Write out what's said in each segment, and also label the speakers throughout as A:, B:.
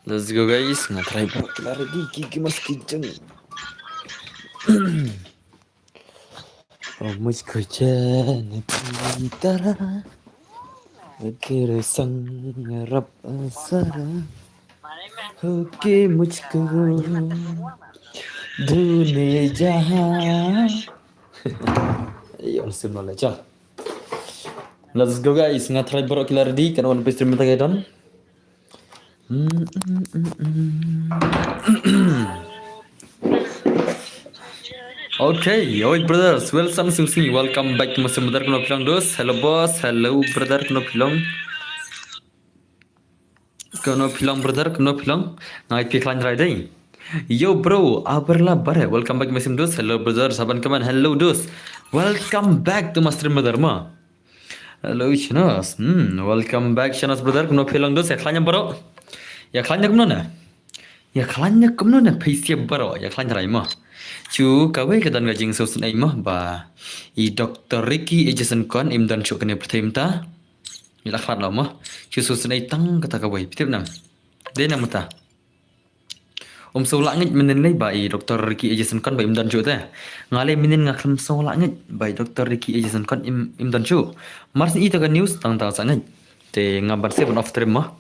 A: Let's go guys, nge-try lagi gigi mas kijeng. Oh मुझको चैन तरा अगर संग रब सरा होके मुझको ढूंढे जहां. Ayo langsung mulai cah. Let's go guys, nge-try borok lagi kan one piece stream kita don. Okay, yo brothers, welcome sing welcome back to Masih Bentar Kuno Pilang dos. Hello boss, hello brother Kuno Pilang. Kuno Pilang. Ngai piklan rai dai. Yo bro, abarlah bare. Welcome back Masih dos. Hello brother, saban kaman. Hello dos. Welcome back to Master Bentar ma. Hello Shanas. Welcome back Shanas brother Kuno Pilang dos. Ya klannya bro. Ya klannya kumno na. Ya klannya kumno na. Paisiya bro. Ya klannya rai ma. Chu kawai kedan gajing sosun ai mah ba I Dr. Ricky Ejason kon imdan chu kene pertim ta ila khat la mah chu sosun ai tang kata kawai pitip nam de nam ta solak ngit menen lai ba I Dr. Ricky Ejason kon ba imdan chu ta ngale menen ngaklam solak ngit ba Dr. Ricky Ejason kon imdan chu mars I ta news tang sangat te ngabar se on off trim mah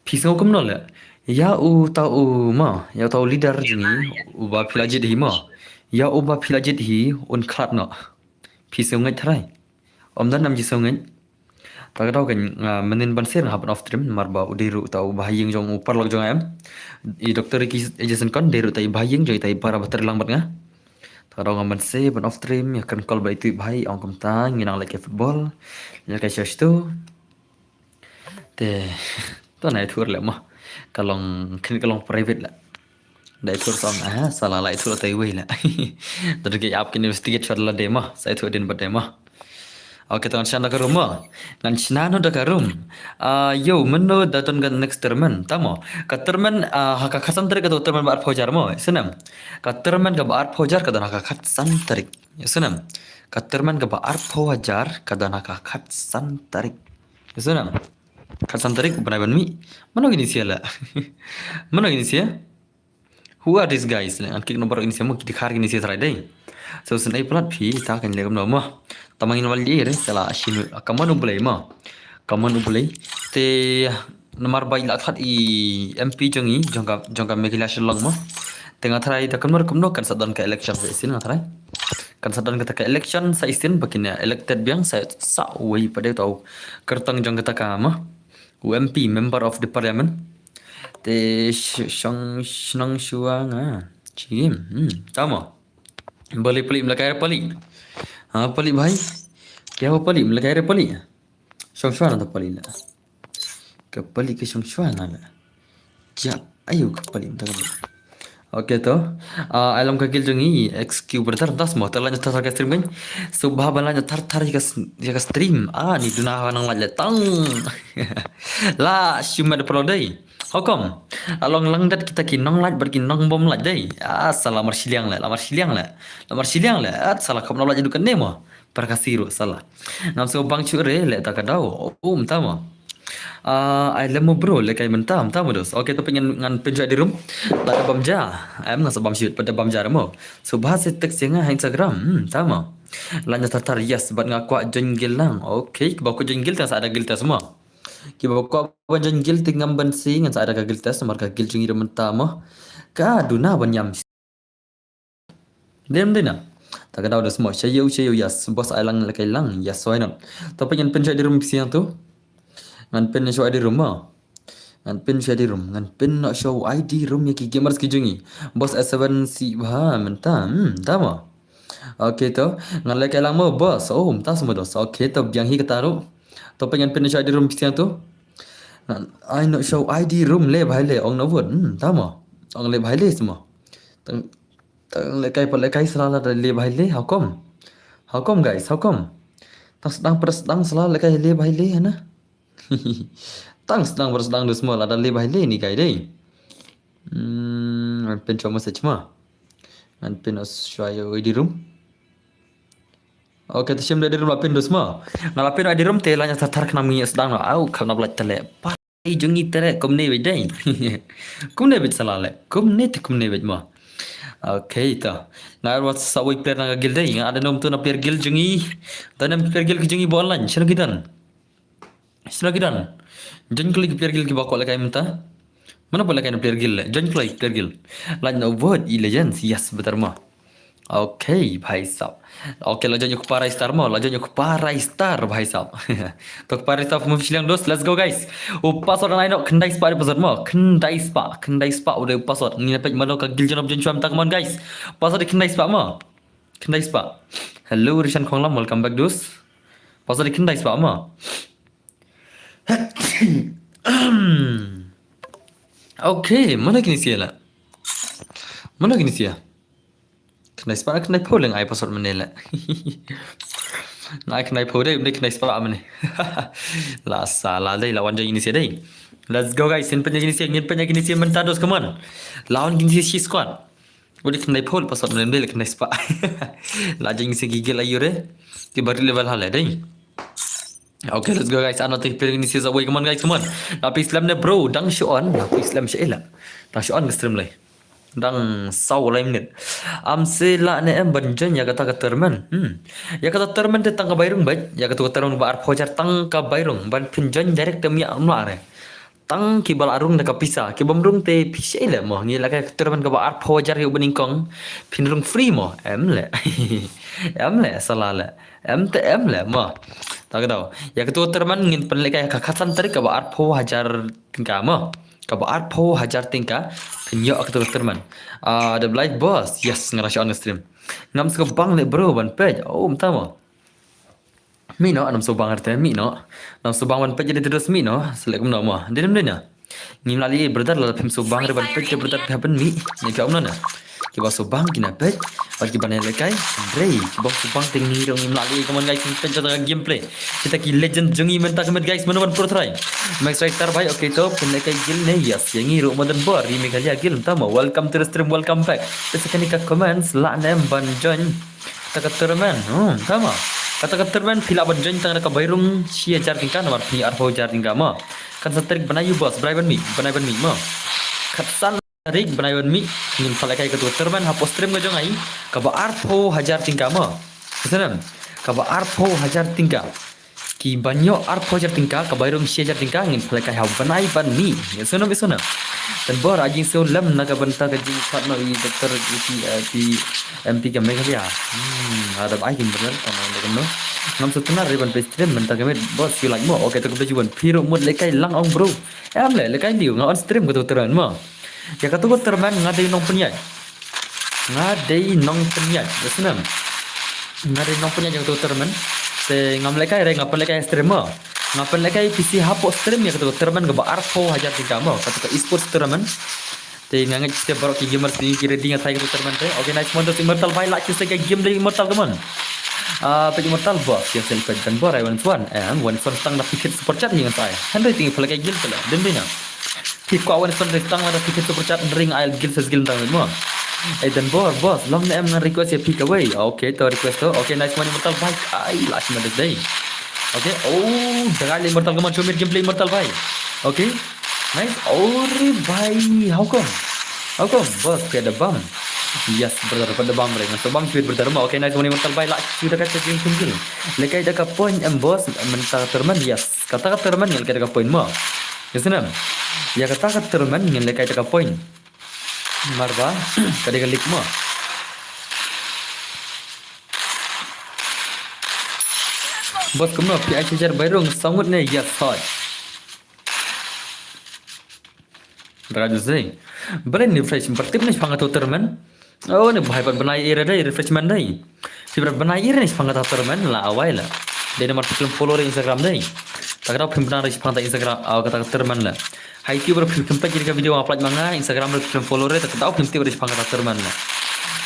A: pisau kum no la ya tahu ya tahu leader jini uba pilajit hi ya uba pilajit hi un khat no pisau ngai thrai dan nam jisau ngai ta tahu kan menin ban ser happen of trim marba udiru tahu bahaying jong upar log jong am I doktor ki Jason kon deru tai bahaying joi tai para bater lang bat nga ta tahu ngaman se ban of trim ya kan call by tu bahai ong kum ta nginang like football ya ka shosh tu te to nai thur le ma kalong private lah dai thur som salah lai thur tai wei la dar ke aap ke investigate char la dema sai thur din badema oke tan shan da room nan chinano da room yo menno da ton gan next termen tamo ka termen haka khasan tarik ka termen bar phojar mo senam ka termen ka bar phojar ka dan haka khasan tarik senam ka termen ka bar phojar ka dan haka khasan tarik senam Khasan tarik benar mi mana gini sih lah mana gini sih who are these guys an kik nomor ini semua kita khar gini sih try dai so senai plat phi ta kan legam no ma tamangin wal ye re sala ashinu kaman ubulai ma kaman ubulai te nomor bai la khat I MP jongi jongka megila shalong ma tengah try ta kan kumno kan sadan ka election sa isin try kan sadan ka election sa isin bakin elected biang sa wei pada tahu kertang jong kata ka ma UMP member of the parliament te shang shuang chim tama bali pali melakai pali pali bhai क्या वो पली मलकाय रे पली शंशवान तो पली ला कपली के शंशवान ला क्या ayo kepali tak oke to alam kakil jongi XQ bertar tas mo talanya tas ka stream kan subha balanya tar jika stream ni duna nang la tang la shuma de pro dai hukum along lang dat kita kinong laj berkinong bom laj dai salah marsiliang la salah kam laj dukan nemo perkasiru salah nam so bang chure le takadau tama I lemo bro lekai mentam tamu dos. Oke tu pengen ngan penjual di room. Tak bamja. Am ngas bam shoot pada bamja mo. So bahas teks yang Instagram. Tamu. Lanya tartar yes bat ngakwa jenggil lang. Oke, baku jenggil tas ada gil tas semua. Ki baku jenggil tingam bensi ngan ada gil tas marka gil jengi de mentama. Ka duna banyam. Dem dina. Tak ada semua. Sayu yes. Bos ailang lekai lang. Yes why not. Tu pengen penjual di room siang tu. Ngan pin show ID room ngan pin nak show ID room ya ki gamers ki jungi bos S7 si bah mentam tama oke to ngan like lang mo bos ta semua dos oke to biang hi kataru to pengen pin show ID room siang tu ngan I nak show ID room le bhai le ong no word tama ong le bhai le semua tang like salah le bhai le how come guys how come tas sedang salah like le bhai le na tang sedang du semua ada lebih le ni kai dei pen cuma sejma an pen Australia di room oke tu sim di room lapin du semua ngalapin di room telanya tatar kena minyak sedang au kena belat tele jungi tere kumne bej dai. Kumne bej salale. Kumne bej mo. Okay ta. Ngar wat sawai player na gil dai. Nga ada nom tu na player gil jungi. Tanam player gil jungi bolan. Sino kidan? Sino kidan? Jan klik player gil ki bakol kai menta. Mana boleh kan player gil? Jan klik player gil. Lan no word legends. Yes betul mo. Okay, भाई साहब. Okay, lajanya aku parai star mo. Lajanya aku parai star, भाई साहब. Tok parai star mo silang dos. Let's go guys. Password lain nak kendai spa password mo. Kendai spa udah password. Ni dapat mana ka gil janab jancuam tak mon guys. Password kendai spa mo. Kendai spa. Hello Rishan Khonglam, welcome back dos. Password kendai spa mo. Okay, mana kini siala? Mana kini siala? Kena sepak kena pol yang ai password menela. Nak kena pol deh, kena sepak mana? Lah salah deh lawan jadi ini sih deh. Let's go guys, ini penjaga ini sih mentados come on. Lawan ini sih squad. Boleh kena pol password menela kena sepak. Lah jadi ini sih gigil ayu deh. Di baru level hal deh. Okay, let's go guys. Ano teh pilih ini sih away come on guys, come on. Tapi Islam deh bro, dang show on. Tapi Islam syailah. Dang show on ke stream leh. Dang sau lain minit. Sila ne banjan ya kata terman. Ya kata terman te tangka bairung baj. Ya kata terman ba ar phojar tangka bairung ban pinjan direct temia amla re. Tang ki bal arung na kapisa ki bamrung te pisela mo ni la ka terman ka ba ar phojar yu beningkong pinrung free mo emle. Emle salala. Emle mo. Tak tahu. Ya kata terman ngin penlek ka khasan tarik ka ba ar phojar tingka mo. Kaba arpo hajar tingka pinyo ak teman. The live boss. Yes, ngerasa on stream. Ngam suka bang le bro ban page. Oh, mtamo. Mino nam so bang arte mino. Nam so bang ban page jadi terus mino. Selek mno mo. Dinam dina. Ngim lali brother la pim so bang re ban page brother happen mi. Ni ka umna na. Kiba so bang kina page. Bagi ban lekai. Rei, kiba so bang ting ni rong ngim lali come on guys page jata gameplay. Kita ki legend jungi menta kemet guys menawan pro try. Max Striker bhai okay to penlekai gil ne yes yang iro modern bar ri megalia gil tama welcome to the stream welcome back. Sekali ka comments la nem ban join taka terman tama kata terman pila ban join tang ka bairung sia jar tingka nomor pi arho jar tingka ma kan satrik banayu bos banai ban mi ma khatsan rig banai ban mi nin palakai ka terman hapus stream ngajong ai ka ba arho hajar tingka ma kesanam ka ba arho hajar tingka ki banyo ar phojar tingka ka bairung shejar tingka ngin phalai kai hau banai ban mi yesona besona dan bor ajing so lam naga banta ka jing patno I doktor di MP ka megalia ada bai kin benar sama no ngam so tunar riban stream banta ka met bos you like mo okay to ka juan phiro mud lekai lang ong bro em le lekai liu nga on stream ka to teran mo ya ka to terman ngadai nong penyai yesona ngadai nong penyai yang to terman te ngam lekai re ngapel lekai streamer ngapel lekai PC hapo stream ya kata terman ga arpo hajar tingka mo kata e-sports terman te ngangat kita baru ki gamer ni kira dinga thai kata terman te okay nice model immortal by like kita game dari immortal kaman pe immortal boss ya sel pe dan borai one one tang na pikir super chat hinga saya handai tingi pelakai gil pala dembina ki ko one tang na pikir super chat ring ail gil ses gil tang mo dan boss long na em na request ya pick away okay to request to okay nice one immortal bike ai last minute day okay jangan immortal kaman show gameplay immortal bike okay nice bhai how come boss ada bam yes brother pada bam ring so bam speed brother okay nice one immortal bike last sudah kata game tinggi lekai dekat point boss mentah terman yes kata terman yang lekai dekat point mo yes nam ya kata terman yang lekai dekat point marba kadang klik mo bos kumno pi ajar bairung sangut ne yes hot beradu zai beren refresh pertip ne pangat terman ne bhai ban banai era dai refreshment dai sibra banai era ne pangat terman la awai la dai nomor film follower Instagram dai takra film bana ris pangat Instagram kata terman la hai ti ber film pa jadi video upload manga Instagram ber film follower tak tahu film ti ber pangat terman la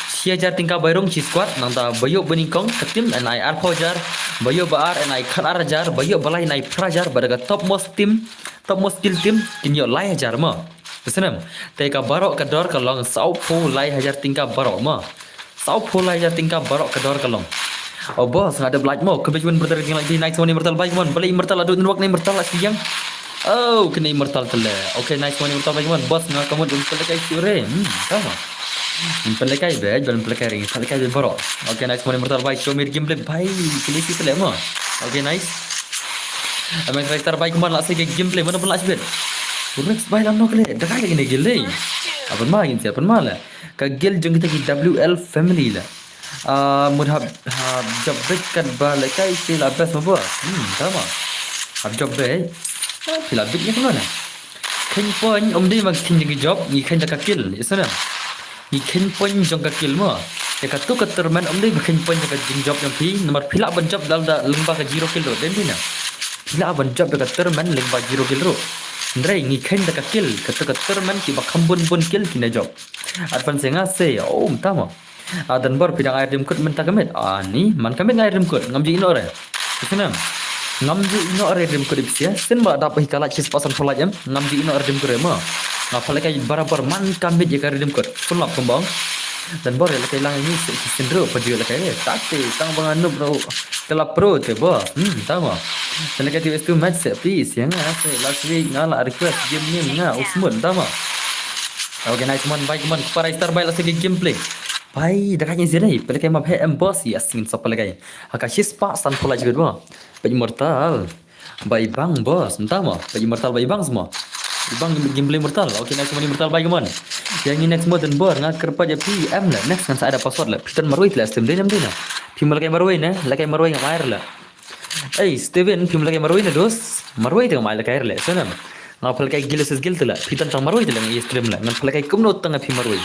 A: sia jar tingka bairung chi squad nanta bayo beningkong ketim and I ar phojar bayo baar and I khan ar jar bayo balai nai prajar badaga top most skill team kinyo lai hajar ma kesenam teka barok ka dor ka long sau pho lai hajar tingka barok ma sau pho lai hajar tingka barok ka dor ka long boss ada black mo kebejuan brother yang lagi naik one immortal bike mon beli immortal adu network ni immortal siang Oh, kena immortal tele. Okay, nice one immortal bagaimana? Bos ngah kamu dum pelekai sure. Sama. Pelekai bej, belum pelekai ring. Pelekai bej boro. Okay, nice one immortal baik. Show me gameplay baik. Kilisi tele mo. Okay, nice. Amai karakter baik kemana lah segi gameplay mana pun lah sibet. Rex baik lam nok le. Dekai lagi ni gile. Apa mah ini siapa mah lah. Kagil jeng kita ki WL family lah. Mudhab job break kan balik kai sila best mo. Sama. Hab job break. Sila big ni kemana? Khen point đi mà khen cái job ni khen ka kill isana ni khen point jong ka kill mo ya ka tu ka terman đi mà khen point ka jing job yang pi nomor pila ban job dal da lengba ka 0 kill ro den dina pila ban job ka terman lengba 0 kill ro ndrai ni khen ka kill ka tu ka terman ki ba khambun bun kill kina job advan senga se oh tama dan bor pidang air dim kut men ta kamet ni man kamet air dim kut ngamji ino re isana ngamji ino dim ko dipsia sen ba dapat hikala chis pasan pula jam ngamji ino dim ko rema ngapal kai barabar man kambit je dim ko full up kembang dan bor le kai lang ini sendro paju le kai takte tang bang anu bro tela pro te ba tama dan kai tis tu match set please yang ase last week ngala request game ni nga usmun tama okay nice man baik man para star baik lagi gameplay pai dekatnya sini pada kai map boss ya sing sapa lagi akashis pa san pula juga ba Baju mortal. Bayi bang bos, entah mah. Baju mortal bayi bang semua. Bang gameplay mortal. Okey next money mortal bayi keman. Yang ini next modern board ngakar pada PM lah. Next kan saya ada password lah. Pitan marwai lah stream dia namanya. Pim lagi marwai nah, lagi marwai ngam air lah. Steven pim lagi marwai nah dos. Marwai tu ngam air lagi air lah. So nam. Ngapal kai gila ses gil tu lah. Pitan tang marwai tu lah ngai stream lah. Ngapal kai kumno tang pim marwai.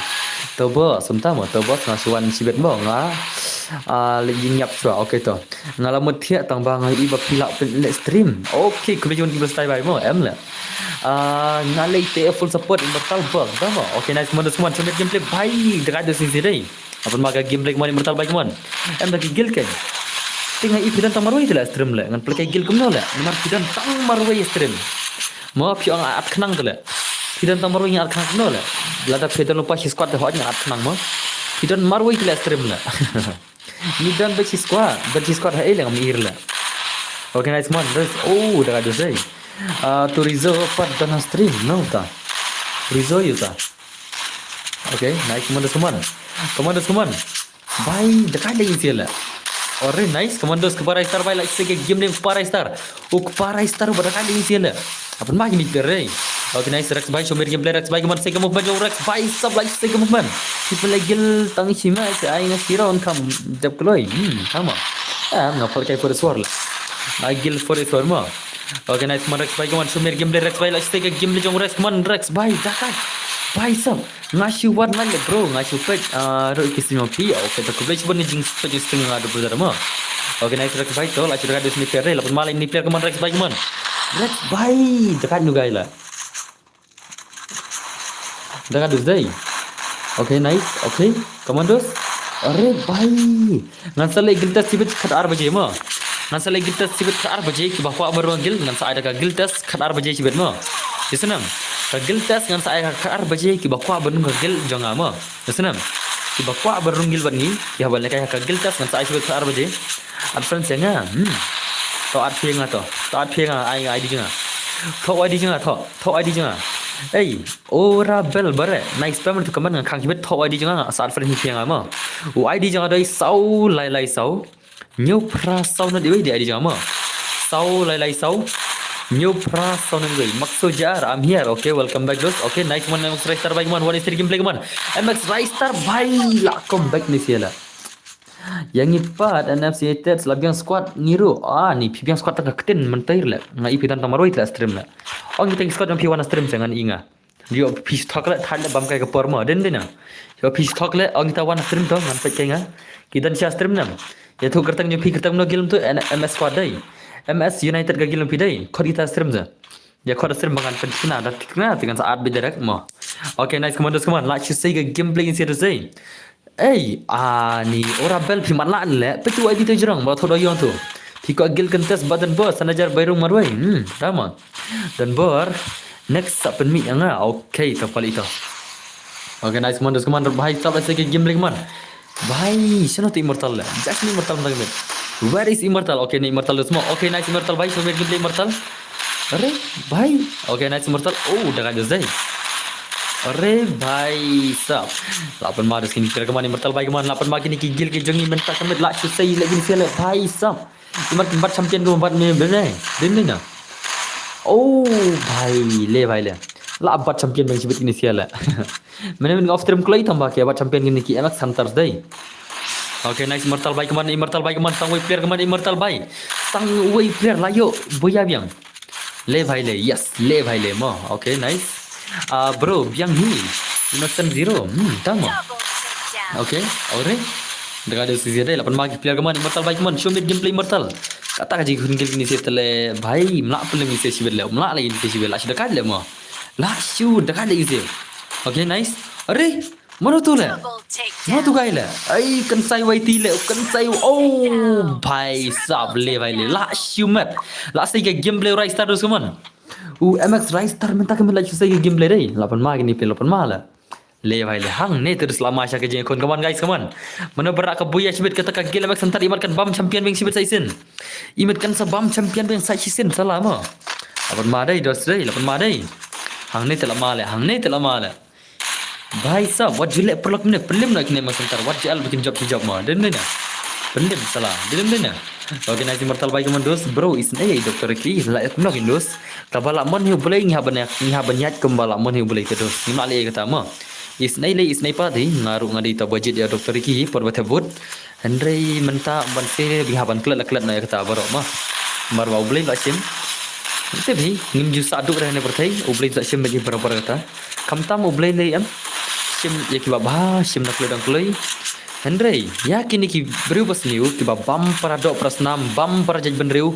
A: Tu bos, entah mah. Tu bos ngasuan sibet bang ngah. Lagi nyap cua okey tu ngalamut thiak tang bang ai ba pilak pen stream okey kulijon di style bai mo em la ngalai te full support immortal bug tama okey nice mon semua coba gameplay bai dekat de sini dei apa maga gameplay mon immortal bai mon em lagi gil kan tinggal ipidan tang marwai tu la stream la ngan play gil kumno la mar pidan tang marwai stream mo pi ang at khnang tu la pidan tang marwai at khnang kumno la lada pidan lupa squad de hot at khnang mo pidan marwai tu la stream la Ni dan bagi squad hai lang mir la. Okay nice man. Oh dah ada saya. Tu Rizzo pat dan stream no ta. Rizzo you ta. Okay nice commander semua. Bye dekat lagi sila. Alright nice commandos ke para star bye like segi game ni para star. Para star dekat lagi sila. Apa mah ini keren. Okay nice Rex bye show me gameplay Rex bye kaman segi movement Rex bye sub like segi movement. People lagi tang cima saya ingat siron kam jab keloi. Sama. Ngapal kai for sword lah. Gil for sword mah. Okay nice man Rex bye kaman show me gameplay Rex bye like segi gameplay jong Rex man Rex bye dekat. Bye sub. Ngasih warna le bro ngasih pet ro kisimo pi okay tak boleh cuba ni jing pet setengah ada benar mah. Okay nice Rex bye tu lah sudah ada sini player lah malam ni player kaman Rex bye kaman. Rex bye dekat juga lah. Dekat dus day. Okay nice. Okay commandos. Arey bhai. Ngan sale giltas sibet khat 8 baje ma. Ngan sale giltas sibet khat 8 baje ki bahwa baru gil ngan sa ada ka giltas khat 8 baje sibet ma. Isnam. Ka giltas ngan sa ada khat 8 baje ki bahwa baru ka gil jonga ma. Isnam. Ki bahwa baru gil bani ki habal ka ka giltas ngan sa sibet khat 8 baje. Ad friends nga. To ad phieng to. To ad phieng ai ID nga. To ID nga to ID nga. Ora bel bare nice payment tu kaman khang hibet tho ID janga sar friend hi phiang ma u ID janga dai sau lai sau nyu pra sau na dei ID janga ma sau lai sau nyu pra sau na dei makso jar I'm here okay welcome back dos okay nice man MX Ristar bye man one is gameplay man MX Ristar bye welcome back ni siala yang ipat NFC United labiang squad ngiru ni pipiang squad tak ketin mentair la ngai pidan tamaroi tra stream la ong kita squad yang piwana stream jangan inga dia pis talk la thal bam kai ke porma den dena yo pis talk la ong kita wana stream to ngan pe kenga kita sia stream nam ya tu kertang nyu pi kertang no gilum tu MS squad dai MS United ga gilum pi dai khod kita stream ja ya khod stream bangan pen kena dat kena dengan saat bedarak mo okay nice commandos come on like you say gameplay in series day ni ora bel pi malan le petu ID tu jerang ba thodo yon tu pi ko gil contest badan bos sanajar bairung marwai tama dan bor next up mi anga okay to pali to okay nice commandos commander bhai sab aise ke game man bhai sino tu immortal le just immortal lagi where is immortal okay ni immortal semua okay nice immortal bhai so game immortal अरे भाई okay nice immortal dah ada Zai अरे भाई साहब lapan mar sini kira kemana immortal baik kemana lapan mar kini gigil ke jengi mentak kemet lak susai lagi ni sila भाई साहब immort empat champion ko empat ni benar ni na oh भाई ले la empat champion bang sibit ini sila mana men off stream klay tambah ke empat champion ini ki emak santar dai okay nice immortal baik kemana tang way player kemana immortal baik tang way player layo boya biang ले भाई ले यस ले भाई ले mo okay nice bro biang hi innocent zero tama okay ore dekat ada sisi ada 8 magi player keman immortal baik keman show me gameplay immortal kata kaji hun gel ni setele भाई mlak pun ni sesi bel mlak lagi ni sesi bel lah dekat le mo lah shoot dekat lagi sih okay nice अरे mana tu le mana tu gai le ai kensai wai ti le kensai oh भाई साहब ले भाई ले lah shoot mat lah sai ke gameplay right start terus keman MX right start minta ke melaju sai ke gameplay dai 8 magi ni play 8 mala ले भाई ले hang ni terus lama sya ke jeng kon kawan guys kawan mana berak ke buya sibit kata ka gel MX sentar imatkan bam champion bang sibit saisin imatkan sa bam champion bang saisin salah ma 8 ma dai dos dai 8 ma dai hang ni telah ma le भाई साहब what jelek perlak ni pelim nak kena MX sentar what jal bikin job ma dan ni pelim salah dan ni okay nice immortal baik kawan dos bro is ni doktor ki la ek nak dos kabala mon hiu boleh ngah kembala mon hiu boleh ke dos ni mak le kata ma isnai pa di ngaru ngadi ta budget ya doktor ki por batebut Henry menta banse bihaban klat na kata baro ma marwa ublay la sim te bhi nim ju sadu रहने पर थई ublay sa sim bagi barabar kata kamtam ublay le am sim ya ki baba sim nak ledang kloi Henry ya kini ki beriu pas niu ki bam para dok prasnam bam para jij benriu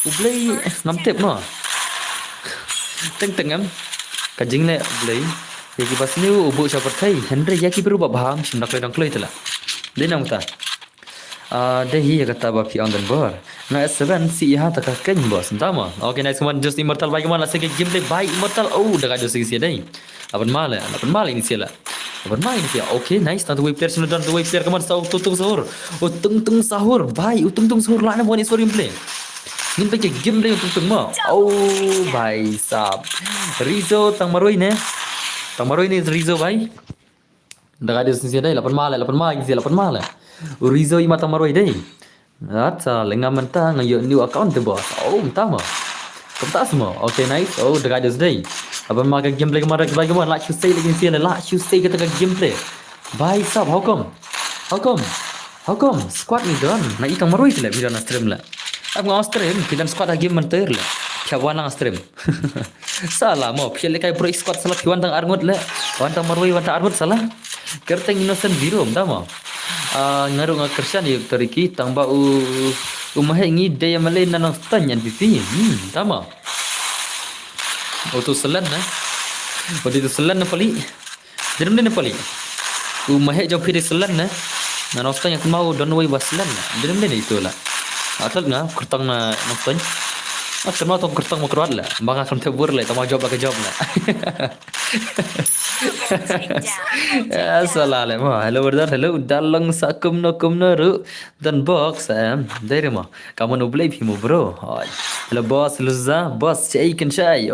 A: ublay nam tep ma teng am kajing le ublay ya ki pas niu ubu sa per thai Henry ya ki beriu babam sim nak ledang kloi tela denang ta deh ya kata ba fi on the board na S7 si ha ta ka ken bos tama okay nice one just immortal baik mana segi gameplay baik immortal dah ada segi sia dai apan mala ini sia okay nice tantu way player sudah tantu way player kaman tung sahur tung sahur baik tung sahur la na buat story gameplay Ngin pakai gameplay tung ma baik sab Rizzo tang maroi ni Rizzo baik dah ada segi sia dai 8 mala Rizzo i mata maroi dai Ata lengan mentah ngayo new account tu bos. Tama. Kau semua. Okay nice. Dekat ada sedai. Apa makan gameplay kemarin bagi mana? Like you say lagi sini. Like you say kata gameplay. Bye sab. How come? Squad ni don. Na ikan marui tu lah. Bila nak stream lah. Aku ngau stream. Bila squad lagi mentir lah. Kaya wan lang stream. Salah mo. Pilih kaya pro squad salah. Kiwan tang arngut lah. Wan tang marui wan tang arngut salah. Kerteng innocent zero. Tama. Ngaru kerja ni teriki tangba umah ngi daya malay na nang tanya titi tama tu selan na itu selan na pali jerum na pali umah jauh piri selan na nang tanya mau don way baslan jerum na itu lah asal nga kurtang na nang tanya kenapa tu kurtang mau keluar lah bang akan tebur lah tama job lah salah le ma hello brother hello dalang sakum no ru dan box dari ma kamu no play bhi mo bro hello boss luzza boss cai kan shai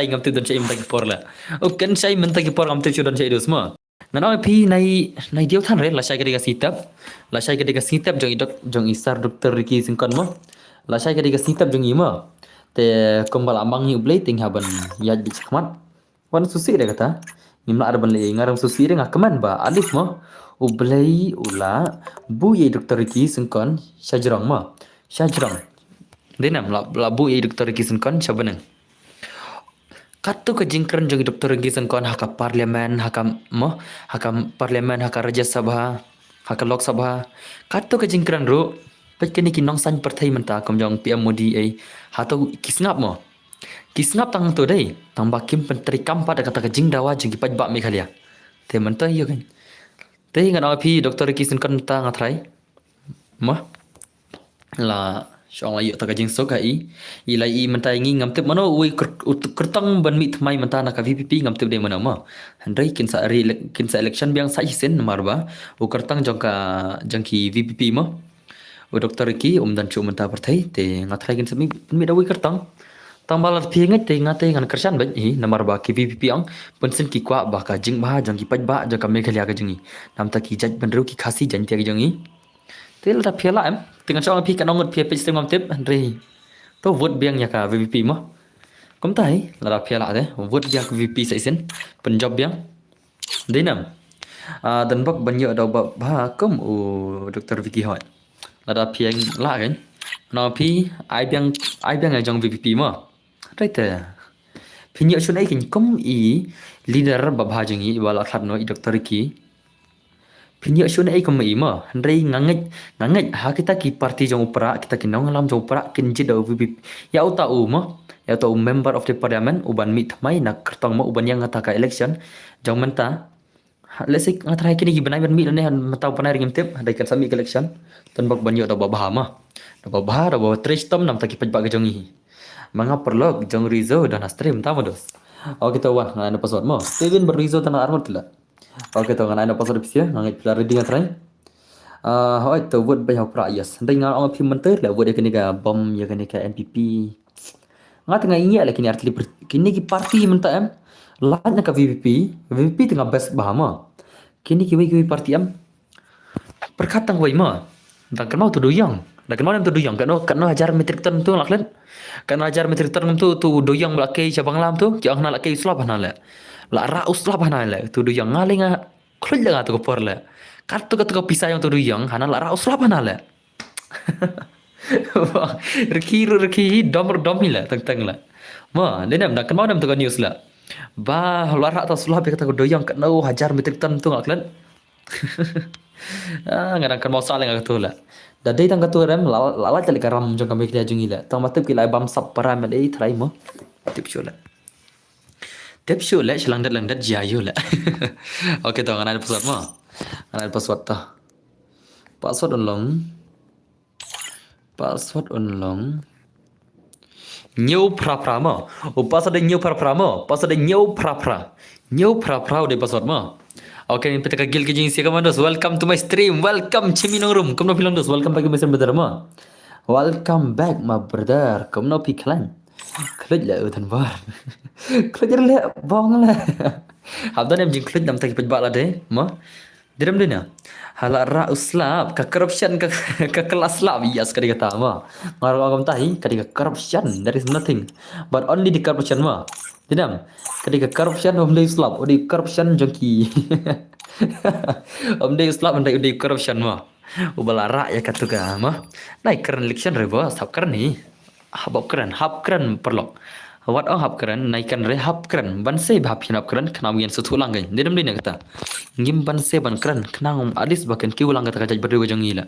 A: ngam tu don cai mentaki por la kan shai mentaki por ngam tu don cai dos ma nana phi nai dio than re la shai ke diga sitap jong isar doktor Ricky singkon mo la shai ke diga sitap jong ima te kombal amang hi play ting haban ya bi chakmat wan susi de kata nimla arban le ngaram susi de ngakaman ba alif mo ublai ula bu ye doktor Ricky singkon shajrang denam la bu ye doktor Ricky singkon shabanang katu ke jingkran jong doktor Ricky singkon haka parlimen haka raja sabha haka lok sabha katu ke jingkran ru pekeni ki nong san perthai menta kom jong PM Modi ai hato kisngap tang tu dai tang bakim penteri kampa kata ke jing dawa jing paj ba mekhalia te menta yo kan te ngan api doktor Ricky singkon ta ngathrai ma la shong ayo ta jing sok ai ilai I mentai ngi ngam tep mano ui kertang ban mi thmai menta na ka VPP ngam tep de mana ma handai kin sa election biang sai sen marba u kertang jangki VPP ma doktor Ricky dan cu menta perthai te ngathrai kin sami mi dawi kertang Tambalar pi ngate ngan kersan ba hi namar ba ki VVP ang pensen ki kwa ba ka jing ba jang ki paj ba jang ka Meghalaya ka jingi nam ta ki jaj benru ki khasi jan tia ki jingi tel ta phela em dengan song pi ka nong pi pe stem tip re to vote biang ya ka VVP mo kom tai la phela de vote biang VVP sai sen penjob biang đấy nè tân bắc ban nhựa đầu bờ ba cấm u Dr. Vicky hỏi là đã phiền lạ cái nó phi ai biang ở trong VVP mà đấy thế phi nhựa xuống ấy cái cấm ý leader bà ba chừng ý và là thật nói Dr. Vicky phi nhựa xuống ấy cấm ý mà đây nganget ha kita ki party trong upara kita ki nong lam trong upara kin chỉ đầu VVP ya tau mà ya tau member of the parliament uban mit mai nak kertong mo uban yang ngata election trong menta let's say ngatrai kini gibanai ban mi ne matau panai ringim tip dai kan sami collection ton bak banyo da babah ma da babah da bawa trace tom nam taki pajba ke jongi manga perlog jong rizo dan stream ta modos oke to wan ngana password mo steven berrizo tan armor tila oke to ngana password pisia ngai pila reading ngatrai hoi to word bai hok pra yes dai ngal ong phim menteur la word kini ka bom ya kini ka NPP ngat ngai ngia la kini artli kini ki party menta em lain ka VVP tengah best bahama kini kiwi parti am perkatang wai ma dan kenal tu doyang dan kenal tu doyang kan ajar metrik ton tu laklen kan ajar metrik ton tu doyang belake cabang lam tu jangan nak laki uslap hanale la ra uslap hanale tu doyang ngalinga khul la tu ko porle kat tu pisah yang tu doyang hanal la ra uslap hanale reki dom hila tang la ma denam dan kenal tu kan news la ba lara ta sulap kata doyang kat nau hajar metrik ton tu ngaklen ngadang kan mau saling ngak tu la da dei tang katu ram la cali karam jong kami kia jungi la tang matep ki lai bam sap param dei trai mo tip show la selang dat jayu la oke to ngana password mo ngana password ta password on long nhiều pra mà pas ada nhiều pra mà pas ada nhiều pra udah password mà oke ini peta kagil ke jinsi kamandos welcome to my stream welcome Ciminong room kamu no bilang dos welcome bagi mesin brother ma welcome back my brother kamu no piklan klik lah utan bar klik lah bong lah habdan em jing klik nam tak pet bala deh ma diram deh na hala ra uslap ka corruption ka kelas lab yes kadi kata ma ngarang tahi kadi ka corruption there is nothing but only the corruption ma tidak kadi ka corruption om dei uslap odi corruption jongki om dei uslap odi corruption ma ubala ra ya katu ka ma naik keren election rebo sab keren ni habab keren perlok wat hap keren naikan re hap keren ban se bhap hinap keren knawian sutulang gai dedem dina kata ngim ban se ban keren knang adis baken ki ulang kata kajaj berdua jong ila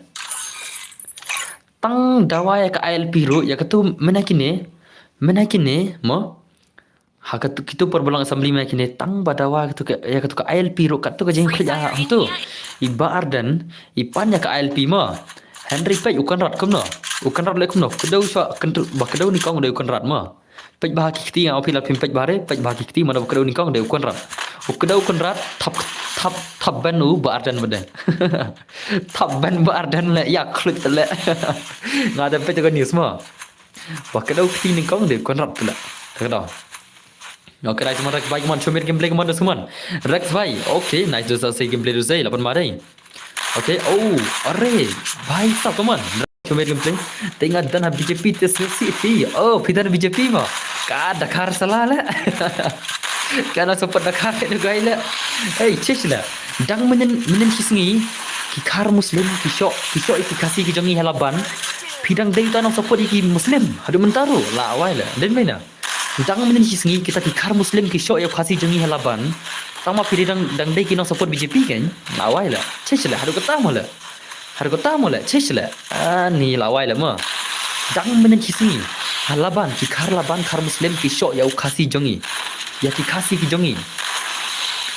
A: tang dawai ka ILP ro ya katu menakine mo hakatu kitu perbulang assembly menakine tang badawa katu ya katu ka ILP ro katu ka jeng kerja tu iba ardan ipanya ka ILP mo Henry Pej ukan rat kumno le kumno kedau swa kedau ni kong de ukan rat mo pej bahaki kiti yang opila pim pej bahaki kiti mana kedau ni kong de ukan rat kedau ukan rat tap banu ba ardan badan tap ban ba ardan le ya klik le ngada pej ka news mo ba kedau kiti ni kong de ukan rat pula kedau oke guys semua Rex baik man coba gameplay kemana semua Rex baik oke nice dosa saya gameplay dosa 8 marai oke are baik tak teman coba gameplay tengah dan BJP TSCP pidan BJP mah kad Dakar salah lah karena support Dakar itu guys lah chesh lah dang menen kisngi ki kar muslim ki syok iki kasih ki jangi halaban pidang dei tanam support iki muslim hadu mentaro la awai lah dan mana dang menen kisngi kita ki kar muslim ki syok ya kasih jangi halaban tama pidang dang dei ki no support BJP kan la awai lah chesh lah hadu kata mo la chesh lah ni la awai lah ma dang menen kisngi halaban ki kar laban kar muslim ki syok ya kasih jangi ya ki kasih ki jangi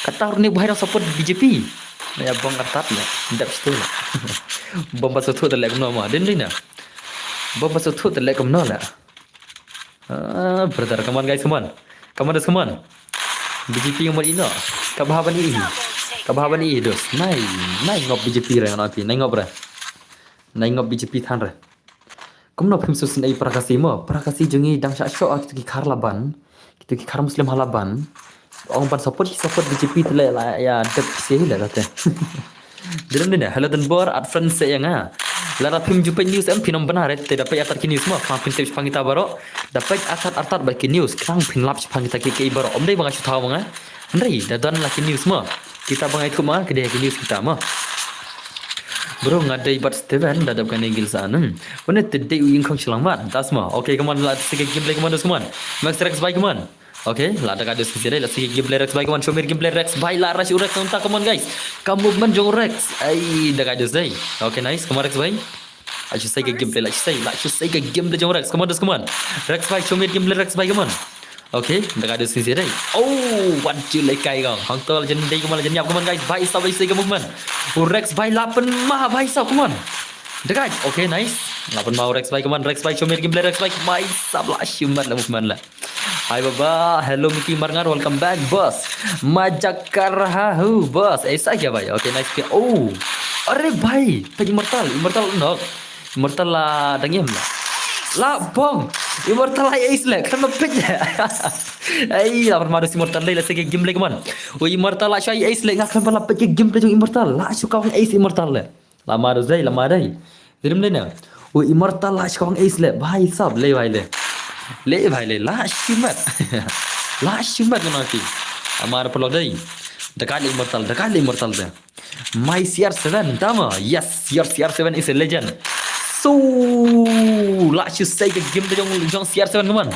A: kata ni bahaya support BJP ya bong atat lah ndap situ lah bom pasut tu telek no ma den dina bom pasut tu telek no lah brother come on guys come on BJP yang mau ino kabahaban ini dos nai ngop BJP re na pi nai ngop BJP than re Kumno phim susun ai prakasi mo. Prakasi jungi dang sya syo kita ki khar laban. Kita ki khar muslim halaban. Ong pan support BJP tele la ya dep se la rate. Dalam ni hello dan bor at friends se yang lara phim jupe news em phinom benar te dapat atar ki news mo khang phin te phangita baro dapat atar ba ki news khang phin lap phangita ki baro om dei banga chu thaw banga ndai da don la ki news mo kita bangai tu ma ke dia ki news kita mo bro ngadai bat Steven dadap kan ingil sanang one te dei ing khang chilang mat das mo okay come on let's take a gameplay come on come on max rex bye come on okay lada ka dis kira let's take a gameplay rex bye come on show me gameplay rex bye la rush rex unta come on guys come movement jong rex ai da ka dis dei okay nice come on rex bye I should say a gameplay let's say a gameplay jong rex come on rex bye show me gameplay rex bye come on okay da ka dis kira oh what you like kai gong hang tol jen dei come on jen yap come on guys bye stop say a movement rex bye lapan ma bye stop come on dekat okay nice lapan mau rex bye come on rex bye show me gameplay rex bye bye stop la shumat la movement la Hai baba, hello Mickey Marngar, welcome back boss. Majakar hahu boss. ऐसा क्या भाई? Okay nice क्या? Oh, अरे भाई, tadi immortal nok, immortal lah dangiem lah. Lah bong, immortal lah ace lah, kan mepet ya. Ay, lah permadus immortal lah segi game lagi man. Oh immortal lah syai ace lah, ngak kan pet game lagi immortal. Lah suka orang ace immortal lah. Lama dai. Dirim lena. Oh immortal lah suka orang ace lah. Bhai sab le bhai le. ले भाई ले लाश मत nanti हमारा प्लॉट है डकाल इमोर्टल दे my CR7 tama yes CR7 is a legend so let's just say the gameplay jong CR7 teman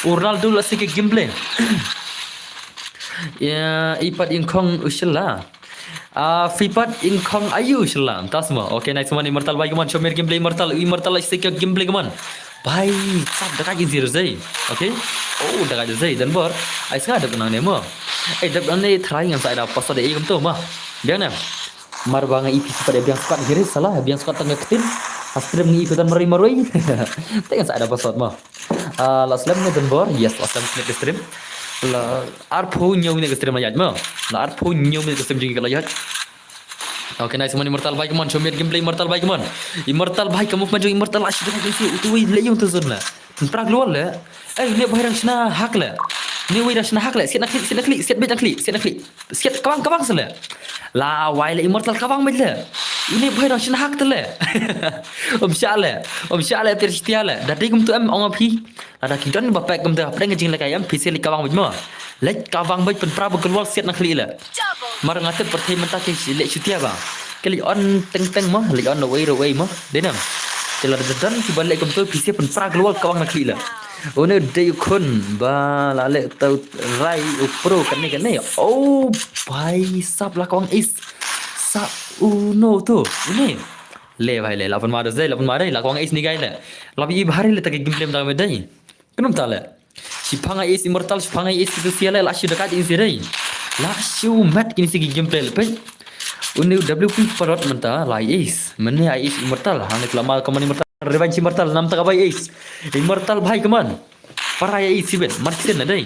A: Ronaldo let's say gameplay ya ipat ingkong usila Fipat ingkong ayu usila tasma okay nice teman immortal bye teman show me gameplay immortal let's say gameplay teman Bhai, sab dekat je zero zai. Okay? Oh, dekat je zai dan bor. Ai sekarang ada benang ni mo. Dap ane try yang saya dapat pasal dia tu mah. Biang na. Mar bang IP pada biang squad kiri salah, biang squad tengah ketin. Astrim ni ikutan marui. Tak yang saya dapat pasal mah. Last lap ni dan bor. Yes, last lap ni stream. La arpo nyau ni stream ayat mah. La arpo nyau ni stream jing kalau ayat. Okay nice man immortal bhai come on show me gameplay immortal bhai come on immortal bhai kamu maju immortal asyik dengan sih itu wei leyung tu zon lah prak luar lah ni bhai rang sna hak lah ni wei rang sna hak lah siat nak klik siat kawang sela la wai la immortal kawang mai lah ini bhai rang sna hak tele om syala ter setia lah dadi kum tu am ong api ada kidon bapak kum tu apa ngajing la kayam pisi li kawang mai lek kawang mai pen prabu keluar siat nak klik lah mar ngate perthai menta ke lek setia ba kali on teng mah lek on away mah denam telar dan ki balik kum tu pisi pen pra keluar kawang nak klik lah one day kun ba la lek tau rai pro kan ni oh bhai sab la kawang is sa uno tu ini le bhai le lapan mare la kawang is ni gai le labi bhari le tak gameplay mta me dai kenum ta le sipanga is immortal sipanga is itu siala la shu dekat in sirai la shu mat kini segi gameplay le pe uni WP parot menta la is mene is immortal hang lama kaman immortal revenge immortal nam tak bai is immortal bhai kaman para is sibet mat sen na dai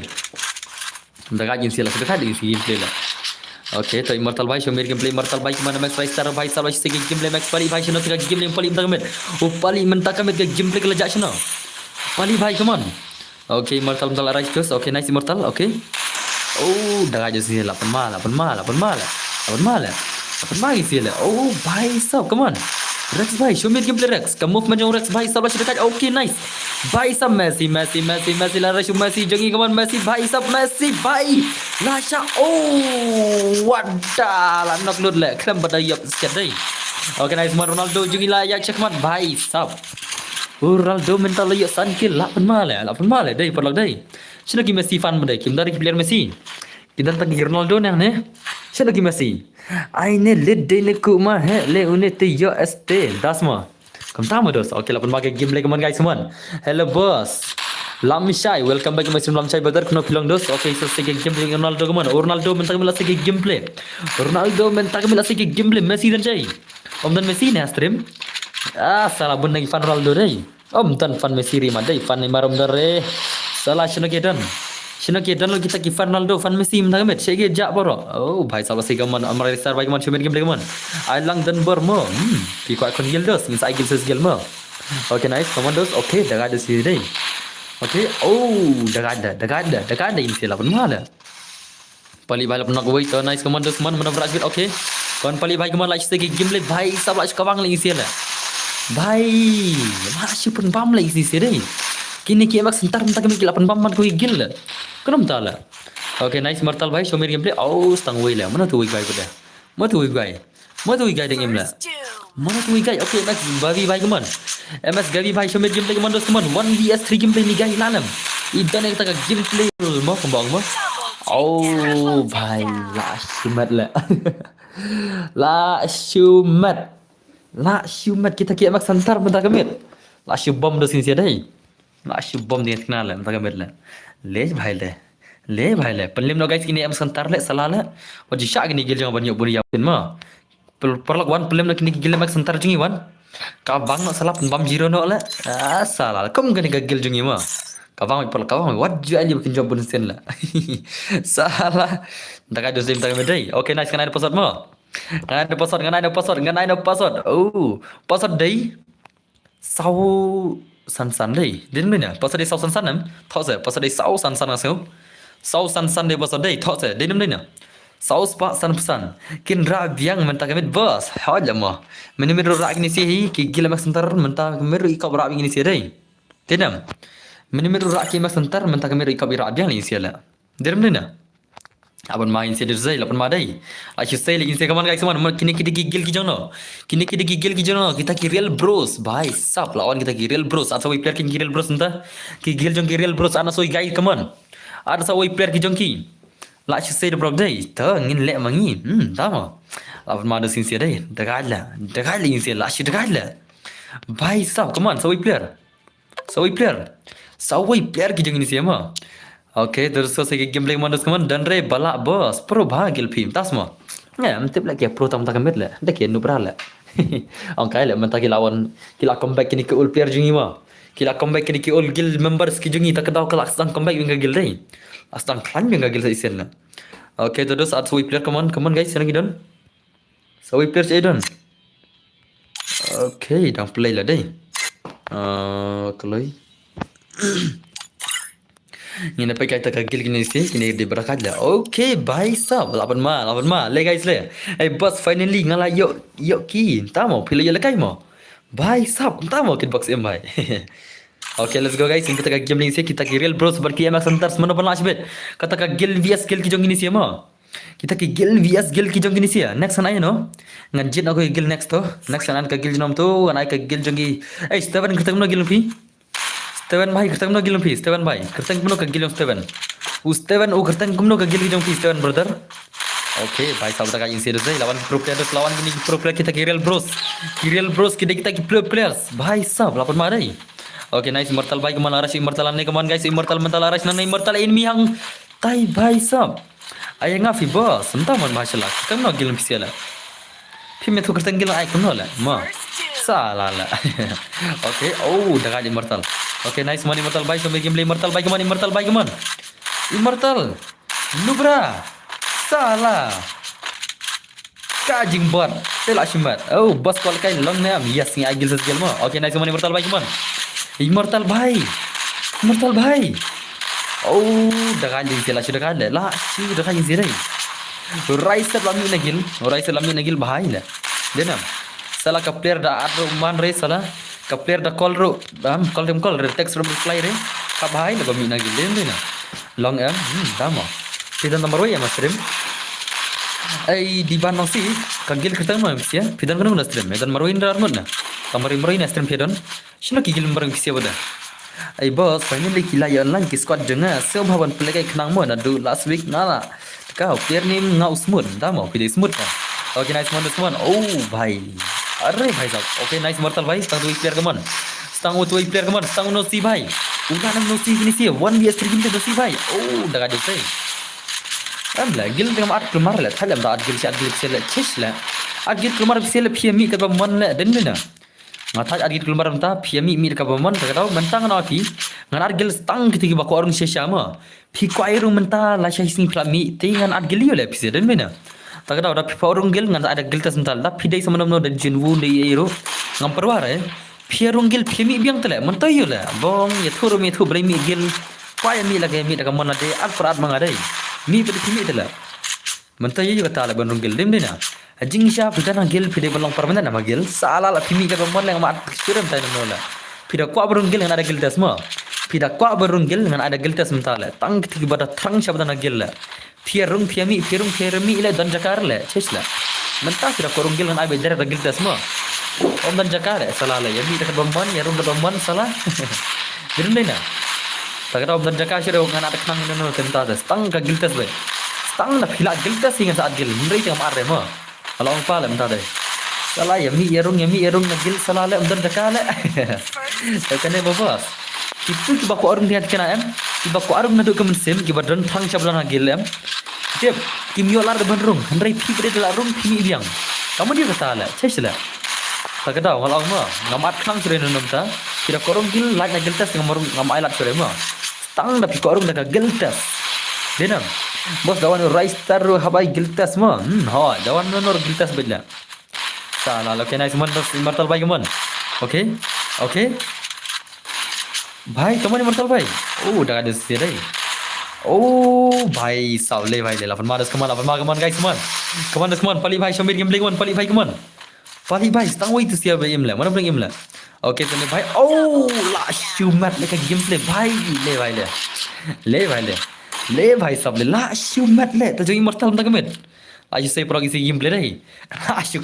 A: dekat in siala dekat in segi gameplay la Okay, तो इमोर्टल भाई शो मेरे gameplay immortal भाई mana max five star भाई साल से gameplay max pali भाई शनो तक gameplay pali mentang met oh pali mentang met gameplay ke lejak Shanno pali भाई come on okay immortal mental rise terus okay nice immortal okay oh dah aja sih 8 mal isi le oh भाई सब come on Rex भाई show me gameplay Rex ka movement jong Rex भाई सब dekat okay nice भाई सब Messi ला रशु Messi जगी come on Messi भाई सब Messi भाई Lasha oh wadah nak load le kram pada yap sikit dai okay nice man Ronaldo jungi layak check man bhai sab Ronaldo mental layak san kill 8 mal dai perlak dai sino ki Messi fan dai kim dari player Messi kita tagi Ronaldo nang ne sino ki Messi aine lid dai ne ku ma he le une te yo este dasma kam tamu dos okay 8 mal game lagi man guys man hello boss Lamshai, welcome back to my stream Lamshai brother. Kena bilang dos. Okay, so segi gameplay Ronaldo kemana? Ronaldo mentang mela segi gameplay. Messi dan Jai. Om dan Messi ni stream. Salah bun lagi fan Ronaldo deh. Om dan fan Messi rima deh. Fan Neymar om dare. Salah shino kedan lo kita ki fan Ronaldo, fan Messi mentang met. Segi jak boro. Oh, bhai salah segi kaman. Amar star bagi kaman show gameplay kaman. Ailang dan bermo. Pi kuat kon gil dos. Misal gil ses gil mo. Okay, nice. Commandos. Okay, dah ada sini deh. Okay. Oh, dah ada ini sila pun mana? Pali bhai अपना कोई तो nice commanders मन मन बराबर ओके कौन पली भाई कमान लाइक से गेम प्ले भाई सब लाइक कवांग lagi sih lah भाई masih pun bam lagi sih deh kini ki emak sentar mentak kami 8 bam man ko gil lah kenapa tak lah oke nice mortal भाई show me gameplay oh stang way lah mana tu way guy pada mana tu way guy dengan lah mana tu way guy oke next babi भाई कमान ms gabi भाई show me gameplay commandos कमान 1vs3 gameplay ni guy lalam idan kita gameplay mau kembang mau Oh भाई लाशुमत lah. Lasyumat. Lasyumat kita kia mak santar bentar kemit. Lasyubom do sinsia dai. Lasyubom dia kenal lah bentar kemit lah. Le भाई le. Le भाई le. Penlim no guys kini am santar le salah le. Wajib syak kini gil jangan banyak buri yapin ma. Perlak wan penlim no kini gil mak santar jungi wan. Kabang no salah pun bam jiro no le. Ah salah. Kom kini gil jungi ma. Kawang wajib aja bikin job bonus lah. Salah. Tak ada sim tak ada. Okay nice kan ada password mo. Kan ada password. Oh, password day. Sau san day. Din mana? Password day sau san nam. Thok se password day sau san asau. Sau san day password day thok se. Din mana? Sau spa san. Kin ra biang mentak kami bos. Haja mo. Meniru ra kini sih ki gila mak sentar mentak meniru ikau ra kini sih day. Tinam. Meniru rakyat mas sentar mentak kami ikap irak biang ni siala. Dari mana? Abang main saya derzai lapan madai. Asyik saya lagi saya kaman guys semua. Kini kita gigil kijono. Kita real bros. Bhai sap lawan kita real bros. Atau we player real bros entah. Gigil jong real bros. Anak soi guys kaman. Ada sa we player kijong ki. La asyik saya debrok dai. Ta ngin lek mangi. Tama. Lapan madai sin sia dai. Dekat lah in sia la asyik dekat lah. Bhai sap kaman sa we player. Sawai player kijang ini siapa? Oke, terus saya gameplay modus kaman dan re balak bos pro bahagil film tasma. Ya, mesti lagi pro tam tak kembali lah. Dah kira nubra lah. Angkai lah mentaki lawan kila comeback kini ke ul player jungi ma. Kila comeback kini ke ul guild members ki jungi tak tahu kalau asang comeback dengan guild dai. Asang klan dengan guild sa isen lah. Oke, terus at sawai player kaman guys, sana gidon. Sawai player saya don. Oke, dah play lah dai. Kalau Ini apa kita kagil gini sih kini di berakat lah. Okay, bye sab. Lapan ma. Le guys le. Boss finally ngala yok ki. Tamo pilih ya lekai mo. Bye sab. Tamo kit box em bhai. Okay, let's go guys. Kita kagil gini sih kita real bros berki emak sentar semana pernah asbet. Kata kagil vs skill ki jong gini sih mo. Kita kagil vs skill ki jong gini sih. Next an ayo no. Ngajit aku gil next to. Next an kagil nom to. An ay kagil jong gi. Steven kita kena gil pi. Steven भाई करते हैं कि Steven भाई करते हैं कि गिलों Steven Steven करते हैं कि गिलों Steven brother ओके भाई साहब तक आइए सीरियस है lawan pro player kita real bros kita pro players भाई साहब lawan मारे ओके नाइस immortal भाई कमान arash immortal ने कमान guys immortal mental arash ना immortal enemy yang tai भाई साहब ayah ngafi bos entah man masalah kita nak गिलों siala फिर मैं तो करते हैं गिलों ay kuno lah ma salah lah okay dah kaji immortal Okay, nice man immortal bye. Sampai gameplay immortal bye kemana? Immortal. Nubra. Salah. Kajing bot. Telah simbat. Oh, bos call kai long name. Yes, ni agil sesial mo. Okay, nice man immortal bye kemana? Immortal bye. Oh, dah kajing sila sudah kada. Lah, dah kajing sila. Raisa lami nagil bhai lah. Denam. Salah ka player dah ada man race salah. Ka player da call ro call text reply re ka bhai na bamina gilin din na long em dama pidan number 1 ya stream ai di ban nasi ka gil kerta ma sia pidan kana na stream dan maroin dar na maroin na stream pidan shino ki gil marang sia boda ai boss finally kila ya online ki squad jenga se bhawan play kai khnang mo na do last week ngala ka player ni ngau smooth dama pide smooth okay nice one oh bhai अरे भाई साहब okay nice मर्तल भाई stang tu player kaman stang no si भाई udah nam no si ini sih 1vs3 game no si भाई oh dah ada sih amla gil dengan art kemar lah thalam da art gil sel chish lah art gil kemar sel pmi ka man la den na mata art gil kemar mata pmi mi ka man ka tahu mentang na pi ngan art gil stang kiti ba ko arung sesha ma pi ko airu menta la shay sing plami tingan art gil yo la pi den na tak ada pipa orang gil ngan ada gil tas mental tapi dai sama nama da jinwu dai ero ngam perwar Pierung gil piemi biang tele mentoyo le bong ya thuru mi thu bre mi gil pa ya mi lage mi daga mon ade al prat mangade mi pedi piemi tele mentoyo juga tale bandung gil dim dina ajing sha pidana gil pide balong parmana nama gil sala la piemi daga mon lang mat kirim tay nola pida kwa barung gil dengan ada gil tes mo pida kwa barung gil dengan ada gil tes mentale tang kiti bada tang shabdana gil le pierung piermi ile dan jakar le chesla mentah pida korung gil dengan abe jare gil tes mo Om dan Jakare salah lah ya mi dekat bomban ya rum dekat bomban salah jadi na tak Om dan Jakare sudah ngan ada kang no tenta das tang ka giltas be tang na phila giltas singa saat gil mendai kam arre ma kalau om pala menta deh salah ya mi erung na gil salah le Om dan Jakare tak kene bobas itu kiba ko arung lihat kena em kiba ko arung na do kam sem kiba dan thang chabla na gil em tiap kimyo lar de bandrung handrai phi bre de larung phi biang kamu dia kata la chesla tak ada kalau mah ngamat klang sore nonton ta kira korong gil like na giltas ngam ailat sore mah tang da pi korong da giltas denam bos dawan rice taru habai giltas mah ha dawan nonor giltas bella salah lo kenai seman bos immortal bai keman okay भाई कमान immortal भाई dah ada sih deh भाई सावले भाई ले 8 maras keman guys keman pali भाई Shamir game play keman pali भाई keman Pali भाई stang wait to see apa imla mana bring imla okay tane भाई la shumat leka gameplay भाई le भाई सब le la shumat le ta jo immortal ta kemet ayu say pro isi gameplay dai la shu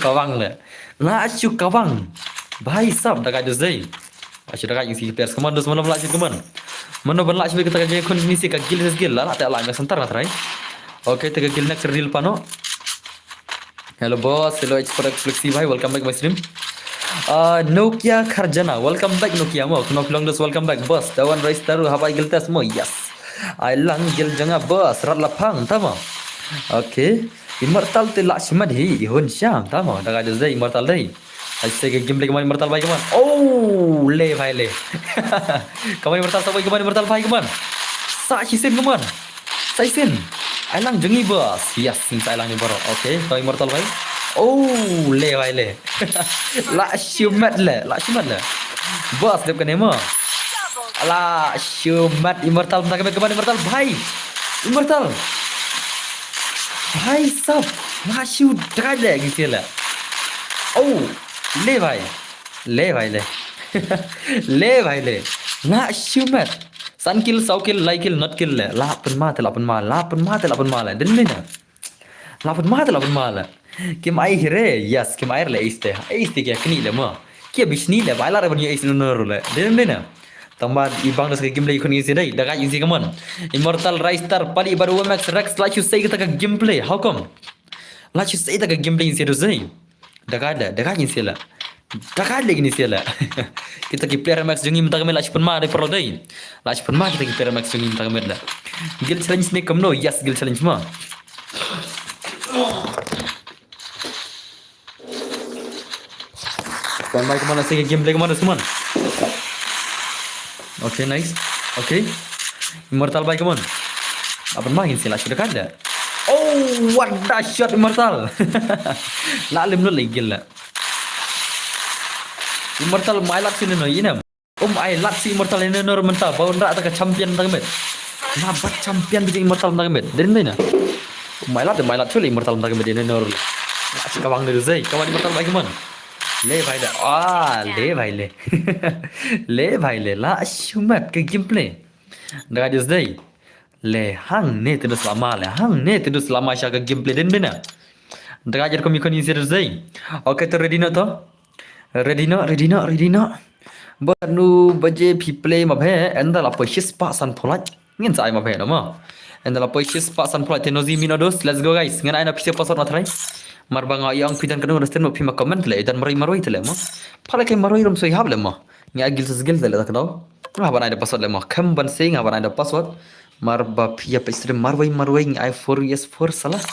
A: kawang भाई सब daga jo zai ayu daga isi pers keman dos mana belak keman mana belak kita kaje kon misi ka gil la ta la sebentar na try okay ta gil next reel pano Hello boss, hello X4X Flexi bhai, welcome back my stream. Nokia Kharjana, welcome back Nokia mo. Knock long dos welcome back boss. Dawan rice taru habai giltas mo. Yes. I lang gil janga boss, rat lapang tama. Okay. Immortal te la shmad hi hun syam tama. Daga jo zai immortal dai. Aise ke gameplay keman immortal bhai keman. Le bhai le. Keman immortal sabai keman immortal bhai keman. Sa hisin keman. Saisin. Ailang jengi bos. Yes, since ailang ni boro. Okay, to immortal bhai. Le bhai le. La shumat le. Bos dep kene mo. La shumat immortal tak ke mana immortal bhai. Immortal. Bhai sab. La shu dale gitu la. Le bhai. Le bhai le. La shumat. Sun kill, saw kill, like kill, not kill le. 8 mah le. Den na. 8 mah le. Kim ai hire, yes, kim air le iste. Iste kya kini le mo. Kya bisni le, bailar ban ye iste no le. Den na. Tambah ibang das gameplay kon isi dai. Daga isi kaman. Immortal Rise Star pali baru Max Rex like you say kita gameplay. How come? Like you say kita gameplay isi do zai. Daga isi la. Daga lagi ni sila. Kita ki player max jungi minta kami lach penma dari pro dai. Lach penma kita ki player max jungi minta kami la. Gil challenge ni kamno, yes gil challenge ma. Kan mai kemana sih gameplay kemana teman? Okay nice. Okay. Immortal bye kemana? Apa main sila sudah kada? What the shot immortal. Lalim lu lagi lah. Immortal mailat sini no inam. I lat si immortal ini no menta bau ndak ta champion ta met. Na bat champion bi immortal ta met. Dari mana? Mailat chule immortal ta met ini no. La si kawang de zai, kawan immortal bagi man. Le bhai le. Le bhai le. Le bhai le la shumat ke gameplay. Daga dis dai. Le hang ne tu selama sya ke gameplay den bena. Daga jar komi kon isi zai. Okay to ready no to? Ready no. Banu baje pi play ma bhe endal apa shis pa san pholat ngin sai ma bhe no ma endal apa shis pa san pholat tenozi minodos let's go guys ngan aina pise password na thrai marbanga yang pidan kanu resten mo pi ma comment le dan maroi tele ma phala ke maroi rum soi hable ma ngai gil sgil tele tak daw ha bana ada password le ma kham ban sei nga bana ada password marba pia pe stream maroi ngai 4 yes 4 salah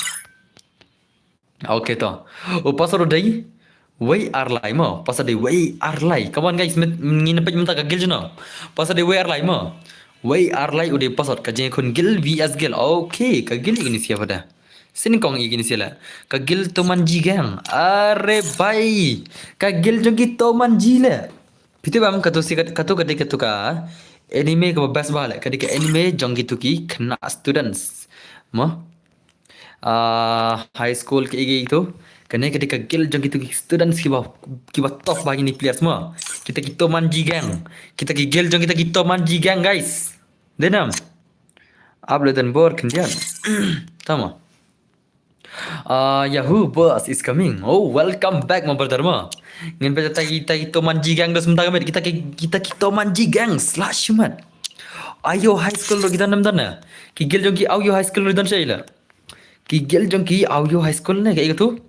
A: okay to o password dai Way Arlai mo, pasal dia Way Arlai. Kawan guys, nginepet minta ke gil jena. Pasal dia Way Arlai mo. Way Arlai udah pasal kajian kon gil vs gil. Okay, ke gil ini siapa dah? Sini kong ini siapa? Ke gil Toman Ji gang. Are bhai, ke gil jogi Toman Ji le. Piti bam katu ketika tuka anime ke bebas balik ketika anime jong gitu ki kena students. Mo high school ke itu kena ketika gil jong gitu ki students ki ba top bagi ni players semua. Kita manji gang. Kita ki gil jong kita manji gang guys. Denam. Ablo dan bor kendian. Tama. Yahoo boss is coming. Oh, welcome back my brother ma. Ngin pa kita manji gang dos sementara met kita manji gang slash mat. Ayo high school lo kita nam dana. Ki gel jong ki ayo high school lo dan shaila. Ki gel jong ki ayo high school ne kayak gitu.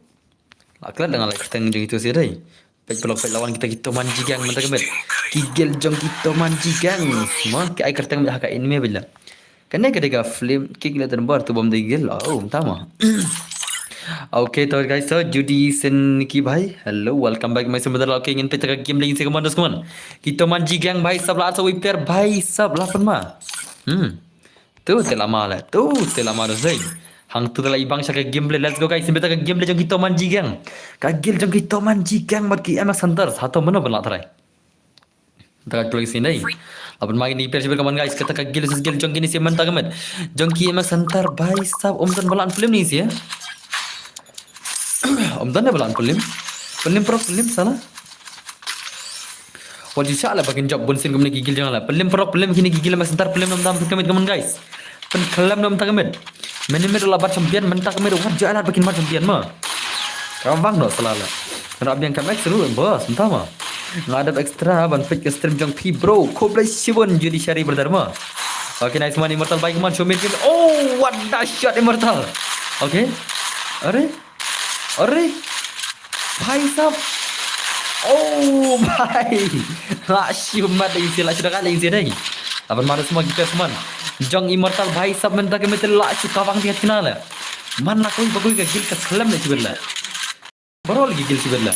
A: Aklat dengan like teng jong itu sih dai. Pek pelok lawan kita manji gang mentaka met. Ki gel jong kita manji gang. Semua ki ai kerteng haka ini me bila. Kena ketika film ki kelihatan bar tu bom digel. Oh, tama. Okay, तो guys, so Judy Senki भाई, hello, welcome back. मैं सुमित लाल के इन पे तक गेम लेकिन से कमान दोस्त कमान. Kita manji gang भाई सब लात सब player भाई सब लापन मा. Tu telah malah, tu telah malah zai. Hang tu telah ibang syak game play. Let's go guys, in pe tक game play jong kita manji gang. Kagil jong kita manji gang mat ki emak santar satu mana benar terai. Tak play sini. अपन मागे नहीं पेर कमान guys kata kagil jong kini si mentang met. Jong ki emak santar भाई सब umdan balan film ni sih ya. Omdan na balaan pulim. Pulim pro pulim sana. Wajib syala bakin job bonsin kemana gigil jangan lah. Pulim pro pulim kini gigil mas ntar pulim nam dam kemit kaman guys. Pen kelam nam takamit. Menimet lah bat champion mentak kemit wajib alat bakin mat champion mah. Kawang no salala. Rab yang kamek seru bos entah mah. Ngadap extra ban pick stream jong pi bro. Koblai sibon jadi syari berdharma. Okay nice man immortal baik man show me. Oh what the shot immortal. Okay. अरे भाई साहब oh भाई लाशी मत इसे लाशी dah kali इसे नहीं अपन मारो semua kita seman jong immortal भाई साहब men tak metel lashi kawang dia kenal mana kau bagui ke gil ke kelam ni sebelah baru lagi gil sebelah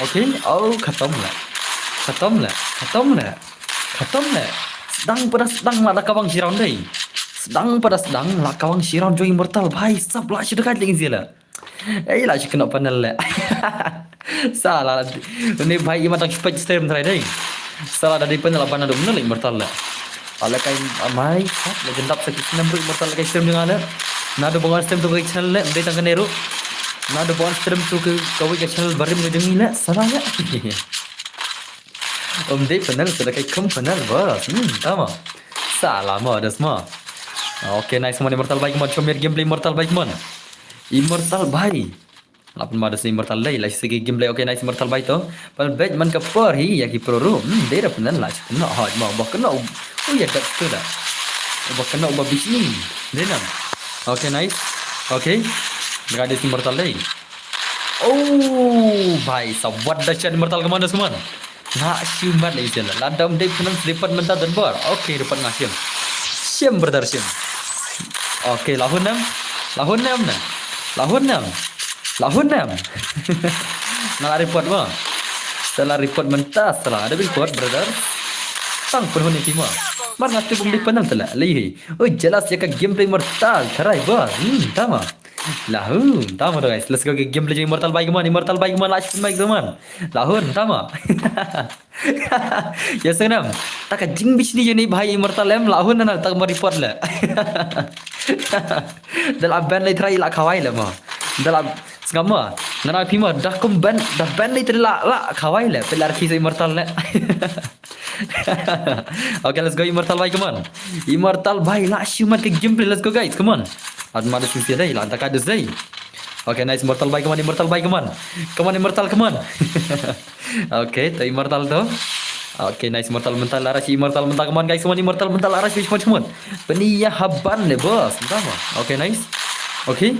A: okay oh khatam lah sedang lah kawang sirang deh sedang lah kawang sirang jong immortal भाई साहब lashi dah kali इसे lah eh lah kena panel lah. Salah. Ini भाई ये मतलब spike stream try deh. Salah dari panel apa nado benar immortal lah. Ala kai amai legend up sakit number immortal kai stream dengan ada. Nado bangun stream tu kai channel lah. Deh tangga neru. Nado bangun stream tu kau kai channel baru menjadi lah. Salah lah. Deh panel sudah kai kum panel bos. Tama. Salah mah ada semua. Okay nice man immortal baik man comer gameplay immortal baik man. Immortal भाई अपन मारस immortal lay la segi gameplay okay nice immortal भाई तो पर bet man ka per hi ya ki pro room de ra penan la kena hot mau bakna ya dak tu dah bakna ba bisni denam okay nice okay berada immortal lay oh भाई sawat dahsyat immortal ke mana semua nak siumat lagi jalan ladam de penan selipat mentah dan bar okay dapat ngasim sim berdarsim okay lahun nam Lahun nam. Nak report mah. Setelah report mentah, setelah ada report brother. Tang penhuni timah. Mar ngati bum di panang telah. Lihi. Oh jelas ya ka gameplay mortal. Tarai bos. Tama. Lahun. Tama guys. Let's go ke gameplay immortal baik man. Immortal baik man last baik teman. Lahun. Tama. Ya senam. Tak ka jing bis ni je bhai immortal em lahun na tak mau report lah. Dalam band lay try la khawai la ma dalam skama ngana pima dah kum band lay try la khawai la pelar ki immortal la okay let's go immortal bhai come on immortal bhai la shumat ke gameplay let's go guys come on ad madu susi dai la tak ada dai okay nice immortal bhai come on immortal come on okay to immortal to okay nice immortal mental laras immortal mental kawan guys semua immortal mental laras semua peniya haban le bos sama okay nice okay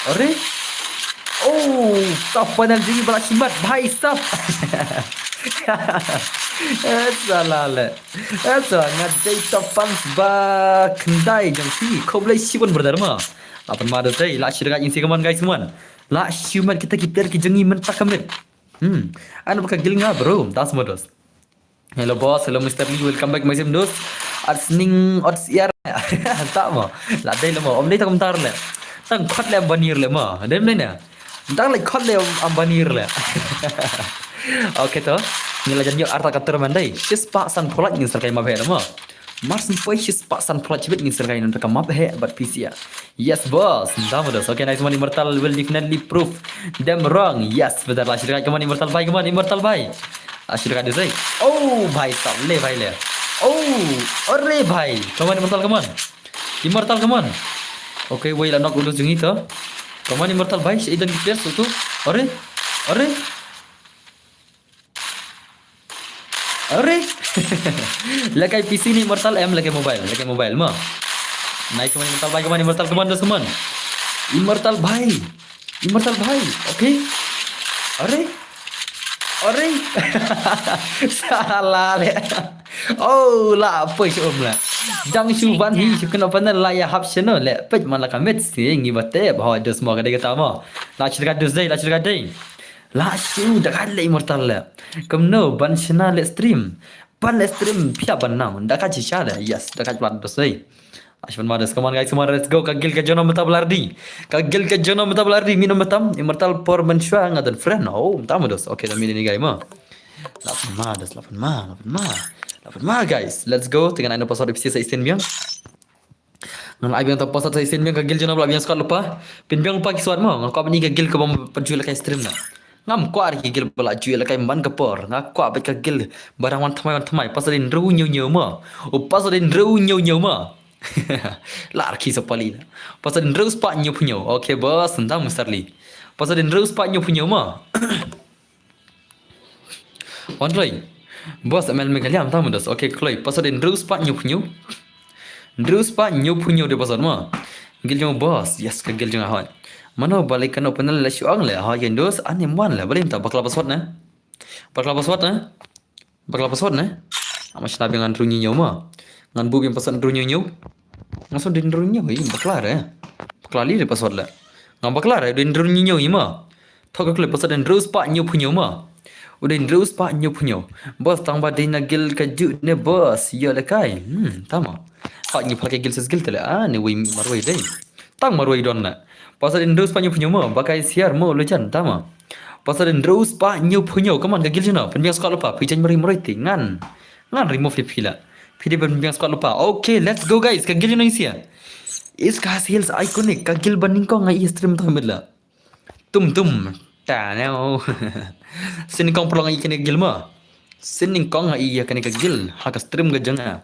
A: are oh top penalty bola simat bhai sab salah le sangat day top fans ba kendai jang si kau boleh sibun berdharma apa mada day la syirakat yang si kawan guys semua la syumat kita kipir ki jengi mentah kamit Anu bukan gilinga bro, tas modus. Hello boss, hello Mr. Lee, welcome back my sim dos. Ats ning odds yar. Tak mo. La dai le mo. Om dai tak mentar le. Tang khot le banir le mo. Dem le na. Tang le khot le am banir le. Oke toh. Ngelajan yo arta kater mandai. Sis pak san polat ngin serkai mabhe mo. Mars poi sis pak san polat chibit ngin serkai nun ka mabhe but PC ya. Yes boss. Damodos. Okay nice one immortal will definitely prove them wrong. Yes betul lah syirka come on immortal bhai. Syirka deh say. Oh bhai le bhai le. Oh, अरे भाई come on immortal come on. Okay wait lah knock udah jungi toh. Come on immortal bhai idan ki place tu. अरे अरे लगे PC ni immortal M lagi mobile mah. Naik kemana immortal bhai kemana teman. Immortal bhai. Okay. अरे salah le. Oh lah apa syum lah. Jang Shuban hi kena pana la ya hap channel le. Pej mana kamet sing ibate bahwa ada semua kada kata ma. La cerita dai. La shu dekat le immortal le. Kemno ban channel le stream. Ban le stream pia ban nam. Dekat cisha le. Yes dekat plan dos dai. Ashman Madas, come on guys, come on, let's go. Kagil ke jono metabelardi. Minum metam, immortal por menshua ngadan friend. Oh, metamodos. Okay, dan ini guys mah. 8 ma guys. Let's go. Dengan anda pasal episode sa isin biang. Ngan ai biang pasal sa isin biang kagil jono biang squad lupa. Pin biang lupa kiswat mo. Ngak ko ni kagil ke bom penjual kai stream na. Ngam ko ar kagil bala jual kai man ke por. Ngak ko abet kagil barang wan thamai pasalin ru nyu mo. O pasalin ru nyu mo. Larki sepalina. Pasal terus pak nyu punyo. Okay bos, entah mustarli. Pasal terus pak nyu punyo mah. Ondroi. Bos amel mekaliam tahu mudas. Okay kloi. Pasal terus pak nyu punyo. Terus pak nyu punyo de pasal mah. Gil jong bos. Yes ke gil jong ahon. Mana balik kan open la syuang le. Ha yen dos anem wan le. Boleh minta bakal password na. Bakal password na. Amas nabi ngan runyi nyu mah. Ngan bu yang pesan runyi nyu. Ngasong din runyi nyu baklar Baklali de password la. Ngam baklar din runyi nyu ima. Thok klip pesan terus pak nyu punyo mah. Udah terus pak nyu punyo. Bos tang ba din gil kaju ne bos. Ya le kai. Tama. Pak nyu pakai gil ses gil tele. Ni wi marwai dai. Tang marwai don na. Pasal terus pak nyu punyo mah. Bakai siar mo lejan tama. Pasal terus pak nyu punyo. Kaman ke gil jena. Penbiang sekolah lupa. Pijan mari tingan. Ngan remove lip pila. Pidi penbiang squad lupa. Okay, let's go guys. Kagil ni sia. इसका heels iconic. Kagil banding ko ngai stream to medla. Tum. Ta neo. Sini kong pelong ai kene gil ma. Sini kong ai kene kagil. Hak stream ga janga.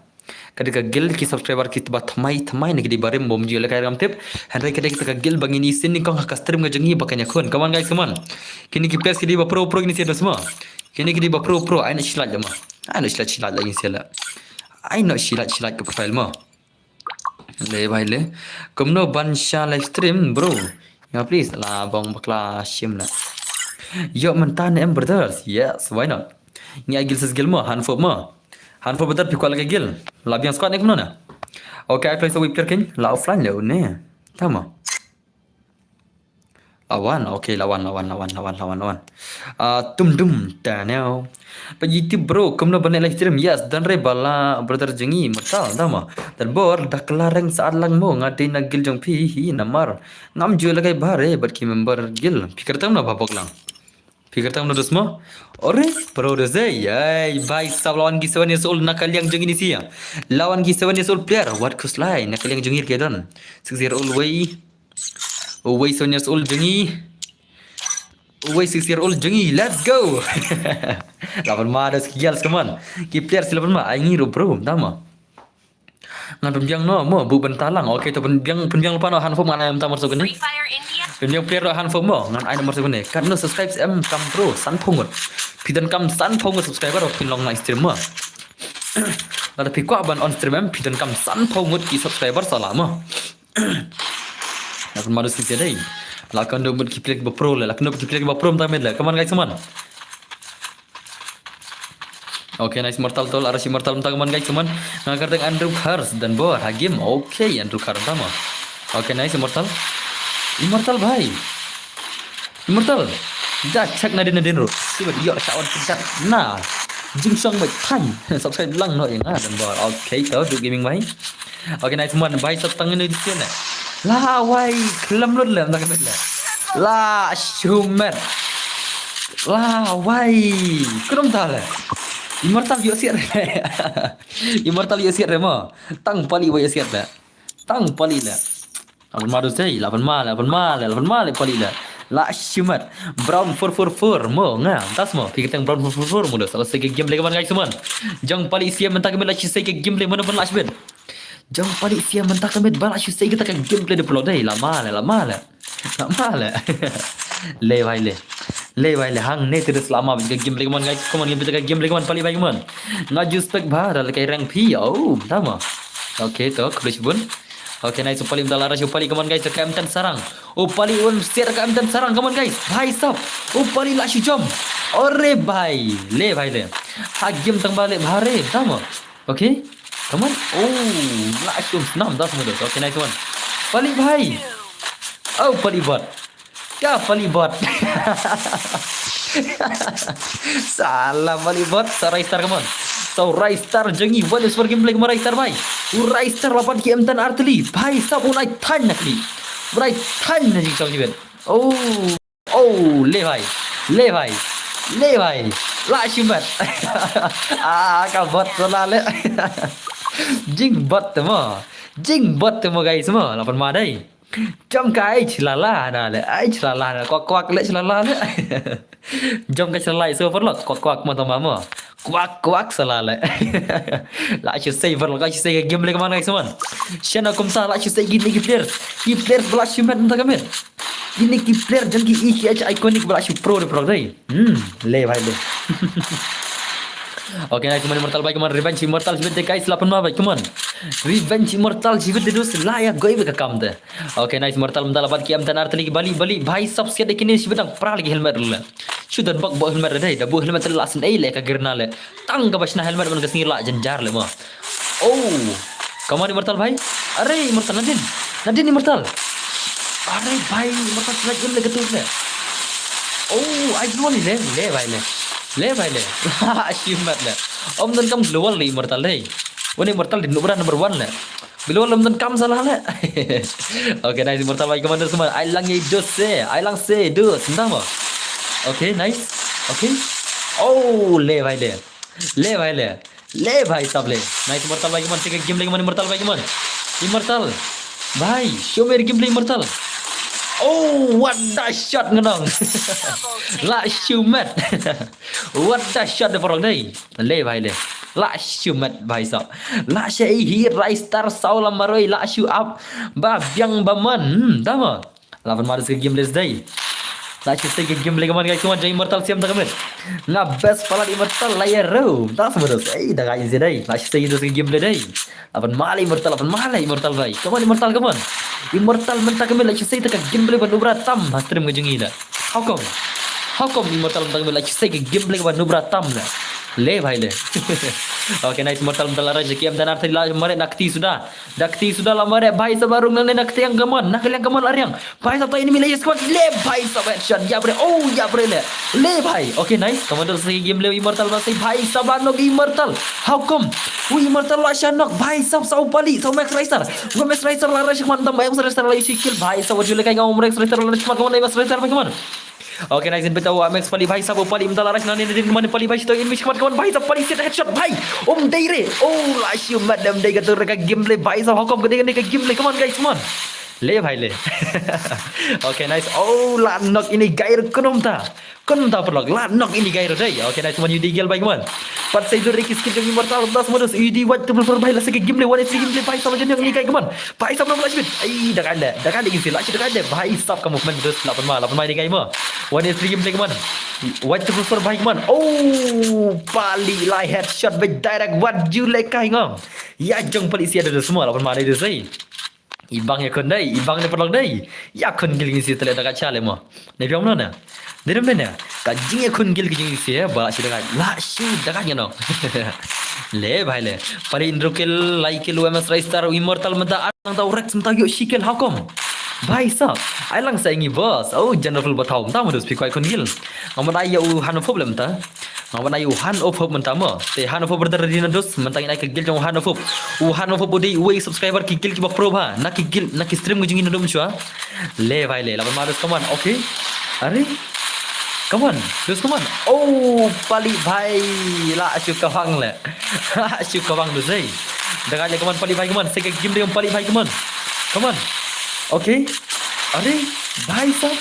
A: Kadi kagil ki subscriber ki ba thamai nak di bare bom jila kai ram tip. Henry kadi kita kagil bangini sini kong hak stream ga jangi bakanya khon. Come on guys, come on. Kini ki place ki di ba pro ini sia semua. Kini ki di ba pro. Ai nak silat jama. Ai nak silat lagi sia la. I nak silat ke profile mo. Le bhai le. Kumno bansha live stream bro. Ya please lah bang bakla shim na. Yo mentan em brothers. Yes, why not? Ni agil ses gil mo hanfo mo. Hanfo betul pikol ke gil. Labiang squad ni kumno na. Okay, I play so we player kin la offline le ne. Tama. Lawan. Tum Daniel. Pajiti bro, kamu nak live stream? Yes, dan bala brother jengi matal tama. Dan bor dak larang saat lang mo ngati nagil jong pi namar. Ngam jual lagi bare berki member gil. Pikir tahu na babok lang. Pikir tahu na dosmo? Ore, bro dosai. Yay, bye sab lawan gi 7 years old nakal yang jengi ni sia. Lawan gi 7 years old player, what kus lai nakal yang jengi ke don. 6 year old way. Way 7 years old jengi. Way 6 year old jengi. Let's go. Lapan ma ada skills come on. Ki player silapan ma aingi bro, tama. Ngan pembiang no mo bu bentalang. Okay to pembiang lupa no hanfo mana am tamar so gini. Pembiang player hanfo mo ngan ai nomor so gini. Kan no subscribe em kam bro san pongot. Pidan kam san pongot subscriber pin long na stream mo. Lada pikwa ban on stream em pidan kam san pongot ki subscriber salah mo. Lapan ma ada skills dai. Lakan do ki player pro la. Lakan do ki player pro tamed la. Come on guys, come on. Okay, nice mortal tol arashi mortal teman guys teman. Ngagar dengan Andrew Kars dan Bor Hagim. Okay, Andrew Kars tama. Okay, nice immortal. Immortal bhai. Immortal. Dah cek nadin ro. Siapa dia syawat pedat. Nah, jing song bai tan. Subscribe lang no yang dan Bor. Okay, kau do gaming bhai. Okay, nice teman bhai setengah ni di sini. Lah wai kelam lut lah tak kena. Lah shumer. Lah, why? Krum ta le. Immortal yo siat le. Immortal yo siat le mo. Tang pali yo siat le. Tang pali le. Lapan ma dosai, lapan ma le pali le. La shimat. Brown 444 mo nga. Tas mo. Pikir tang brown 444 mo salah segi game le kawan guys teman. Jang pali sia mentah kami la segi game le mana pun la shbet. Jang pali sia mentah kami bala segi kita kan game le de plot dai lama le. Lama le. Le भाई le hang ne terus lama juga game lagi man guys come on game lagi man pali baik man ngaju spek bahar kai rank pi oh tama oke to krush bun oke nice pali mdala rasyo pali come on guys ke M10 sarang oh pali un share ke M10 sarang come on guys bhai sab oh pali la jom ore bhai le ha game tang balik bahare tama oke come on oh la jom 6 10 mudah oke nice one pali bhai oh pali bot क्या पली bot salah pali bot sarai star come on so rai star jangi one is for game play marai star bhai rai star 8 ki M10 artli bhai sab unai than nakli rai than naji sam jiben oh le bhai la shimbat ka bot salah le jing bot mo guys mo 8 ma dai Jom cái celala dah le. Ai celala dah. Kuak le celala le. Jom cái celala so for lot. Kuak mo tama mo. Kuak celala. La chu say for la chu say game le mana guys man. Shana kumta la chu say gini ki player. Ki player bla chu met mta kamen. Gini ki player jan ki EKH iconic bla chu pro de pro dai. Le bhai le. Oke, nice teman Immortal baik teman Revenge Immortal jibet guys 8 ma baik teman. Revenge Immortal jibet dus layak goi be kam de. Oke, nice Immortal mendala bat ki am tanar tali bali bhai sab se dekini sibedang pra lagi helmet le. Sudah bak bo helmet dai da bo helmet la sen ai le ka girna le. Tang ka basna helmet man gasni la janjar le ma. Oh, kamu Immortal bhai? Are Immortal Nadin Immortal. Are bhai Immortal lagi le getu le. Oh, I know le bhai le achievement le om dan kam global le Immortal le one Immortal di number 1 le global om dan kam salah le oke nice Immortal bhai commander semua ai lang se dos entah mo oke nice oke oh le bhai sab le nice Immortal bhai commander ke game le commander Immortal bhai commander Immortal bhai show me game play Immortal oh what that shot ngenong la shumet what that shot de forong dai le bhai le la shumet bhai sa la shei hi rai star saula maroi la shu up ba byang ba man tama lawan maris ke game les dai la shu ke game le kaman guys cuma jai Immortal siam ta kamen na best pala Immortal la ya ro ta seberos da ga inzi dai la shu ke game le dai lawan mala Immortal bhai kaman Immortal Immortal mentah kami la chisai tak game play banubra tam stream ngejungi da how come Immortal mentah kami la chisai ke game play banubra tam la le bhai le oke nice Immortal mentah lara jeki am danar thila mare nakti sudah la mare bhai sabarung nang nakti yang gamon yang gamon aryang bhai sabta ini milai squad le bhai sabat shot ya bre le bhai oke nice commander se game le Immortal masai bhai sabanog Immortal how come Immortal la shanok bhai sab sau pali sau max racer la racer mantam max racer la sikil bhai sau jule kai ngom max racer la racer kaman max racer bagaimana oke nice in betawa max pali bhai sab pali mdala racer nani din kaman pali bhai to in mish kaman bhai sab pali set headshot bhai deire oh la shiu madam dei gatur ka gameplay bhai sab how come gede ka gameplay kaman guys kaman le bhai le oke nice oh la knock ini gair kunum ta perlog la knock ini gair dai oke nice man yudi gel bhai kaman pat sai dur rikis skill Immortal 10 modus idi wat tu for bhai la segi gameplay one free gameplay bhai sama jenis ni kai kaman bhai sab 16 bit ai dak ada gisi la dak ada bhai sab ka movement terus 8 ma ni kai ma one free gameplay kaman what tu for bhai kaman oh pali la headshot by direct what you like kai ngam ya jong pali sia ada semua 8 ma ni sai ibang ya kon dai ibang ni perlog dai ya kon gil ngisi tele dak chale mo ne biam no na Diram bena, kajing ekun gil kajing isi ya, balas sudah kan, lah sih dah kan no, le bhai le, pari indrokil, like lu MS Raystar, Immortal menta, ang tahu Rex menta yuk shikel hakom, bhai sab, ailang saya ingi bos, oh general batau, menta modus pikoi ekun gil, ngaman ayu Hanofob le menta, ngaman ayu Hanofob menta mo, te Hanofob berdiri di nadus, menta ini ke gil jong Hanofob udi uwe subscriber ki gil coba pro ba, nak ki stream kajing ini nadum cua, le bhai le, lawan madus kaman, oke, are Come on, terus come on. Oh, balik bhai. La syuk kawang le. Syuk kawang tu sei. Dengar je come on balik bhai come on. Saya game dia balik bhai come on. Come on. Okay. अरे भाई साहब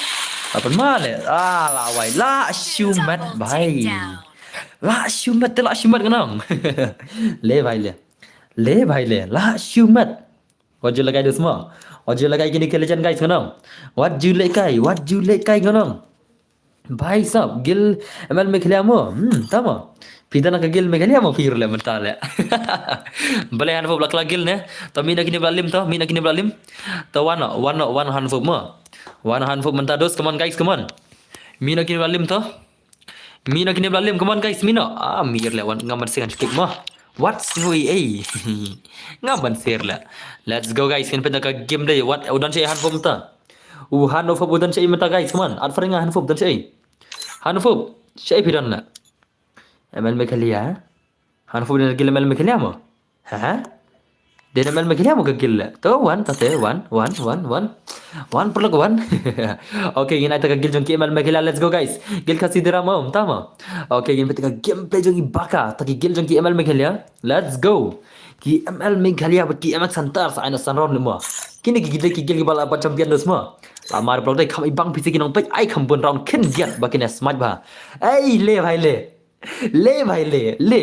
A: अपन माल है ला भाई ला शुमत भाई ला शुमत kenang ले भाई ले ला शुमत wajib lagai tu semua wajib lagai gini ke legend guys kenang wajib lekai kenang भाई साहब गिल एमएल में खेलिया मो तमा पिदना का गिल में खेलिया मो फिर ले mental le boleh hanfo belakang Gill ne to mina kini belalim to one hanfo mo one hanfo mental dos come on guys come on mina kini belalim come on guys mina mir le wan ngaman sengan skip mo what's hui ngaman ser le let's go guys kan ka game day what udan saya hanfo menta hanfo udan saya menta guys come on at faringa hanfo udan saya hanfo saya piran la ML में खेलिया hanfo dan Gill ML में खेलिया mo ha dia ML में खेलिया mo ke Gill तो one per lag one okay gini kita Gill jong ML में खेलिया let's go guys Gill kasih drama tama okay gini kita gameplay jong baka taki Gill jong ML में खेलिया let's go ki ML में खेलिया ki MX santar sa aina san round mo kini ki Gill ki bala apa champion dos mo lamar blog dai kham ibang pisi kinong pe ai kham bon round ken giat bakine smart ba ei le bhai le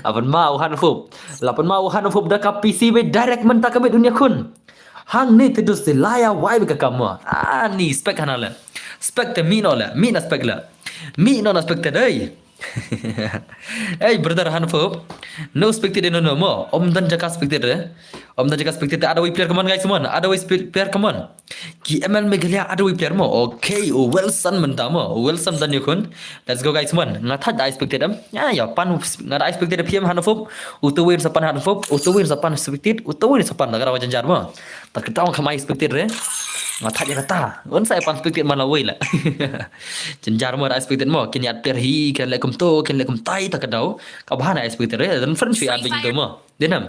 A: upon mau hanfub dah ka PC be direct mentak ke dunia kun hang ni tidus se laya wai be ka kamu ni spek hanala spek te mino na spek la mino na spek te dei hey brother hanfub no spectator no mo om dan jaka spectator ada player come on guys come on ada player come on ki ML में गलिया ada player mo okay Wilson mentamo Wilson dan yukun let's go guys come on ngatha da spectator ya pan ngada spectator PM hanfub utuwin sapan spectator utuwin sapan negara wajan jarmo tak ketawa khamai spectator ngatha ja kata on sai pan spectator mana wei la jenjar mo da spectator mo kini at player hi kan lekum tai tak kadau ka bahana spectator dan friends fi an begitu mo denam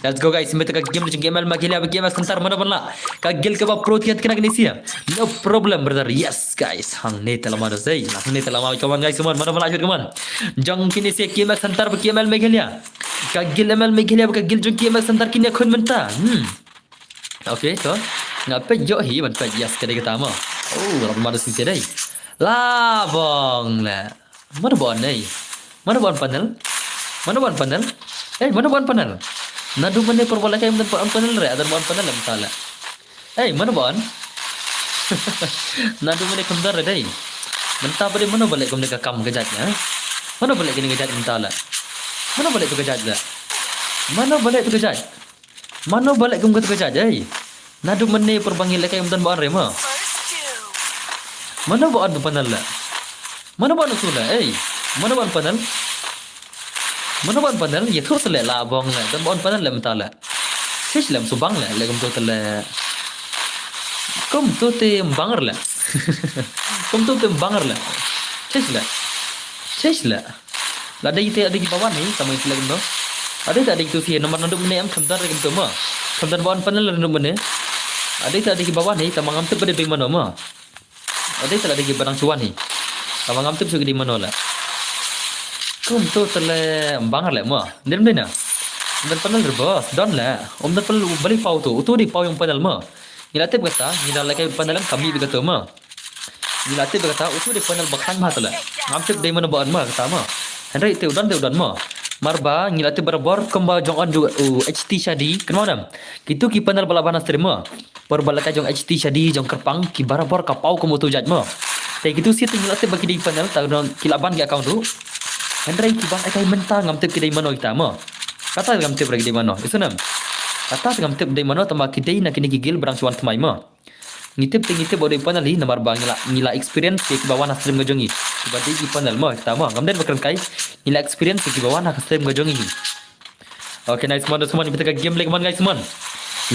A: let's go guys meta ka game ML magila game sebentar mana bala ka gel ka pro tiat kena sia no problem brother yes guys hang ne telama dosai hang ne telama kawan guys semua mana bala ajur kawan jang kini sia game sebentar ba ML magila ka gel ML magila ka gel jong game sebentar kini akun menta okay to ngape jo hi ban pa yes kada kata mo rap mana sia dai la bong la mana bon panel mana bon panel nadu mane perbola kay man panel re adar bon panel mtala mana bon nadu mane kundar re dai menta bade mana bale kum ka kam gajat ya mana bale kini gajat mtala mana bale tu gajat da mana bale kum ka gajat dai nadu mane perbangil kay man bon re ma mana bon panel la mana bon usula mana bon panel ye thur sele la bong la dan bon panel le mtala fish lem subang la legum to tele kom to te bangar la fish la la dai te adigi bawan ni sama isla gendo ada tak adigi tu si nomor nanduk mene am khamdar regum to ma khamdar bon panel la nanduk mene ada tak adigi bawan ni tamang am te bade ding mano ma ada tak adigi barang cuan ni tamang am te sugi di mano la kum tu tele bangar le mo dem dena dan panel rebos don la dan panel bali pau tu di pau yang panel mo nilate kata nila like panel kami begitu mo nilate kata utu di panel bakhan ma tala ngamtip dei mana ban ma kata mo henry te udan mo marba nilate barabor kamba jong on ju HT shadi kenapa gitu ki panel bala banas terima per bala ka jong HT shadi jong kerpang ki barabor ka pau komo tu jat mo te gitu si nilate bagi di panel ta kilaban ki account tu Henry kibang ay kay mentang ngamtip kiday mano kita mo. Kata ngamtip lagi di mano. Itu nam. Kata ngamtip di mano tama kiday na kinigigil berang suan temai mo. Ngitip bodoh panel hi namar bang ngila experience ke bawah na stream ngajongi. Tiba-tiba di panel mo kita mo. Gamden bakal kai ngila experience ke bawah na stream ngajongi. Okay nice man semua ni kita game lagi man guys semua.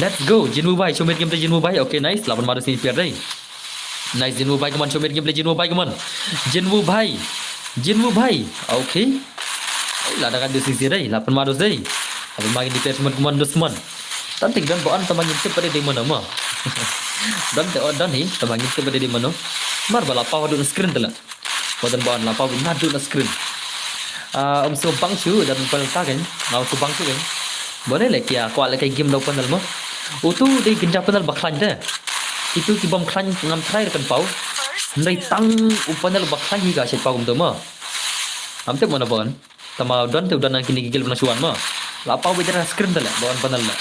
A: Let's go. Jinwu bai show game play Jinwu bai. Okay nice. Lawan maru sini piar dai. Nice Jinwu bai kaman show game play Jinwu bai kaman. Jinwu bai. Okay. Lah dah kan sisi dai. Lapan maru dai. Abang main di PS man dos man. Tantik dan bawaan tamang intip pada di mana mah. Dan ni tamangin ke bade di mano mar bala paw du screen tala wadan ban la paw na du screen so bangsu dan pal tagen ngau so bangsu kan boleh le kia kwa le kai game do panal mo utu de ginja panal baklan de itu ki bom klan ngam trai kan paw ndai tang upanal baklan hi ga se paw do mo amte mana bon tama don tu dan kini gigil na suan mo la paw bejara screen tala bon panal la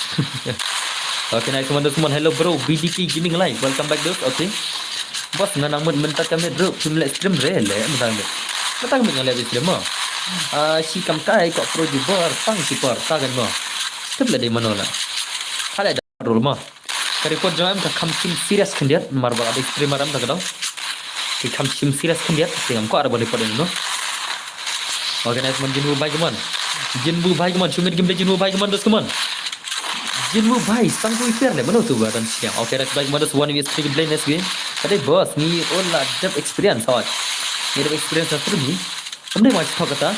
A: okay nice teman-teman hello bro BDK gaming live welcome back bro okay bos nganang mentat kami bro film live stream rele mentang mengalih stream mo si kam kai kok pro jubor pang si por ta kan mo tebla de manola kala da rul mo kari ko jam ka kam sim serious kendiat mar ba ada streamer am ta kadang ki kam sim serious kendiat tingam ko ara boleh pada no okay nice man jinbu bai keman sumit game jinbu bai keman dos keman jinbu bai sang tu iper le mano tu ba dan siang okay ras baik modus 1v3 play next game ade boss ni ola dep experience hot ni dep experience tu ni हमने match thok kata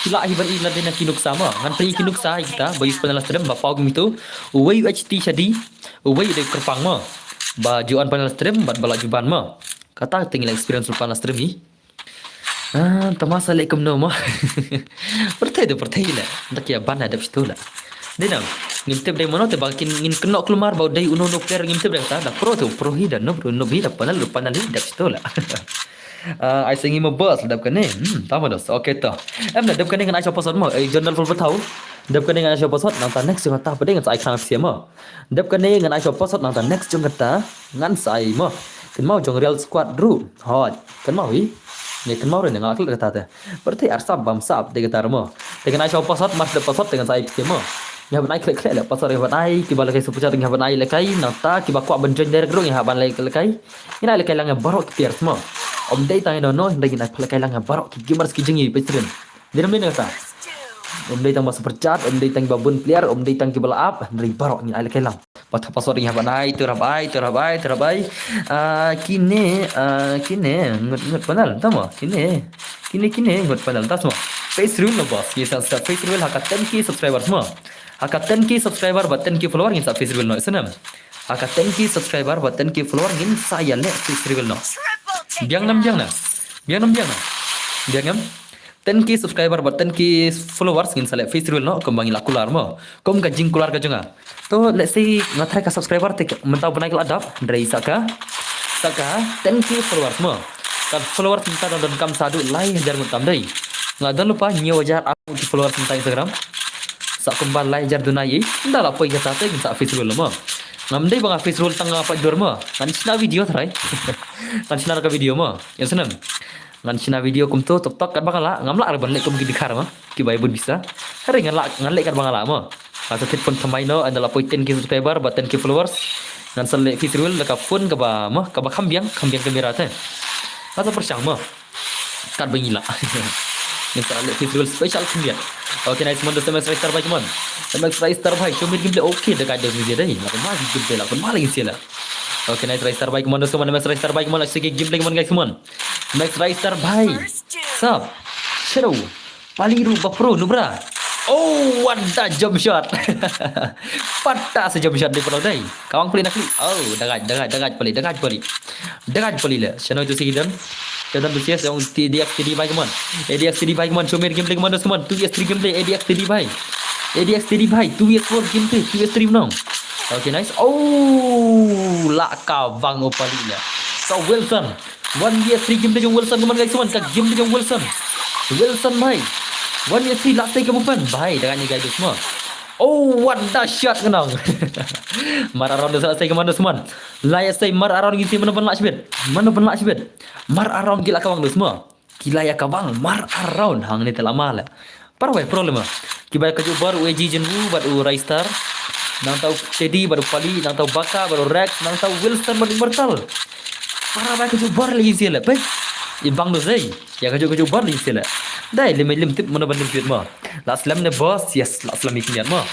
A: kila hiban ila dena kinuk sama ngan pri kinuk sa kita bai panel stream ba pau gitu wei ht shadi wei de kerpang ma ba juan panel stream bat bala juban ma kata tinggal experience panel stream ni tamasa alaikum no ma pertai la ndak ya ban ada situ la denam ngimte dai mono te bakin ngin kenok keluar bau dai uno no player ngimte dai ta da pro hi dan no bi da panel da situ la ai sengi mo bus dap kane tama dos okay to em na dap kane ngan ai shop pasot mo ai journal full patau dap kane ngan ai shop pasot nang ta next jong ta pade ngan ai khang sia mo dap kane ngan ai shop pasot nang ta next jong ta ngan sai mo ken mau jong real squad ru hot ken mau hi ni ken mau re nang akil kata ta berarti arsab bam sab de kata mo dengan ai shop pasot mas de pasot dengan sai sia mo ya ban ai klik le pasot re ban ai ki bala kai supu charing ban ai le kai nang ta ki ba kwa ban join direct ru ya ban le kai ina le kai lang barok tier mo om dai tay no dai nak pelakai lang barok ki gamers ki jengi petren diram ni kata om dai tang super chat om dai tang babun player om dai tang ki bala up dari barok ni ai lang patha pasor nya banai terabai kine ngut panal tamo kine ngut panal tasmo face rule no boss yes sa face rule haka 10k subscribers mo haka 10k subscriber ba 10k follower ni sa face rule no senam haka 10k subscriber ba 10k follower ni saya le face rule no biang nam 10k subscriber ba 10k followers ngin sale face rule no kembangi lakular mo kom ka jing kular ka junga to let's say ngathai ka subscriber te mentau banai kala adap dari saka 10k followers mo kan followers minta dan kam sadu lai jar mutam dai ngadan lupa nyewa jar aku ki followers minta Instagram sak kembal lai jar dunai ndala poi kata te ngin sa face rule mo ngamdai bang face rule tang apa jor mo kan sina video thrai kan sina ka video mo ya senam ngan sina video kum tu tok kan bangala ngamla ar ban le kum gi dikhar ma ki bai bun bisa hari ngan le kan bangala ma ata tit pun thamai no andala poi 10k subscriber ba 10k followers ngan sale fitrul la ka phone ka ba ma ka ba khambiang kamera te ata persyang ma kan bangila ni sale fitrul special khambiang okay nice mon sama star bai mon sama star bai show me gameplay okay dekat dia video dai la ma gi gameplay la pun maling sila okay nice star bai mon sama nama star bai mon la segi gameplay mon guys mon Max Riser bhai sab seru paliru bapro nubra oh wanda jump shot patah se jump shot di pro dai kawang pali nakli oh dagat pali le channel tu sidam kadang tu sia yang ADX3 bhai kemon ADX3 bhai kemon show me gameplay kemon kemon 2x3 gameplay ADX3 bhai 2x4 gameplay 2x3 menang okay nice oh la kawang opali le so Wilson 1v3 game dia jong Wilson keman guys teman ka game dia jong Wilson bhai 1v3 last take kamu fan bhai dengan ni guys semua oh what the shot kenang mar around dah selesai ke mana teman layak saya mar around gitu mana pun lak sibet mar around gila kawang tu semua gila ya kawang mar around hang ni telah mal par wai problem kibai ka jubar UG jenwu bad Raistar nang tahu Teddy baru Pali nang tahu Baka baru Rex nang tahu Wilson baru Immortal para ba ka jubar lagi sila pe ibang do zai ya ka jubar lagi sila dai lim tip mana banding fit ma la aslam ne boss yes la aslam ikin ma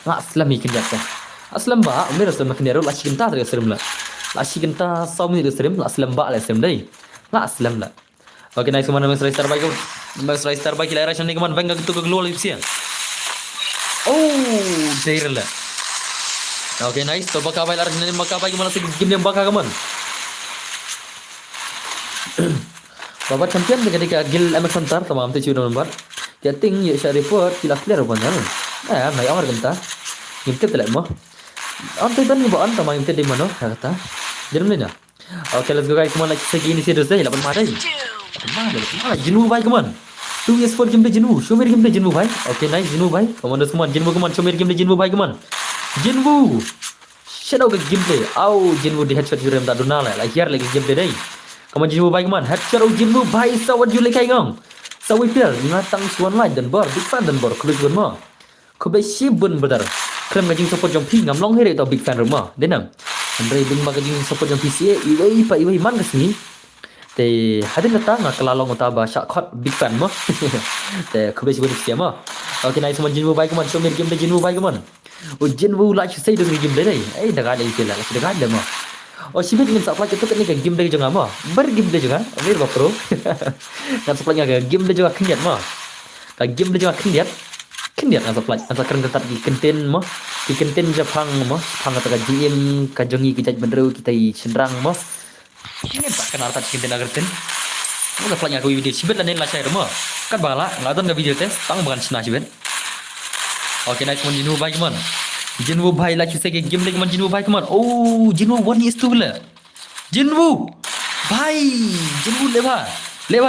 A: la aslam ikin ya ta aslam ba umir aslam ikin ya la chikin ta ter serim la chikin ta saumi ter serim la aslam ba la serim dai la aslam la okay nice mana mas star bike la ration ni kaman bang ka tu ka global ipsia oh dair la Okay, nice. So baka bay larang ni baka bay gimana sih game yang baka kaman. Babat champion ketika Gil MX Hunter tamam tu cuci nomor. Dia ting ya share report kila clear apa nyan. Mai awar genta. Ngimte telek mo. Ante dan ni baan tamam ngimte di mana kata. Jerum ni na. Okay, let's go guys. Come on, like segi ini serius deh. Lapan mana? Mana? Jinu bay come on. 2 years for game Jinwoo. Show me game Jinwoo bay. Okay, nice Jinwoo bay. Come on, Jinwoo come on. Show me game Jinwoo bay come on. Jinwoo. Shadow ke gameplay. Au Jinwoo di headshot jurem tak dona lah. Here lagi gameplay deh. Come on Jinwoo bay come on. Headshot Jinwoo bay. Sawat julai kai ngong. Sawi pil ngatang suan lai dan bar big fan dan bar kulus gun ma. Ko be shibun badar. Krem ngajing support jong pi ngam long here tau big fan rumah. Denam. Andre bin magajing support jong PCA iwai man kasni. Te hadin lata nga kalalong utaba shot caught big fan mo. Te ko be shibun sia ma. Okay nice man Jinwoo bay come on. Show me game Jinwoo bay come on. O Jinwoo like say do game dai. Daga dai sila. Daga ada ma. Oh sibit ngin supply itu kan ni ke game dia juga mah. Ber game dia juga. Amir ba pro. Ngan supply nya ke game dia juga kendiat mah. Ka game dia juga kendiat. Kendiat ngan supply. Ngan keren tetap di content mah. Di content Jepang mah. Pang kata GM ka jongi kita beneru kita sendrang mah. Ini tak kenal tak content agar ten. Mo supply nya ke video sibit lah la share mah. Kan bala ngadon ke video test tang bukan sina sibit. Okay nice one Jinwoo bay man. Jinwoo bhai like you say game like man Jinwoo bhai come on. Oh Jinwoo 1 is 2 bala. Jinwoo bhai Jinwoo leva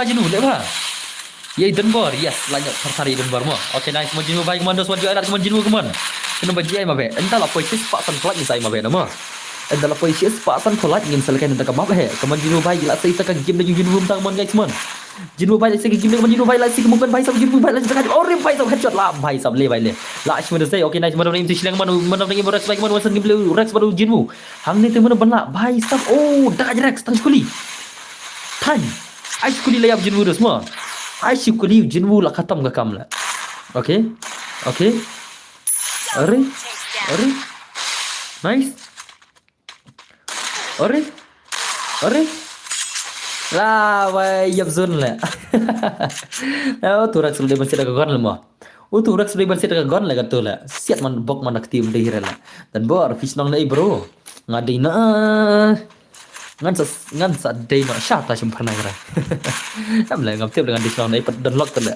A: Jinwoo leva. Ye Denver yes lanjut tertari Denver mo. Okay nice man Jinwoo bhai come on. Dos one juga man Jinwoo come on. Kena bagi ai mabe. Entahlah posisi pak san kelak ni saya mabe nama. Entahlah posisi pak san kelak ingin selesai nak mabe he. Come on Jinwoo bhai gila saya tak game dengan Jinwoo tang man guys man. Jinwoo bhai lagi game dengan Jinwoo bhai lagi mungkin bhai sab Jinwoo bhai lagi dekat orang bhai sab headshot lah bhai sab le bhai le. Lah cuma dah say okay nice mana ini silang mana ini Rex bhai mana wasan game Rex baru Jinwoo. Hang ni tu mana benak bhai sab oh dah Rex tang sekuli. Tan. Ai sekuli layap Jinwoo dah semua. Ai sekuli Jinwoo lah khatam ke kam lah. Okay. Okay. Are. Nice. Are. Lah, wah, yap zone lah. Oh, tu rak sudah bersih dah gon lemah. Oh, tu rak sudah bersih dah gon lah kata lah. Siat man bok man aktif dah hira lah. Dan bor fish nong lagi bro. Ngadai na. Ngan sa day na shot lah sempurna kira. Am lah ngam tiap dengan fish nong lagi pet download tu lah.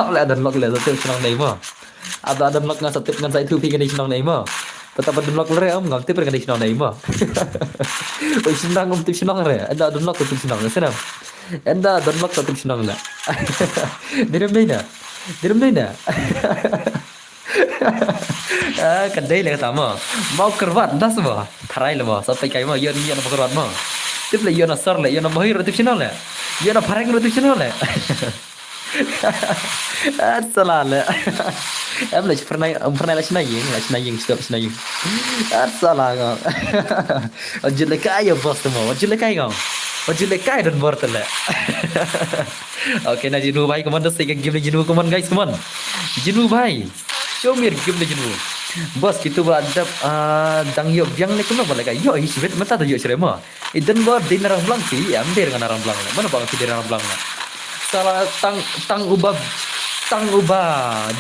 A: Am lah download lah tiap fish nong lagi mah. Ada download ngan sa tiap ngan sa itu fish fish nong lagi mah. Tetap download le am ngam tiap dengan fish nong lagi mah. Oh, senang untuk senang re. Anda download untuk senang. Senang. Anda download untuk senang lah. Diram na. Kadai le kata ma. Mau kerwat dah semua. Tharai le ma. Sampai kai ma yon nak kerwat ma. Tip le yon asar le yon bahir untuk senang le. Yon parang untuk senang le. Salah le. Em là pernah là senaying stop senaying. Salah kau. Wajib lekai ya bos semua. Wajib lekai kau. Wajib lekai dan bortel le. Okay na Jinwoo bhai come on just take a game Jinwoo come on guys come on. Jinwoo bhai. Show me game Jinwoo. Bos kita ada dang yo biang le kuma boleh kai. Yo isibet mata tu yo serema. Idan bor din narang blang si am der dengan narang blang. Mana bang si narang blang. Salah tang ubah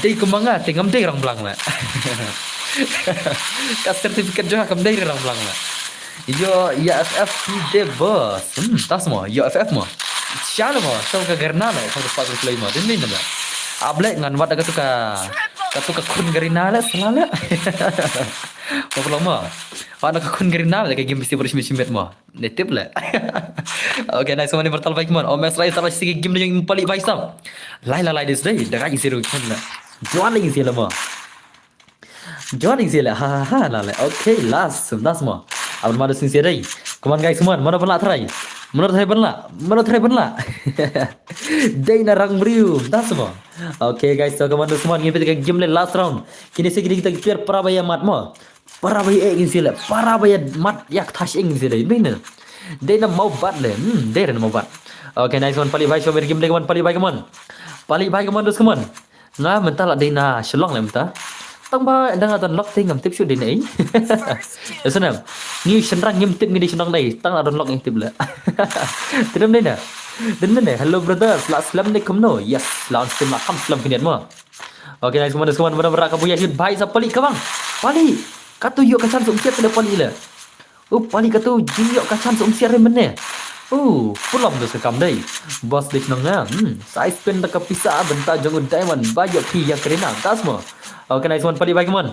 A: day kemanga tingam day orang belang lah. Ka sertifikat juga kam day orang belang lah. Yo ya FF de bos. Tas mo yo FF mo. Siapa mo? Tahu ke gerna lah. Tahu sepatu play mo. Din min lah. Ablek ngan wat agak tuka kun gerina lah selalu. Apa lama? Wat agak kun gerina lah kayak game mesti bersih mo. Netip lah. Okay, nice one bertal baik man. Omes rai salah segi game yang paling baik sam. Lai this day. Dah lagi zero kan lah. Jual lagi sila mo. Ha lah. Okay, last mo. Abang mana sini dai. Come on guys, come on. Mana pernah try? Mana try pernah? Day narang beriu. Das mo. Okay guys, so come on semua ngipit ke game last round. Kini kita clear parabaya mat mo. Parabaya ingin sila. Parabaya mat yak tash ingin sila. Benar. Dia nak mau bat le. Dia nak mau bat. Okay, nice one. Pali bhai show game lagi one. Pali bhai come on. Dos come on. Nah, mentah lah dia nak shalong lah mentah. Tang ba dah ada lock ting ngam tip shoot dia ni. Senang. Ni senang ngam tip ni senang dai. Tang ada lock ngam tip lah. Tidak dia dah. Hello brothers. Assalamualaikum no. Yes. Lawan sim makam salam kinian mo. Oke, nice kemana berak kabu Yasin bhai sa pali ka bang. Pali. Katu yuk kacan sum siat ada pali le. Pali katu jiyok kacan sum siat re mene. Pulam tu sekam dai. Bos dik nonga. Sai spin tak pisah bentar jangan diamond bayok ki yang kerena tas mo. Oke, nice one pali bhai keman.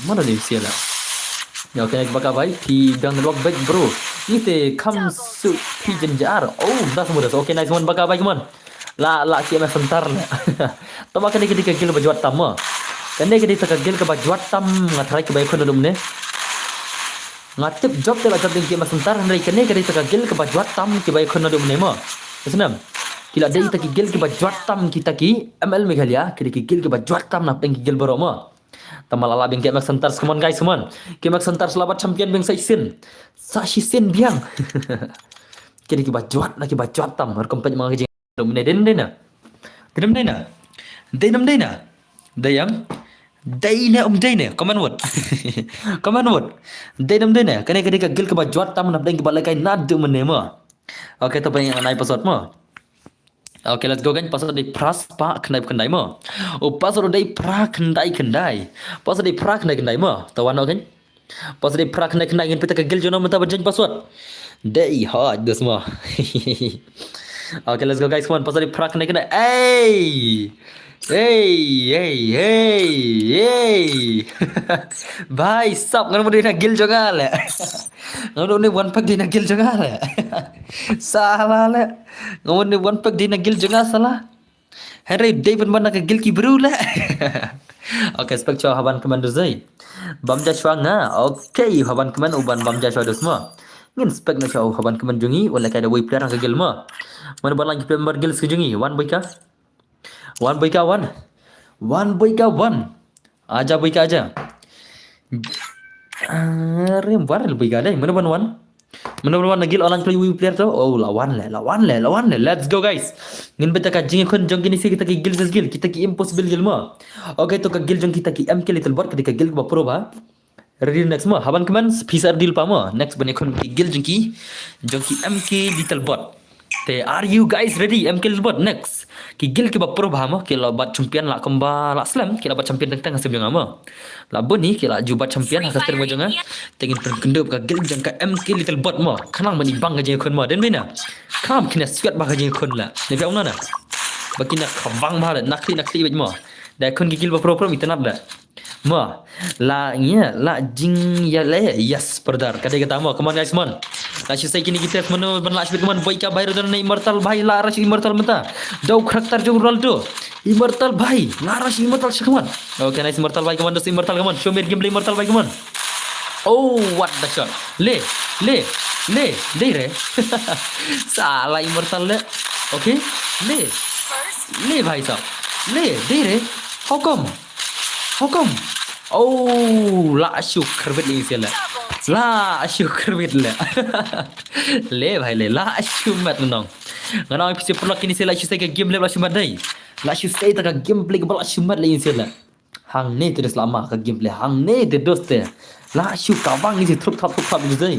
A: Mana ni siat lah. Ya oke, nice baka bhai ki dang lock back bro. Ite kam su ki jenjar. Das mo das. Oke, nice one baka bhai keman. La ki me sentar le. Tama kani ketika gil bajuat tama. Kani ketika gil ke bajuat tam ngatrai ke baik kono dumne. Ngatip job te bajuat ding ki me sentar ndai kani ketika gil ke bajuat tam ki baik kono dumne mo. Senam. Kila dai ta ki gil ke bajuat tam kita ki ML Meghalaya ketika gil ke bajuat tam nap ding gil boro mo. Tamalala bing ki me sentar semon guys semon. Ki me sentar selabat champion bing saisin. Sa sisin biang. Ketika bajuat na ki bajuat tam har kompet mga ki dumne den dena. Denam dena. Dayam. Dayna dayna. Come on what? Come on what? Denam dena. Kani ketika gil ke bajuat tam nap deng ke balakai nad du menema. Oke, to pengen naik pasot mo. Oke, let's go kan pasot di pras pa kendai mo. Pasot di pra kendai. Pasot di pra kendai mo. Tawan kan? Pasot di pra kendai ngin pita ke gil jono menta berjanj pasot. Dai hot dus mo. Oke, let's go guys, come on. Pasal di prak kena. Hey. Bhai, stop. Ngano mo din na gil juga le. Ngano ni one pack din na gil juga le. Salah le. Ngano ni one pack din na gil juga salah. Henry David mana ke gil ki bro le. Oke, spek cho haban commander zai. Bamja chwa nga. Oke, haban command uban bamja chwa dos mo. Ngin spek na cho haban command jungi wala kada way player ke gil mo. Mana balang kita member gil sejungi one boy ka one aja boy ka aja rem waral boy ka dai mana one gil online play player tu lawan le let's go guys ngin beta ka jingi kon jong kini kita ki gil kita ki impossible gil mo okay to ka gil jong kita ki mk little bot ketika gil ba pro ba ready next mo haban keman pisar deal pa mo next bani kon ki gil jong ki mk little bot. Are you guys ready? MK bot next. Ki gil ki bapro bahama ki la bat champion la kemba la slam ki la bat champion teng hasib jang ama. La boni ki la jubat champion ha kasir mo jang tengin kendep ka gil jang ka MK little bot mo. Kanang mani bang ga jeng kon mo den bina. Kam kina sweat ba ga jeng kon la. Ne biang na. Bakina khawang ba nakli bet mo. Dai kon ki gil bapro itanap da. Mo la jing ya le yes perdar kadai kata mo come on guys mon la shi sai kini kita mano ban la shi man boy ka bayar dan immortal bhai la rash immortal mata dau karakter jo Ronaldo immortal bhai la rash immortal shi come on okay nice immortal bhai come on dos immortal come on show me gameplay immortal bhai come on what the shot le re salah immortal le okay le bhai sahab le re how come la syukur bet ni sila la syukur bet le bhai le la syumat nong ngana pisi perlu kini sila syusai ke game level syumat dai la syusai ta gameplay ke bala syumat le sila hang ne terus lama ke gameplay hang ne te doste la syuka bang ni trup thap ni dai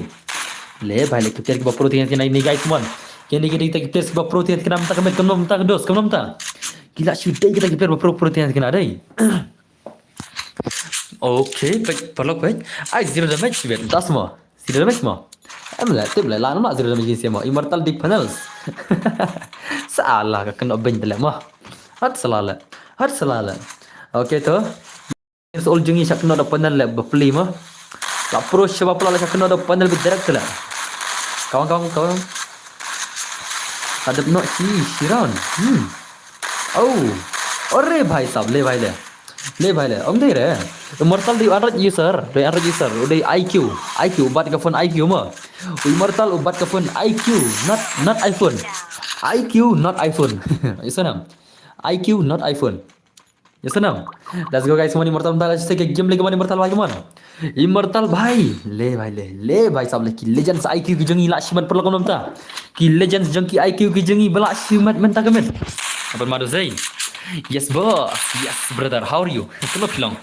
A: le bhai le kita ke protein kena ini guys mon kini kita ke protein kena mta ke kenom ta dos kenom ta gila syudai kita ke protein kena dai. Okay, perlu baik. Zero damage bet. Das mo. Zero damage mo. Emla, tibla lan ma zero damage sih mo. Immortal di panels. Salah ka kena ben tele mo. Hat salah. Okay to. Sol jungi sak kena da panel le bapli mo. La pro shaba pula sak kena da panel be direct le. Kawan. Ada no Shiran. Ore bhai sab le bhai le. Om deh re. Immortal di Android user, udah IQ ubat ke phone IQ mah. Immortal ubat ke phone IQ, not iPhone. IQ not iPhone. Isanam. IQ not iPhone. Isanam. Let's go guys, semua Immortal bentar lagi ke game lagi mana Immortal lagi mana? Immortal bhai, le bhai sab le ki Legends IQ ki jengi la shimat perlu konom ta. Ki Legends jengki IQ ki jengi bala shimat menta kemen. Apa madu zai? Yes boss, yes brother, how are you? Kena film.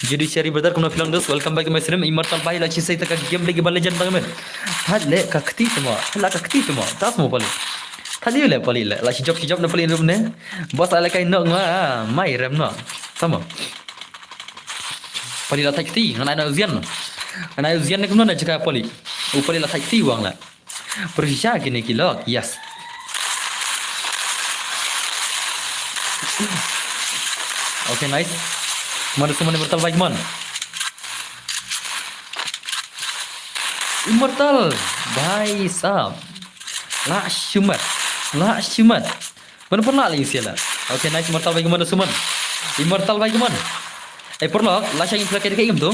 A: Jadi cari brother kena film dos. Welcome back to my stream. Immortal bhai la chisai tak game lagi legend tak men. Had le kakti semua. Tas mau paling. Tadi le pali le. La hijab na pali rum ne. Bos ala kai no nga mai rem no. Sama. Pali la thai ti ngana na uzian. Ana uzian ne kumno na jaka pali. U pali la thai ti wang la. Persisha kini kilok. Yes. Okay, nice. Mana semua immortal baik man. Immortal. Bhai sab. La shumat. Mana pernah lagi siapa? Okay, nice immortal baik mana semua. Immortal baik mana? Pernah. La saya ingin pelakar kayak gitu.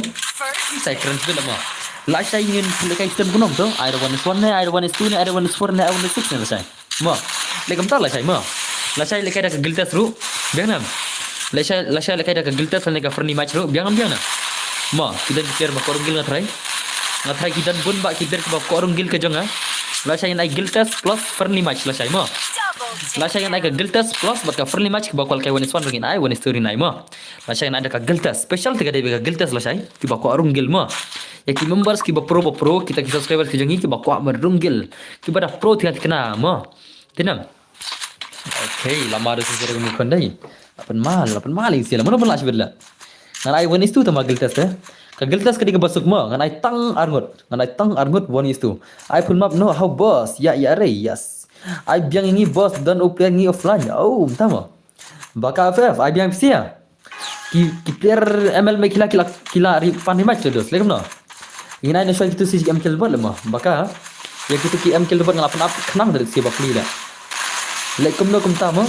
A: Saya keren sekali mah. La saya ingin pelakar sistem kunom tu. Iron one is one, Iron one is two, Iron one is four, Iron one is six ni la saya. Mah. Lekam tak la saya mah. La saya lekar dah kegiltas ru. Biar nam. La saya lekar dah kegiltas dan lekar friendly match ru. Biar nam. Ma, kita dikir bak korung gil ngatrai kita pun bak kita ke bak korung gil ke jonga. La saya naik giltas plus friendly match la saya ma. La saya naik ke giltas plus bak friendly match ke bak kual kai one is one begin ai one is two nai ma. La saya naik ke giltas special tiga dia giltas la saya ke bak korung gil ma. Ya ki members ki bak pro kita ki subscribers ki jongi ki bak kuat merung gil. Ki pada pro tiga kena ma. Tenang. Okay, lama ada sesuatu yang kondai. Apan mal isi lah. Mana pun lah sebelah. Ngan ai one is two tama giltas eh. Ka giltas kadi ke basuk ma. Ngan ai tang arngut one is two. Ai pun map no how boss. Ya re yes. Ai biang ini boss dan upiang ini offline. Oh, tama. Baka FF ai biang sia. Ki player ML me kila pan match dos. Lekam no. Ina na show itu si ML kill bot lemah. Baka ya kita ki ML bot ngalapan up kenang dari si bakli la. Lekam no kum tama.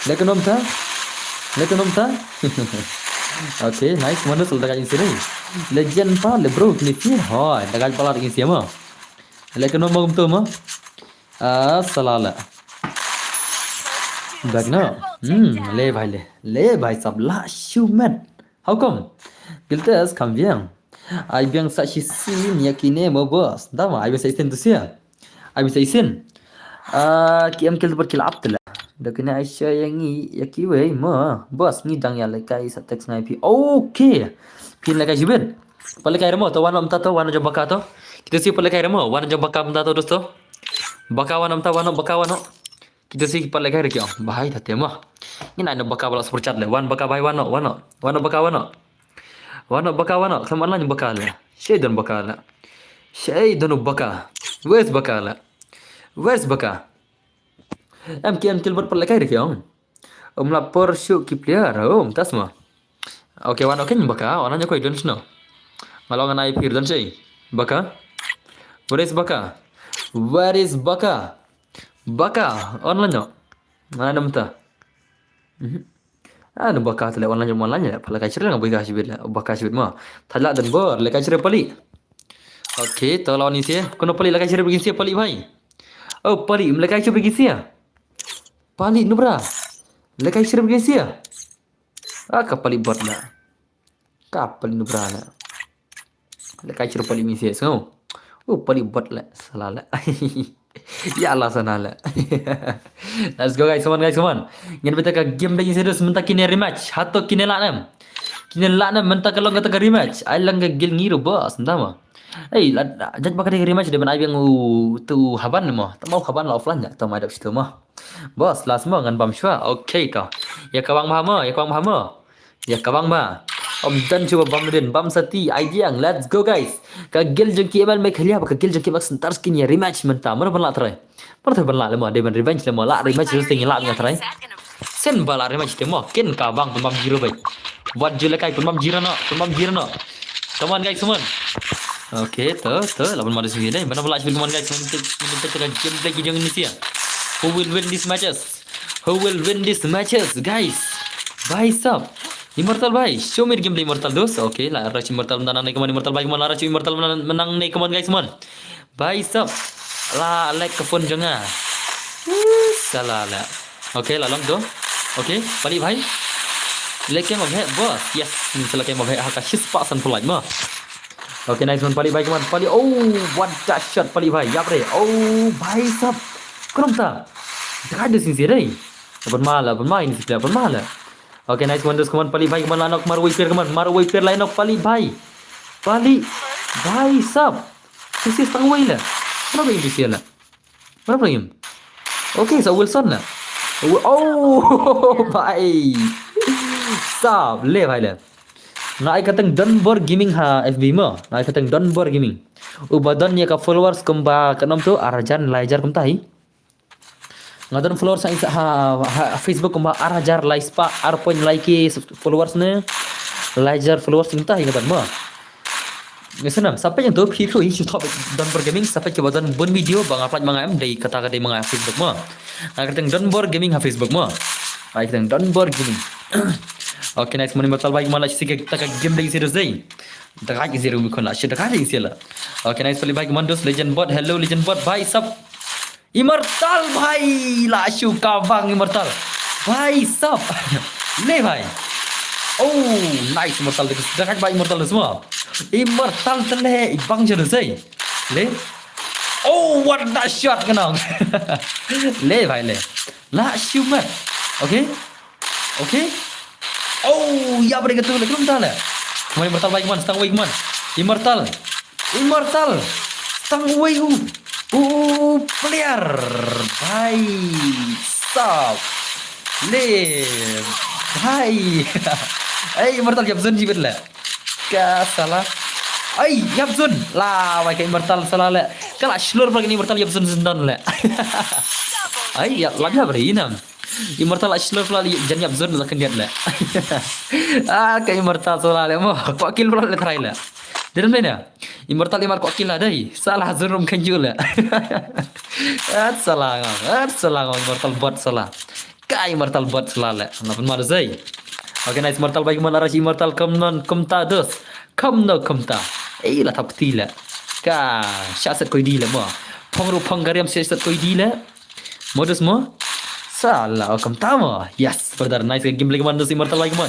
A: Lekam nom ta. Okay, nice. Mana sul dagat sini. Legend pa le bro ni fi. Ha, dagat pala lagi siapa? Lekam nom magum tu ma. Salala. Bagno. Le bhai sab la shumat. How come? Giltas kam bien. Ai bien sa shi sin yakine mo boss. Dama ai bisa isin tu sia. Ai bisa isin. Ki am kill berkil abdullah. Dah kena Aisyah yang ni yaki wei ma bos ni dang ya lekai sa text ngai pi. Okay. Pin lekai jibin. Palekai remo to wana mta to wana jabaka to. Kita si palekai remo wana jabaka mta to dosto. Baka wana mta wana baka wana. Kita si palekai rekyo. Bahai thate ma. Ni na baka bala super chat le. Wan baka bahai wana baka wana. Wana baka wana. Sama lan baka le. Shaydan baka la. Shaydan baka. Where's baka? MKM Kilbert palekai rekyo. Lapor syuk ki player. Tas ma. Okay, wan okay baka. Wana nyakoi don't know. Malongan ai pir don't say. Baka? Where is baka? Baka online no. Mana mta? Ano baka tele online ya. Palekai cerita nggak boleh kasih bila. Baka sibit ma. Thala dan bor lekai cerita pali. Okay, tolong ni sia. Kono pali lekai cerita begini sia pali bhai. Oh, pali lekai cerita begini sia. Pali nubra. Lekai cerita begini sia. Kapali bot na. Kapali nubra na. Lekai cerita pali ni sia. So. Oh, pali bot la. Salah la. Ya Allah sana la. Let's go guys, come on. Ngin beta ka game lagi serius menta kini rematch. Hato kini laknam. Menta kalau kata rematch. Ai lang ka gil ngiru bos, entama. Jangan pakai rematch depan ai yang tu haban mo. Tak mau haban la offline ya. Tak mau ada situ mah. Bos, last mo ngan bam shwa. Okay ka. Ya kawang ma. Ya kawang ma. Om dan coba bam sati ideang. Let's go guys. Ka gil jeng ki emal me khalia ka gil jeng ki mak sentar skin ya rematch menta. Mana pernah try. Pernah le mo depan revenge le mo la rematch terus tinggi la ngat try. Sen bala rematch te mo ken ka bang bam jiro bai. Wat jule kai bam jiro no. Come on guys, come on. Okay, lawan mari sini deh. Mana pula film guys, kita game lagi jeng ini sia. Who will win these matches, guys? Bhai sab. Immortal bhai, show me gameplay Immortal dos. Okay, la rachi Immortal menang naik kemana Immortal bhai kemana rachi Immortal menang naik kemana guys man. Bhai sab. La like ke phone jangan. Salah la. Okay, la long do. Okay, balik bhai. Like yang mabhe boss. Yes, ni salah yang mabhe haka shispa san pulai ma. Okay, nice one pali bhai kemana? Pali. Oh, what that shot pali bhai. Yapre. Oh, bhai sab. Kenapa tak? Tak ada sini deh. Bermalah ini sudah bermalah. Okay, nice one terus kemana pali bhai kemana anak maru wiper kemana maru wiper lain nak pali bhai sab. Sisi setengah wai lah. Mana pergi sisi lah? Okay, so Wilson là. Oh, भाई साहब ले भाई ले. Nai kateng Dunbar Gaming ha FB mo. Nai kateng Dunbar Gaming. Ubadan ya ka followers kumba kanom tu arajan laijar kum tahi. Ngadan followers sa isa ha Facebook kumba arajar laispa arpoin like followers ne laijar followers kum tahi ngadan mo. Ngesenam sampai yang tu phiru hi top Dunbar Gaming sampai ke badan bon video bang upload mga em dari kata kata mga Facebook mo. Nai kateng Dunbar Gaming ha Facebook mo. Nai kateng Dunbar Gaming. Okay, nice money mortal baik malah sih kita game lagi serius deh. Dekat ke zero mikon lah, dekat lagi sih lah. Okay, nice pali baik mandos legend bot, hello legend bot, bhai sab. Immortal bhai, lashu kawang immortal. Bhai sab. Le bhai. Oh, nice immortal dekat baik immortal semua. Immortal tele ibang jelas deh. Le. Oh, what that shot kenang. Le bhai le. Lashu mat. Okay. Okay. Oh, ya pada ketul lagi belum tahu lah. Kemana immortal baik man, stang baik man. Immortal, immortal, stang baik player, baik, stop, le, baik. Immortal Yapzun jibet lah. Ka salah. Yapzun lah, baik immortal salah lah. Kalau slur lagi immortal Yapzun sendan lah. Ya, lagi apa ini nam? Immortal Ashler pula jan Yapzun lah kan dia lah. Ke Immortal soal le mo. Kok kill pula le try lah. Dia mana? Immortal imar kok kill lah dai. Salah zurum kan jula. Salah Immortal bot salah. Ka Immortal bot salah lah. Napun mar zai. Okay, nice Immortal baik mana rashi Immortal kom ta dos. Kom ta. Lah tak tila. Ka syasat koi di lah mo. Pong gariam syasat koi di lah. Modus mo. Salah, kam tama. Yes, brother, nice game lagi man immortal lagi man.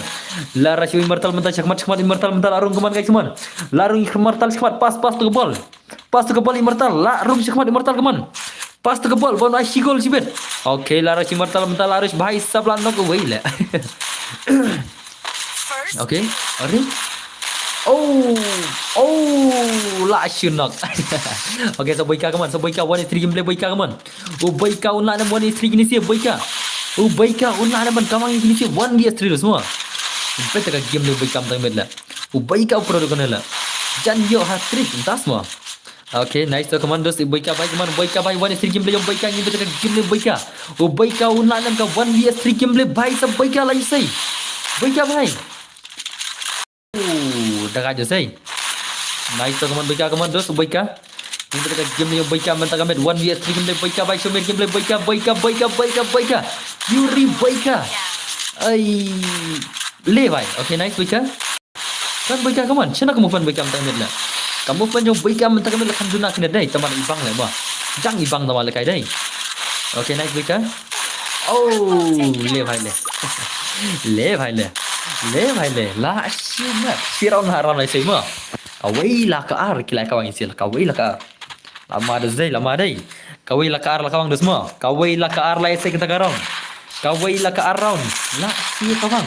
A: Lara shu immortal mental chakmat immortal mental arung keman guys man. Larung immortal chakmat pas tu ke ball. Pas tu ke ball immortal, larung chakmat immortal keman. Pas tu ke ball, bon icy goal sibet. Okay, lara immortal mental arus bhai sablan nok wei le. Okay, are? Lah nak. Okay, so boyka kaman, so boyka 1 3 gameplay boyka kaman. Boyka online 1 3 gini sih boyka. Boyka online man kamang gini sih 1 vs 3 semua. Betul ka game le boyka tang medla. Boyka pro do kanala. Jan yo hat trick entas semua. Okay, nice to commandos boyka baik man boyka bai 1 3 gameplay yang boyka ni betul ka game le boyka. Boyka online ka 1 vs 3 gameplay bai sa boyka lagi sei. Boyka bai. Dah aja say. Nice to boyka dos boyka. Ini kita game ni boyka mentang gamet 1 vs 3 game boyka baik so game boyka. Yuri boyka. Le bhai. Okay, nice boyka. Kan boyka kaman. Cina kamu fan boyka mentang gamet lah. Kamu fan yang boyka mentang gamet kan duna kena dai teman ibang lah bah. Jang ibang teman lekai dai. Okay, nice boyka. Le bhai le. Le bhai le. La shima. Firaun haram lai sema. Kawai lah ke ar kilai kawang isil. Kawai lah ke ar. Lama dai. Kawai lah ke ar lah kawang dos semua. Kawai lah ke ar lai se kita garong. Kawai lah ke ar round. La si kawang.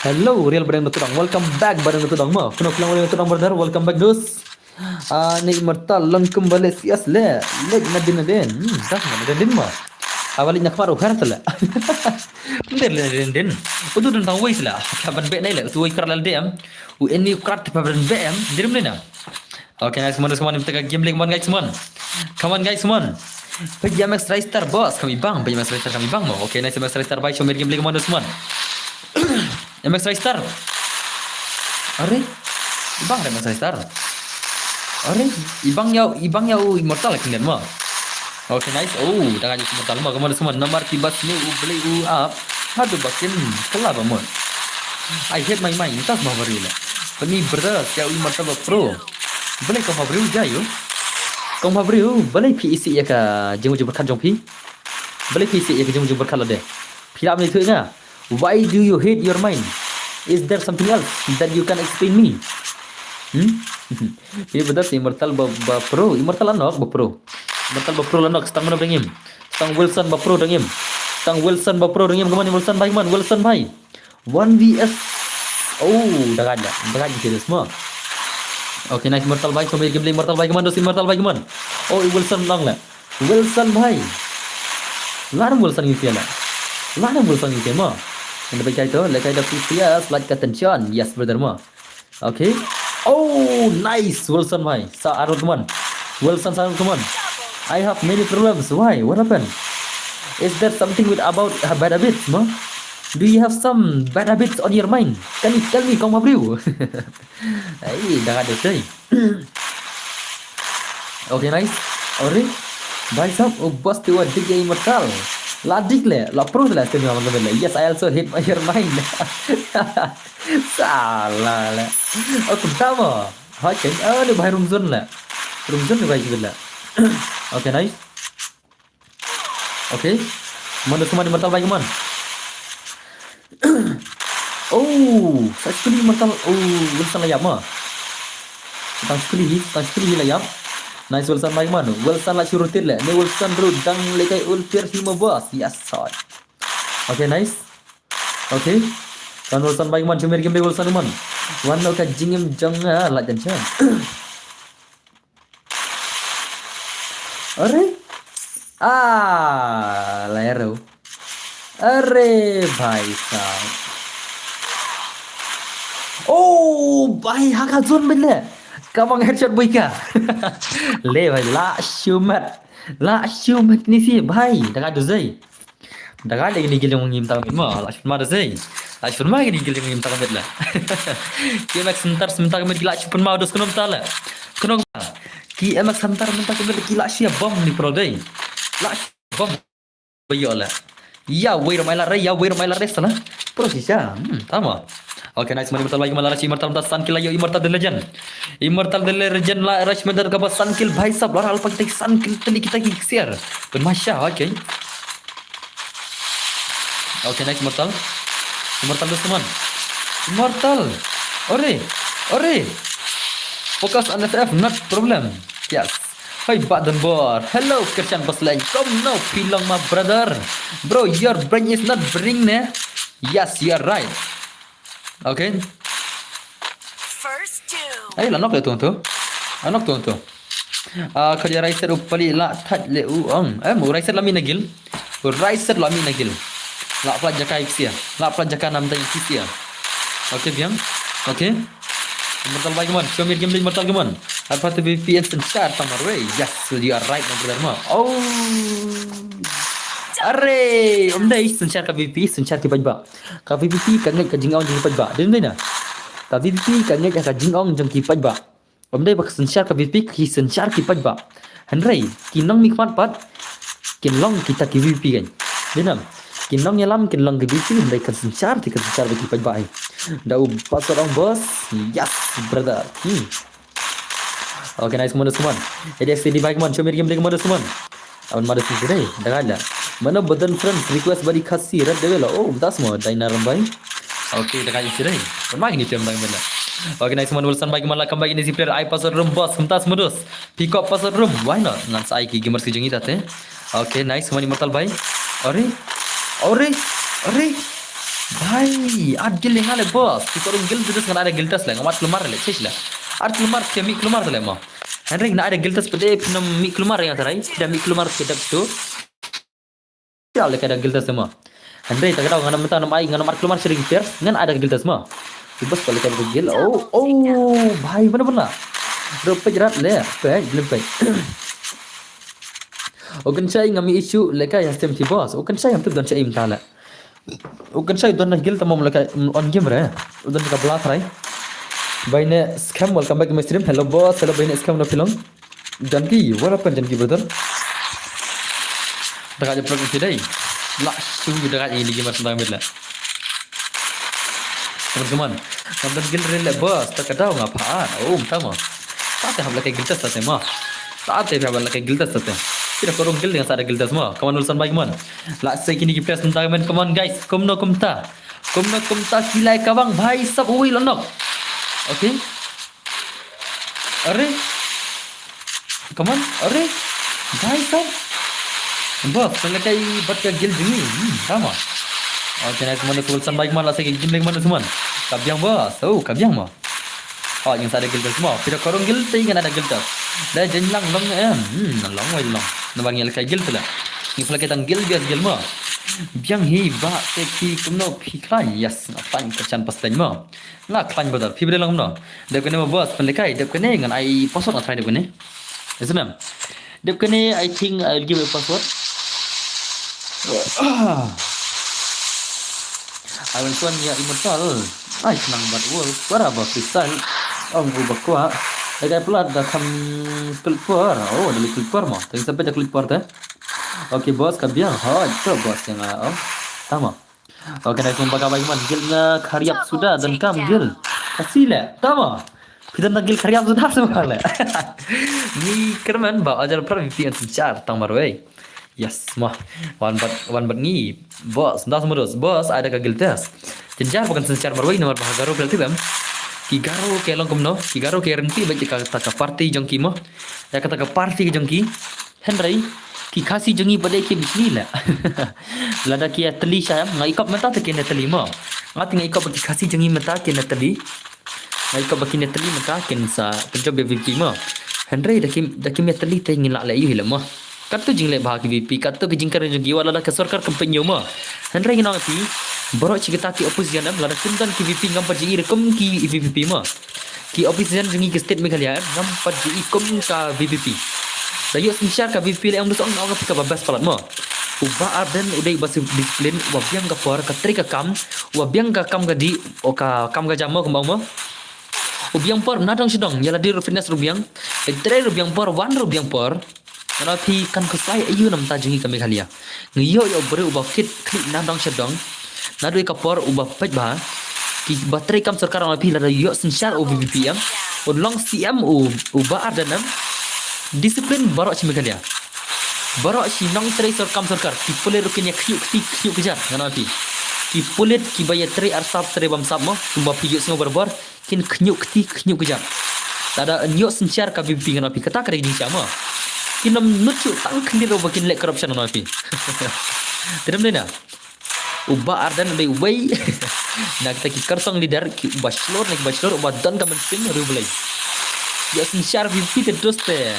A: Hello real barang tutang. Welcome back barang tutang mo. Kuno pulang barang tutang brother. Welcome back dos. Ni immortal lang kembali sias le. Leg na din. Dah na din mo. Awalin nak maru kan tala. Bener den. Udah dan tahu wis lah. Kapan bet nai lah. Tu ikrar lal DM. Ini ukrat papan BM. Dirim lena. Okay, nice man. Kita game lagi man guys man. Come on guys man. Pergi MX Tristar boss kami bang. Pergi MX Tristar kami bang mo. Okay, nice MX Tristar bye. Show game lagi man man. MX Tristar. Are? Ibang MX Tristar. Are? Ibang yau immortal kan mo. Okay, nice. Dah aja immortal mo. Kamu semua nomor tiba sini beli up. Hadu bakin kelab mo. I hate my mind. Tas mau beri lah. Pani brother, kau immortal pro. Boleh kau mau beri jayo? Kau mau beri boleh PEC ya ka jeng berkat jong pi. Boleh PEC ya ka jeng berkat lah deh. Pilap ni tu ina. Why do you hate your mind? Is there something else that you can explain me? Ini betul sih immortal pro. Immortal anok pro. Immortal pro lanok. Stang mana bringim? Stang Wilson pro dengim. Stang Wilson pro dengim. Kemana Wilson baik man? Wilson baik. 1 vs. Dah ada serius semua. Okay, nice immortal baik. Kembali game immortal baik man. Dos immortal baik man. Wilson lang lah. Wilson भाई Lana Wilson gitu lah. Lana Wilson gitu mah. Yang baca itu, lekai dah Fisia slide ke tension. Yes, brother mah. Okay. Oh, nice Wilson भाई. Sa arut teman. Wilson sa arut teman. I have many problems. Why? What happened? Is there something with about bad habits, mah? Do you have some bad habits on your mind? Can you tell me, kau Mabriu? Hey, dah ada sih. Okay, nice. Alright. भाई साहब वो बस तो दिख गई मसाल ला दिख ले ला प्रूफ ले से मतलब ले yes I also hit my your mind salah le aku tahu hai cái ni भाई rumzun ni भाई gila okay nice okay mana semua di mertal भाई man oh sekali mertal oh Wilson layap mah tang sekali layap nice Wilson baik mana? Wilson lah syurutin lah. Ni Wilson bro dang lekai ultir hima bos. Yes sir. Okay nice. Okay. Kan Wilson baik mana? Cuma game Wilson man. Wan lo ka jingim jang lah jangan. Are? Ah, lero. Are bhai sahab. Oh, bhai haka zone में ले. Kamang headshot boy ka le भाई la shumat ni si भाई daga do zai daga le ni gileng ngim tang ma la shumat zai la shumat ni gileng ngim tang la ki mak sentar sementar med gila shumat ma dos konom tala konom ki emak sentar mentar med gila sia bom ni pro dai la bom bayola ya wait my la re ya wait my la rest na pro sisa tama. Okay, nice money immortal lagi malah rush immortal tas sun kill ayo immortal the legend la rush medar ka sun kill bhai sab lar alpa kita sun kill tali kita ki share ben masya okay nice immortal dos teman immortal ore focus on FF not problem yes hi button bar hello Christian Baslan come now pilang my brother bro your brain is not bring ne yes you are right. Okay.
B: First two.
A: Ay, lanok le tu. Anok tu. Kerja riser upali la that le uang. Mu riser lami nagil. Riser lami nagil. La pelajakan isia. La pelajakan nam tang isia. Okay, biang. Okay. Immortal bagi man. Show me game immortal gaman. Apa tu VP instant shot tamar way. Yes, you are right my brother ma. Oh. Arre, dai sunchar ka VP sunchar ki pajba. Ka VP ka ngai ka jingong jing pajba. Din dai na. Ka VP ka ngai ka jingong jing ki pajba. Dai bak sunchar ka VP ki sunchar ki pajba. Hanrei, kinong mi kmat pat. Kinlong kita ki VP kan. Dinam. Kinong nyalam kinlong ki VP dai ka sunchar ki pajba ai. Dau pasar ong bos. Yes, brother. Okay, nice modus man. Jadi SD baik man, cuma game modus man. Awan modus ni dai. Dah mana badan friends request bari khasi red devel oh das mo dainar bai okay daga isi dai mag ni tem bai mena okay nice man Wilson bai mala kam bai ni si player I password room boss kumtas modus pick up password room why not nan sai ki gamer si jengi tate okay nice man immortal bai ore bhai ad gil ngale boss ki korung gil dus ngana ada giltas la ngamat lumar le chesla ad lumar ke mi lumar le ma henrik na ada giltas pede pinam mi lumar yang tarai tidak mi lumar kedap tu ya le kada giltas semua Andre tak tahu ngana menta nama ai ngana mar keluar sering pierce ngan ada giltas semua bebas kalau kada gil oh bhai benar rupa jerat le pe okan sai ngami issue leka yang stem ti boss okan sai am tu don sai im tala okan sai don gil tamam leka on game re don ka blast rai baine scam welcome back to my stream hello boss hello baine scam no film janki what happened janki brother dekat je program sidai la sungguh dekat ini game tentang bela teman-teman sampai gil rela bos tak tahu ngapaan tama tak habla kayak giltas sate mah tak habla kayak giltas sate tidak korong gil dengan sada giltas mah kawan urusan baik man la saya kini kita tentang men come on guys kumno kumta kilai kawang bhai sab ui lonok okay are come on are bhai sab bos pelekai bat ka gil jini sama okay nice man Wilson baik man la saya game lagi mana teman kabyang bos kabyang mah yang sada gildas semua. Pira korong giltai kan ada gildas. Dah jenlang long long wai long. Nabang yang kai gilta lah. Ni pula kita gil bias gil mo. Biang hi ba te ki kumno phi klan yes na pan kercan pas tan mo. Nga klan bodal phi bede long no. Dep kene mo bos penlekai dep kene ngan ai password na try dep kene. Yes ma'am. Dep kene I think I'll give a password. I will tuan ya immortal. Ai senang buat world. Berapa freestyle? Ubah kuat. Dekat pula dah keluar. Oh, dah keluar mah. Tadi sampai dah keluar dah. Okey bos, kabiang. Itu bos yang tama. Okey, nak jumpa kawan bagaimana? Gilnya karyap sudah dan kam gil. Kasih lah. Tama. Kita nak gil karyap sudah semua lah. Ni kerman bawa ajar per VPN sencar tang baru Yes, mah. Wan bat ni. Bos, dah semua bos ada ke gil test. Jenjar bukan sencar baru nomor bahagaro berarti bam. Kigaro ke long kumno, kigaro ke renti baca kata ke party jongki mo. Ya kata ke party jongki. Henry ki khasi jongi pada ke bismillah. Lada ki atli saya ngai kop mata te ke netli mo. Ngati ngai kop ki khasi jongi mata ke netli. Ngai kop ki netli mata ken sa pencob VP mo. Henry daki metli te ngin la yu hilam mo. Katu jingle bahagi VP katu ke jingkar jongi wala la ke sarkar company mo. Henry ngina ati borok cikita ki opposition am lada kundan ki VP ngam paji rekom ki VP mo. Ki opposition jongi ke state meghalaya ngam paji kom ka VP. Layu sincere ka VP le amdu song ngam ka babas palat mo. Uba arden udai basu disiplin wa biang ka por ka tri ka kam wa biang ka kam ga di o ka kam ga jamo kembang mo. Ubiang por nadang sidong yala di fitness rubiang. Tre rubiang por wan rubiang por. Kana thi kan ko sai ayu nam ta jongi ka meghalaya. Ngiyo yo bere uba kit klik nadang sidong. Nadu ka por uba pej ba ki baterai kam sarkar ang pila da yo sincere o VP am. Long CM uba arden am. Disiplin barok si meghalaya. Barok si nong tray kam sarkar ki pole rukinya khiu kejar ngana pi. Ki polet ki baya tray arsap tray bam sap mo tumba pi yo semua barbar kin khiu kejar. Tada nyo sincere ka VP ngana pi kata kare di sama. Kinam nucu tang kendir bakin lek corruption ngana pi. Terem dena. Uba ardan be way. Nak kita ki kartong leader ki bachelor uba dan ka mensin rubelai. Ya sincere VP terus te.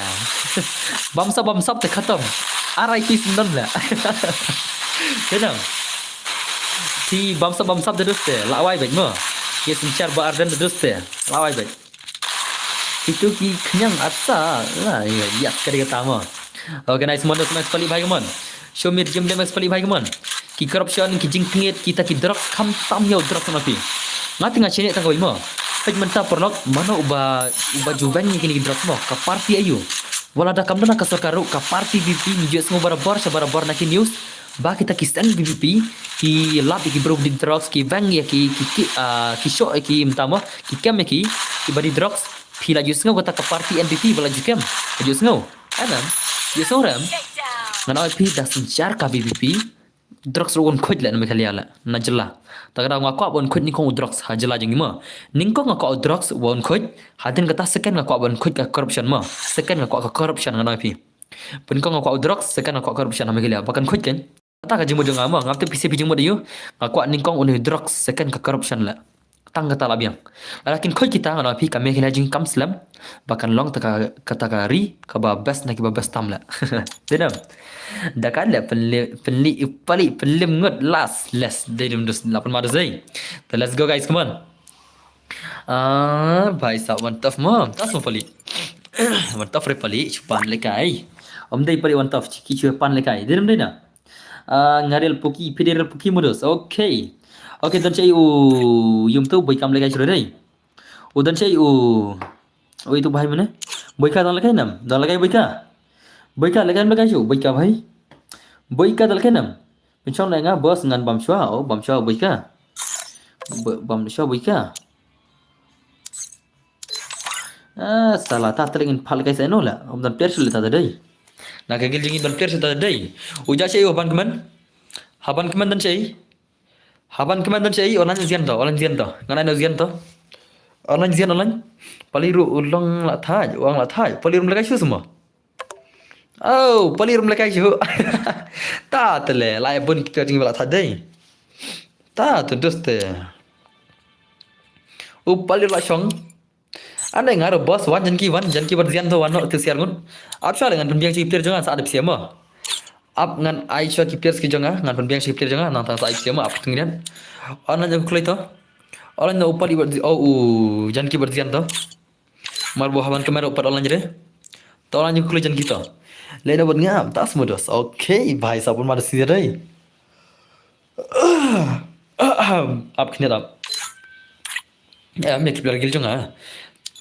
A: Bam sap te khatam. RIP sindan lah. Kenang. Ti bam sap terus te. Lawai baik mo. Ya sincere ba ardan terus te. Lawai baik. Itu ki kenyang asa lah ya sekali kata mo. Okay, nice mon nice pali bhai mon. Show me jam dem pali bhai mon. Ki corruption ki jingtinget kita ki drug kam tam yo drug napi. Ngati ngachene tang mo. Pej menta perlok mana uba juven ni kini drug mo ka party ayu. Wala da kam na ka sarkaru ka party VP ni jes mo barabar na ki news. Ba kita ki stand VP ki lab ki bro di drugs ki vang ya ki show ki mtamo ki kem ki badi drugs pila jus ngau kata ka party MVP bala jukem jus ngau anam jus orang ngana IP da sincar ka VP drugs ron khoj la na meghalaya la na jalla tagara ngakwa bon khoj ni kong drugs ha jalla jingi ma ningko ngakwa drugs won khoj hadin kata second ngakwa bon khoj ka corruption ma second ngakwa ka corruption ngana IP pun ko ngakwa drugs second ngakwa corruption na meghalaya bakan khoj kan kata ka jimu denga ma ngapte PCP jimu yu ngakwa ningkong un drugs second ka corruption la tang kata labiang lakin khoj kita ngana IP ka meghalaya jing kam slam bakan long taka kata ka ri ka ba best na ki ba best tam la denam dakan la pali ngot last dedum dus 8 mada zai. So let's go guys, come on. Bhai sahab mantap mo tas mo pali mantap re pali chupan lekai om dai pali mantap ki chupan lekai dedum dai na ngarel puki federal puki modus okay dan cai yum tu boy kam lekai chura dai dan cai itu bhai mana boy ka dan lekai nam dan lekai boy ka lekai chu boy ka bhai boy ka dan lekai nam pencong lai nga bos ngan bam shwa boy ka salah ta teringin phal kai sai no la om dan per sul ta dai na ka gil jingi dan per sul ta dai uja chai haban keman dan chai online zian to ngana no zian to online paliru ulong la thaj uang la thaj palirum lekai chu semua palirum lekai chu ta tele lai bun kita jingi la thaj dai ta tu doste palir la chong Anda ngaruh bos wan ki berzian tu wan no tu siar ngun. Ap sya dengan penbiang si player jangan saat siapa mah. Ap ngan ai sya ki player ki jangan ngan penbiang si player jangan nang tang saat siapa ap kemudian. Ana jago kulai to. Orang na upar ibar jan ki berzian to. Mar bo haban kamera upar orang jere. To orang jago kulai jan kita. Lain buat ngam tas modus. Okay, भाई साहब मार सीधे रही. Ap kena ap. Ya, me ki player gil jangan.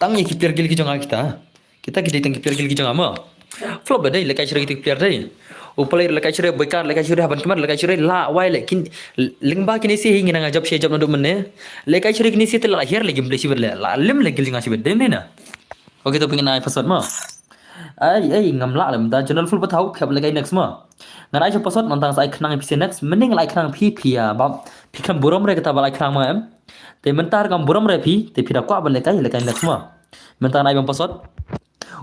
A: Tang ye ki player gil ki jangan kita. Kita tang ki player gil ki jangan mah. Flop dah lekai ciri kita player dah. Upalai lekai ciri bekar lekai ciri haban kemar lekai ciri la wai lekin lingba kini si hingin ngajab si jab nado menne. Lekai ciri kini si telah lahir lagi beli si berle. La lim lagi jangan si berde ni na. Okay tu pengen naik password mah. Ai ngam la lam da channel full patau khap lekai next mah. Ngan ai password nantang sai khnang PC next mending like khnang pia bab pikam burom re kata balai khnang mah em. Te mentar kam burom re pi te pira ko abal lekai next mah. Mentar naik bang password.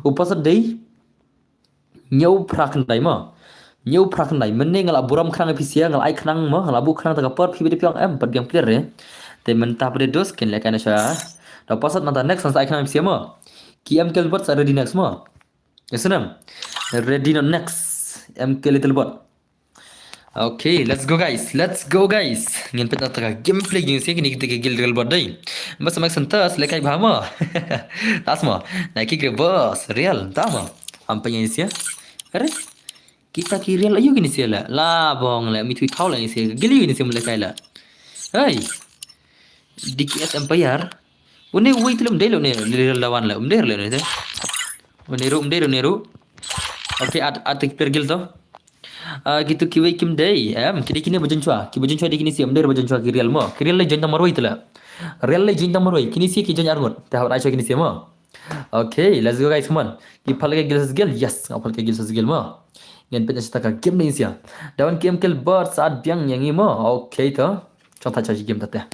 A: Password dei nyau prakan dai mah. Nyau prakan dai mending ngala burom khnang PC ngal ai khnang mah ngala bu khnang ta per pi piang em per piang player re. Te mentar bre dos ken lekai na sha. Da password nantang next sai khnang PC mah. Ki em kel bot sa ready next mah. Yasunam. Ready no next. MK little bot. Okay, let's go guys. Let's go guys. Ngin peta taka gameplay ging sih kini kita gil little bot dai. Bas mak santas lekai bahama. Tasma. Naik ke bos real tama. Ampai yang sia. Are kita ki real ayu gini sia la bong la mi thui thau la ni sia gili gini sia lekai la. Hey. DKS Empire. Une wait lum dai lo ne real lawan la umder le ne. Neru. Okay, at pergil to. Gitu kiwai kim day. Kini bajan chua. Ki bajan chua di kini siam der bajan chua ki real mo. Ki real le jonta maroi tela. Real le jonta maroi. Kini si ki jon arngot. Ta hawat aisha kini siam mo. Okay, let's go guys, come on. Ki phalke gil. Yes, phalke gil mo. Ngan peta staka game ni sia. Dawan game kel bot saat biang yang mo. Okay to. Conta chaji game tate.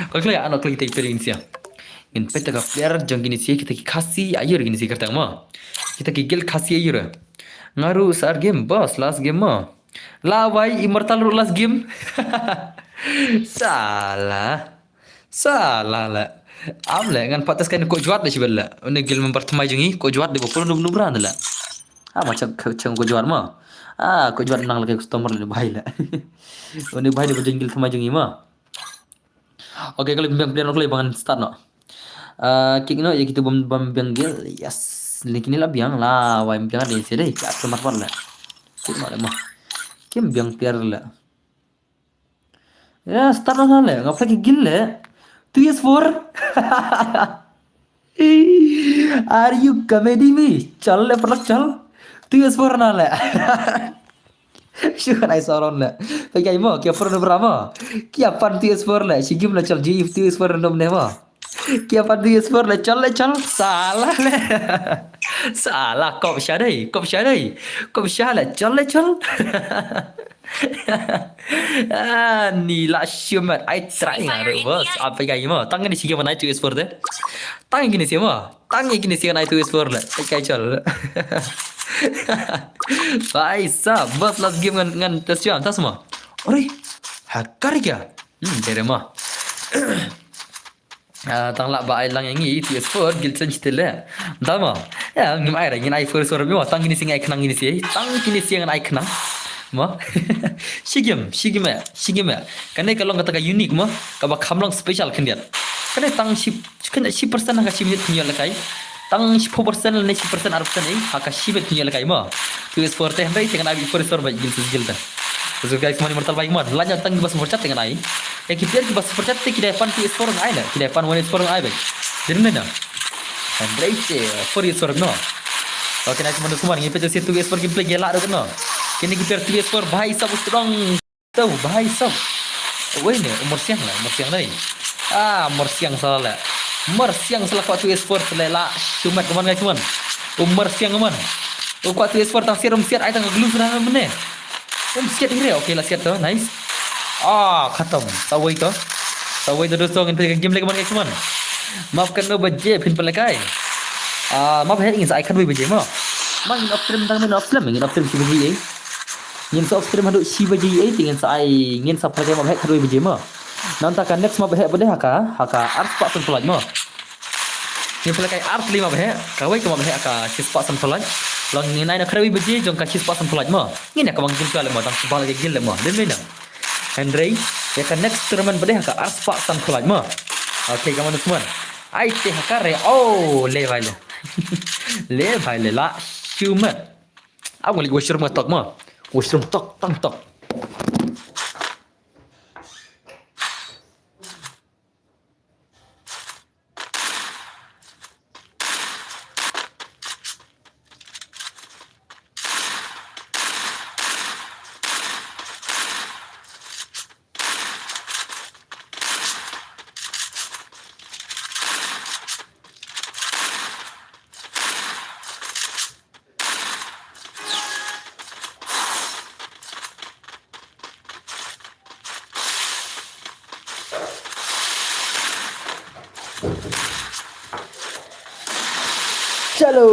A: Kalau kalian anak klik take experience sia. Ngan peta ka player jong kini si kita ki khasi ayur kini si kerta mo. Kita gigil khasi ayur. Ngaru sar game boss last game mah. La wai immortal last game. Salah la. Amle ngan patas kan ko juat le sibella. Une gil mempertemai jengi ko juat de bopul nub nubran la. Macam ko juat mah. Ko juat nang lagi customer le bahai la. Une bahai de bojengil temai jengi mah. Okay, kalau biang player nak bangan start no. Kick no ya kita bom biang gil. Yes. Lekin ni lah biang lah, wah biang ada isi deh, kat tempat mana? Cuma lemah. Kim biang piar lah. Ya start lah le, ngapa lagi gila? 2S4. Are you comedy me? Chal le perlak chal. 2S4 na le. Syukur ai soron le. Pakai mo, kia pernah berapa? Kia pan 2S4 le, si game le chal GF 2S4 random ne mo. Kia pan 2S4 le chal salah le. Salah kau syadai lah chal ni lah syumat I try ngaru bos apa gaya mo tangan di sini mana itu S4 deh tangan gini sih mo tangan gini sih mana itu S4 lah kayak chal baik sah bos last game ngan tes jam tas mo ore hacker ya jadi mo tang lak ba ai lang yang ni PS4 gilsen stile dama ya ngim ai ra ngin ai first or mi wa tang gini sing ai khnang gini si tang gini sing ai khnang ma shigim kane kalong kata ka unique ma ka ba khamlong special khendian kane tang shi persen ka shi minute punya lakai tang 10% ne 10% arpsen ai ka shi bet punya lakai ma PS4 teh ndai dengan abi first or ba gilta so guys kemana mortal baik mod lanjut tang bas percat dengan ai kita bas percat kita pan PS4 ai na kita pan one PS4 ai baik jadi mana and right for PS4 no oke nice mana semua ngi pecah situ PS4 gameplay gela do no kini kita PS4 bahai sab strong tahu bahai sab weh ne umur siang lai umur siang salah kuat PS4 selela cuma teman guys teman umur siang teman kuat PS4 tang serum siat ai tang glue sudah mana siat ini oke lah siat tu nice khatam sawai tu dosto ngin pe game lagi mana guys teman maafkan no baje pin pelakai maaf ingin saya akan baje mo mang in upstream tang men upstream ingin upstream si baje ingin upstream hadu si baje ingin saya ingin sa pelakai maaf kan baje mo nanti kan next maaf boleh haka art pak pun pelaj mo Ni pula kai art 5 bah. Kawai kau bah ka chispa sam pulai. Long ni nai na krewi beji jong ka chispa sam pulai mo. Ni nak kawang gil kala mo tang sebal lagi gil mo. Dem na. Henry ya ka next tournament bah ka art spa sam pulai mo. Okay kawan semua. Ai teh ka re le vai le. Le vai le la human. Aku lagi washroom tok mo. Washroom tok tang tok. चलो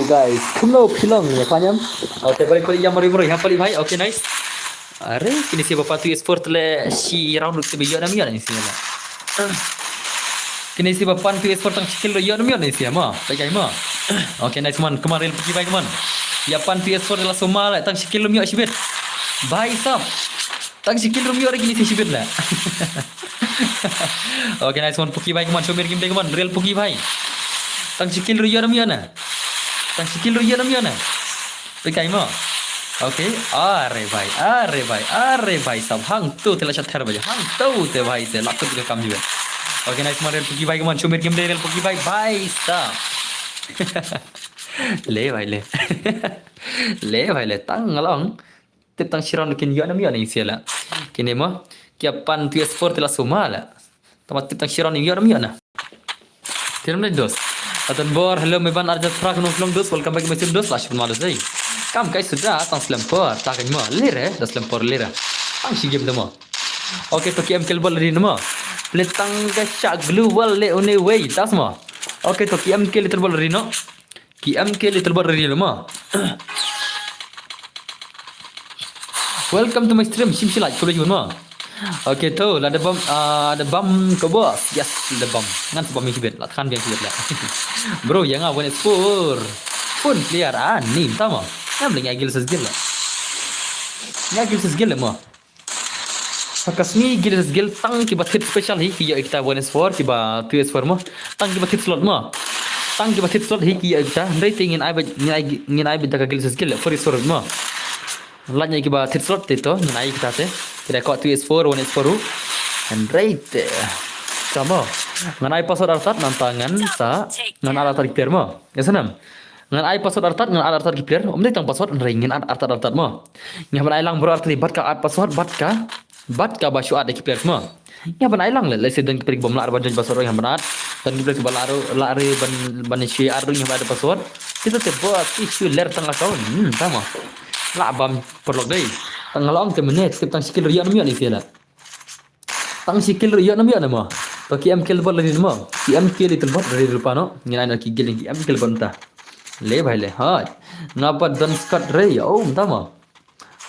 A: गाइस तुम लोग film ya panyam. Okay balik yang mari-mari yang paling baik. Okay nice. Are kini si bapa tu sport le si round tu biyo na miyo ni siya na. Kini si bapa tu sport tang skill lo yo na miyo ni siya mo. Bagai mo. Okay nice man kemarin pergi baik man. Ya pan tu sport la soma la tang skill lo miyo sibet. Bye sam. Tang skill lo miyo lagi ni si sibet la. Okay nice man pergi baik man. Shomer game baik man. Real pergi baik. Tang skill lo yo na miyo na. Tang skill lo yo na miyo na. Bagai mo. Okay, अरे भाई सब हंग तो तेला चत्थर बजे हंग तो ते भाई ते लाख तो काम जीवे ओके नाइस मारे पुकी भाई के मन चुमेर गेम रेल पुकी भाई साहब ले भाई ले ले भाई ले tang ngalong tip tang shiron kin yo nam yo ni siala kini mo kiapan PS4 telah sumala tamat tip tang shiron yo nam yo na tiram le dos atan bor hello meban arjat prak no flong dos welcome back to my dos last malas day kam kai sudah tang slempor takan mo lire das slempor lira tang si game mo okay to kiem kel bol rin mo letang ka sha glue wall le one way tas mo okay to kiem kel little bol rin no kiem kel little bol rin mo welcome to my stream sim silai ko le mo okay to ada bom ko bos yes ada bom ngan bom mi hibet la kan biang hibet la bro yang awan spur pun player nim tama Yang boleh ngagil sesgil lah. Ngagil sesgil lah mo. Pakasmi gil sesgil tang kiba tip special hi kiya kita bonus for kiba PS4 mo. Tang kiba tip slot mo. Tang kiba tip slot hi kiya kita. Ndai tingin ai bida ka gil sesgil for is for mo. Lanya kiba tip slot tito ngin ai kita te. Kita ko PS4 bonus for and right. Sama. Ngan ai password artat nantangan sa ngan ala tarik mo. Ya sanam. Ngan ai password artat ngan artat ki player om tang password ringin artat mo nya ban ai lang bro artat bat ka art password bat ka ba shu ad ki player mo nya ban ai lang le sedang ki bom lar ban password yang benar dan ki player ba lari ban shi ar nya ba password itu te bot issue ler tang account tama la bam perlok dei tang long te menit tang skill riya mi ni sila tang skill riya mi na mo to ki am kill bol ri mo ki am kill itu bot ri rupa no nya na ki giling ki am kill bol ta ले भाई ले हाँ ngapa dan skat re oh tama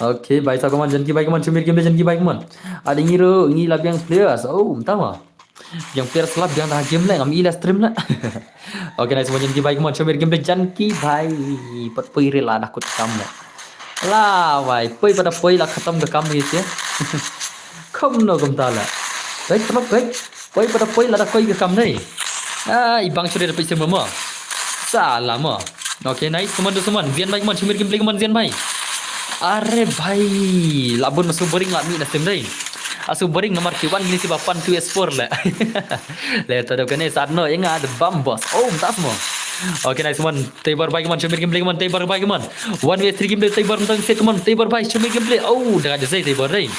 A: oke baik sa kaman janki baik kaman cumir game janki baik kaman ada ngiro ngi lab yang players oh tama yang players lab yang dah game lah ngam ila stream lah oke nice semua janki baik kaman cumir game janki bhai pat poi re la dah kut kam lah bhai poi pada poi la khatam ka kam ni che khom no kam ta la baik tamam baik poi pada poi la dah koi ka kam nei ibang sudah dapat semua salah mo okay nice teman-teman zian baik man cumir game play man zian baik are bhai labun masuk boring la mi na sem dai asu boring nomor kiwan gini si bapan 2S4 la le tado kene sadno yang ada bam boss oh tas mo okay nice man teibar baik man cumir game play man teibar baik man 1v3 game play teibar man set man teibar baik cumir game play oh dah ada saya teibar dai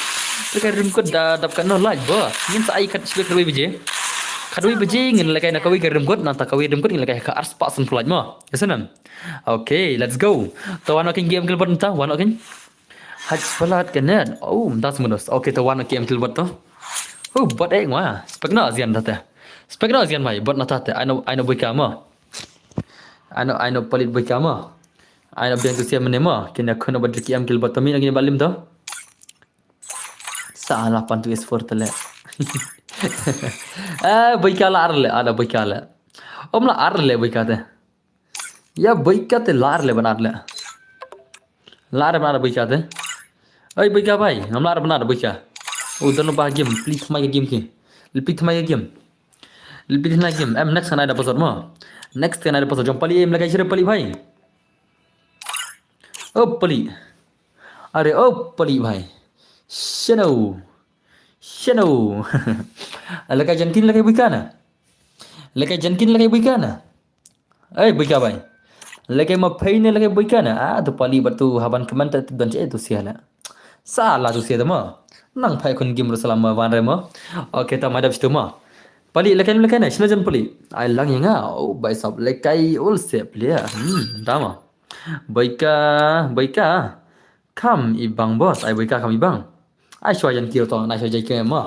A: tekan rimkot dah dapkan no live boss ngin sa ai kat spek rewe bije kadui bejing ngin lakai nak kawi garim god nanta kawi rim god ngin lakai ka ars pa sun pulaj mo yasanam okay let's go to one king game kilbot nta one king haj palat kenet oh das mundos okay to one game kilbot to oh bot ek ma spek na zian tata spek na zian mai bot na tata I know boy kama I know palit boy kama I know biang tu siam ne mo kena kono bot game kilbot to mi lagi balim to salah pantu is for tele boy kala arle ada boy kala Om la ar le boy kate. Ya boy kate lar le bana le. Lar bana boy kate. Oi boy ka bhai, हम lar bana boy ka. Udah no bah game, please thmai game ki. Please thmai game. Please thmai game. Em next kana ada pasar mo. Next kana ada pasar jom pali em lagai sire pali bhai. Oh pali. अरे ओ पली भाई शनो शनो लगा जनकिन लगे बुकाना लगे जनकिन लगे बुकाना ए बुका भाई लगे म फैने लगे बुकाना तो पली बतु हाban keman ta dan ce tu siala salah tu sia ma nang phai kun gim rasalam ma wan re ma oke ta madap stu ma pali lagi na shna jan pali ai lang yanga oh bai sab lekai ul se player dama baika baika kam ibang boss ai baika kam ibang ai shwa jan kiro to na shwa jai ke ma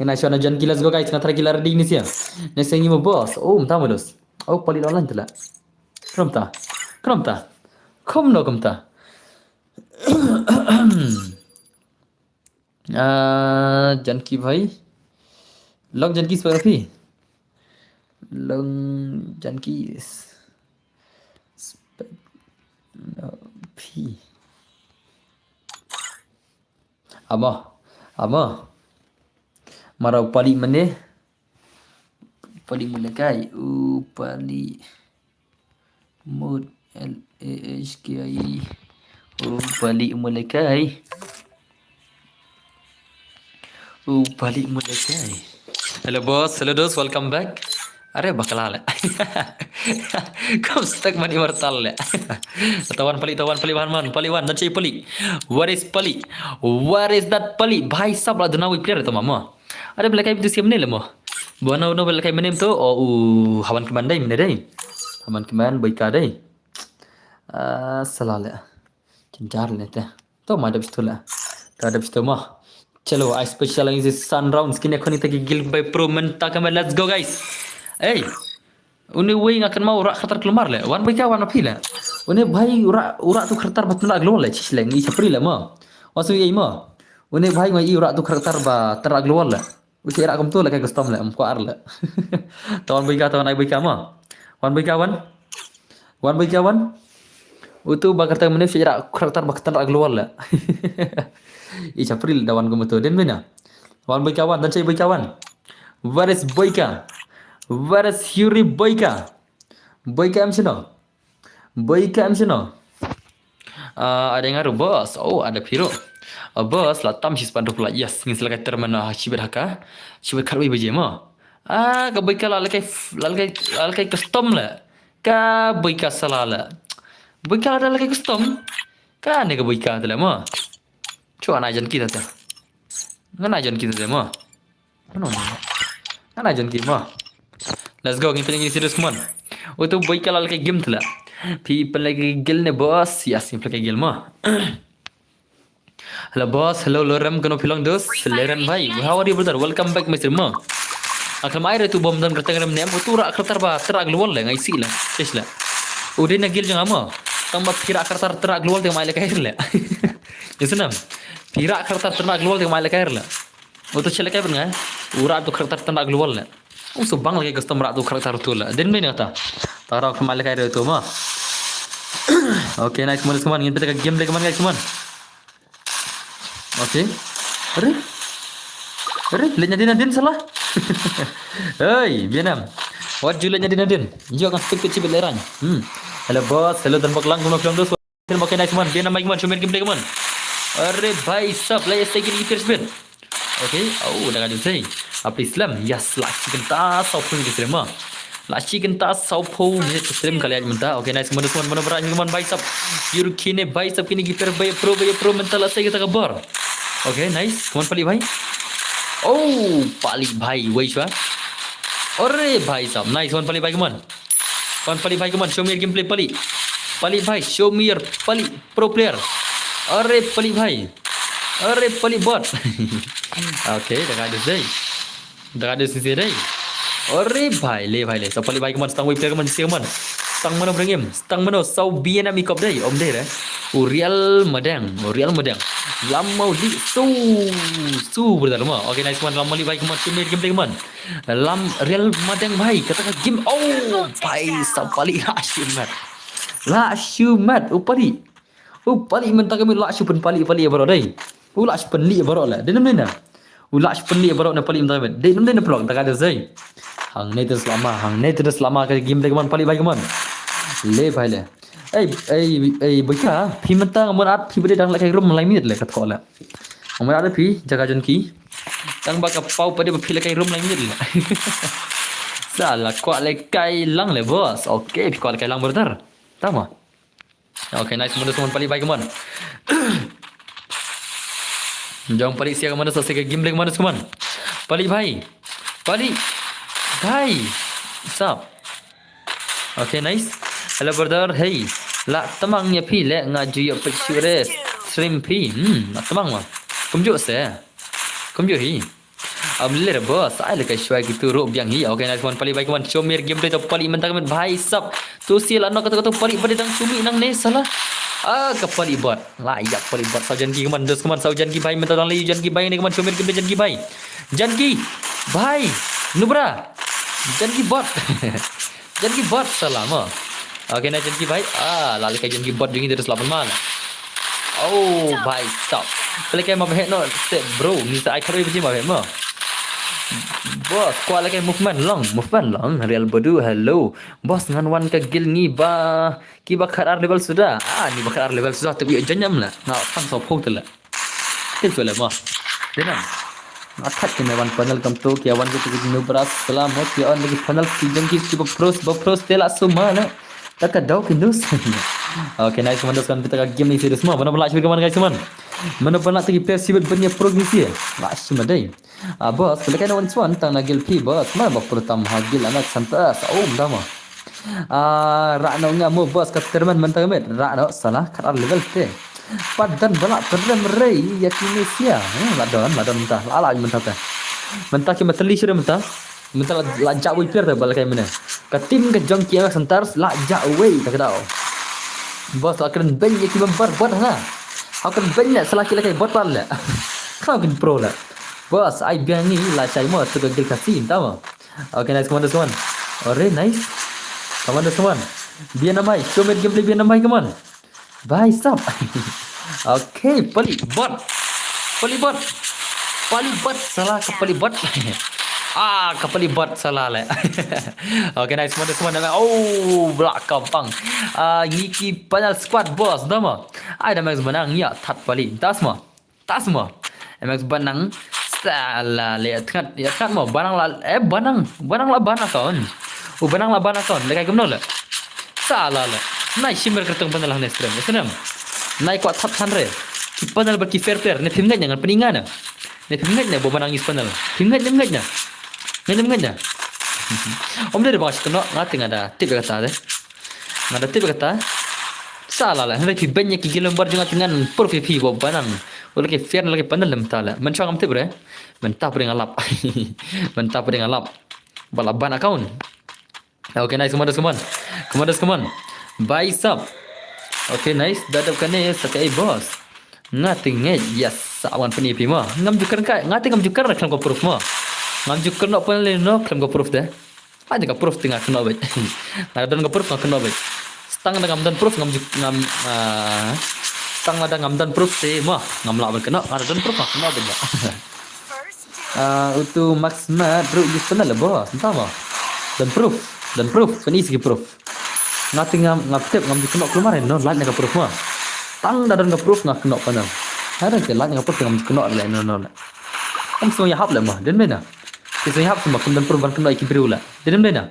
A: na shwa na jan kilas go guys na tra kilar ding ni sia ne sengi mo boss oh mta modos oh pali lan tala kramta kom no kamta Janaki भाई लग जानकी स्परफी लग जानकी फी ama marau pali mane pali mulakai pali mud l a h k i pali mulakai balik mulai. Hello boss, hello dos, welcome back. अरे बकला ले कब तक मनी मरताल ले तवन पली वन नची पली where is that पली भाई सब ला दुना वी प्लेयर तो मामा अरे बले kai itu siam ne le mo bona no bele kai menem to hawan keman dai mene dai hawan keman baika dai salah le cincar le to ma dab stula ta dab stuma चलो आई स्पेशलाइज सन round skin এখন থেকে gil by pro mentakam let's go guys hey uni wing akan mau rak khatar keluar le wan baika wan apila uni bhai ura tu khatar batna aglo le chisleng ni chapri le ma wasu ei ma uni bhai ngai ura tu khatar ba tar aglo le usi rak kam tu le kai custom le am ko ar le tawan ai baika ma wan baika wan utu ba kata mene fi rak khatar ba khatar aglo le April dawan ko moto din mina wan boy kawan dan cai boy kawan where is boyka where is Yuri boyka am sino ada yang ngaruh bos oh ada piro bos lah tam sis pandu pula yes ngin selakai termana ciber haka ciber karwi beje mo ka boyka lalkai custom la ka boyka salala boyka ada lalkai custom ka ne ka boyka tala mo Cuma ajan kita tuh. Ngan ajan kita tuh mah. Ngan ajan kita mah. Let's go kita ini serius man. Itu boy kalau kayak game tuh lah. People lagi gil ne boss. Ya simple kayak gil mah. Hello boss, hello Lorem kano bilang dos. Leren bhai. How are you brother? Welcome back Mr. Ma. Akhir air itu bom dan kereta ngerem nem. Itu rak kereta ba terak luar lah ngai si lah. Tes lah. Udah nagil jangan mah. Tambah kira kereta terak luar dengan maile kair lah. Ya senam. Pira kereta ternak keluar dengan maile kair lah. Untuk celaka pun kan? Urat tu kereta ternak keluar lah. Subang lagi custom rak tu kereta tu lah. Dan mana kata? Tarak ke maile kair itu mah. Okay, nice teman. Ingin kita game lagi mana guys teman? Okay. Aduh, lihatnya Nadine salah. Hey, Vietnam. What you lihatnya Nadine? Jom akan speak kecil beleran. Hello boss, hello dan baklang tu. Terima kasih nice teman. Vietnam lagi teman, cuma game lagi teman. अरे भाई सब लाइक से की कर spin okay dah ada say apa Islam yes laki kenta saupun di stream laki kenta saupun ni stream kalian minta oke nice teman mana berani teman baik sab yurkine baik sab kini giper baik pro mental saya kita kabar oke nice teman pali bhai pali bhai woi shwa अरे भाई साहब nice teman pali bhai kaman show me your gameplay pali bhai show me your pali pro player अरे पली bot oke dah ada sisi deh अरे भाई ले सब पली भाई के मन stang wave player ke man sia man stang mana berangim stang mana sau biena mi kop deh om deh real madang Lam mau di betul mah. Okay, nice one. Lam mau baik kemana? Cuma game lagi man. Lam Real Madang baik. Katakan game. Oh, baik. Sapali lah syumat. Lah syumat. Upali mentang kami lah syupen pali ya baru dai. Ulah syupen li baru lah. Denam dena. Ulah syupen li baru na pali mentang kami. Denam dena pelok tak ada zai. Hang ni terus lama ke game lagi man pali baik man. Le bhai le. Bocah, phi mentang amun phi bade dang lakai rum lai minit le kat kola. Amun ada phi jaga jon ki. Dang baka pau pada phi lakai rum lai minit le. Salah kuat lakai lang le bos. Okay, phi kuat lakai lang bertar. Tama. Okay, nice mundur semua pali baik man. Jom pali sia mana selesai ke game lagi mana semua. Pali bhai. Bhai. Sap. Okay, nice. Hello brother, hey. La tamang ya phi le ngaju ya pechure stream phi. La tamang ma. Kumjuk se. Kumjuk hi. Ab le boss, ai le kai shwai gitu ro biang hi. Okay, nice one pali baik one. Chomir game tu pali mentang bhai sab. Tu sil anak kata pali pada dang sumi nang ne salah. Ke pali bot. La ya pali bot saujan ki kaman dos kaman saujan ki bhai mentang dang le jan ki bhai ne kaman chomir game jan ki bhai. Jan ki bhai. Nubra. Jan ki bot. Jan ki bot salah ma. Okay, na janki bhai. Lalu kai janki bot jungi terus lapan mal. Oh, bhai, stop. Kalau kai mau behet no, set bro. Ni saya kau pergi mau behet mo. Bos, kuat lagi movement long. Real bodu, hello. Bos ngan wan ke gil ni ba. Ki ba kharar level sudah. Ni ba kharar level sudah tapi janyam lah. Nak pan so phok tu lah. Itu lah mo. Denam. Atat kena wan panel kam tu ki wan ke tu nu beras selamat ya on lagi panel ki janki ki ba pros telak semua lah. Tak ada kindus. Okay, nice teman kan kita game ni serius semua. Mana pula cuba mana guys teman. Mana pula lagi player sibuk punya progresi. Lah cuma dai. Bos, kalau kena one one tang nagil pi bos. Mana bak pertama hagil anak santas. Dama. Rakno ngamu bos kat terman mentang met. Rakno salah kat level te. Padan balak perdam rei yakini sia. Ladon mentah. Lala mentah te. Mentah ki matli sudah mentah. Mentah lajak wei player te balak kai mana. Katim ke jong kia sentar lajak wei tak tahu. Bos akan bank yang kita buat lah. Akan banyak selaki lagi buat lah. Kau kan pro lah. Bos, I biang ni lah saya mau tu gel kasih, tahu? Okay, nice kawan teman. Alright, nice. Kawan teman. Biar namai, show me gameplay biar namai kawan. Bye, stop. Okay, pali bot, salah ke pali bot. Kapali bot salah le. Okay, nice semua nama. Belakang pang. Yiki panel squad boss nama. Ada max benang ya tat pali. Tas mo. Max benang salah le tat ya tat mo benang la benang la bana kawan. Benang la bana kawan. Le kai gemno le. Salah le. Nai shimmer kertong panel hane stream. Senam. Nai kuat tat hanre. Ki panel berki fair player ne pimngat jangan peningan. Ne pimngat ne bo benang is panel. Pimngat nya. Ngena. Om dia bawa kena ngati ngada tip kata deh. Ngada tip kata. Salah lah. Hendak banyak ki lembar juga dengan perfect bo banang. Oleh ke fair lagi pandal lem tala. Mencang am tip bre. Mentah pada ngalap. Balap ban account. Okay, nice teman. Bye sub. Okay, nice. Dadap kane sakai boss. Ngati yes. Awan penipi mah. Ngam jukar kai. Ngati ngam jukar nak ko proof mah. Ngam jukar nak pun leno klem ko proof dah. Ada ka proof tengah kena baik. Ada dan ko proof nak kena baik. Stang ada ngam dan proof ngam stang ada ngam dan proof te mah ngam la kena ada dan proof nak kena baik. Untuk max mat ru use panel lah bos. Entah mah. Dan proof penis ki proof. Ngati ngam tip ngam kena keluar no lat nak proof mah. Tang ada dan ko proof nak kena panel. Ada ke lat nak proof ngam kena le no. Kam semua hap lah mah. Dan mana? Kita hap semua kemudian perubahan kena iki berulah. Dan mana?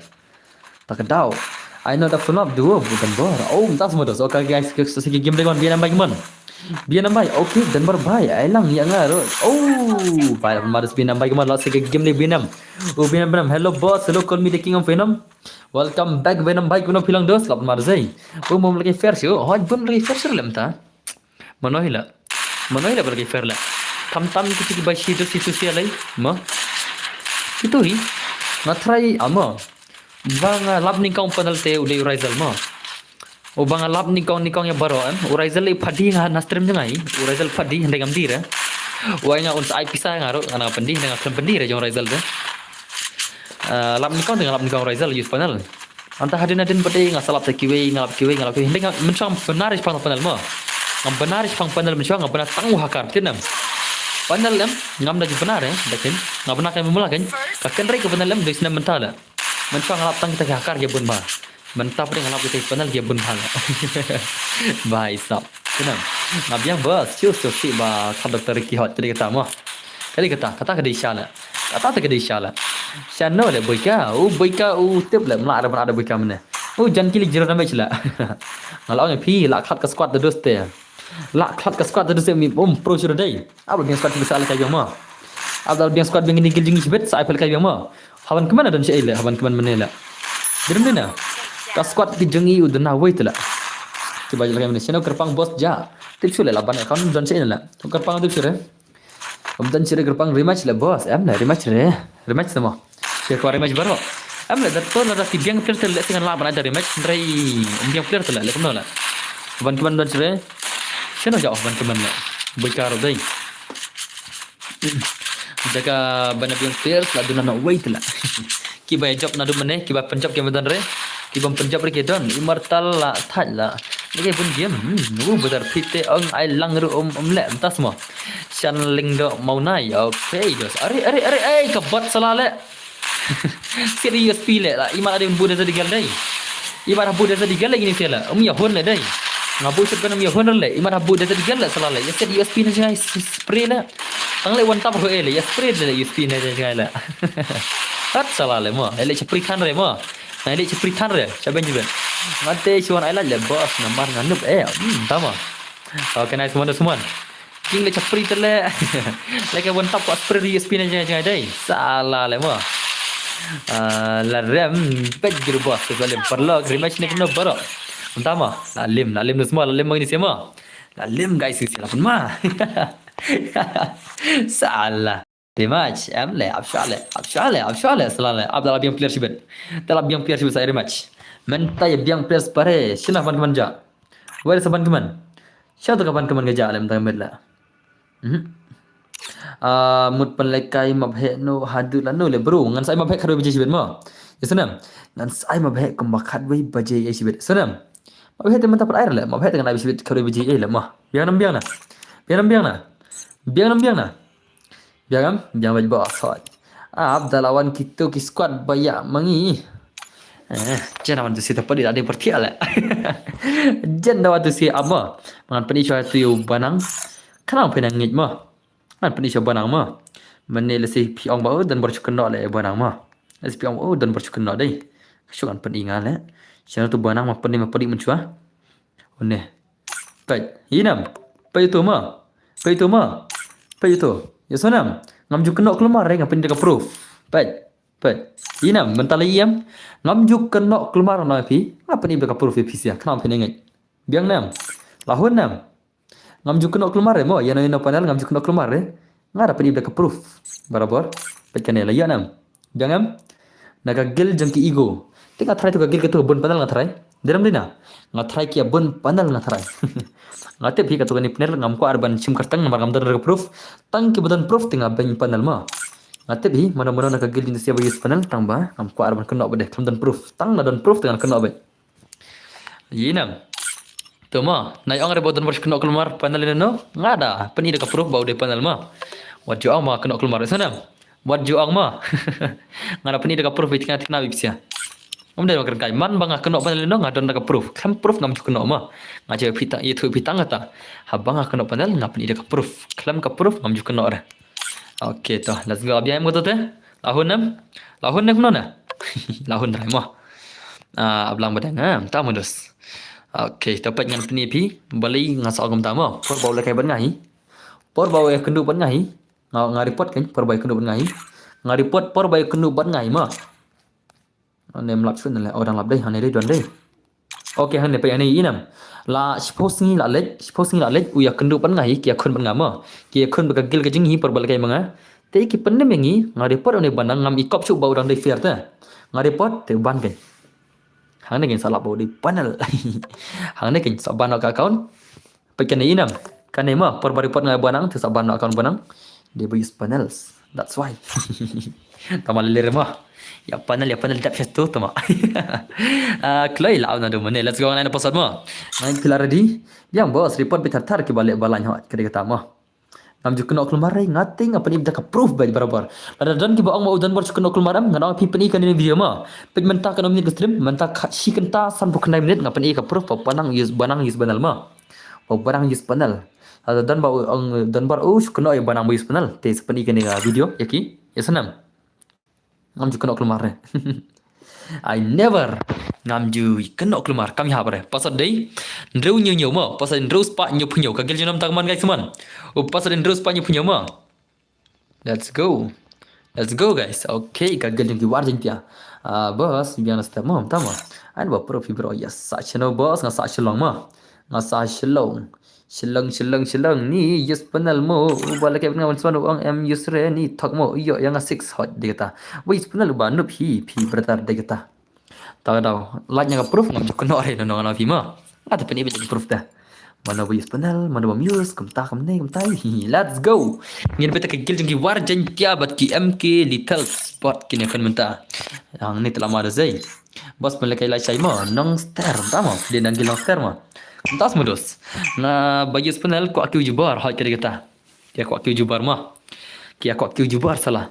A: Tak tahu. I know that phone up dua bukan bor. Entah semua dos. Okay guys, segi game dengan biar nambai gimana? Biar nambai. Okay, dan berbahaya. Ailang yang ngar. Baik, malas biar nambai gimana? Lot segi game ni Venom. Venom. Hello boss. Hello, call me the king of Venom. Welcome back Venom baik guna pilang dos. Lot malas ai. Mau lagi fair sih. Bun lagi fair sih lem ta. Manohila lagi fair lah. Tam kita ki bashi tu situ sialai. Mah. Itu hi. Na try ama. Bang lab ni kau panel te ulai Rizal mah. bang alap nikong ya baroan uraizal li phadi nga nastrim jangai uraizal phadi hande ngam dira wainya uns ai pisah ngaro ana pendi dengan klem pendi re jong uraizal de lap nikong dengan lap nikong uraizal use panel anta hadin pati ngasalap sekiwe ngalap kiwe hande ngam mencang benar pang panel mo ngam benar pang panel mencang ngam benar tangu hakar tinam panel lem ngam da benar dakin ngam benar kay memula kan kaken re ke panel lem desna mentala mencang ngalap tang kita hakar ya bun ba mentap ring ngalap kita panel dia bun hal bahai sap kenam ngab yang bos ciu si ba khad doktor ki hot jadi kata mo kata ke disala kata ke disala sano le boika tip le mla ada boika mana jan kili jiro na mechla ngalau nya phi la khat ka squad de doste la khat ka squad de doste mi pro jiro dai abal dia squad bisa ala kay mo abal dia squad bengin gil jingi sibet sa apel kay mo haban kemana dan si ile haban keman menela dirim dina ka squad ki jengi udna wait la coba jalan kami sino kerpang bos ja tip sule la ban account dan sini la kerpang tip sure dan sire kerpang rematch la bos am la rematch sama ke ko rematch baro am la dat to la tibiang player tel dengan la ban ada rematch ndrai biang player tel la kemana la ban keman dan sire sino ja ban keman la bekar dai jaga ban biang player la duna wait la ki ba job na du mane ki ba penjob ke badan re ki bam penjob re ke don immortal la that la ni pun game nu betar pite ang ai lang ru le entas mo chan ling do mau nai okay dos are ke bot salale serius pile la imar ada buda sa digal dai imar buda sa digal lagi ni sela ya hon le dai ngabu set kan ya hon le imar buda sa digal la salale ya serius pile jai spray la tang le one tap ho ele ya spray le ya spray le jai la hat salale mo ele chpri khan re mo ele chpri khan re chaben jiben mate chuan ai la le boss nambar nganup tama okay nice semua king le chpri tele like one tap ko spray ya spray le jai dai salah le mo la rem pet giru boss ko le perlo rematch ne kno baro tama la lim nu semua la lim ni semua la lim guys sila pun ma salah rematch le abshale salale abdallah biang player sibet talab biang player sibet saya rematch menta ya biang players pare sina ban keman ja wala saban keman syatu kapan keman gaja alam tang medla mut penlekai mabhe no hadu la no le bro ngan sai mabhe khado biji sibet mo yesunam ngan sai mabhe kembakat wei baje ye sibet sunam mabhe te menta par air le mabhe te ngan sibet khado biji e le mo biang na biang baj boss hot abdalawan kita ki squad banyak mangi jangan wantu si tepadi ada pertiala jangan wantu si apa mangan pani choy tu banang kanang penang ngit mo man pani choy banang mo menel si piong bau dan bercukno le banang mo si piong bau dan bercukno dai sukan pani ngale chana tu banang ma pani menchua one pai inam pai tu Yasonam ngamjuk kena keluar re ngapin dekat proof pet inam mentala iam ngamjuk kena keluar na pi apa ni dekat proof pi sia kenapa ni ngai biang nam lahun nam ngamjuk kena keluar re mo yana panel ngamjuk kena keluar re ngara pa ni dekat proof barabar pet kanela ya nam biang am naga gel jangki ego tinggal try tu gel ketu bon panel ngatrai deram dina ngatrai kia bon panel ngatrai ngate phi katu ni panel ngam ko arban sim kartang namar ngam dar proof tang ki badan proof tinga ben panel ma ngate phi mana nak gel din sia bagi panel tang ba ngam ko arban kena bade kam dan proof tang na dan proof dengan kena be yinam to ma nai ong re bodan kena keluar panel no ngada pani dekat proof bau de panel ma wat jo ma kena keluar sana wat jo ma ngada pani dekat proof tinga tinga bipsia Omda makan kai man banga kena panel no ngadon dekat proof kan proof ngam kena ma ngaje pita itu pitang kata habanga kena panel ngapni dekat proof klam ka proof ngam kena ora okay to let's go abia em goto te lahun nam nona lahun rai mo ablang badang ta modus okay dapat ngan pni pi bali ngasal gam ta mo por bau le kai ban ngai por bau e kendu ban ngai nga report kan por bau kendu ban ngai nga report por bau kendu ban ngai mo nem lap sun le orang lap dai hane dai don dai okay hane pe ani inam la suppose ni la lek uya kendu pan ngai kia khun ban ngama kia khun ba gil ka jing hi por bal kai manga te ki penne mengi nga report one banang ngam ikop chu bau dang dai fair ta nga report te ban kai hang ni kan salah bawa di panel hang ni kan saban nak account pakai ni inam kan ni mah per report ngai banang tu saban nak account banang dia use panels that's why tamal lir mah ya panel dap satu tama klai lau na do mane let's go on episode mah ngai kelar di yang bos report bitar ke balik balan hot kata kata mah nam ju kena kelmarai ngating apa ni dah ka proof baj barabar ada dan ki baong mau dan bar kena kelmaram ngana pi peni kan ni video ma pek menta kan minit stream menta si kenta san bu kena minit ngapan i ka proof pa panang use banal ma pa barang use panel ada dan ba ang dan bar kena ai banang use panel te sepeni kan video yaki ya senam nam ju kena kelmarai I never ngam ju kena kelmar kami habre pasal dei ndreu nyu ma pasal ndreu spa nyu punyo kagel junam tagman guys man pasal ndreu spa nyu punyo ma let's go guys okay kagel jung war jing tia bos biang sta ma tama an ba pro fibro yes sa channel bos nga sa shlong ma nga sa shlong ni yes panel mo bala ke ngam swan ang em yusre ni thak mo yo yang 6 hot dikata wis panel ba nup hi bertar dikata tahu like-nya ke proof ngam kena ore no ngana fima ada peni bit proof dah mana wis panel mana ba muse kamta kamne kamtai let's go ngin beta ke gil jengki war jentia bat ki mk little spot kini kan menta yang ni telah ada zai bos melekai lai sai ma nong star tama dia nang gilang star ma tas modus na bayus panel ko aku jubar hot kata dia ko aku jubar ma ki aku jubar salah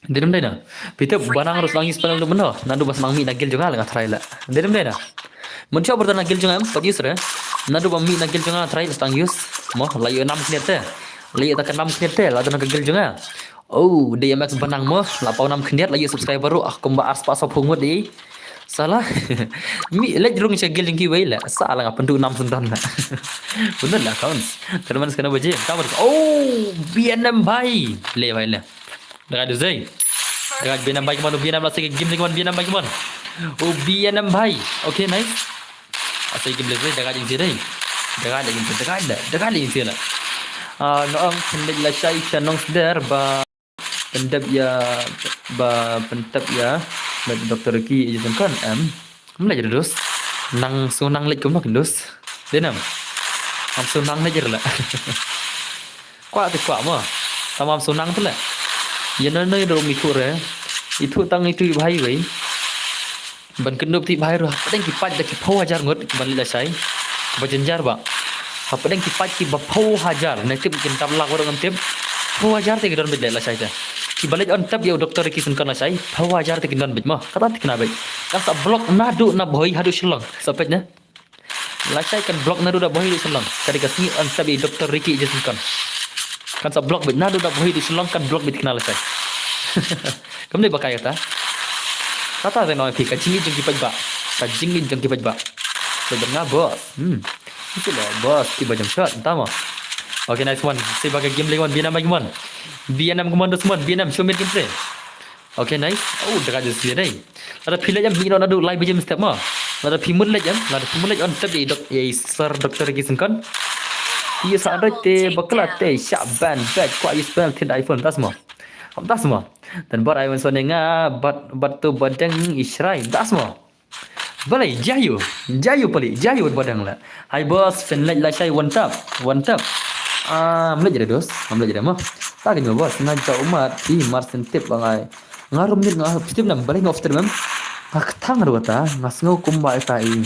A: Dedem dai na. Pita barang harus langis panel benda. Nandu bas mangmi nagil junga la try la. Dedem dai na. Mun coba bertan nagil junga pat user. Nandu bang mi nagil junga try stang use. Mo layu 6 knit te. Layu tak 6 knit te la dan nagil junga. Oh, dia max banang mo la pau 6 knit layu subscriber ru ah kumba aspa so pungut di. Salah. Mi lej rung cegil jengki wei la. Salah ngap pendu 6 sundan la. Benar lah kawan. Terus kena baje. Kamu. Oh, BNM bhai. Le bhai le. Dekat ada Zai. Dekat B6 baik kemana? B6 lah saya game dengan B6 baik kemana? Oh B6 baik. Okay nice. Asal game Zai dekat yang sini. Dekat yang sini lah. Noong pendek lah saya canong sedar pendap ya Dr. Ki izin kan mulai jadi dos. Nang sunang lek kemak dos. Denam. Am sunang aja lah. Kuat tu kuat mah. Tamam sunang tu lah. Yang nơi đồ mi thua rồi, itu tăng itu bahai vậy, ban kenop ti bahai rồi, padang kipat dah kipau hajar ngot, ban lila sai, bajenjar ba, padang kipat ki bapau hajar, nanti bikin tabla orang antep, pau hajar te gidan bed lila sai ta, ki balik on tab ya doktor ki sunkan la sai, pau hajar te gidan bed mah, kata ti kena bed, kan sa blok nadu na boy hadu shlong, sapetnya, la sai kan blok nadu da boy hadu shlong, kadi kasih on tab ya doktor Ricky je sunkan. Kan sa blog bit nado da bohi di sulong kan blog bit kenal sai kamu ni bakai kata saya nak fikir jingi jengki pajba sebenarnya bos itu lah bos tiba jam shot entah mah okay nice one saya bagai game lagi one B6 bagi one B6 komando semua B6 show me gameplay okay nice oh dekat je sini dai ada pilih jam mino nado live jam step mah ada pimul lagi on tab dok sir doktor gisun kan ia sahaja te baklat te syaban bad kuat spell tin iPhone tas semua dan bar iPhone sonenga batu badang israi tas semua balai jayu badang lah hai bos finlet lah saya one tap mulai jadi dos mulai jadi mah tak kena bos ngajak umat di marsen tip bangai ngarum ni tip nam balai ngof termem tang ruata ngasngau kumbai tai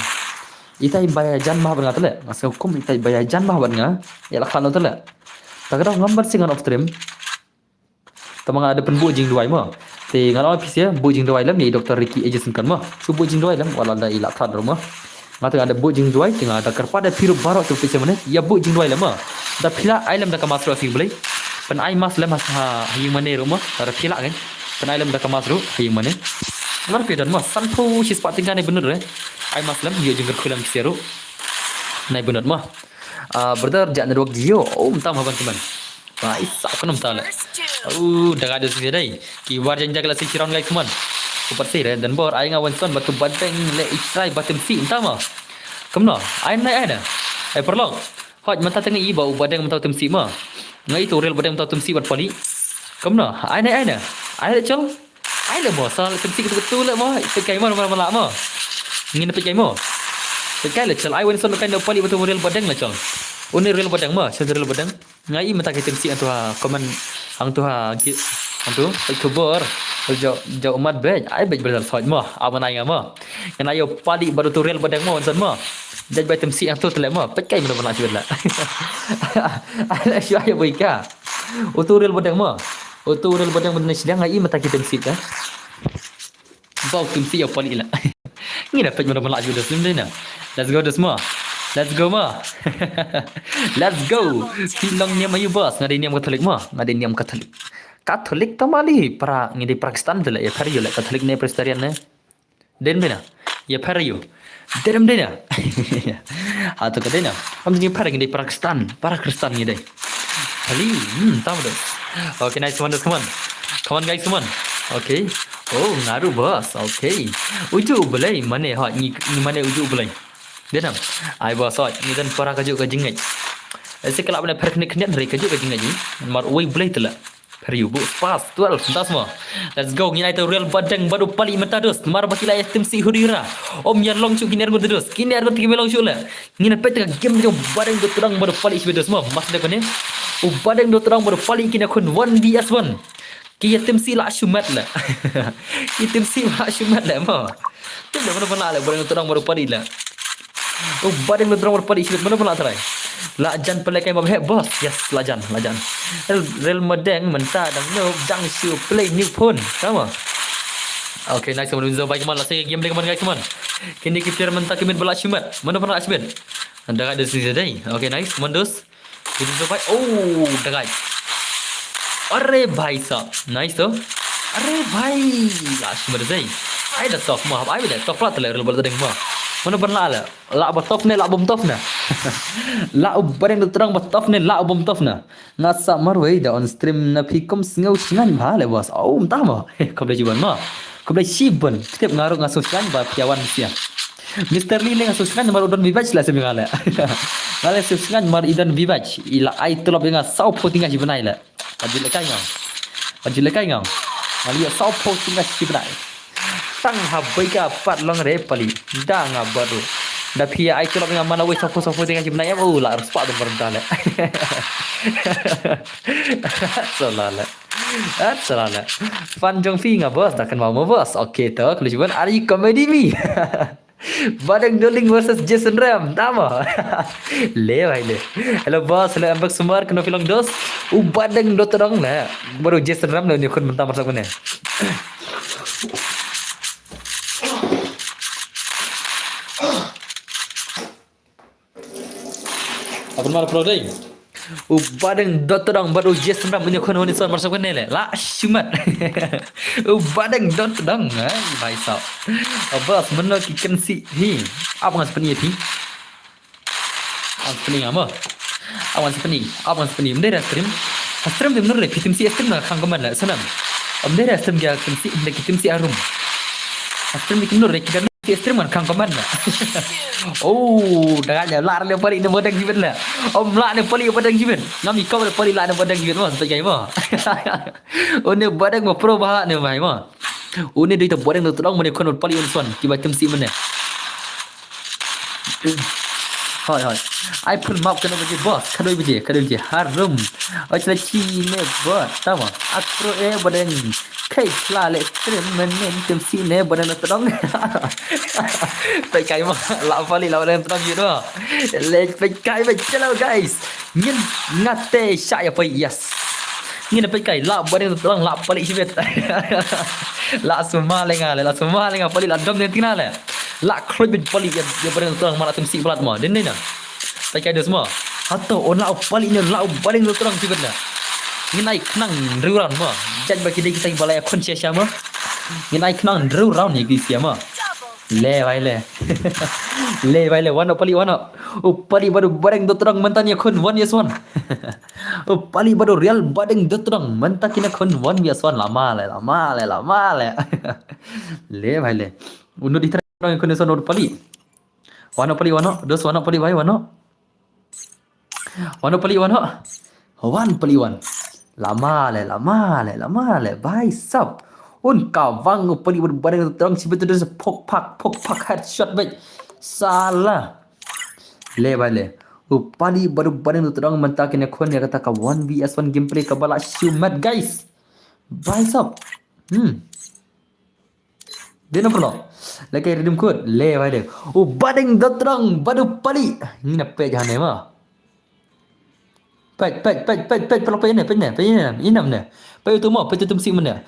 A: itai bayar janmah bernga tele masuk hukum itai bayar janmah bernga ya lah kalau tele tak ada ngambar singan off stream tamang ada penbu jing dua mah te ngalau office ya bu jing dua lam ni doktor Ricky agency kan mah su bu jing dua lam wala da ila thad rumah ngata ada bu jing dua tengah ada kerpada piru baru tu pise mana ya bu jing dua lam mah da pila ailam da kamasru afi boleh pen ai mas lam ha hi mana rumah ada pila kan pen ailam da kamasru hi mana Mar pedan mah sanpu si spot tinggal ni bener ai mas lam dia jengker kulam seru nai bener mah brother jak network Jio tam haban teman baik sak kenum tala dah ada sini dai ki war janjak la sikiran guys teman upar sire dan bor ai ngawan son batu badeng le istrai batem si entama kemna ai nai ada ai perlong hot mata tengah i bau badeng mata tem si mah ngai tu real badeng mata tem si bat pali kemna ai nai ai le chong ai le mo sal tem si betul le mo pekai mana malak mo Ngin pe kai mo. Pe kai le chal ai wen son kai no pali betul real badang la chal. Uni real badang ma, chal real badang. Ngai mata kita si antu ha komen hang tu ha antu pe kubur. Jau umat bej, ai bej bersal soj mo, aman ai ngama. Kan ayo pali baru tu real badang mo son mo. Jadi batem si antu tele mo, pe kai mana bana chula. Ala syu ayo boika. Utu real badang mo. Utu real badang benar sedang ai mata kita si ka. Bau tim si yo pali la. Ni dapat mana bana chula sim deh na. Let's go semua. Let's go ma. Let's go. Silong niam ayu bos, ngadi niam Katolik ma, ngadi niam Katolik. Katolik tamali para ngidi Pakistan dela ya pariyo la Katolik ne prestarian ne. Den bena. Ya pariyo. Derem dena. Ha to kadena. Am ni para ngidi Pakistan, para Kristen ngidi. Ali, tahu dah. Okay, nice one, come on. Come on guys, come on. Okay. Oh, ngaru bos. Okay. Uju belai mana ha ni mana uju belai. Denam. Ai bos ha ni dan para kaju ka jingai. Ese kalau benda perknik kniat dari kaju ka jingai. Mar oi belai tela. Periu bu pas 12 das mo. Let's go ngina itu real badang baru pali metados. Mar bakila tim si hurira. Om yan long chu kiner terus. Kiner got kimelong chu la. Ngina pet game jo badang do terang baru pali isbedos mo. Mas da kone. O badang do terang baru pali kina kon 1 vs 1. Ki tim si la shumat la. Ki tim si la shumat la mo. Tu dah mana la badang do terang baru pali la. O badang do terang baru pali isbed mana try. Lajan pelai kai mabhe bos. Yes, lajan. Real madang mentah dang no dang siu play new phone. Sama. Okay, nice one. Winzo baik man lah saya game dengan guys teman. Kini kita mentah kimin bola shumat. Mana pernah ashbet? Anda ada sisi dai. Okay, nice. Mandos. Winzo baik. Oh, dekat. Arre bhai sahab. Nice tu. Arre bhai. Ashmat dai. Ai dah top mah. Ai dah top lah real bola deng mah. Mana pernah lah. La batof ne la bom tof na. La bareng terang batof ne la bom tof na. Ngasa marwai da on stream na phikom sngau singan bhale bos. Oh, entah mah. Kablai jiban mah. Kablai shibon. Setiap ngaruh ngasuskan ba piawan sia. Mr. Lee le ngasuskan mar udon vivaj la semingala. Ngale suskan mar idan vivaj. Ila ai tulap dengan sau po tinggal jibanai la. Ajil kai ngau. Ajil kai ngau. Malia sau po tinggal jibanai. Tang habai ka pat long re pali da nga baru da pia ai tulap dengan mana wei sopo tengah jibna ya la respa dan berdale salala fan jong fi nga bos dah kan mau bos okey to kalau cuban ari comedy mi Badang Doling versus Jason Ram tama le bhai le hello boss hello ambak sumar kena film dos badang do terang na baru Jason Ram ni kon mentah masak mana apa nama pro day? Badang dotodang baru Jason Ram punya kon honi son masuk kan le. La shumat. Badang dotodang ai bhai sahab. Bos mana kikan si hi. Apa ngas pani thi? Ang pani ngama. Awan pani. Apa ngas pani? Mendera stream. Stream benar le kitim si stream na khang kaman la sanam. Mendera stream dia kitim si arum. Stream ni benar le kidan stream kan khang kaman la. Oh, dah ada lar le pari ne badang jiben la. Om la ne pali badang jiben. Ngami kau le pali la ne badang jiben mah sebagai mah. Oh ne badang mah pro bah ne mai mah. Oh ne dia badang tu terang mana kon pali unsuan kiba temsi mana. Hai. Ai pun map kena bagi bos. Kadoi biji harum. Acala chi ne bos. Tama. Akro badang kai la le stream menen temsi ne badang tu terang. Phải cay mà lão pali lão đem tao gì đó lên phải cay phải chalo guys nhìn ngate saya phải yes nhìn phải cay lão bade tolong lão pali sibet lão semua lenga pali la dom nentina le la khoi bin pali ya bade tolong malah temsi pelat mah den na phải cay được semua atau on lão pali ni lão bade tolong sibet na nhìn ai knang riuran mah jadi bagi kita balai kon sia mah nhìn ai knang riuran ni ki sia mah le vai le wana pali baru bareng dotrang mentanya kon 1 yes 1 pali baru real bareng dotrang mentah kina kon 1 yes 1 lama le le vai le uno di terang kon son pali wana dos wana pali vai wana pali wan pali wan lama le vai sab Un kawang pali berbaring terang si betul pok pak headshot baik. Salah. Le bale. Pali baru baring terang mentakin kon ya kata ka 1vs1 gameplay ka bala shumat guys. Bye up. Dia nak pula. Lagi redeem code. Le bale. Baring terang baru pali. Ini nak pe jahan mah. Pet pelak pennya inam ne pe tu mo pe tu temsi mana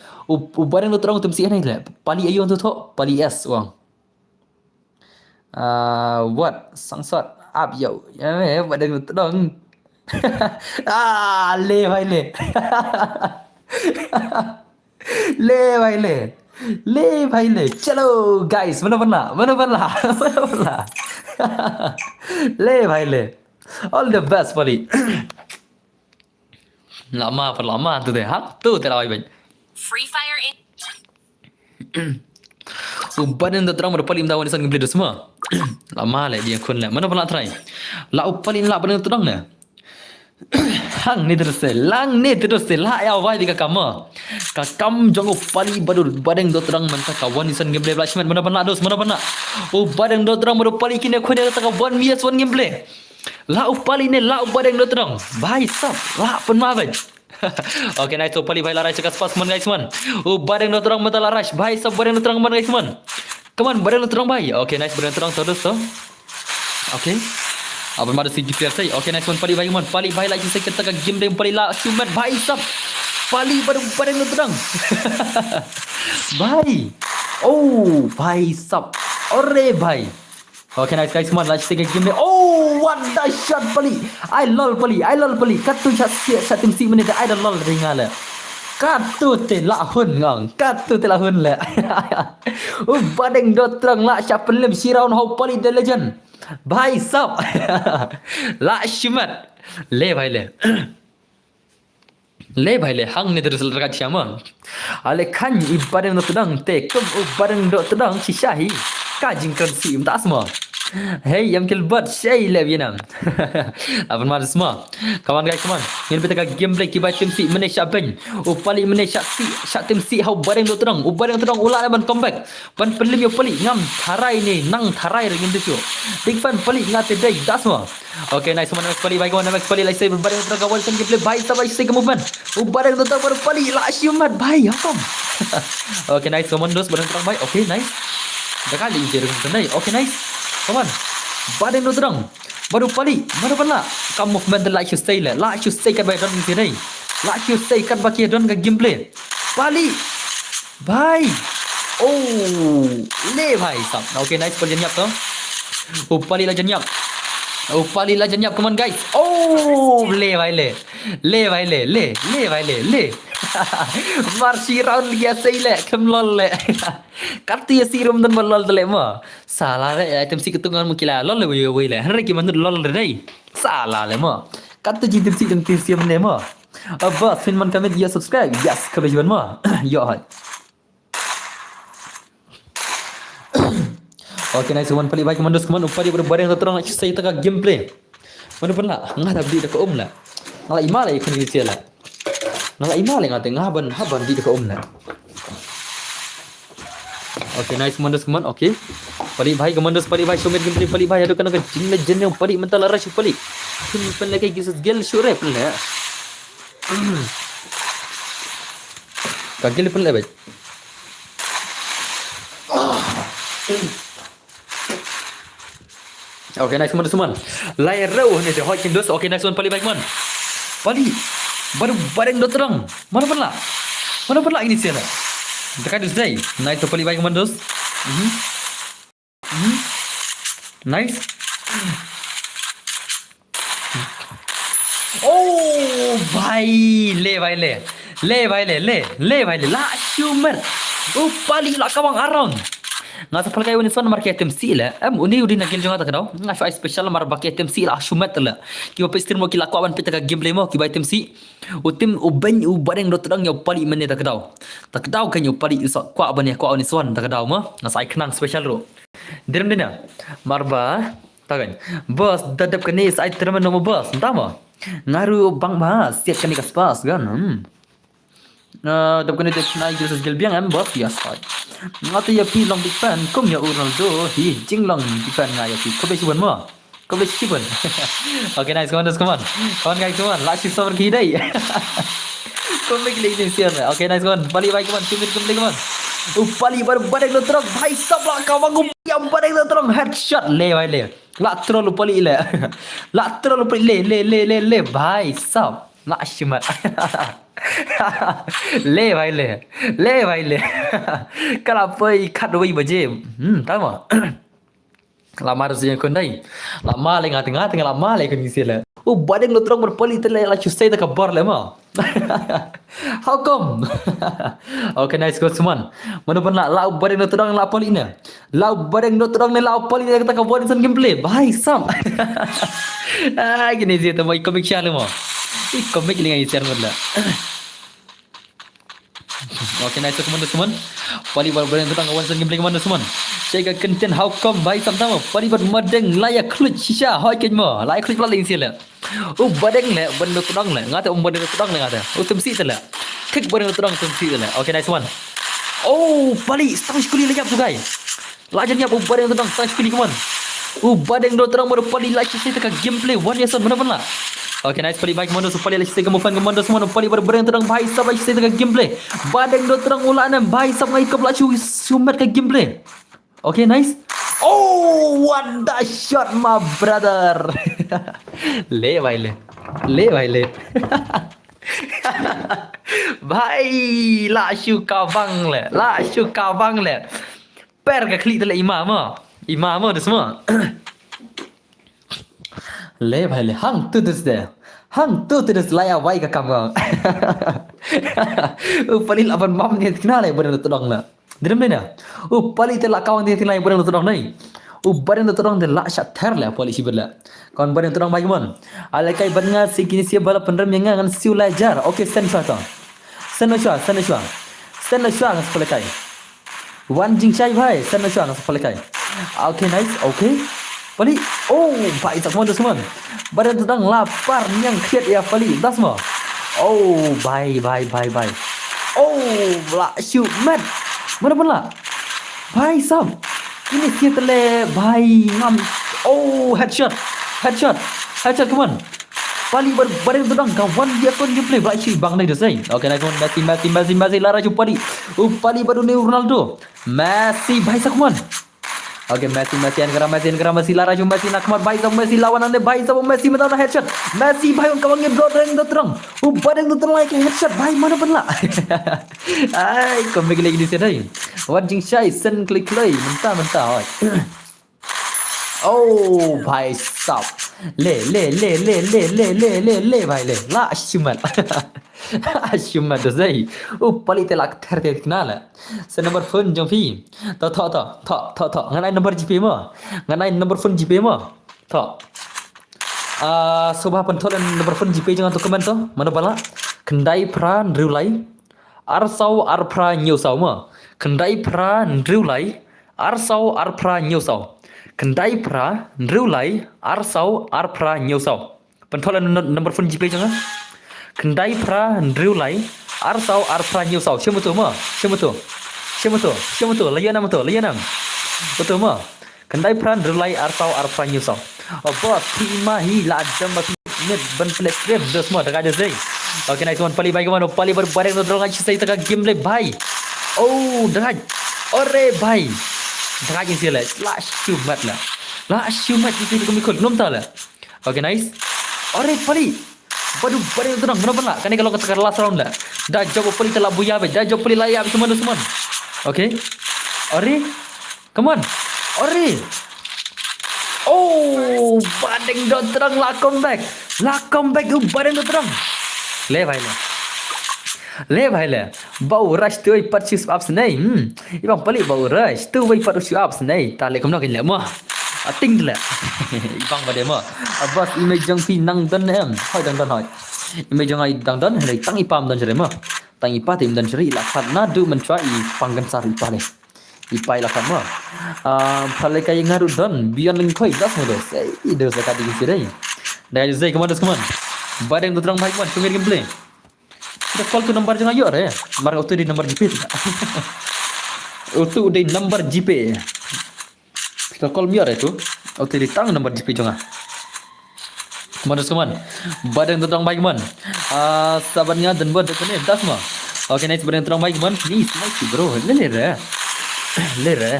A: barang tu terang temsi ni le pali ayu tu tho pali s wang what sangsat up yo barang tu terang le bhai le le bhai le chalo guys mana bana le bhai le all the best buddy lama tu deh hak tu terawai baik
B: Free Fire in
A: badan tu terang berpaling tawan isan gameplay tu semua lama lah dia kun lah mana pernah try la upalin la badan tu terang ne hang ni terus la ya wai di kamu kakam jong upali badan tu terang mantap kawan isan gameplay flashman mana pernah badan tu terang berpaling kini kun dia kata kawan vs1 gameplay la upali ne la badan tu terang bhai sab la pun mabaj Okay, nice. So, pali bhai la rush ka spas man guys man. Bareng no terang mata la rush. Bhai sab bareng no terang man guys man. Come on, bareng no terang bhai. Okay, nice. Bareng terang terus to. Okay. Apa mada si player sai. Okay, nice one pali bhai man. Pali bhai la sai kita ka game dem pali la human bhai sab. Pali bareng no terang. Bhai. Oh, bhai sab. Ore bhai. Okay, nice guys, man. Let's take a game. Oh, what the shot, pali. I lol pali. Katu shot tim si menit. I lol ringala. Katu te lahun ngang. Katu te lahun le. Badeng dot terang la shot pelim si round how pali the legend. Bhai sab. La shimat. Le bhai le. Le bhai le hang ne terus rakat syama. Ale kan ibadeng dot terang te kum ibadeng dot terang si syahi. Kajing kan si tak semua. Hey, يمكن البot شيء لا بينام. Apa mana semua? Kawan guys, kawan. Yang kita gameplay kibai tim si meneh shot bang. Pali meneh shot tim si how bareng do terang. Bareng terang ulah ban comeback. Ban pelim yo pali ngam tharai ni nang tharai ring tu. Big fan pali ngate dai das semua. Okay, nice one next pali bhai kawan next pali like say bareng terang kawan sen gameplay bhai sabai say movement. Bareng do terang pali la syumat bhai hakom. Okay, nice one dos bareng terang bhai. Okay, nice. Dah kali je dengan okay, nice. Come on. Badan lu terang. Baru pali. Mana pala? Kamu movement like you say lah. Like you say kan baik don di sini. Like you say kan baki don ke gameplay. Pali. Bhai. Oh. Le bhai sab. Okay, nice pali janyap tu. Pali lah janyap. Pali lah janyap. Come on guys. Oh. Le bhai le. Le bhai le. Marsi round dia say le. Kem lol le. Kati si rum dan lol le ma. Salah le item si ketungan mukila lol le we le. Hari ki mandu lol le dai. Salah le ma. Kata ji tim si men ma. Abba fin man kami dia subscribe. Yes, kami jual ma. Yo hai. Okay, nice one pali baik mandus keman upari berbareng terang saya tengah gameplay. Mana pernah ngah dah beli dekat lah. Ngala imala ikut ni dia lah. Ngala imala ngate ngaban di dekat lah. Okay, nice mandus keman. Okay. Pali bhai kemandus pali bhai shomet gameplay pali bhai adukan ke jingle jeneng pali mental rush pali. Pen lagi gisus gel sure pala. Kagil pala baik. Okay, nice one teman. Layar rau ni dia hot dos. Okay, nice one pali baik man. Pali baru bareng do terang. Mana pernah ini sih lah. Dekat dus day. Nice pali baik man dos. Nice. Oh, bhai le. La shumer. Pali la kawang around. Ngasa pala kayo ni son market item sila uni udin nagil jonga takadaw ngasa special mar market item sila shumat la kiba pestir mo kila kwaban pita ka gameplay mo kiba item si utim uben u bareng do tadang yo pali mene takadaw kan yo pali iso kwaban ya kwaban ni son takadaw mo ngasa iknang special ro direm dina marba tagan bos dadap kani sai termen no bos entama ngaru bang mas siat kani ka spas gan Đập cái này thì này Jesus Gelbiang em bớt ya sai. Ngã thì ya pi long big fan cũng ya Ronaldo hi chính long big fan ngay ya pi. Có biết chibun mà? Có biết chibun? Okay, nice, come on. Come on guys, come on. Last shot over đây. Come make lagi sian. Okay, nice one. Pali bhai, come on. 2 minutes come on. Pali baru badai lo terang bhai sab la kawan ko yang badai lo terang headshot le bhai le. La terlalu pali le. La terlalu pali le bhai sab. La shimat. Le bhai le. Le bhai le. Kenapa ikat doi baje? Tahu tak? Lama rasanya kon dai. Lama le ngat-ngat lama le kon ngisi le. Badai lo terang berpali tele la chusai tak kabar le ma. How come? Okay, nice go Suman. Mana pun lah lau bareng no terang la poli na. Lau bareng no terang lau poli na kata ka buat san gameplay. Bhai sam. Gini sih tu mai komik channel mo. Komik ni ngai share modla. Okay, nice go Suman. Poli bareng terang kawan san gameplay mana Suman. Saya content how come bhai sam tama. Poli bar madeng layak klut shisha hoi ken mo. Layak klut pala sih le. Badeng le benda terang le. Ngata benda terang le ngata. Temsi tu le. Kick benda terang temsi tu le. Okay, nice one. Balik stang sekali lagi tu guys. Lajarnya badeng terang stang sekali kawan. Badeng terang baru pali lagi saya tekan gameplay one yeson mana-mana. Okay, nice pali baik mana supaya lagi saya kemufan kemana semua pali baru badeng terang bhai sab saya tekan gameplay. Badeng terang ulaan bhai sab ngai ke belacu sumat ke gameplay. Okay, nice. What the shot my brother. Le bhai le. Le bhai le. Bhai la shu kawang le. La shu kawang le. Per ka klik tele imam ah. Imam ah semua. Le bhai le hang tu dus de. Hang tu terus layak wai ka kam. Palil aban mam ni kenal le benar todong la. Diram ni na. Palil telak kawan dia tinai benar todong nai. Barang terang de lak shat ther la polisi berla. Kawan barang terang bagi mon. Alakai banga sikini sia bala penram yang ngan siu lajar. Okey sen shot. Sen shot. Sen shot ngas pelekai. Wan jing chai bhai sen shot ngas pelekai. Okay, nice. Okay. Pali. Baik tak mon semua. Barang terang lapar yang khiat ya pali. Das mo. Bye. La shoot man. Mana pun la. Bhai sam. Ini dia tele bhai ngam. Headshot come on. Pali bareng tudang kawan dia kon gameplay bhai si bang nai desai. Okay, nice one. Messi lara ju pali. Pali baru ni Ronaldo. Messi bhai sa come on. Okay, Messi Messi lara ju Messi nak mat bhai sa Messi lawan ande bhai sa Messi mata headshot. Messi bhai on kawan game bareng tudang. Bareng tudang like headshot bhai mana pun la. Ai komik lagi di sini. Wan jing shai sen klik play mentah oi. Bhai sab. Le bhai le. La shumat. Shumat dosai. Pali telak ther kenal. Sen nomor phone jong phi. To. Nganai nomor GP mo. Nganai nomor phone GP mo. To. Sobah pentolan nomor phone GP jangan tu komen to. Mana bala? Kendai pran riulai. Arsau arpra nyusau mo. Kendai pra ndriulai arsau arpra nyusau. Kendai pra ndriulai arsau arpra nyusau. Pentolan nomor phone GP jangan. Kendai pra ndriulai arsau arpra nyusau. Siapa tu mo? Layanam. Betul mo? Kendai pra ndriulai arsau arpra nyusau. Bos terima hi la jam net ban play game dos mo dekat je. Okay, nice one. Pali baik mana? Pali bareng dorong aja saya tengah gameplay bhai. Deraj. Ore bhai. Deraj ini lah. La shumat itu kami ikut. Belum tahu lah. Okay, nice. Ore pali. Baru terang. Mana pula? Kan kalau kata last round lah. Dah jawab pali telah buya be. Dah jawab pali layak semua. Okay. Ore. Come on. Ore. Badeng dot terang la comeback. Badeng dot terang. Le bhai le. Bau rush tu purchase apps nei. Ibang pali bau rush tu purchase apps nei. Ta le kamno kin le mo. Ting le. Ibang bade mo. Bos image jong pi nang don em. Hoi dang don hoi. Image jong ai dang don le tang ipam don jere mo. Tang ipa tim don jere la khat na du men chwa I panggan sari pale. Ipai la khat mo. Pale kai ngaru don bion ling khoi das mo do. Sei do sa kadi sirei. Dai zai come on. Badeng tu terang bhai man sungir gameplay. Kita call tu number jangan yuk ya. Mar auto di number GP tu. Auto di number GP. Kita call miar itu. Auto di tang number GP jangan. Teman-teman, badan tu terang baik man. Sabarnya dan buat depan ni das mah. Okay, nice badan terang baik man. Ni nice bro. Le.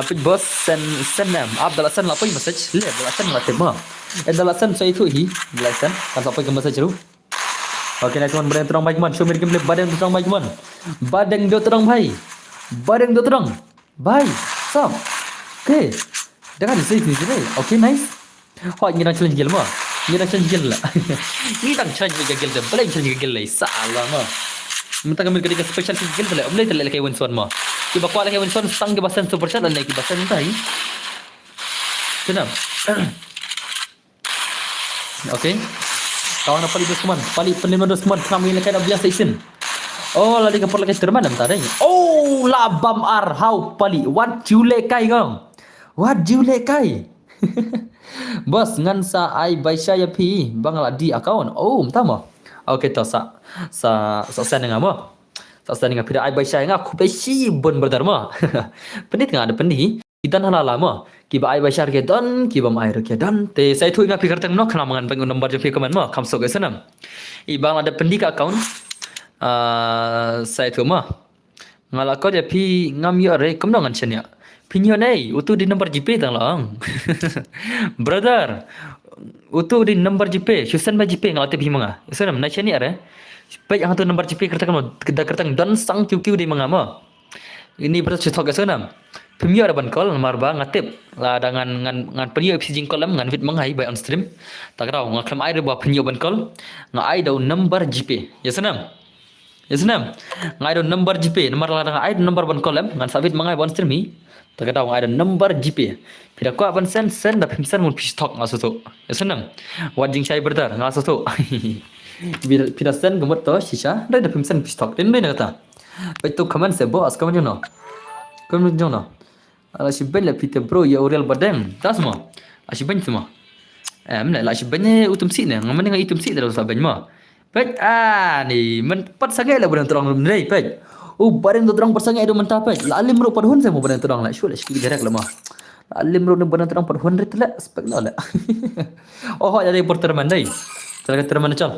A: Pit boss send them. Abdul Hasan lapor message. Le Abdul Hasan lapor mah. Abdul Hasan saya itu Abdul Hasan kan lapor ke message tu. Okay, nice man badan terang baik man. Show me game badan terang baik man. Badan dia terang baik. Badan dia terang. Baik. Sam. Okay. Jangan disini sini. Okay, nice. Họ như đang challenge gel mà như đang challenge gel là như đang challenge gel là balik challenge gel là salah mà mình ta kami ketika special gel là om later là cái Winson mà khi bakwa là cái Winson sang cái basan super chat là cái basan này thế nào ok kawan apa libas teman pali penlima dos teman kami lekai dah biasa isin oh lagi kapal lekai terman dah tadi oh labam arhau pali what you lekai kang what you lekai Bos ngan sa ai baisha ya pi bangla di account. Oh, tama. Okay to sa sen ngam mo. Sa sen ngam pira ai baisha ngam khu besi bon berdar mo. Penit ngam ada penih. Idan halala mo. Ki ba ai baisha ke don, ki ba mai ke don. Te sai thui ngam pikir tang no khana mangan bang number je pi komen mo. Kam so ke sanam. I bangla ada penih ka account. Sai thu mo. Ngala ko je pi ngam yo re kom ngan chen ya. Pinyo nay, utu di number GP tang lang. Brother, utu di number GP, Susan ba GP ngalate pi mga. Susan na chani are. Pai ang tu number GP kerta kan kita kertang dan sang QQ di mga mo. Ini brother cetok kesenam. Pinyo ada ban call marba ngatip la ngan pinyo FC jing kolam ngan fit mangai by on stream. Tak tahu ngaklam ai ba pinyo ban call. Ngai do number GP. Ya senam. Ngai do number GP, nomor la ai number ban kolam ngan sabit mangai by on stream hi. Tak tahu ada number GP. Pira ko aban sen da pimsan mun pistok ngaso tu. Ya senang. Wajing saya berdar ngaso tu. Pira sen gemut to sisa da pimsan pistok. Den bena kata. Betu kaman se bos kaman jono. Kaman jono. Ala si bella pita bro ya Aurel badeng. Tas mo. Asi ben semua. Mena la si benye utum si ne. Ngamen ngai utum si da sa ben mo. Pet ni men pat sangai la budan terang nei pet. Oh, badan tu terang persangai itu mentah apa? Lalim ro padhun saya mau badan terang lah. Syul sikit jarak lemah. Lalim ro badan terang padhun rit lah. Spek lah. Oh, jadi porter mandai. Cara terman cal.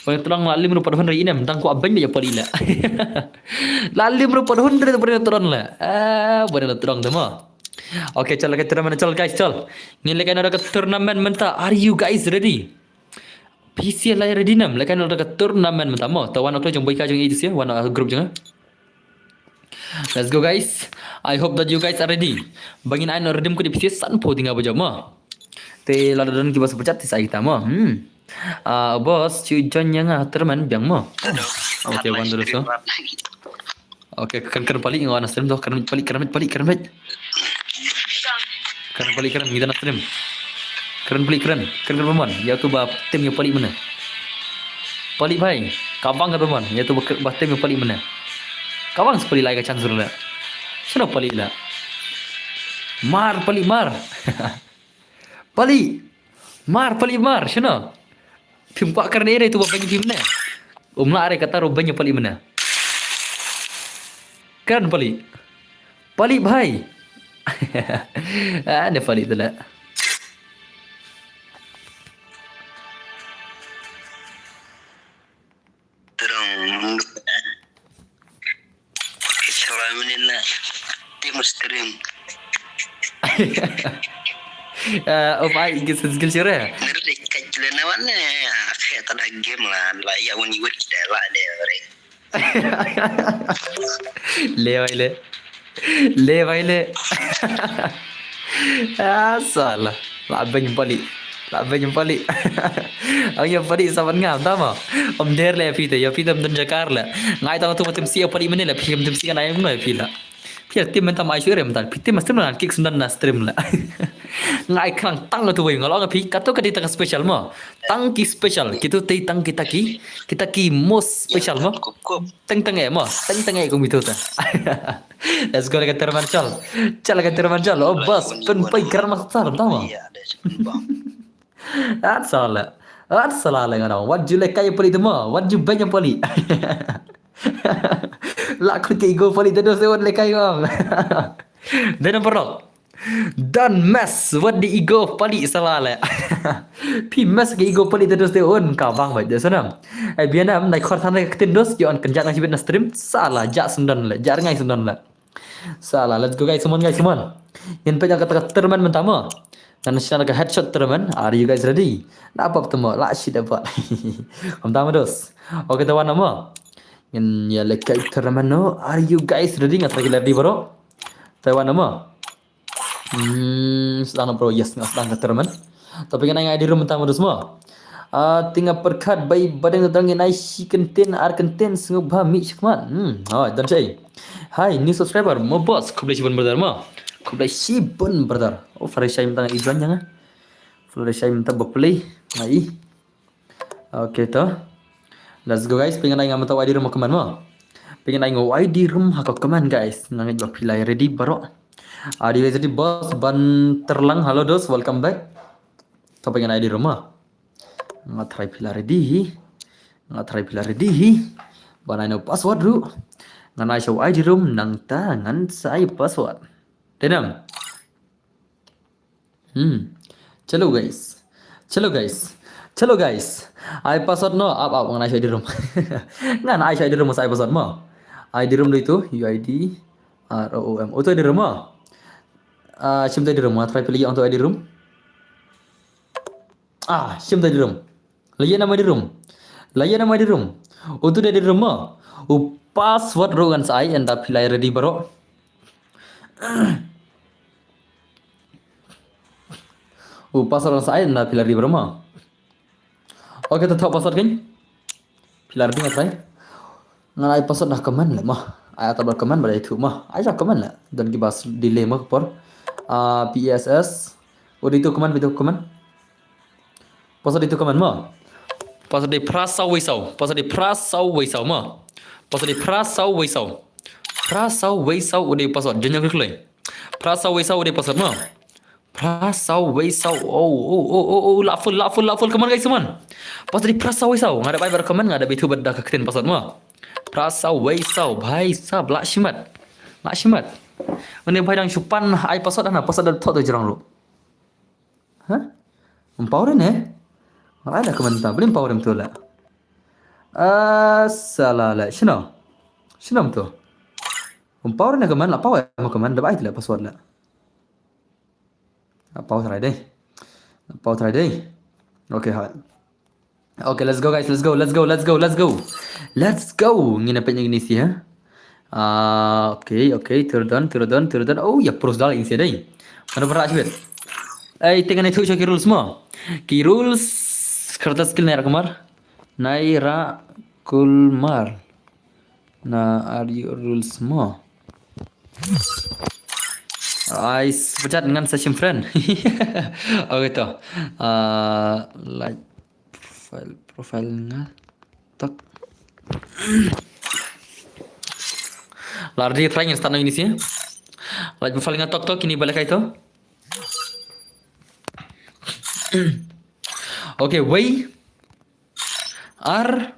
A: Badan terang lalim ro padhun rit ini mentang ku abang dia pali lah. Lalim ro padhun rit badan terang lah. Badan terang tu mah. Okay, cal lagi terman cal guys cal. Ni lagi ada turnamen mentah. Are you guys ready? PC lah ready nam. Lagi ada turnamen mentah mo. Tawan aku jeng boy ka jeng itu sih. Wana grup jeng. Let's go guys. I hope that you guys are ready. Bangin ain redeem ko di PC san po tinga baja mo. Te la dan ki bas pecat ti sai ta mo. Bos cu jon yang terman biang mo. Okay, one dulu so. Okay, kan pali ngawan stream doh kan pali. Kan pali ngidan stream. Kan pemon. Ya tu ba tim yang pali mana? Pali bhai. Kabang ka pemon. Ya tu ba tim yang pali mana? Kawan sepali lagi chance dulu. Sudah pali lah. Mar. Pali mar. Sudah. Pimpak kerana ini tu bapa ni pimna. Umla are kata robanya pali mana? Kan pali. Pali bhai. Ada pali tu lah.
B: Stream.
A: Ai skill sire.
B: Ngerti kajian awan ni, saya tak ada game lah. Ya uni word kita lah
A: Le baile. Salah. Labeng pali. Ang yang pali saban ngam tama. Om der le pita, ya pita mden jakar la. Ngai tahu tu macam siapa pali mana la, pita macam siapa naik mana pila. Pia tim mentam ai sure mental. Pita mesti mana kick sundan na stream la. Ngai kang tang tu boy ngalo ngapi kato ka di tang special mo. Tang ki special. Kitu tei tang kita ki most special mo. Teng mo. Teng ko mito ta. Let's go lagi terman cal. Oh bos pen pai keran masar tama. That's all. salah lah ngana. What you like kaya poli temo? What you banyak poli? Lah aku ke ego poli terus what like kaya. Dan perok. Don't mess with the ego poli salah lah. Pi mess ke ego poli terus on kawang baik dia sana. Biar nam naik khor tanah ketindos yon kenjat ngasih na stream salah jak sundan lah. Jak ngai sundan lah. Salah. Let's go guys semua. Yang penyak kata terman mentama. Dan secara ke headshot teman, are you guys ready? Nak apa pertama? Lah shit dapat. Pertama dos. Oke tawan nama. Yang ya lekai teman no, are you guys ready? Ngat lagi ready bro. Tawan nama. Sedang bro, yes ngat sedang ke teman. Tapi kan yang di room pertama dos semua. Tinggal perkat bayi badan datangin ai si content ar content sungguh bami sekman. Dan saya. Hai, new subscriber, mau bos, kau boleh cibun berdarma. Kau boleh cibun berdar. Oh, Farisha minta ijuan jangan. Farisha minta berplay. Mai. Okay toh. Let's go guys. Pengen nanya mata ID room ke mana? Pengen nanya ID room hak ke mana guys? Nangis berplay ready baru. Adi guys jadi bos ban terlang. Halo dos, welcome back. Kau pengen ID room ah? Nggak try pilih ready. Ban no password dulu. Ngan show ID room nang tangan saya password. Tenang. Chalo guys. I password no up ngan show ID room. Ngan I show ID room saya password mo. ID room itu UID ROM. Itu ID room mo. Sim ID room. Try pilih untuk ID room. Sim ID room. Layan nama ID room. Untuk ID room mo. Password rogan saya anda pilih ready bro. Password saya anda pilih ready bro mah. Oke tetap password kan? Pilih ready nggak saya? Ngalai password dah keman lah mah. Ayat tabel keman pada itu mah. Ayat keman lah. Dan kibas delay mah por. PSS. Udah itu keman. Password itu keman mah. Password di prasau wisau mah. Password di prasau wisau udah password jangan klik lagi. Prasau wisau udah password mah. Prasau wisau laful kemana guys teman. Password di prasau wisau nggak ada baik berkeman nggak ada itu berdak keketin password mah. Prasau wisau bhai sab lakshimat. Ini bhai dang supan ai password ana password thot tu jerang lu. Empowering nggak ada kementar belum empowering tu lah. Salah lah. Sino tu? Power na keman lah. Power mo keman. Dapat itu lah password lah. Power try deh. Okay ha. Okay let's go guys. Let's go. Ngin apa yang ini sih ha? Okay. Turun. Oh ya pros dah ini sih deh. Mana berat sih? Tengah itu cakap rules semua. Rules kertas skill ni rakamar. Naira Kulmar. Are you rules mo? Pecat dengan session friend. Okay toh. Like profile nga tak. Lardi try yang start ini sih. Like profile nga tok ini balik itu. Okay, we are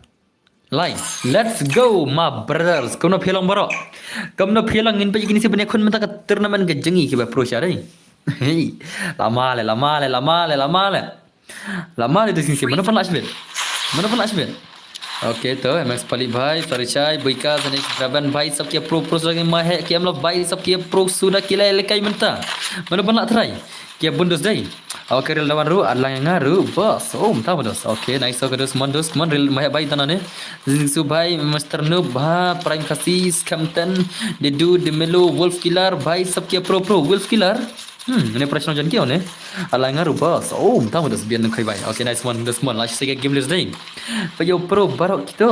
A: live. Let's go, my brothers. Kamu nak pelang baro? Kamu nak pelang in pagi ni sebenarnya kun minta ke turnamen ke jengi ke pro syari. Hey, lama le tu sini mana pernah sibet? Okay तो MX पली भाई परिचय बुइका जने रबन भाई सब के प्रो लगे माहे के हम लोग भाई सब के प्रो सुना किला लेkai mentah. Mana pernah try? Ke bundus dai. Okay real lawan ru adlang ngaru bos. Tahu dos. Okay nice okay dos mandus man real mahe bayi tanane. Zinsu bhai Master Noob bha Prime Cassis Campton the dude the Melo Wolf Killer bhai सब के pro Wolf Killer. Ini प्रश्न जन के होने adlang ngaru bos. Tahu dos biar nukai bhai. Okay nice one dos man last second game list dai. Payo pro barok kita.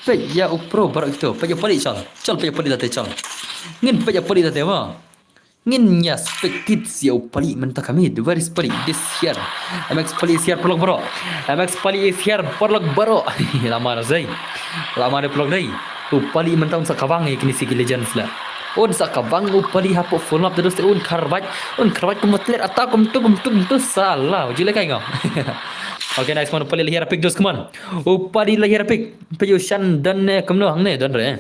A: Payo pro barok kita. Payo pali chal. Payo pali date chal. Ngin payo pali date ma. Ngin ya spektit siau pali mentah kami. The very pali this year. MX pali is here prolog bro. MX pali is here prolog bro. Lama dah zai. Lama dah prolog dai. Tu pali mentah unsa kawang ni kini sigi legends lah. Un sa kawang pali hapo follow up terus un karbat kumatlet ata kum tu salah. Jile kai ngam. Okay, nice man. Pali lahir pick dos kaman. Pali lahir pick. Payushan dan kamno hangne dan re.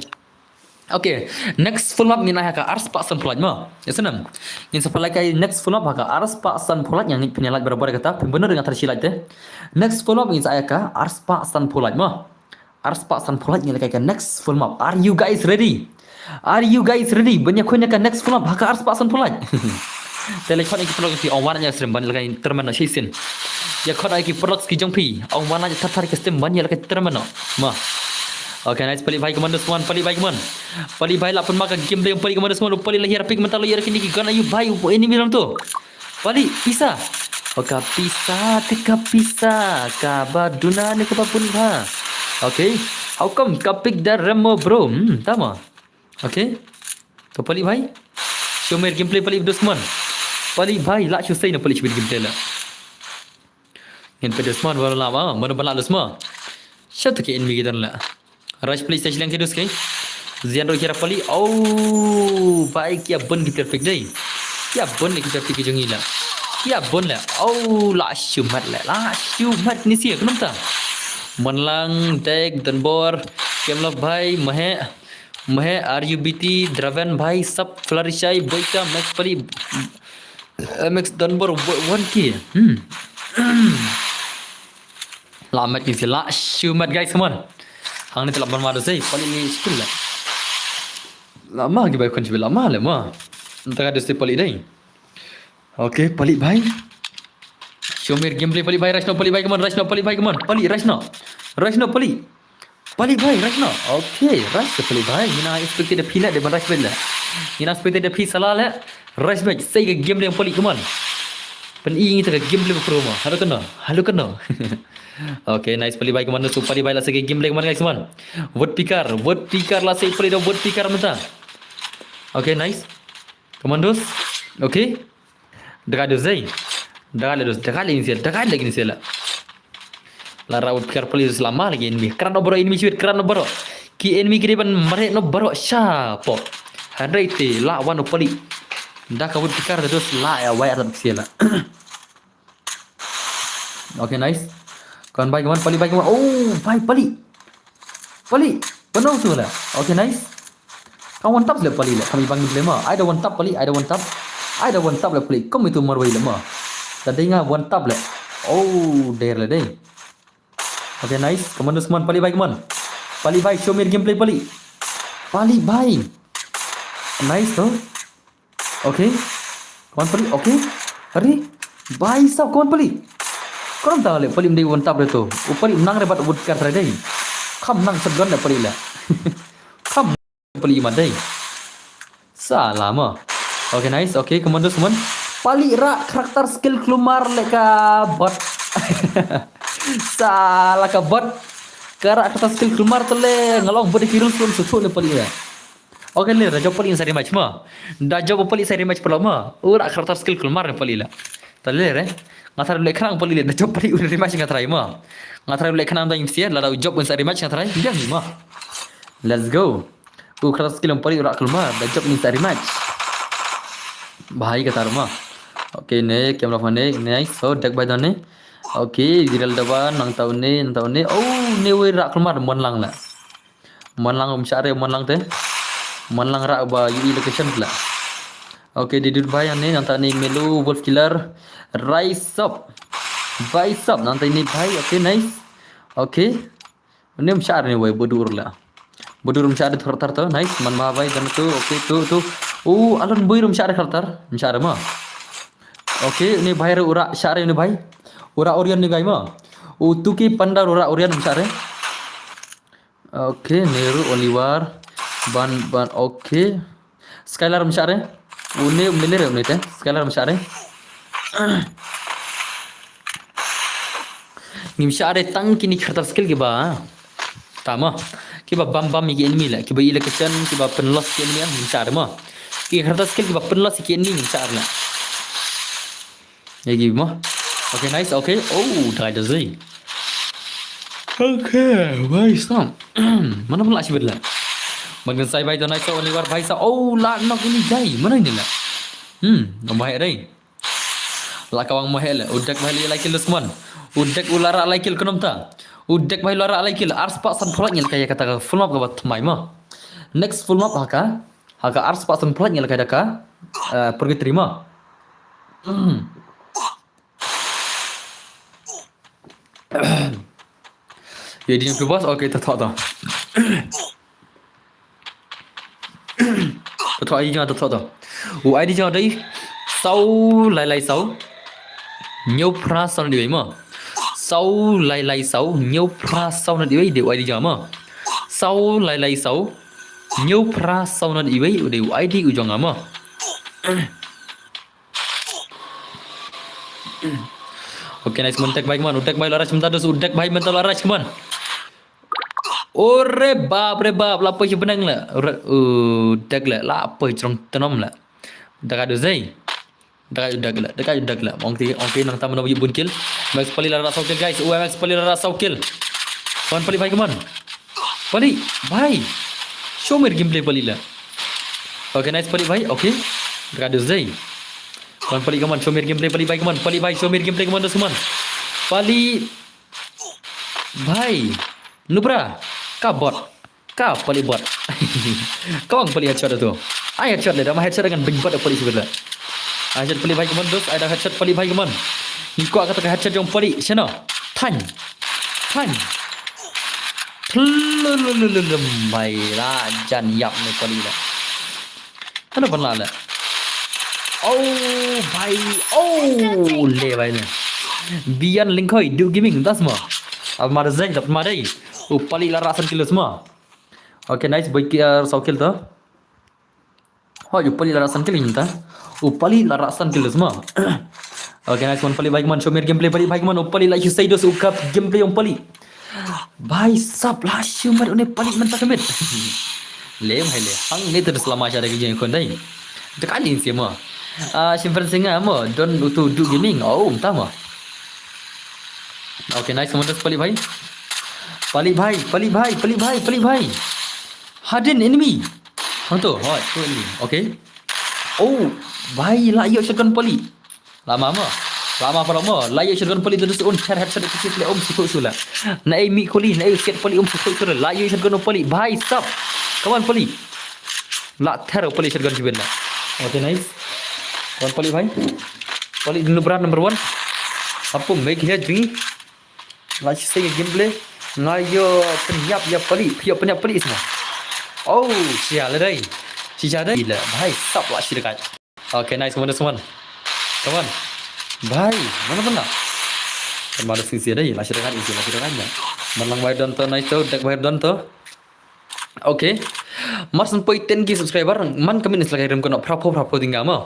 A: Okay, next full up ngin ka ars pa san pulat mo. Yasanam. Ngin sa pala kay next full up ka ars pa san pulat yang penyalat berapa kata benar dengan tersilat teh. Next full up ngin sa ka ars pa san pulat mo. Ars pa san pulat ngin kay next full up. Are you guys ready? Are you guys ready? Banyak kunya ka next full up ka ars pa san pulat. Telefon iki perlu ki awannya serem ban lagi termana sisin. Ya khot iki perlu ki jongpi awannya tatar ki stem ban ya lagi termana. Ma. Okay, nice pali bhai commander swan pali bhai kaman. Pali bhai lapun maka game play pali commander swan pali lahir pick mental lahir kini ki gana you bhai ini bilang tu. Pali pisah. Oka pisah tika pisah ka baduna ni ka pun ha. Okay. How come ka pick the remo bro? Tama. Okay. To pali bhai. Show me gameplay pali dusman. Pali bhai la show say na pali chibir gameplay la. Ngin pe dusman wala lama mana bala dusma. Show to ke enemy gidan la. Rush PlayStation yang kedus kay. Zian ro kira pali. Oh, baik ya bon kita pick dai. Ya bon le kita pick jong ila. Ya bon la. Oh, la shumat la. La shumat ni sia kenam ta. Manlang tag dan bor kemla bhai mahe RUBT Draven bhai sub Flourishai boika max pali max dan bor 1k. La mat ni sia la shumat guys teman. Hang ni telah bermadu saya paling ni skill lah. Lama lagi baik kunci lama lah mah. Entah ada step paling dah. Okay, paling baik. Show me gameplay paling baik. Rashno paling baik keman. Rashno paling baik keman. Paling Rashno. Rashno paling. Paling baik Rashno. Okay, Rashno paling baik. Ina expected the pilat depan Rashno lah. Ina expected the pilat salah lah. Rashno saya ke game yang paling keman. Peningin kita ke game lebih promo. Halo kena. Okay, nice pali baik kemana tu pali baik lah segi game lagi kemana guys teman. Word picker lah saya pali dah word picker menta. Okay, nice. Komandos. Okay. Dekat dosai. Dekat lagi ni saya lah. Lara word picker pali selama lagi enemy. Kerana baro enemy cuit kerana baro. Ki enemy kiri ban merek no baro siapa. Hadai te lawan no pali. Dah kau word picker terus la ya wire tak saya lah. Okay, nice. Kawan baik kawan pali baik kawan. Oh, baik pali. Penuh tu lah. Okay, nice. Kawan tap lah pali lah. Kami panggil lema. I don't want tap pali. I don't want tap lah pali. Kamu itu marwai lema. Tadi ngah one tap lah. Oh, there lah deh. Okay, nice. Kawan tu semua pali baik kawan. Pali baik. Show me gameplay pali. Pali baik. Nice tu. Okay. Kawan pali. Okay. Hari. Baik sab kawan pali. Korang tahu le paling dia wantap dia tu. Upali nang rebat wood card tadi. Kam nang segan dah pali lah. Kam pali madai. Salah mah. Okay, nice. Okay, komando semua. Pali rak karakter skill kelumar leka bot. Salah ka bot. Karakter skill kelumar tu le ngalong body virus pun susu le pali lah. Okay le, dah jawab pali sari match mah. Dah jawab pali sari match pertama. Rak karakter skill kelumar le pali lah. Tadi le ngatar boleh kenang pali dah job pali udah rematch ngatar mah. Ngatar boleh kenang dah imsiar lah job pun sari match ngatar dia ni mah. Let's go. Keras skill pali urak keluar dah job ni sari match. Bahaya kata rumah. Okay ni kamera phone ni nice. So deck by ni. Okay viral depan nang tahun ni. Oh ni urak keluar monlang lah. Monlang umsyare monlang teh. Monlang rak ba UI location lah. Okay, di duduk bayan ni nanti ni melu wolf killer rise up nanti ni bhai. Okay, nice. Okay, ni umsyar ni way bodur lah. Bodur umsyar thar tu nice. Man ma bhai dan tu. Okay tu. Oh, alan boy umsyar thar umsyar mah. Okay, ni bhai ura syar ni bhai. Ura orian ni gai mah. Oh, tu ki pandar ura orian umsyar. Okay, Neru Oliver ban okay. Skylar umsyar. Une milir une teh scalar msyare ngimsyare tang kini khatar skill ke ba tama ke ba bam mi enemy la ke ba location ke ba penlos ke enemy ngimsyare ma ke khatar skill ke ba penlos ke enemy ngimsyare la ya gitu mah. Okay, nice. Okay, oh dah ada zai. Okay, baik sam. Mana pula sih berla. Magan saya baik tu naik only war baik sa. Oh, la nak ini jai. Mana ini lah? Nampak hari. La kawang mahel udak bahli laikil Usman udak ulara laikil kunomta udak bahli ulara laikil ars pak san pholak ngel kaya kata full map gabat mai ma next full map haka ars pak san pholak ngel kaya daka pergi terima ya di yang bebas okey tak tak tak ai jangan tak tak ai di jangan dai sau lai sau nhiều pra sau này đi mà sau lại sau nhiều pra sau này đi để ai đi giờ mà sau lại sau nhiều pra sau này đi để ai đi ujung mà oke nice mentek baik man udak baik laras sebentar terus udak baik mental laras man ore bab lapar je benang lah udak lah lapar cerong tenom lah dak ada zai dekat lah ongki nang tamu nabi bunkil max pali lara saukil guys max pali lara saukil kawan pali bhai kaman pali bhai show me gameplay pali lah okay nice pali bhai okay dekat ada zai kawan pali kaman show me gameplay pali bhai kaman pali bhai show me gameplay kaman teman pali bhai nubra ka bot ka pali bot kawang pali headshot tu ai headshot le dah headshot dengan big bot pali sebenarnya headshot pali bhai kaman dos ada headshot pali bhai kaman ni ko kata headshot jong pali sana tan mai la jan yap ni pali la kana banla la oh bhai oh le bhai ne bian link hoi do gaming das ma ab mar zain dap ma dai pali la rasan kilo semua okay nice boy kia saukil tu ho ju pali la rasan kilo ni ta pali la rasan kilo semua okay nice one pali bhai kaman show me gameplay pali bhai kaman pali la you say dos ukap gameplay yang pali bhai sab la shumar une pali mentak kemit le hang ni terus selama cara kerja yang kondai dekali ni semua simpan singa mo don utu do gaming entah mo okay nice one terus pali bhai hidden enemy hang tu hot tu enemy okay bhai layak shotgun pali lama pada mo layak shotgun pali terus share headshot kecil play sikut sula na mi koli na skate pali sikut sula layak shotgun pali bhai stop kawan pali la thero pali shotgun jiben la okay nice kawan pali bhai pali number 1 apa make here dringi like say gameplay ngayo penyap ya pali penyap pali semua sial dai gila bhai stop lah dekat okay nice teman bhai mana kemarin sisi dai lah dekat isi lah dekatnya malang bayar dan nice tu dak bayar dan tu okay mas sampai 10k subscriber man kami nisal kairim kono prapo tinggal mo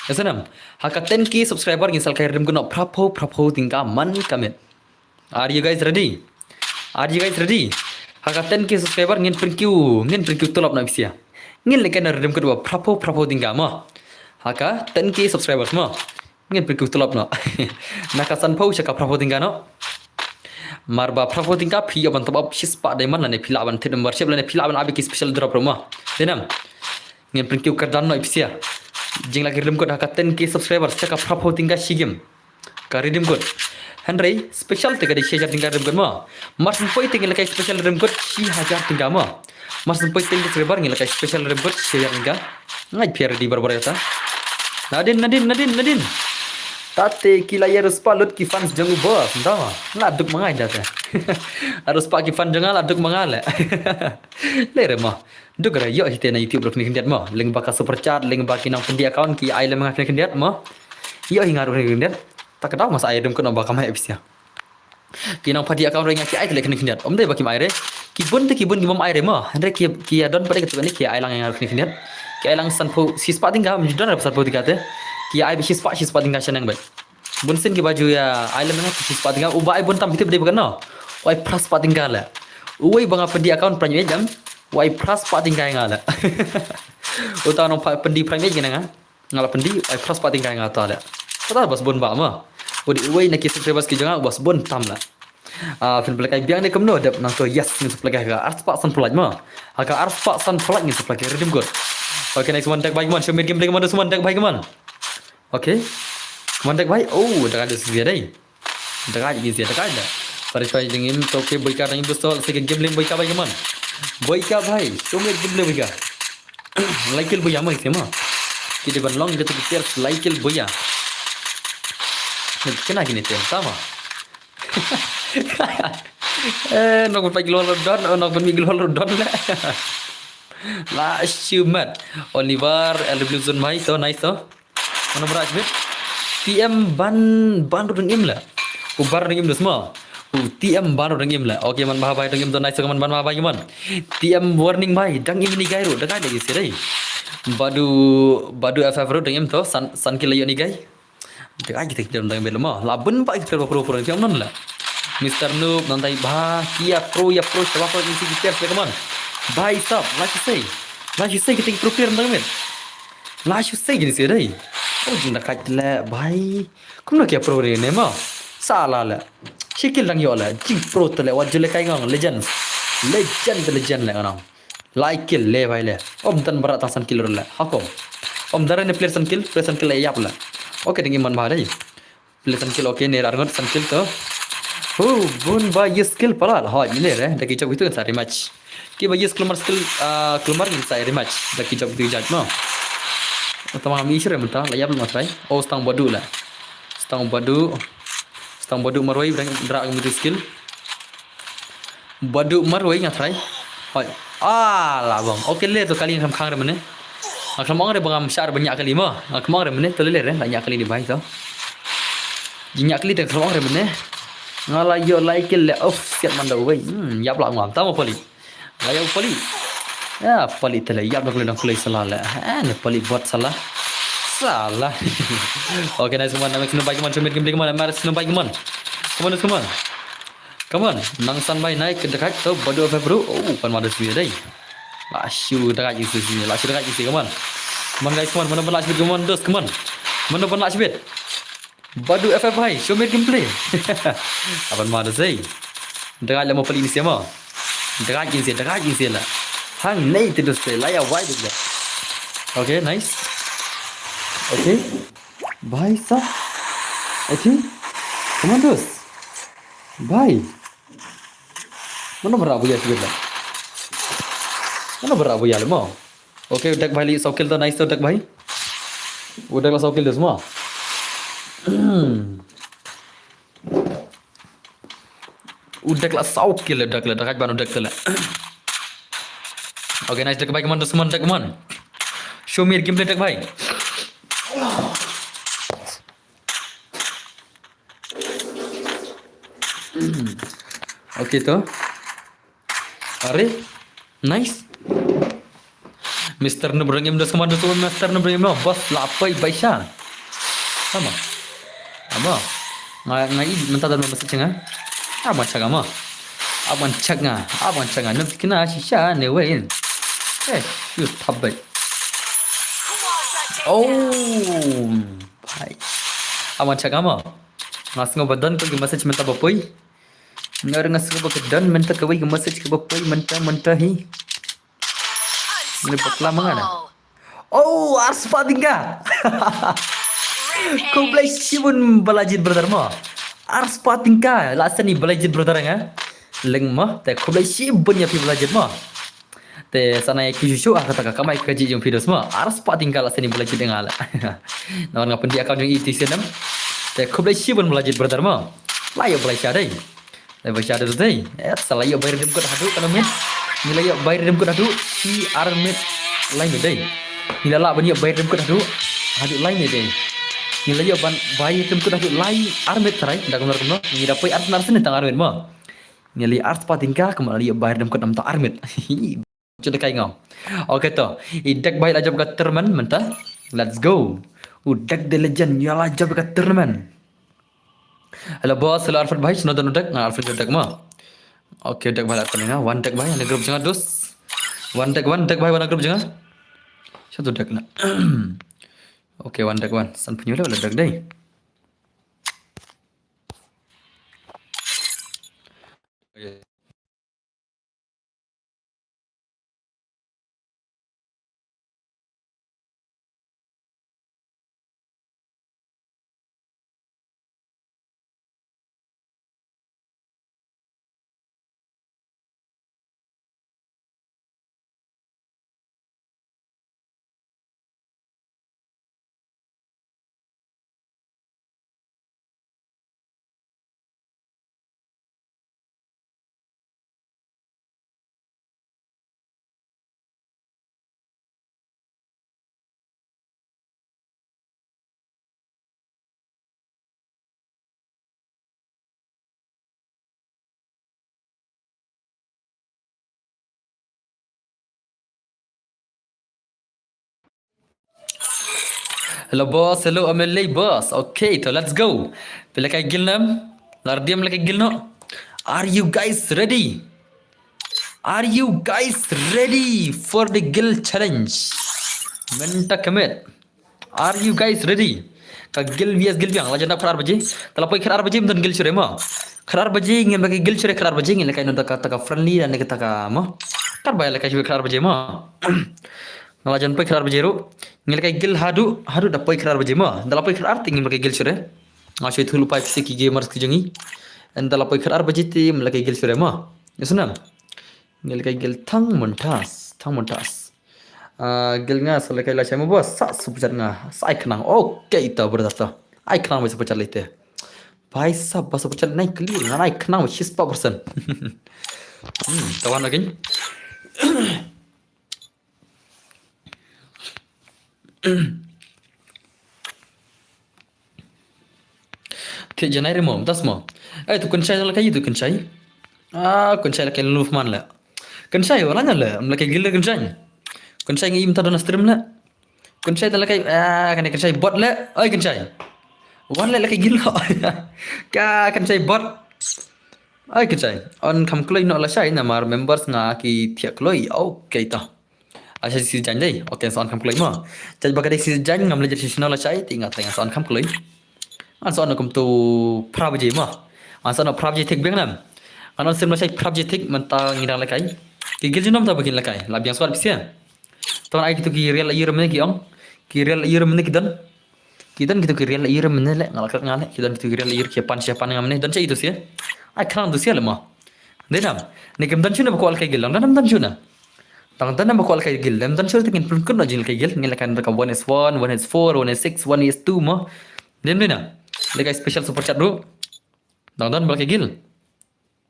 A: yasanam haka 10k subscriber nisal kairim kono prapo tinggal man kami are you guys ready haka 10k subscriber ngin perkiu tolap na bisia ngin lekan redem kedua prapo tinggal mo haka 10k subscribers mo ngin perkiu tolap no nakasan pau chaka prapo tinggal no marba prapo tinggal pi aban top shispa diamond lane pilaban thid membership lane pilaban abiki special drop mo denam ngin perkiu kardan no bisia jing lagi redem kod haka 10k subscribers chaka prapo tinggal sigim ka redem kod Henry special tiga di share tinggal redem kod mo mas poi tinggal kai special redem kod 1000 tinggal mo mas poi tinggal subscriber ngin kai special redem kod share tinggal ngai piar di barbar kata Nadin tate kilaya ruspa lut ki fans jangu bos entah laduk mangai data harus pak ki fan jangal laduk mangale lere mah dugara yo hite na youtube rok ni kendiat mah link baka super chat link baki nang pendi account ki ai lemang ni kendiat mah yo hingaru ni kendiat tak tahu mas ai dem kono baka mai episya ki nang padi account ring ki ai kele kendiat om dei baki mai re ki bun gimam ai re mah andre ki adon pada ketu ni ki ai lang yang ni kendiat ki ai lang sanpo sispa tinggal mjudon apa sanpo tinggal te ki ai bisi sispa tinggal senang baik bunsin ki baju ya ai lemang sispa tinggal ubai bun tam hitip dei bukan no wai pras pa tinggal la uai banga padi account pranyo jam wai pras pa tinggal ngala utang no padi pranyo gina ngala padi wai pras pa tinggal ngata la kata bos bun ba ma udi uai nak subscribers ki jangan bos bun tam la film pelak biang ni kemno dap nang to yes ni pelak ga art pak san pelak ma aga art pak san pelak ni pelak redim god okay next one tag bagi man show me game play man semua tag bagi man okay Come on, deck bhai. Oh, deck ada sisi đây. Deck ada sisi, deck ada. Parishwai dingin to ke boy ka dingin dosto second game lane boy ka bhai come on. Boy ka bhai. Show me game boy ka. Like boy ama isema. Ki de ban long de to player like boy ya. Kena gini tem sama. Nok pun pagi lolo don, nok pun migi lolo don lah. La shumat. Oliver Elbluzon mai to nice to. Mana berat bit? TM ban dengim lah. Ubar dengim tu semua. TM ban dengim lah. Okey man bahabai dengim tu nice to man bahabai man. TM warning mai dengim ni gai ro dekat lagi sih. Badu FF ro dengim tu san kilayo ni gai. Dekat kita dalam dengim lemah. Laben pak kita pro yang non lah. Mr. Noob nantai bah kia pro ya pro siapa pro isi kita come on. Bye stop. Like you say kita prepare dengim. Like you say gini sih dai. Oh jinda katla bhai kumna kya pro re ne ma sala la shikil lang yo la jing pro tele wajle kai ngang legend la ngang like kill le bhai le om tan barat san kill la hakom om darane player san kill la yap la okay dingi man bhai player san kill okay ne argot san kill to oh bun ba yes skill pala ha ne re daki chok itu sa rematch ki ba yes klumar ni sa rematch daki chok itu judge ma Utama kami isir mentah layar belum matrai. Oh stang badu lah. Stang badu marwai berak kami skill. Badu marwai ngatrai. Hoi. Lah bang. Okey le tu kali ni khang mana? Khamang re bangam syar banyak kali mah. Khamang re mana tu le re banyak kali ni baik tu. Banyak kali tak khamang re mana? Ngala yo like le off siap mandau wei. Yap lah ngam tahu poli. Layar poli. Ya, pali tele yap nak kulai salah lah. Ne pali buat salah. Okay, nice one. Nama kena bagi man, cuma game mana? Mari kena bagi man. Come on. Nang san bay naik ke dekat tu badu apa bro? Oh, pan mana sih dai? Lashu dekat itu sih. Come on. Come on guys, come on. Mana pernah come on dos, come on. Mana pernah Badu FF hai, show me gameplay. Apa mana sih? Dekat lama pali ni siapa? Dekat ini lah. Hang naik tu dost layar wide je. Okay, nice. Okay. Bye sah. Okay. Come on dost. Bye. Mana berabu ya sebenarnya? Mana berabu ya lemah? Okay, udah balik sokil tu nice tu udah bhai. Udah lah sokil tu semua. Udah lah sokil udah dekat ban udah lah. Okay, nice deck bhai, come on. Show me your gameplay deck bhai. Okay to. Are nice. Mr. Noob rengim dos come on Mr. Noob rengim no bos lapai baisha. Sama. Ngai mentah dalam masa cenga. Abang cakap nak kena shisha ne wain. You tabai. Oh, bhai. Abang cakap apa? Ngasih badan kau message minta bapoi. Ngar ngasih badan minta kau message ke bapoi minta hi. Ini bakla mangana. Oh, Arspa tinggal. Kau beli sibun balajid brother mo. Arspa tinggal. Last ni balajid brother nga. Leng mah,แต่kau beli sibun ya pi balajid mo. Te sana kishu kata kamai kaji yung video semua. Arspa tinggal last ni balajid dengal. Nawan ngapain dia account yung ETC nam. Te kau beli sibun balajid brother mo. Layo balajid dai. Balajid dai. Salah yo bayar dem ko hadu kana men. Nilai yo bayar dem ko hadu si armit lain dai. Nilai la banyak bayar dem ko hadu lain dai. Nilai yo bayar dem ko hadu lain armit tarai dak benar no. Ni dapat art narsen tang armit mo. Nilai art patingka kembali yo bayar dem ko nam ta armit. Coba kai ngau. Okay to. Idak baik aja buka tournament mentah. Let's go. Udak the legend ya aja buka tournament. Hello boss, hello Alfred bhai, suno udak Alfred udak mah. Okay, udak balik ni na. One deck bhai, ada grup jangan dos. One deck bhai, one grup jangan. Satu deck na. Okay, one deck one. San punya lah deck dai. Hello boss, hello Amelie boss. Okay, so let's go. Pila kay gil nam? Lardiam laki gil no? Are you guys ready? Are you guys ready for the guild challenge? Menta commit. Are you guys ready? Ka guild vs guild yang lajan nak kerar baje. Kalau poi kerar baje mendon guild cure ma. Kerar baje ngin bagi guild cure kerar baje ngin lekai nonta ka friendly dan kita ka ma. Kar bayar lekai cure kerar baje ma. Lajan poi kerar baje ru. Ngin lekai guild hadu da poi kerar baje ma. Dalam poi kerar tingin bagi guild cure. Ngasoi thulu pai psiki gamers kijangi. En dalam poi kerar baje tim lekai guild cure ma. Yasunam. Ngil kay gil thang montas gil nga so lekay la chama bos sa super nga sa iknang okay to berdasta iknang bisa super lite pai sa bas super nai clear nga iknang 60% tawan lagi ke janai remom tas mo tu kun chai lekay tu kun chai kun chai lekay lufman la kun chai wala la lekay gil kun chai kun chai ngi imta don stream la kun chai lekay kan kun chai bot la oi kun chai wan la lekay gil ka kun chai bot oi kun chai on kam kloi no la chai na mar members nga ki thia kloi okay ta asha si jan dai okay son kam kloi mo chai bagade si jan ngam le jadi la chai tinga tinga son kam kloi an son kom tu prabaji mo an son prabaji thik beng nam an stream la chai prabaji thik man ta ngidang lekay ki gil jinom ta bagin lekay lab yang swat pisia ton ai gitu ki real year men ki ong ki real year men ki dan gitu ki real year men le ngalak ngale ki dan gitu ki real year ki pan siapa ngam ne dan cai itu sia ai kran tu sia le mo denam ne kem dan chuna bakal kay gil dan chuna tang dan bakal kay gil dan chuna tingin pun kun jil kay gil ngel kan ka 1s1 1s4 1s6 1s2 mo den bena le kay special super chat bro dan bakal kay gil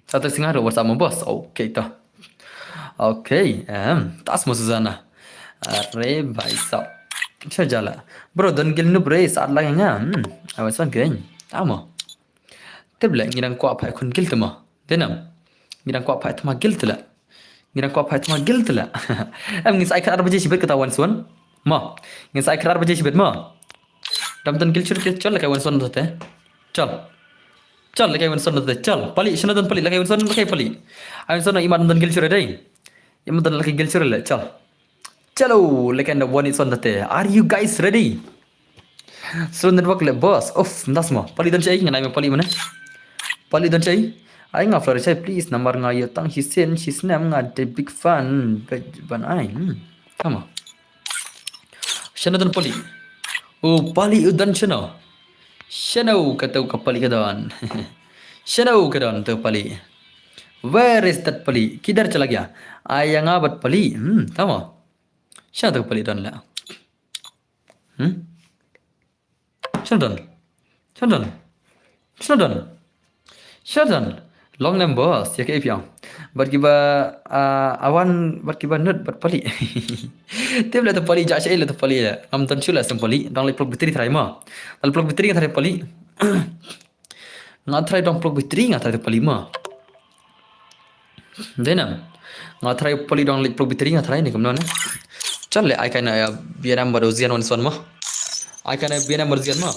A: satu singar bersama bos okay ta okay tas mo Suzana अरे भाई साहब अच्छा जाला bro don gil nu bre saat lagi nga awas wan geng amo teble ngirang ko apa kun gil tama denam ngirang ko apa tama gil tala ngirang ko apa tama gil tala am ngis ai kar baje sibet kata wan swan ma ngis ai kar baje sibet ma dam don gil chur ke chal ka wan swan dote chal lakai wan swan dote chal pali shana don pali lakai wan swan lakai pali ai swan iman don gil chur dai iman don lakai gil chur le chal Chalo, like and the one is on the day. Are you guys ready? So network le boss. Off, das mo. Pali don chay, nganay mo pali mo na. Pali don chay. Ay nga Flores chay, please namar nga yotang hisen, hisnam nga the big fan. Ban ay. Tama. Siya na don pali. Oh, pali udan siya no. Siya na kataw kapali ka doon. Siya na ka doon to pali. Where is that pali? Kidar chala gaya? Ay nga bat pali. Tama. Siya tu pali don la. Siya don. Long name boss. Ya ke ipiang. Bat kiba awan bat kiba nut bat pali. Tiap la tu pali jak syai la tu pali la. Am tan chula sem pali. Dang le plug bitri thrai ma. Dal plug bitri thrai pali. Ngat thrai dong plug bitri ngat thrai pali ma. Denam. Ngat thrai pali dong le plug bitri ngat thrai ni kamno ne. Chal le ai kana Vietnam Marozian one son mo ai kana Vietnam Marozian mo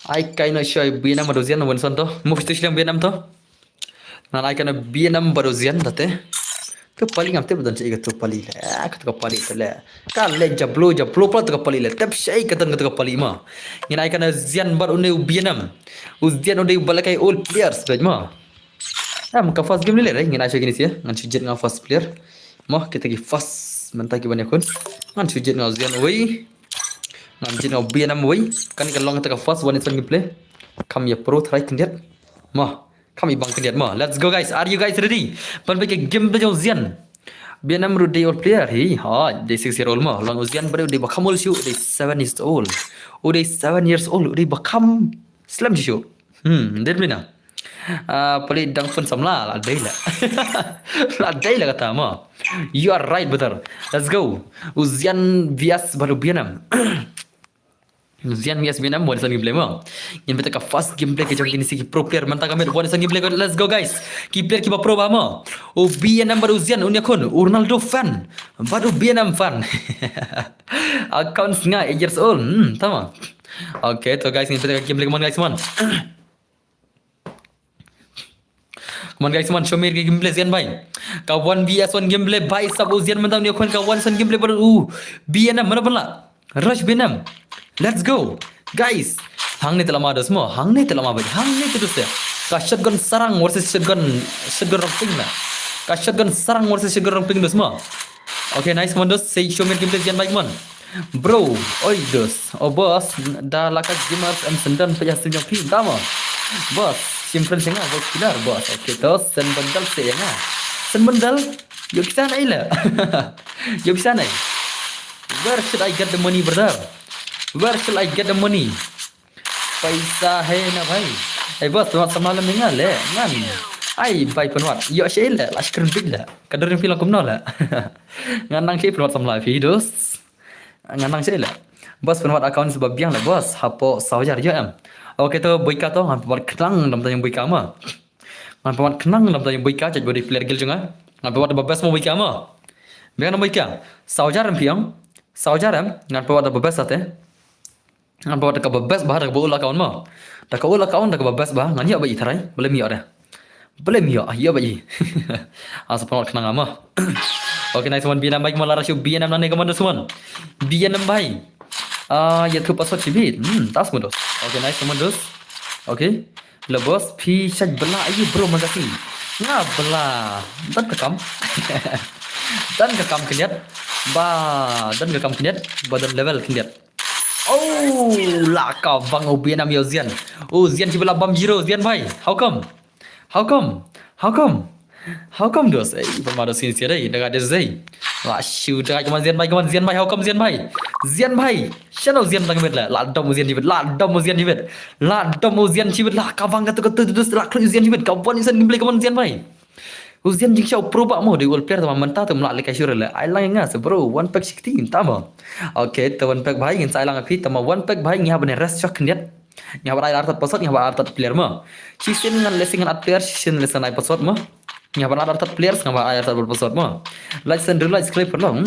A: ai kana shoy Vietnam Marozian one son to mo fitu silang Vietnam to na ai kana Vietnam Marozian tate to pali ngam te budan chai to pali le ka to pali le ka le jablo pa to pali le tap shai ka to pali mo ngin ai kana zian bar une Vietnam uzian une balakai all players bej mo am ka first game le re ngin ai shai gini sia ngan chijet nga first player mo kita gi first mentaki banyak kun ngan sujet ngau zian oi ngan jin ngau bianam oi kan long ta first one is gameplay kam ya pro try kendiat ma kam ibang kendiat ma let's go guys, are you guys ready pan bagi game bajau zian bianam ru day old player hi ha day 6 year old ma long zian baru day bakamul shu day 7 years old day 7 years old day bakam slam shu det bina pali dang pun samla la dai la kata ma you are right brother let's go uzian bias baru bianam Zian Mias Vietnam buat sang gameplay mo. Yang betul ka fast gameplay ke jom kini si pro player mantap kami buat sang gameplay. Let's go guys. Ki player ki ba pro ba mo. O Vietnam baru Zian unya kon Ronaldo fan. Baru Vietnam fan. Account singa 8 years old. Tama. Okay, to guys ini betul ka gameplay come on guys come on. Come on guys come on show me gameplay Zian bhai. Ka 1vs1 gameplay bhai sab Zian mantap ni kon ka 1 gameplay baru Vietnam mana pula. Rush Vietnam. Let's go. Guys, hang ni telah ada semua. Hang ni telah mabuk. Hang ni terus ya. Ka shotgun sarang versus shotgun ramping lah. Ka shotgun sarang versus shotgun ramping tu semua. Okay, nice man dos. Say show me gameplay Zian baik man. Bro, oi dos. Oh boss, dah lakas gamers and sendan pejah senyum pi. Tama. Boss, simpan senga bos pilar boss. Okay, dos sen bendal se ya na. Sen bendal, yo kita naik lah. Yo bisa naik. Where should I get the money brother? Where shall I get the money? Paisa hai na bhai. Hey boss, tuan semalam dengar le. Ngan. Ai bhai penwat. Yo shei le, lashkar big le. Kadar film kumno le. Nganang shei penwat samla videos. Nganang shei le. Boss penwat account sebab biang le boss. Hapo sawajar yo am. Okay to boyka to han penwat kenang dalam tayang boyka ma. Han penwat kenang dalam tayang boyka jadi body player gil junga. Han penwat bebas mo boyka ma. Biang boyka. Sawajar am piang. Sawajar am ngan penwat bebas ate. Ngan bawa dekat bebas bah dekat bola kawan mah. Dekat bola kawan dekat bebas bah ngan ya bayi tarai. Boleh miak dah. Boleh miak ya bayi. Asa penat kenang mah. Okay nice one Vietnam baik malah rasio Vietnam nane kaman semua. Vietnam baik. Ya tu password cibit. Tas mudos. Okay nice teman dos. Okay. Lebos pi syaj bela ayu bro makasih. Ngah bela. Dan kekam. Dan kekam keniat. Dan kekam keniat badan level keniat. Oh, lah kau bang Vietnam yo Zian. Oh, Zian cibelah bam zero Zian bhai. How come? How come? How come? How come dos? Pemada sini sia dai dekat ada Zai. Lah shoot dekat kaman Zian bhai. How come Zian bhai? Zian bhai. Channel Zian tang bet la dom Zian jibet. La dom Zian jibet. La dom Zian jibet lah kau bang kata dos la kru Zian jibet. Kau pun insan gameplay kaman Zian bhai. Uzian jing siau pro bak mo di world player teman mentah tu melak lekai syurul lah. Ai lang ngas bro one pack 16 tama. Okay, tu one pack bhai ngin sai lang api tama one pack bhai ngah bane rest shock kendiat. Ngah bar artat pasot ngah bar artat player mo. Season ngan lesing ngan at player season lesson ai pasot mo. Ngah bar artat players ngah bar artat pasot mo. License real license clip lo.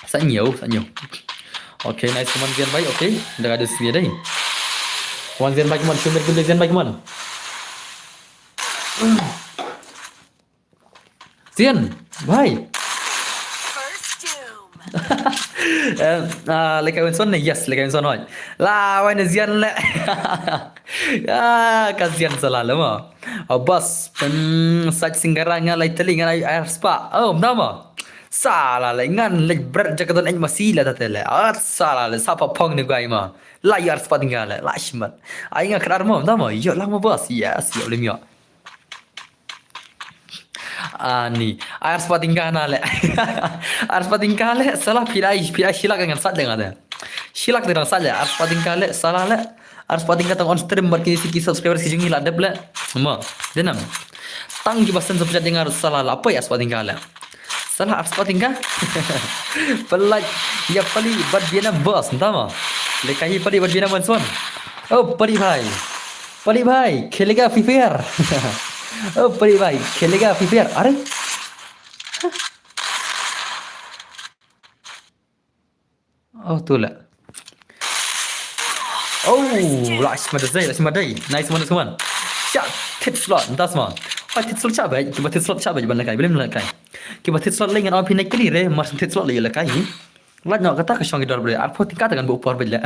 A: Sa nhiều. Okay, nice teman Zian bhai. Okay, dah ada sini dai. One Zian bhai mon shumer Zian bhai mon. Zian, bhai. Lekai Winson ni, yes, lekai Winson hoy. Lah, why Zian le? Kasihan salah lama. Bas, saj singgara ngalai teli ngalai air spa. Oh, nama. Salah le, ngan le berat jakaton any masih lah tatele. Salah le, sapa pong ni gua ima. Lah air spa tinggal le, lah shmat. Ai ngak kerar mo, nama. Yo lama bas, yes, yo lemio. Ni air spa tinggal na le. Air spa tinggal le salah pilai silak dengan sat dengan ada. Silak dengan sat le air spa tinggal le salah le. Air spa tinggal tang on stream berkini sikit subscriber si jengi la dep le. Semua. Denam. Tang ki basan subscribe dengar salah la apa ya spa tinggal le. Salah air spa tinggal. Pelaj ya pali bad Vietnam boss entama. Lekai pali bad Vietnam onson. Oh pali bhai. Pali bhai खेलेगा free fire. Oh परी भाई खेलेगा free fire अरे oh tu lah oh last madai nice one teman shot hit slot entah semua hit slot cabai kita hit slot cabai balik boleh melakai kita hit slot lagi dengan opini kali re mas hit slot lagi lakai Lad nak kata kasih orang boleh. Apa tingkat dengan buat bela.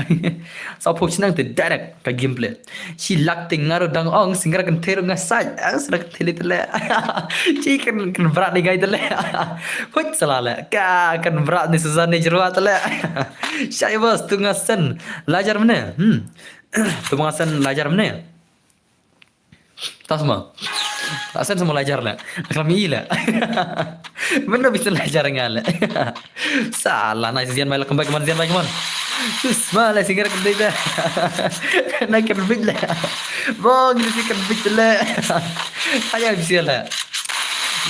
A: Siapa senang tu direct ke gameplay. Si lak tinggal dang ong singgah kan terung ngasai. Serak telit le. Si kan berat ni gay le. Hut salah le. Kan berat ni susah ni jerawat le. Saya bos tu ngasan lajar mana? Tu ngasan lajar mana? Tak semua. Asan semua lajar lah. Kami lah. Mana bisa lajar ngal. Salah nak Zian mai welcome back man Zian baik man. Malah singgah kan dia. Nak kan bit lah. Bong ni kan bit lah. Ayah bisa lah.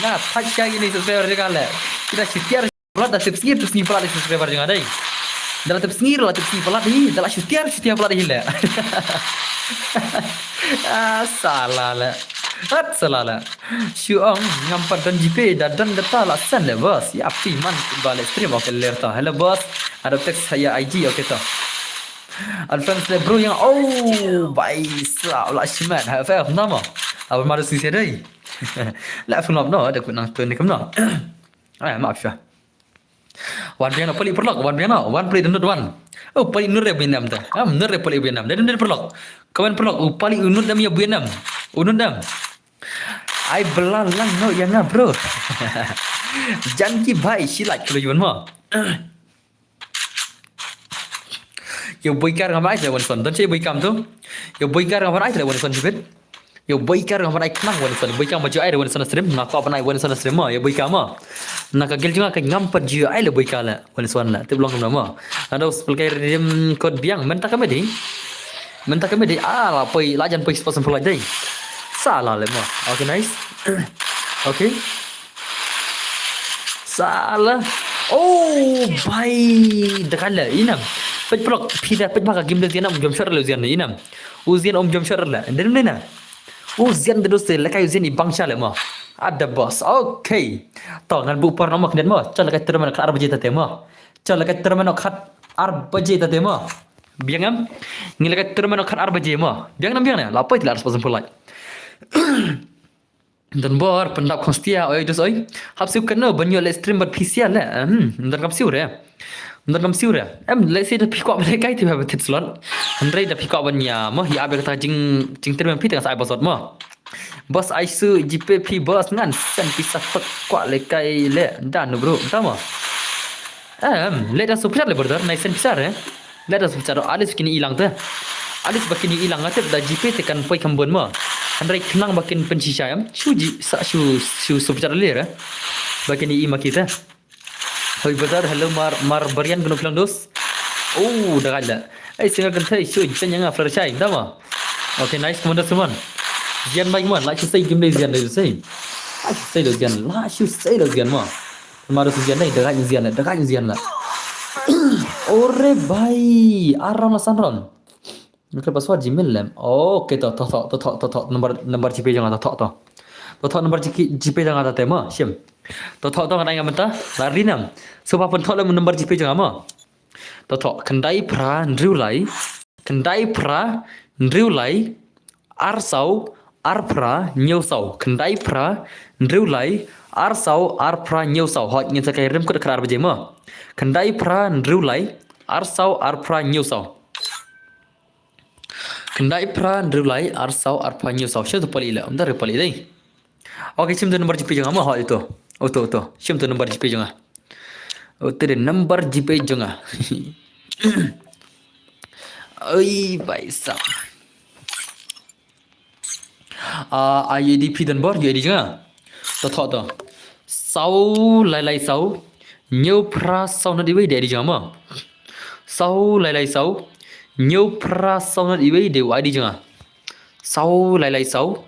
A: Nah, touch kali ni subscriber juga lah. Kita sekian pula dah subscribe terus ni pula subscriber juga dai. Dalam tip sengir lah tip sengir pelat hi. Dalam syutiar pelat hi lah. Salah lah. Salah lah. Syuang ngampat dan jipe dan data lah sen lah bos. Ya api man balik stream oke lerta. Hello bos. Ada teks saya IG oke toh. Advance le bro yang baik lah shiman. Apa nama? Apa malu sisi dai. Lah film no ada kunang tu ni kemna. Maaf ya. Wan biang pali perlok wan biang wan pali dendut wan. Oh pali nur ya Vietnam ta. Nur ya pali Vietnam. Dan perlok. Kawan perlok pali unut dam ya Vietnam. Unut dam. Ai belalang no yang bro. Janki bhai silat kalau yuan ma. Yo boykar ngamai la wan son. Dan saya boykam tu. Yo boykar ngamai la wan son jibet. Yo boykar ngamai kenang wan son. Boykam baju ai wan son stream. Nak apa nai wan son stream ma. Yo boykam ma. Nak kagil juga kan ngampat jiu ai la boykar la wan son la. Tu belum nama. Ada sepelkai rem kod biang mentak kami di. Mentak kami di ala poi lajan poi spot sempurna dai. Salah le ma. Okay nice. Okay. Salah. Oh, baik. Dekala inam. Pej pelok pida pej maka game dia nam jom syar le uzian inam. Uzian om jom syar la. Dan mana? Uzian terus le kai uzian ibang syal ma. Ada bos. Okay. Tangan bu par nama kedan ma. Cala kai terman khat arbaje tate ma. Cala kai terman khat arbaje tate ma. Biangam. Ngila kai terman khat arbaje ma. Biang nam biang na. Lapai tidak harus pasang pulai. Dan bor pendap konstia oi dus oi. Hapsiu kena banyo le stream ber PC la. Dan kapsiu re. Dan kapsiu re. Le si da pikok le kai tu have tit slot. Handrai da pikok banya mo hi abe kata jing termen pi tengah sai bosot mo. Bos ai su GPP bos ngan sen pisah pekok le kai le dan bro. Tama. Le da super le brother nai sen pisah re. Le da super alis kini hilang tu. Alis bakini hilang atep da GP tekan poi kambon mo. Andai kenang bakin pencisya yam, shu subjar lera, bakin i makita. Hoi bazar hello mar barian guna pelang dos. Oh dah ada. Singa kentai shu yang after chai, tama. Okay nice kemudian semua. Zian baik man, lah shu say game day zian day say. Lah shu say do zian ma. Maru zian day dekat zian lah. Ore bhai, aram lah sanron. Nuker password Gmail lem. Oh, okay to nomor GP jangan to. Nomor GP jangan ta ma. Sim. To ngai ngam ta. Lari nam. Sebab pun to nomor GP jangan ma. To kendai pra ndriu lai arsau arpra nyosau. Kendai pra ndriu lai arsau arpra nyosau. Hot nyen sakai rem ko krar baje ma. Kendai pra ndriu lai arsau arpra nyosau. Kendai pra ndrulai arsau arpa nyusau syatu pali la undar pali dai. Okay sim tu nomor GP jangan mah itu. Auto sim tu nomor GP jangan. Tere nomor GP jangan. Oi baisa. IDP dan bor UID jangan. To. Sau lai sau. Nyau pra sau na diwei dia jangan mah. Sau lai sau. Nhiều pra sau nó đi với đều ID chưa à? Sau lại sau.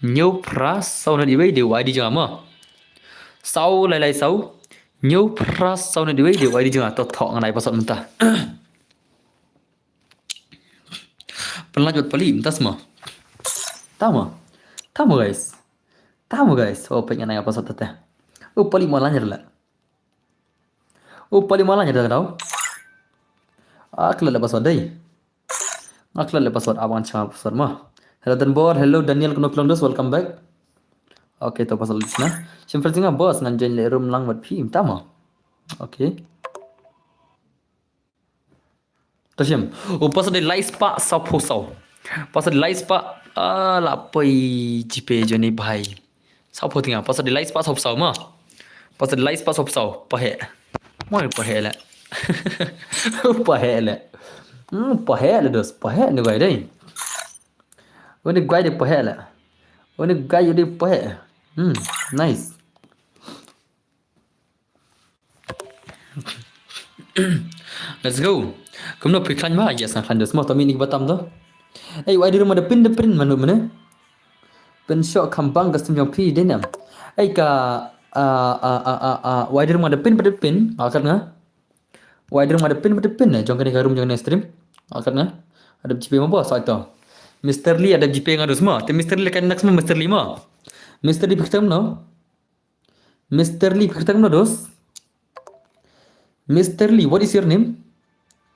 A: Nhiều pra sau nó đi với đều ID chưa mà? Sau lại sau. Nhiều pra sau nó đi với đều ID chưa à? Tôi thọ này pasal mentah. Penlanjut paling entah semua. Tamu guys. Oh pengen nanya pasal tete. Oh paling malahnya lah. Dah tahu. Akla lepas wadai. Akla lepas wad abang cakap pasal mah. Hello dan bor, hello Daniel kuno pelondos, welcome back. Okay, to pasal di sana. Simple singa bos nganjen le room lang wad pim tama. Okay. Tersim. Pasal di live spa sapo sau. Pasal di live spa lapoi GP joni bhai. Sapo tinggal pasal di live spa sapo sau mah. Pasal di live spa sapo sau pahe. Mau pahe lah. Pahe lah dos, pahe ni guai dai. Oni guai de pahe lah. Oni guai de pahe. Nice. Let's go. Kamu nak pergi mah aja sang kandas mah tapi ni batam tu. Wai di rumah depin manu mana? Pen syok kambang custom yang pi denam. Ka wai di rumah depin. Akan ngah? Why ada pin jong kena garum jong stream. Akarna ada GP mo boss ato. Mr. Lee ada GP ngadus mo. Te Mr. Lee kan next mo Mr. Lee mo. Mr. Lee piktam no. Mr. Lee piktam no dos. Mr. Lee, what is your name?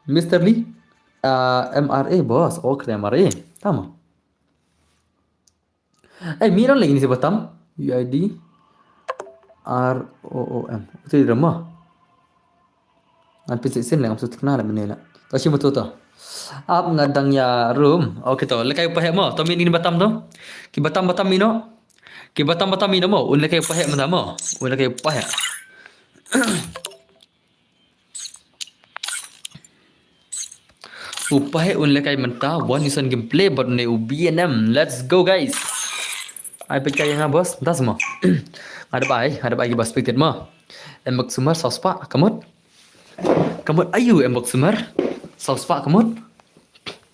A: Mr. Lee? MRA boss. Okay, MRA. Tama. Mira lagi ni sebatam. UID ROOM. Itu di rumah. Nanti sen lang maksud kenal menela. Kasi mo to. Ap ngadang ya room. Okay to. Lekay pahek mo. To min Batam to. Ki Batam mino. Ki Batam mino mo. Un lekay pahek mo mo. Un lekay pahek. Upahek un lekay mentah. One ison gameplay but ne UBNM. Let's go guys. Ai percaya nga bos. Entah semua. Ada baik bos pikir mo. Embak sumar sospa kamut. Kamut ayu embak sumar. Sospa kamut.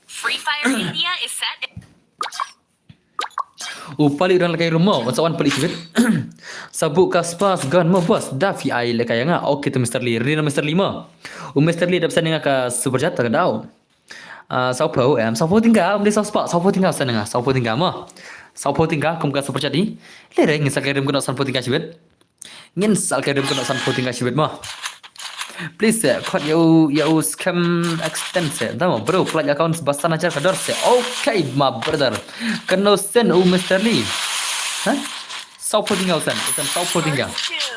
C: Free Fire India is set.
A: Upali orang lekay rumah. Wasawan pali sibit. Sabuk kaspas gun mo bos. Dafi ai lekay nga. Okay to Mr. Lee. Rina Mr. Lee mo. Mr. Lee dapat sana ka super jata ka daw. Sao tinggal dia sao tinggal sana sao tinggal mo. Sao tinggal kum ka super chat ni. Lere ngin sa kay rum ko san tinggal sibit. Ngin sal kay rum ko san tinggal sibit mo. Please cut you scam extension. Tama bro, plug account basan ajar kador se. Okay my brother. Kena send Mr. Lee. Hah? Sao tinggal usan sao tinggal.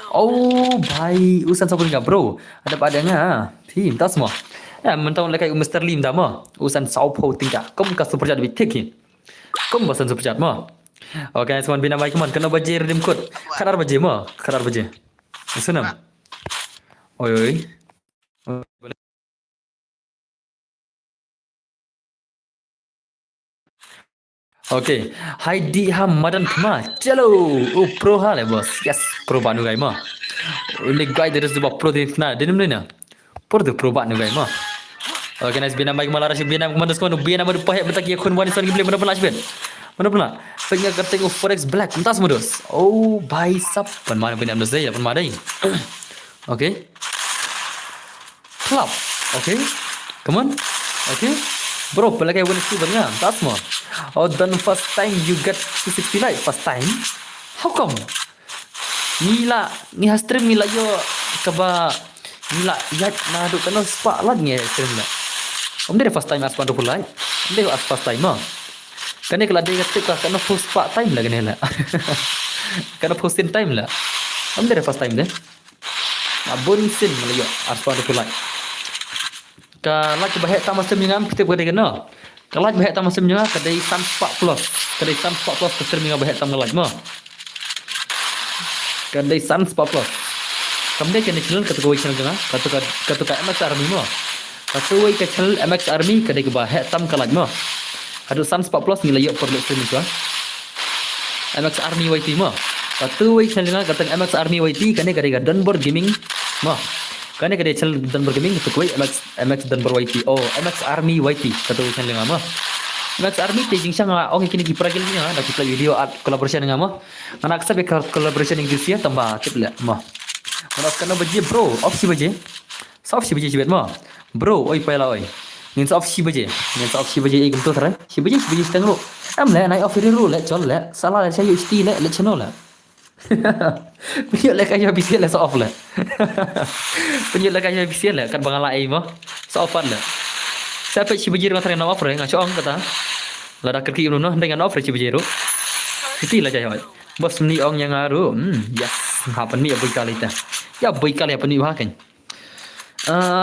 A: Oh bhai, usan sao tinggal bro. Ada padanya. Team tas semua. Mentang lekay Mr. Lee tama. Usan sao tinggal. Kum ka super chat bitik. Kum basan super chat mo. Okay, semua bina baik man. Kena baje redeem code. Kadar baje mo. Kadar baje. Sunam. Oi. Okay. Heidi Hamadan kema. Chalo. Pro hal bos. Yes, pro banu gai ma. Uli gai dari sebab pro di na. Denim na. Pro banu gai ma. Okay, nice bina baik malara si bina kumandas kumandu bina madu pahek betak ya kun wani son gible mana pula sibet. Mana pula? Pengen kerteng forex black. Entas modus. Oh, bhai sap. Pan mana bina amdas ya pan madai. Okay. Club. Okay. Come on. Okay. Bro, pelakay win student nga. That's more. Oh, then first time you get 260 like first time. How come? Nila, ni stream nila yo kaba nila yat na do kana spa lag nge stream na. Dia first time as pan do like. Dia as first time ma. Kani kala dia ketik kana post spa time la gane la. Kana post in time la. Dia first time deh. Abun sin malayo as pan do like. Kalau bahaya tamas semingam kita boleh kena. Kalau bahaya tamas semingam kedai Sun Spark Plus. Kedai Sun Spark Plus kita semingam bahaya tamas lagi mah. Kedai Sun Spark Plus. Kemudian kena channel ketua channel kena. Ketua MX Army mah. Ketua channel MX Army kedai ke bahaya tam kalaj mah. Ada Sun Spark Plus nilai yuk perlu streaming tu. MX Army YT mah. Ketua channel kena ketua MX Army YT kedai Dunbar Gaming mah. Karena kada channel Dunbar Gaming itu kuai MX Dunbar YT. Oh, MX Army YT kata channel ngama. MX Army tejing sang ong kini kipragil ni ha, dak play video art collaboration ngama. Anak sabe collaboration English ya tambah tip la mah. Mana kana baje bro, opsi baje. Sof si baje sibet mah. Bro, oi paila oi. Nin sof si baje. Nin sof si baje igum tu tara. Si baje setengah ro. Am la naik offer ro la chol la. Salah la saya isti la channel la. Punya lah kaya bisik lah so-off lah. Punya lah kaya bisik lah kan bangal lai mah. So-offan lah. Siapa si bajir ngatren na offer nga chong kata. Lada kerki uno no dengan offer si bajir. Iti lah jaya. Bos ni ong yang aru. Yes. Hapan ni abui kali ta. Ya abui kali apa ni wakan.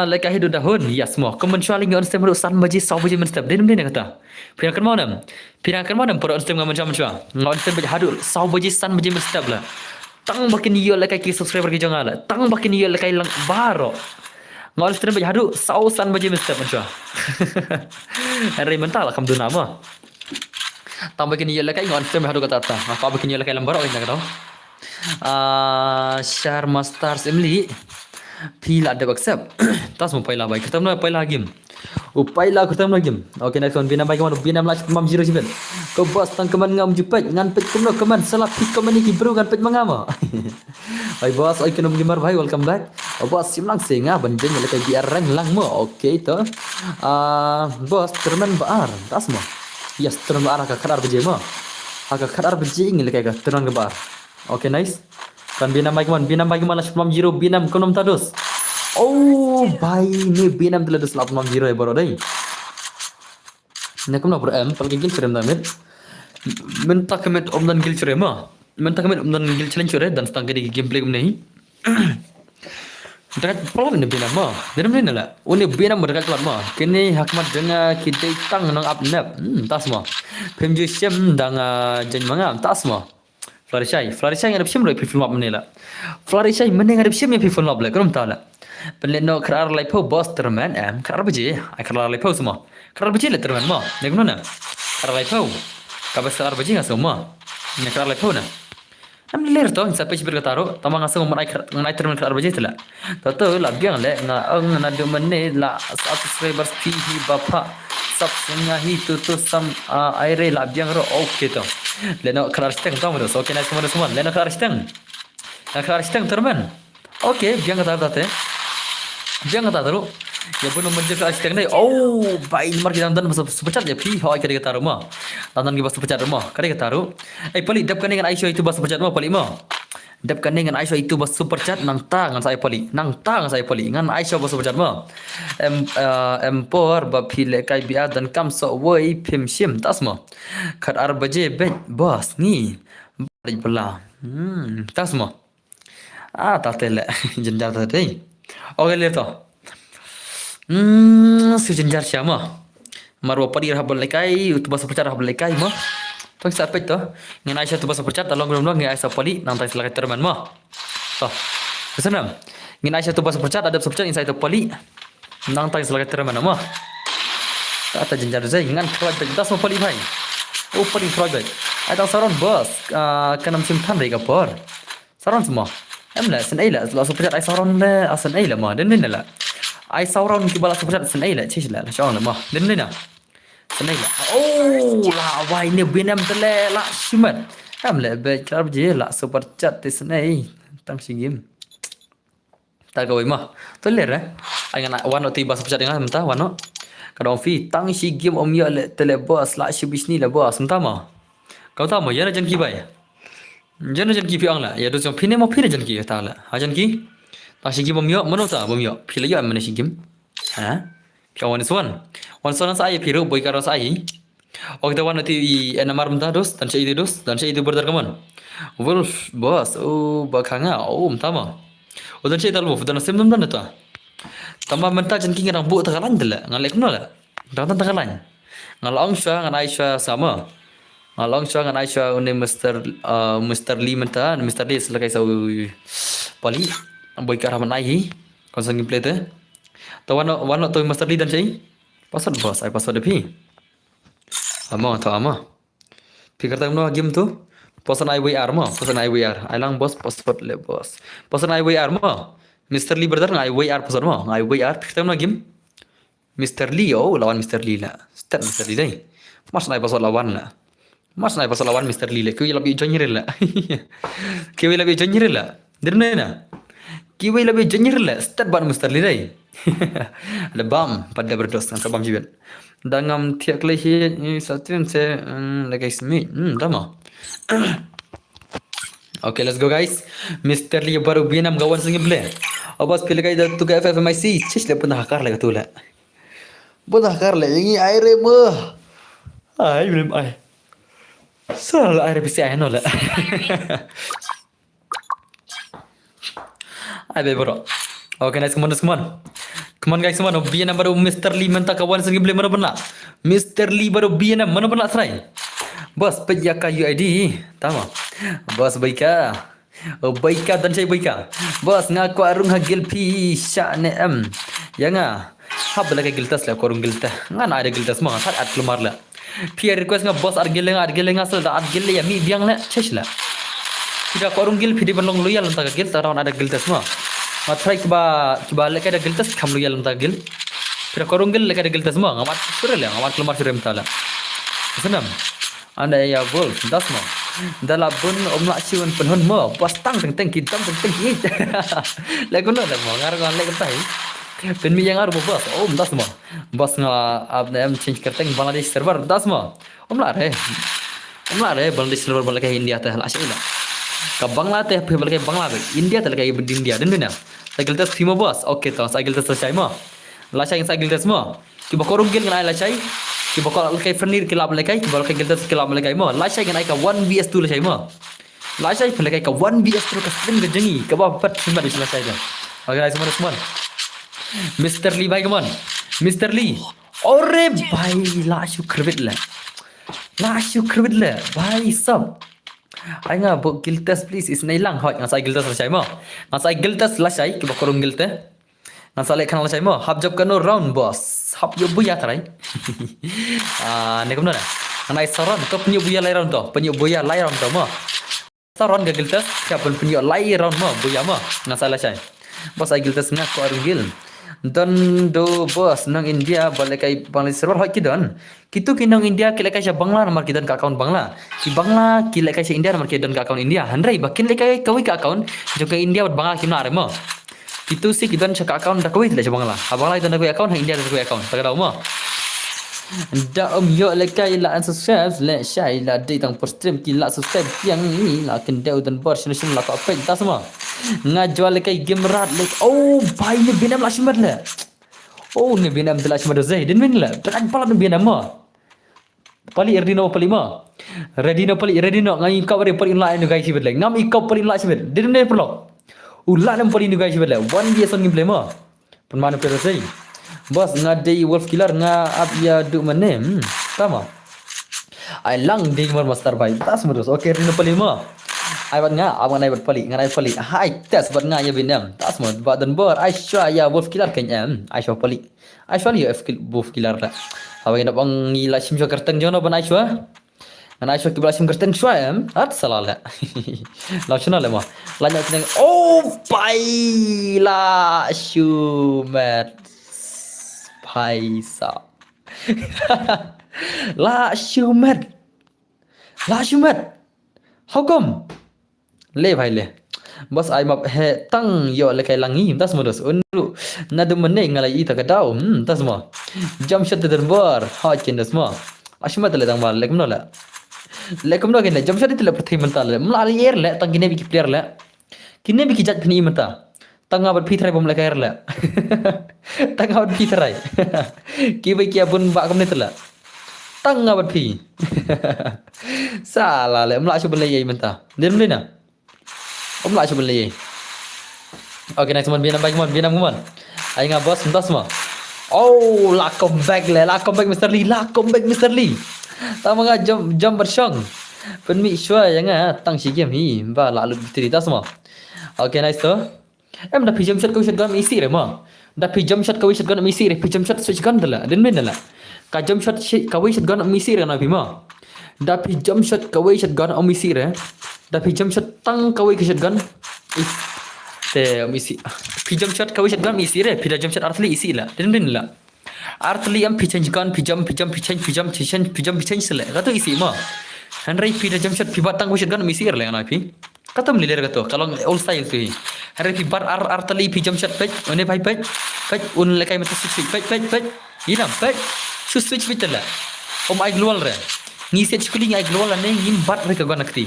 A: Like hidup dahun. Yes mo. Kemencuali ngon stem ru san baji sau baji menstep. Denim kata. Pirangkan mana por stem ngon macam-macam. Ngon stem baji hadu sau baji san baji menstep lah. Tang bakin yo like ki subscriber ki jangan lah. Tang bakin yo like lang baro. Ngon stem baji hadu sau san baji menstep macam. Hari mental kam du nama. Tang bakin yo like ngon stem hadu kata ta. Apa bakin yo like lang baro kata kata. Share Masters Emily. Pila ada accept. Tas mau pila baik. Kita mau pila game. Pila kita mau game. Okay next one. Bina baik mana? Bina melaj mam zero sibet. Kau bos tang keman ngam jepet. Ngan pet keman salah pik keman iki bro ngan pet mangama. Hai bos, oi kena gamer bhai, welcome back. Bos sim langsing banjing lekai biar rang lang mo. Okey to. Bos termen baar, tas mo. Yes, termen baar ka khadar beje mo. Aga khadar beje lekai ka termen baar. Okay, nice. Kan binam bagi mana 90 binam konom tados. Oh, bhai ni binam telah 90 ya bro dai. Nakum na bro palgi gil cerem damit. Minta comment om dan gil cerem ma. Minta comment om dan gil challenge ore dan setang di gameplay om nahi. Dekat problem ni binam ma. Binam ni nala. Uni binam dekat kelat ma. Kini hakmat denga kita tang nang up nap. Tas ma. Pemju syem dang jen mangam tas ma. Flourishai ngadap syem roi film up menela. Flourishai mending ngadap syem yang film up la. Kerum tala. Penleno kerar lai po bos terman kerar beje. Ai kerar lai po semua. Kerar beje le terman ma. Nak mana? Kerar lai po. Kabas kerar beje ngasau ma. Nak kerar lai po na. Am ler to sampai sibir kataro tamang ngasau ngai terman kerar beje tela. Tato la biang le na do mene la subscribers pihi bapa subsnya hi tu sam aire la biang ro okay to. Leno kerar steng tamu dos. Okay nice semua. Leno kerar steng. Na kerar steng terman. Okay biang kataro tate. Biang kataro. Ya pun menjadi kerar steng dai. Oh, baik mar kita dan sepecat ya pi hoi kari kataro ma. Dan kita sepecat ma. Kari kataro. Pali dap kan dengan Aisyah itu bas sepecat ma pali ma. Dap kan dengan Aisyah itu bas sepecat nang tangan saya pali. Nang tangan saya pali. Ngan Aisyah bas sepecat ma. Empor ba pile kai bia dan kam so woi pim sim tas ma. Khat ar baje bet bas ni. Bari bela. Tas ma. Tatele jenjar tadi. Oke lihat to. Sejenjar siapa? Marwa padi rahabal lekai, tu bahasa percat rahabal lekai mah. Tu sampai tu, ngan Aisyah tu bahasa percat, dalam belum ngan Aisyah padi, nanti selakai terman mah. So, kesenam. Ngan Aisyah tu bahasa percat, ada percat insai tu padi, nanti selakai terman mah. Kata jenjar zai, ngan project, das mau padi bhai. Oh padi project. Ada saran bos, kanam simpan rega por. Saran semua. Emla senaila, la percat ai saran le, asenaila mah, dan ni lah. Ai sauron ki bala sepecat senaila chisla la shong ma den lena senaila oh la wai ne binam tele la simat am le be char je la sepecat te senai tang singim ta goi ma to le re ai ngana wano ti bas sepecat dengan menta wano kadang fi tang singim om ya le tele bos la shibisni la bos menta ma kau tahu ma ya jan ki bai jan ki pi ang la ya do jong phine mo phine jan ki ta la ha jan ki Pasigi bomyo, mana ta bomyo? Pila yo mana sigim? Pila wan suan saya piru boy karo saya. Kita wan nanti enamar menta dos, dan saya itu berdar kaman. Wolf bos, bakanga, mtama. Dan saya tahu dan sem dum dan ta. Tama menta jan king rang bu takalan dela, ngalek no la. Dan takalan. Ngalong sha ngan Aisyah sama. Ngalong sha ngan Aisyah une Mr. Lee menta, Mr. Lee selakai sau pali. Boy ka raman ai konsen gameplay te wano to master lead dan chai password bos ai password pi ama pi karta no game tu person IWR ma person IWR ai lang bos password le bos person IWR ma Mr. Lee brother IWR password ma IWR pi karta no game Mr. Lee lawan Mr. Lee la start Mr. Lee dai mas nai password lawan la mas nai password lawan Mr. Lee le kuwi labi jonyer la kuwi labi jonyer la dirne na Kiwi lebih jenyer lah, start ban Mr. Lee dai. Ada bam pada berdos kan sabam jiban. Dangam tiak lehi ni satun se lagi semi. Tama. Okay, let's go guys. Mr. Lee baru binam gawan sengim le. Abas pilih kai tu ke FFMIC, cis le pernah hakar le tu la. Pernah hakar le ini air mah. Ai belum ai. Salah air bisi ai no la. Abe bro. Okay nice, come on guys, come on. Biana baru Mr. Lee menta kawan segi beli mana pernah. Mr. Lee baru biana mana pernah try. Bos pejaka UID, tama. Bos baika. Baika dan saya baika. Bos ngaku arung hagil pi syane Yanga. Hab lagi giltas lah korung gilta. Ngan ada giltas mah hat at keluar lah. Pi request nga bos argil asal da argil ya mi biang lah chesh lah. Tidak korung gil pidi balong loyal entah gil tarawon ada giltas mah. Matrai kiba lek ada giltas kam loyal entah gil. Tidak korung gil lek ada giltas mah ngamat surel ya ngamat keluar surem tala. Senam. Anda ya wolf das mah. Dalam pun om lak siun penhun mo, bos tang teng kita teng ki. Lek kono dak mo ngar ngon lek tai. Pen mi yang aru bos, om das mo. Bos ngala abne em change kerteng Bangladesh server das mo. Om lak re. Om lak re Bangladesh server balik ke India teh lak sila. Ka Bangladesh pe balik ke Bangladesh, India teh lagi di India den bina. Sagil tes timo bos. Okey to sagil tes selesai mo. Lasai sagil tes mo. Ki bakorong gel ngai lasai. Ki bakal kai fernir kilap lekai ki bakal gel tes kilap lekai mo. Lasai ngai ka 1vs2 lasai mo. Lasai pe lekai ka 1vs2 ka string ke jengi. Ka ba pat simba di lasai ka. Okey semua. Mr. Lee भाई कमान Mr. Lee अरे भाई लाशु खरबित ले भाई सब आइंगा बो गिल्टेस प्लीज इस नहीं lang hot ngasai giltes lasai mo ngasai giltes lasai ki bakorong gilte ngasai lek kan lasai mo hab job kano round boss hab yo buya tarai ne kumna ngai saron ko penyu buya lai round to penyu buya lai round to mo saron ga giltes siapun penyu lai round mo buya mo ngasai lasai boss ai giltes ngak ko arungil dan do bos nang India balik kai Bangladesh server hot kidan kitu kinang India kilekai sya Bangla nomor kidan ka account Bangla ki Bangla kilekai sya India nomor kidan ka account India handrai bakin lekai kawi ka account jo ka India Bangla kimna are mo kitu si kidan sya ka account da kawi le sya Bangla ha Bangla kidan ka account ha India da ka account tak tahu mo da yo lekai la unsubscribe le syai la dei tang post stream ki la subscribe yang ni la kendau dan bor shin la ka page ta semua ngajual lekai game rat lek oh bhai ni binam la shimad le oh ni binam la shimad zai din min la tak pala ni binam mo pali erdino pali mo redino pali redino ngai ka bare pali la ni gai sibet le ngam ikau pali la sibet din ne plo ulla nam pali ni gai sibet le one dia son game mo permana per zai bos ngadei wolf killer nga up ya du manem tama ai lang ding mar master bhai tas terus okay erdino pali mo ai bat nga abang nai bat pali ngai pali hai tes bat nga ya binam tas mo bat dan bor ai shwa ya wolf killer kan ai shwa pali ai shwa ya wolf killer la hawa ina bang ngila sim shwa kerteng jono ban ai shwa ngan ai shwa kibla sim kerteng shwa at salala la shuna le mo la nya teng oh pai la shumet paisa la shumet how come le भाई ले बस आई मप है तंग यो ले kai langi tas modus unru nadu menne ngalai ita kadau tas mo jam shot der bor ha chendas mo ashma tele tang bal lekum no la lekum no ken jam shot tele prathai mental le mla yer le tang kine biki player le kine biki jat phini menta tang abat phi thrai bom le kair le tang abat phi thrai ki bai kia bun ba kam ne tela tang abat phi sala le mla chu bele yei menta dem le na om lại cho mình lì ok này mình biên năm anh ngà boss chúng ta semua oh la comeback Mr. Lee ta mga jump bersong pen mi shua yang tang si game hi ba la lu cerita semua ok nice to em đã phi jump shot câu shotgun easy rồi mà đã phi jump shot câu shotgun easy rồi phi jump shot switch gun là đến bên là cả jump shot câu shotgun easy rồi nói phi mà đã phi jump shot câu shotgun easy rồi đã phi jump shot tăng câu shotgun te easy phi jump shot câu shotgun easy rồi phi jump shot artillery easy là đến bên là artillery em phi change gun phi jump sele kata easy mà Henry phi jump shot phi batang câu shotgun easy rồi nói phi kata melilir kata kalau all style tu Henry phi bar artillery phi jump shot page one bhai page un lekai mata switch page ina page switch lah om ai global re ngi set schooling ai global ane ngim bat re ka gona kti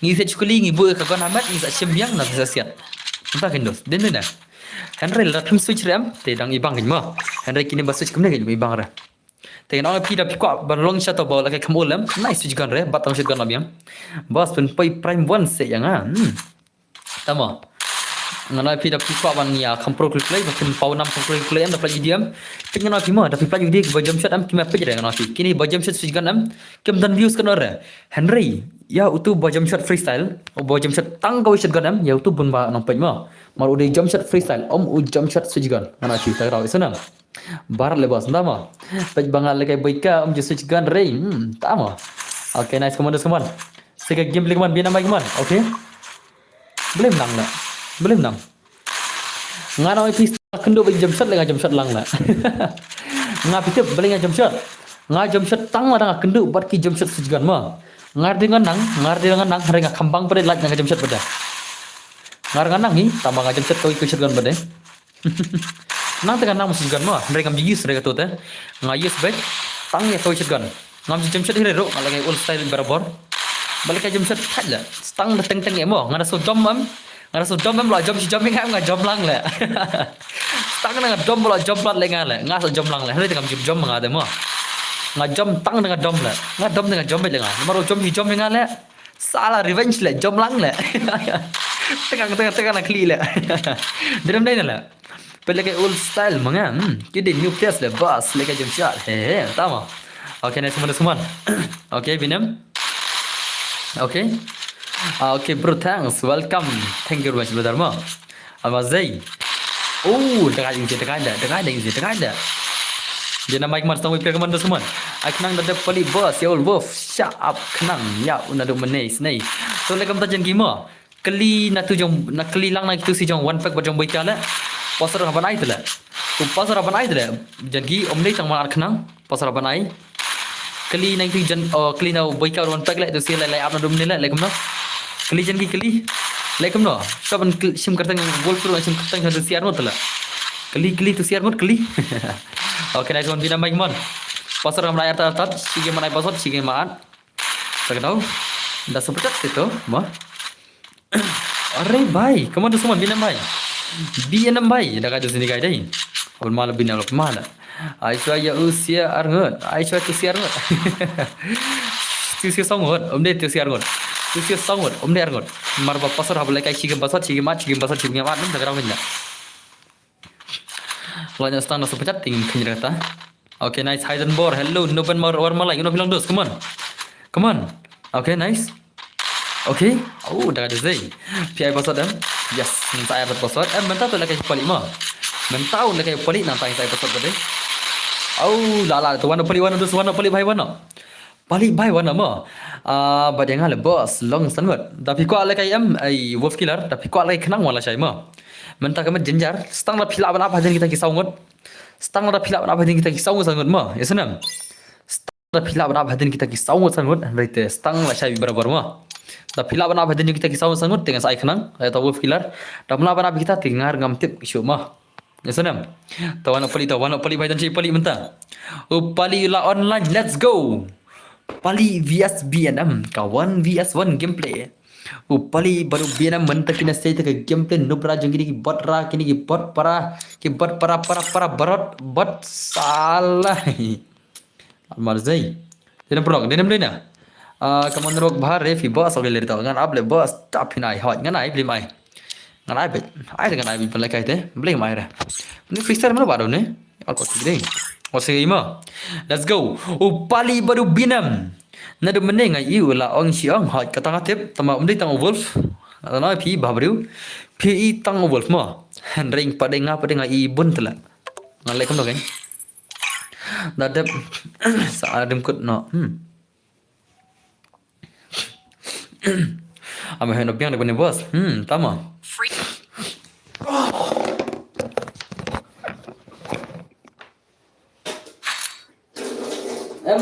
A: ngi set schooling ngi bu ka gona amat ngi sa sembiang na sa siat entah kendos den na Henry la thum switch ram te dang ibang kin mo Henry kini ba switch kumne ke ibang ra te na pi da pi kwa ban long shot ball la ka kamolam nice switch gun re batang shot gun abiam bos pun poi prime 1 se yang tama ngana pi da pi kwa ban ya kampro klay ba kin pau nam kampro klay am da play diam tinggal na pi mo da pi play di ba jump shot am kima pe ngana pi kini ba jump shot switch gun am kem dan views kan ora Henry ya utu ba jump shot freestyle ba jump shot tang ka shot gun am ya utu bun ba nang pe mo mar udah jump shot freestyle om u jump shot switch gun ngana pi ta raw isana barat le bos ndama pej bangal le kai baika om je switch gun re tama okay nice come on sega game le man bina mai man okay belum nang ngana oi pis kendo ba jump shot le jump shot lang la nga pitep beli nga jump shot tang ma kendo bat ki jump shot switch gun ma ngarti nganang renga kambang pada lat nga jamsat pada nganang hi tama nga jamsat kau ikut kan pada nang tengah nang masih kan mah renga bigis renga tu teh nga yes baik tang ya kau ikut kan ngam jamsat hi ro ngalagai old style barabor balik jamsat thaja tang teng teng emo ngara so jom am la jom si jom nga jom lang le tang nga jom la jom lat le nga le nga so jom lang le hari tengah jom nga de mo nga jom tang dengan dom le nga dom dengan jom le nga maro jom hi jom nga le salah revenge le jom lang le tengah nak kli le dalam dai le pele ke old style manga kide new place le bus le ke jom chat he tama okay nice semua okay binam okay okay bro thanks welcome thank you very much brother mo amazai oh tengah ada dia nama ikman sama ipia keman semua kenang dah pali bos ya wolf shut up kenang ya una do menis nei so lekam tajan gima keli na tu jong na keli lang na tu si jong one pack bajong boikala pasar haban ai tela tu pasar haban ai tela jangi omnei tang mar kenang pasar haban ai keli na tu jan keli na boikal one pack le tu si le up na do menila lekam no keli jangi keli lekam no saban sim kartang wolf ro sim kartang hadu siar no tela keli tu siar mut keli okay nice one binam baik mon pasar ramai atat sige manai pasot sige maan tak tahu dah sepecat itu mah अरे भाई कमान तो समझ बिना भाई BNM भाई dah kado sini kai dai abul mal binam lok mana aiswa ya usia arngot aiswa tu siar ngot tu sia songot omde tu siar ngot tu sia songot omde arngot mar ba pasar habla kai sige pasot sige mat dum tak ramen dah Lanya stand na sepecat tingin kanya kata. Okay, nice. Heisenbor. Hello. Noben war malai. Uno bilang dos. Come on. Okay, nice. Okay. Oh, dah ada zai. PI password em. Yes. Minta saya password. Mentau tu lagi palik mah. Mentau lagi palik nanti saya password tadi. Oh, lala tu warna palik bhai warna. Palik bhai warna mah. Badan ngale boss long sangat. Tapi kau lagi em ai wolf killer. Tapi kau lagi kenang wala saya mah. Mentah kami jenjar, stang la pila apa jadi kita kisah ngot, stang la pila apa jadi kita kisah ngot sangat mah, ya senam. Stang la pila apa jadi kita kisah ngot sangat, berarti stang la saya berabar mah. La pila apa jadi kita kisah ngot sangat dengan saya kenang, saya tahu wolf killer. Dan mula apa kita dengar ngam tip isu mah, ya senam. Tawana pali badan si pali mentah. Pali la online, let's go. Pali vs BNM, kawan vs 1 gameplay. Pali baru biana mentah kena stay ke gameplay nubra jengki ki bot ra kini ki bot para bot salah marzai denam prog denam lena kaman rok bahar refi bos oge ler tau ngan able bos tap hinai hot ngan ai bli mai ngan ai bet ai dengan ai bin lekai te bli mai ra ni freestyle mana baru ne alko tigre ose ima let's go Pali baru binam nado meneng ai iu la ong siang hot katang atep tama umdi tang wolf ana pi babru pi tang wolf ma ring padenga i bun tela ngalai kam dogen dadap sa adem kut no ame heno piang de bos tama
C: Free.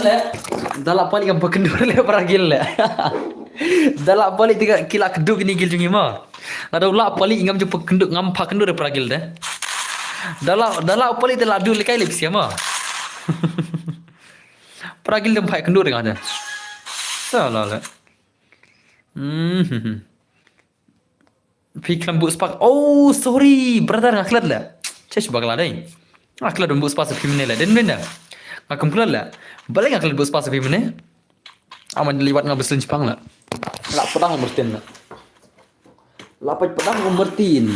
A: le dalak pali kam pakendur le paragil le dalak pali tiga kila keduk ni gil jungi ma ada ulak pali ngam ju pakenduk ngam pakendur le paragil de dalak pali te ladu le kai le siama paragil dem pai kendur ngada salah le Fikram bu spak oh sorry brother ngaklat le cesh bagla dai ngaklat bu spak female le den benda ngakam kula le balik ngaklat bu spak female aman liwat ngabeslin Jepang la pedang ngertiin la lapat pedang ngertiin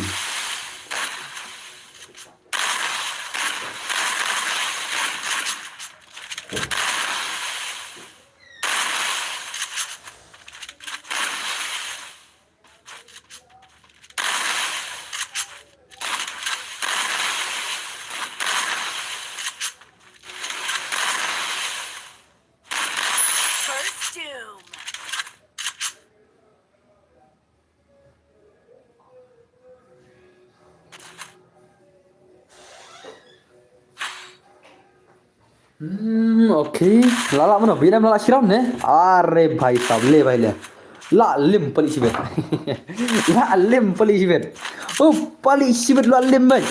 C: First doom.
A: Okay. Lala mana? Vietnam lala Shiram ne? Are bhai sahab, le bhai le. La lim pali sibet. La lim pali sibet. Oh, pali sibet la lim bhai.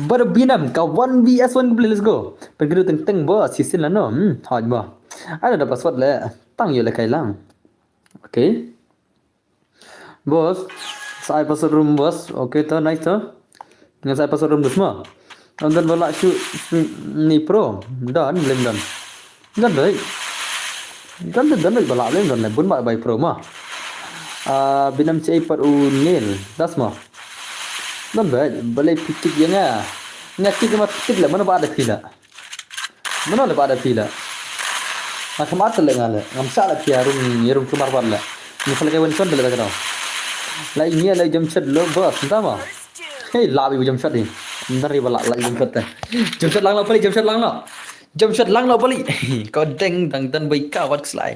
A: Bar Vietnam ka 1 vs 1 boleh, let's go. Pergi teng bos, sisin lah no. Hot bah. Ada dapat password le. Tang yo le kai lang. Okay. Bos, saya password room bos. Okay to, nice to. Dengan saya password room semua. Dan bola shoot ni pro. Dan lem dan. Dan baik. Dan baik bola lem dan bun baik pro mah. Binam cai par unil. Das mah. Dan baik boleh pikir yang ah. Ngaki cuma pikir lah mana ada pila. Mana ada pila. Macam apa le ngale. Ngamsa lah kia rum kumar bar lah. Ni kalau kau wenson bela kau. Lah ini lah jam chat lo bos, entah mah. Hey, labi jam chat ni. Nari bala la jam chat. Jam chat lang lo pali, jam chat lang lo. Jam chat lang lo pali. Kau deng dang dan baik wat selai.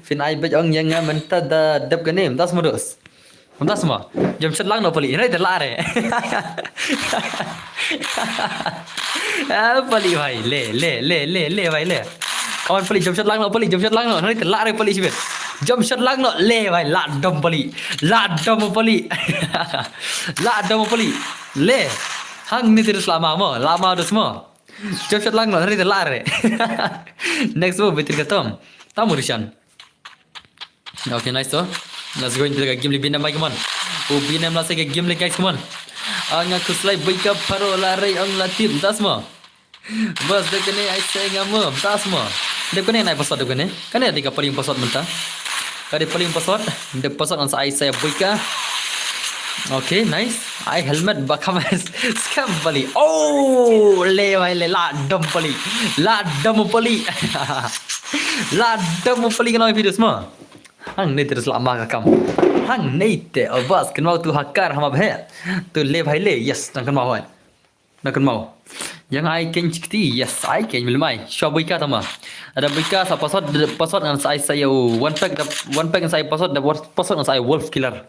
A: Fin ai bej ong yang menta da dab ganem das modus. Das mah. Jam chat lang lo pali. Ini dah lare. Pali bhai, le bhai le. Kawan pali jam chat lang lo pali, jam chat lang lo. Ini dah lare pali sibet. Jam shot lang no le bhai la dom pali le hang ni terus lama dus mo jam shot lang no hari telare next mo betul katom tamu rishan. Okay, nice to. Let's go into the game lebih nama come on. Ubi nam la se game le guys come on. Anga kuslai baika paro lare ang latim das mo bas dekene ai se ngamo das mo dekene nai pasot dekene kan ada 3 paling pasot mentah. Kali paling password, the password on saya buka. Okay, nice. I helmet bakam scam pali. Oh, le bhai le la dam pali. La dam pali kana video semua. Hang ni terus lama ka kam. Hang ni te bas kan mau tu hakar hama bhe. Tu le bhai le yes nak kan mau hai. Nak kan mau. Yang ai ken cikti yes ai ken milmai. Shop buka tama. Ada buka sa password dengan saya one pack dengan saya password dengan saya wolf killer.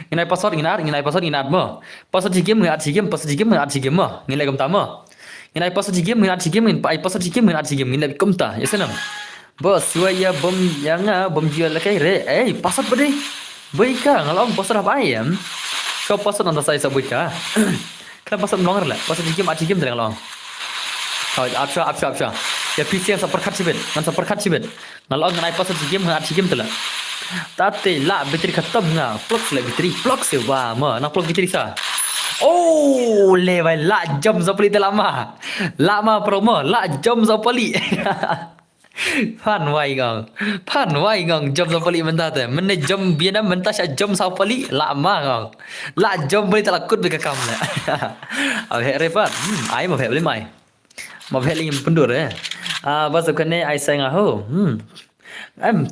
A: Nginai password mo. Password game mo. Nginai kum tama. Nginai password game nginai kum ta. Yasenam. Bos suaya bom yang bom jual kai re. Password bade. Buka ngalau password apa ayam. Kau password dengan saya buka. Kan password longer lah. Password game terang long. Oh, apsa. Ya PC yang seperkat sibet, Kalau ngai password game telah. Tate la bateri khatam nga, plug bateri se wah ma, nak plug bateri sa. Oh, le bhai la jam zapali lama promo, la jam zapali. Phan wai gang jam zapali mentah te, menne jam biana mentah sya jam zapali lama gang. La jam bali talakut bekakam le. Abhe refat, ai ma bhai mai. Ma bhai ling pendur bas kene ai sai nga ho.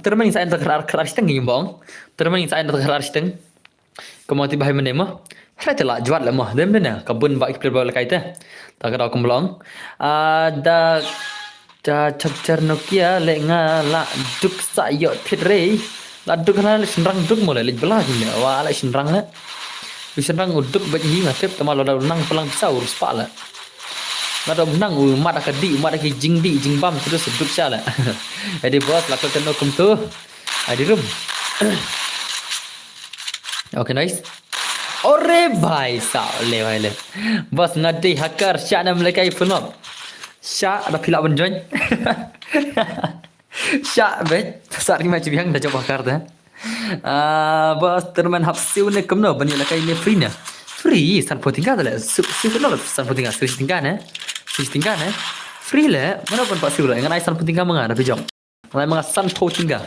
A: Termain saya untuk kerar steng gimbong. Termain saya untuk kerar steng. Kamu tiba hai menema. Hai telah jual lah mah. Dem dena kabun bak player bawal kaita. Tak kau kembang. Da chapter Nokia le nga la duk sa yo thitre. La duk na le senrang duk mo le belah ni. Wa la senrang la. Senrang uduk baj hi ngatep tamal la nang pelang pisau urus pak la. Nada menang umat akan umat akan jing bam terus duduk salah. Jadi bos lakukan hukum tu. Di room. Okay, nice. Ore bhai le. Bos ngadi hacker syak nam lekai full map. Syak ada pila benjoin. Syak bet saat ni macam biang dah coba hacker dah. Bos terman hapsiu ne kemno bani lekai ni free na. Free san potingga dah. Super lo san potingga free tinggal free le mana pun pak sura dengan ai san potingga manga dah pejam. Ngai manga san potingga.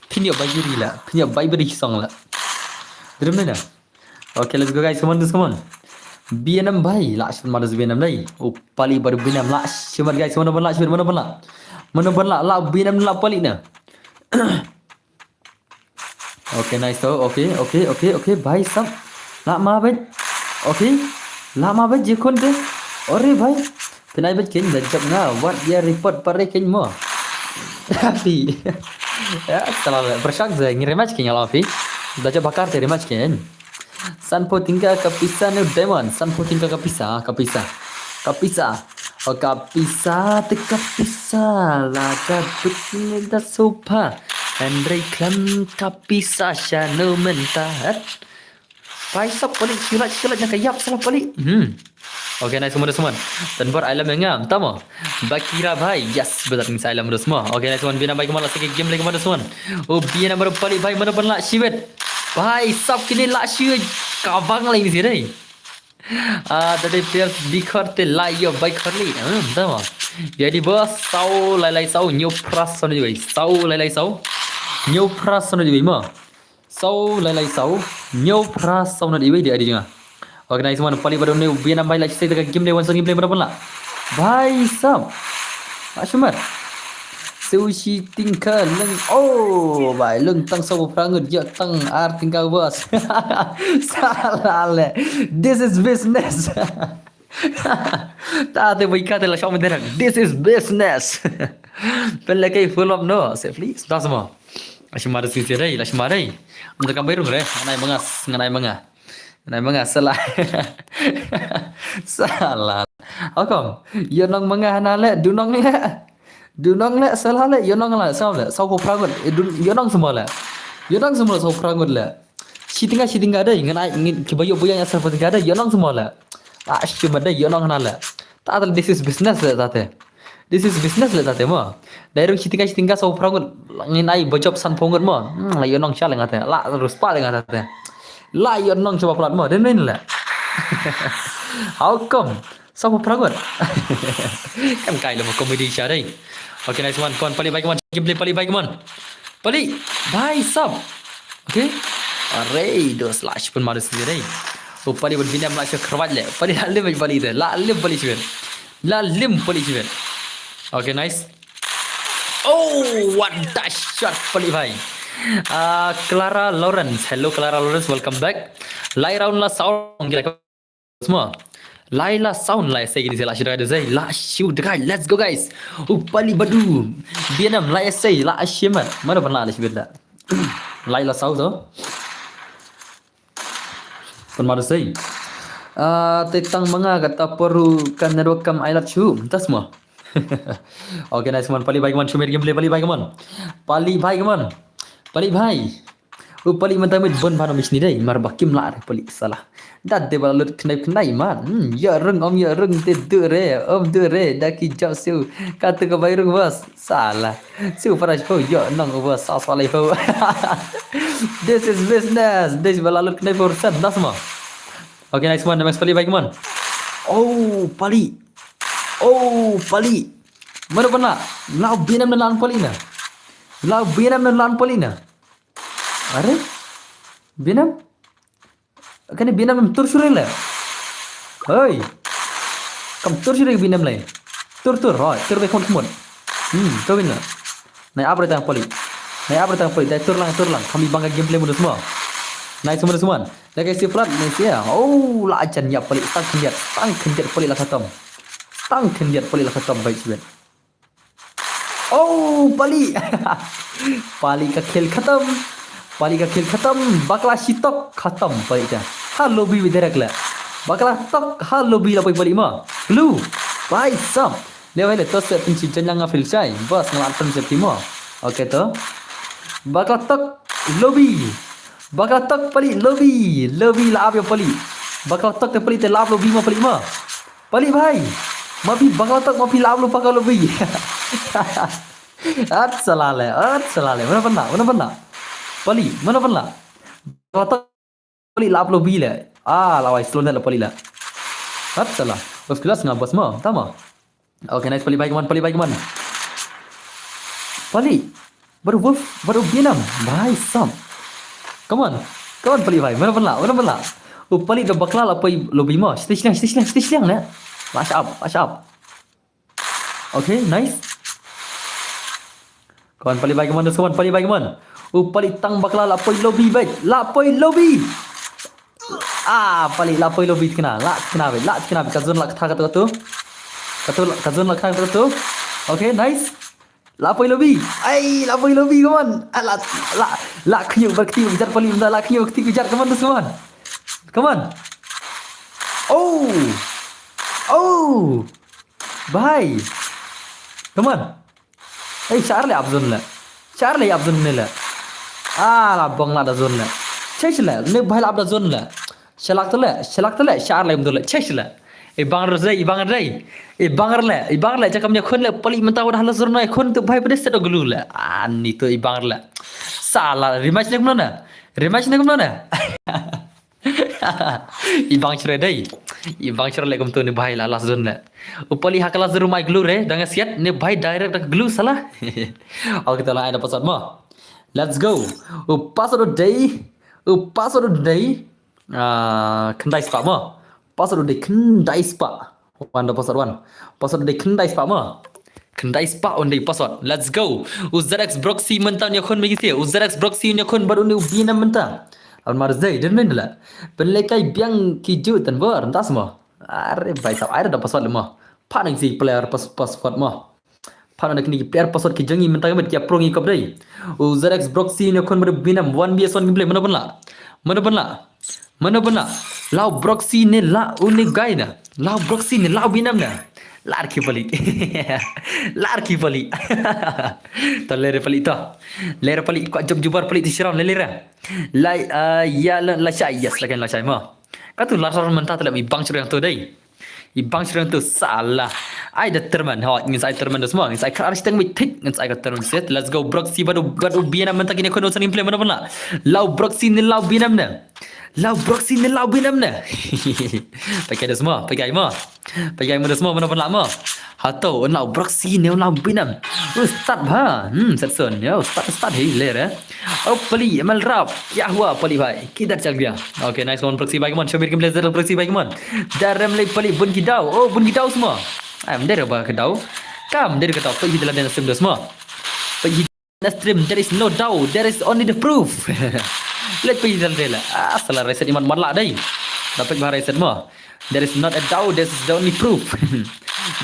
A: Pinyo bayuri song la. Drum na. Okay, let's go guys. Come on. B&M bhai la shman madas B&M dai. Oh pali baru B&M la shman guys. Mana pun la B&M la pali na. Okay, nice to. Okay. Bhai sab. La ma bet. Okay. La ma bet je kon de. Ore bhai. Penai bet ken dah jap nga. What dia report pare ken mo. Tapi. Ya, salah bersak saya ngirim match ken alafi. Dah jap bakar te match ken. San potingga kapisa ne demon. San potingga kapisa. Oh kapisa te kapisa la kabutnya da sopa Andre klam kapisa shano mentat Pai sap balik silat yang kayap salah balik Okay nice semua Tanpa alam yang ngam tama Bakira bhai yes betul ni alam semua Okay nice semua bina baik malah sikit game lagi mana semua Oh bina baru balik bhai mana pun lak siwet Bhai sap kini lak siwet kawang lagi ni sih deh tadi players dikharte lai yo baik khali tama jadi bos sau lai sau new pras sana juga sau lai sau new pras sana juga ma sau lai sau new pras sana juga dia juga okay nice semua paling baru ni biar nampai lagi saya dekat game ni one game play mana pun lah bhai sab Ashmar sushi tingkah leng oh bhai leng tang sau prangut ya tang ar tingkah bos salah le this is business tak ada baik lah syam derang this is business pelakai full of no safely sudah semua Ashmar sushi rai Ashmar rai untuk kampai rung re nganai mangas salah salah Akam ya nang mangah nale dunong le salah le yonong la sau ko prangut yonong semua sau prangut le sitinga ada ngin kibayo boya asal patinga ada yonong semua le cuma ada yonong nale tak ada this is business le tate this is business le tate mo daerung sitinga sau prangut ngin ai bojop san pongut mo la yonong sha le ngate la terus pa le ngate la yonong coba plat mo den le how come sau prangut kan kai lo komedi sha dai Okay nice one kon pali baik man gameplay pali baik man pali bhai sab okay array do slash pun maru sendiri oh pali pun bina malaysia kerwat le pali lalim pali tu lalim pali cuman okay nice oh what that shot pali bhai Clara Lawrence hello Clara Lawrence welcome back lai round la sound kira semua Laila sound lah saya gini saya lah syurga saya lah shoot guys let's go guys pali badu bianam lah saya lah asyaman mana pernah lah syurga Laila sound tu pernah saya tentang mga kata perlu kan nerakam I love you entah semua okay nice man pali baik man shumir gameplay pali baik man pali bhai pali mantamit bon bano misni dai mar bakim la pali salah dat de balut knai man ya reng te de re daki jau siu kata ke bairung bos salah siu parash ho ya nang bos salai ho this is business this balut knai for set dasma okay next one next pali baik man oh pali mana pernah lau binam dan lan pali na अरे बिनम कने बिनम तुर सुरे ले ओय कम तुर सुरे बिनम ले तुर होय तुर be kon kmon to bin nai apre tang poli dai tur lang kami bangga gameplay mudah semua nai semua dah guys si flat ni sia oh la ajan ya poli tang kenjat poli la khatam baik sebenarnya oh pali ka khel khatam bakla sitok khatam pali ta halo bi widarak la bakla tok halo bi la pali ma blue bhai sam le vai le to se pinchi janang afil chai bas ngal fan se timo okay to bakla tok pali lobby la ab pali bakla tok te pali te lab lobby ma pali bhai ma bi bakla tok ma bi lab lo pakal lobby at salale mana pernah pali mana pernah kata pali lap lo bila lawai slon la pali la at salah bos kelas ngabas ma tama okay nice pali baik man pali baru binam bhai sam come on pali bhai mana pernah pali dah bakla la pai lobi ma stislang la mash up okay nice kawan pali baik man pali tang bakla la poi lobby baik pali la poi lobby kena kazun la kata tu okay nice la poi lobby kawan la khnyu bakti ujar pali unda la khnyu bakti ujar kawan tu kawan oh Bhai. Come on. Hey, Charlie Abzun la. Charlie Abzun ne la. La bong la da zon la. Chesh la. Ne bhai la abda zon la. Shalak tala. Charlie Abdul la. Chesh la. Ibang rai. Ibang la. Cakap punya khun la. Pali mentah dah la zon la. Khun tu bhai pada sedok gulu la. Ni tu ibang la. Salah. Rematch ni kemana? Ibang cerai dai. Ibang cerai lekum tu ni bhai la last zone la. Upali hakala zuru mai glue re dengan siat ni bhai direct dak glue salah. Okay kita lah ada password mo. Let's go. Password day. Kendai spa mo. Password day kendai spa. One password one. Password day kendai spa mo. Kendai spa on day password. Let's go. ZX Broxy mentah ni khun begitu. ZX Broxy ni khun baru ni ubina mentah. Almarzai dan menela. Penlekai biang kiju tan ber entah semua. Are bhai sab ada password lemah. Pan si player password mah. Pan nak ni player password ki jangi mentang met kia prongi kap dai. ZX Broxy ni kon ber binam 1vs1 gameplay mana bana. Lau Broxy ni la uni guy na. Lau Broxy ni lau binam na. Lar ki pali. Lere pali ko job jubar pali tisram lelera. Ya la syai yes lakan la syai ma. Katu lar mentah telah ibang cerang tu dai. Ibang cerang tu salah. I determine how ngin sai determine das semua. Ngin sai kar aristang mit tik ngin sai determine set. Let's go Broxy baru biana mentah kini kono sang implement mana. Lau Broxy ni lau binam na. Pakai dah semua, pakai mana semua mana pun lama. Hatau lau Broxy ni lau binam. Start ha. Set son. Yo start hey le. Pali amal rap. Kya hua pali bhai? Kiधर चल गया? Okay, nice one Broxy bhai. Come on, show me gameplay zero Broxy bhai. Come on. Dalam lagi pali bun kidau. Bun kidau semua. Dari apa kidau? Dari kidau. Pergi dalam dan stream dah semua. Pergi dalam stream. There is no doubt. There is only the proof. Let's pergi dalam rela. Salah reset iman marla dai. Dapat bahar reset mo. There is not a doubt. This is the only proof.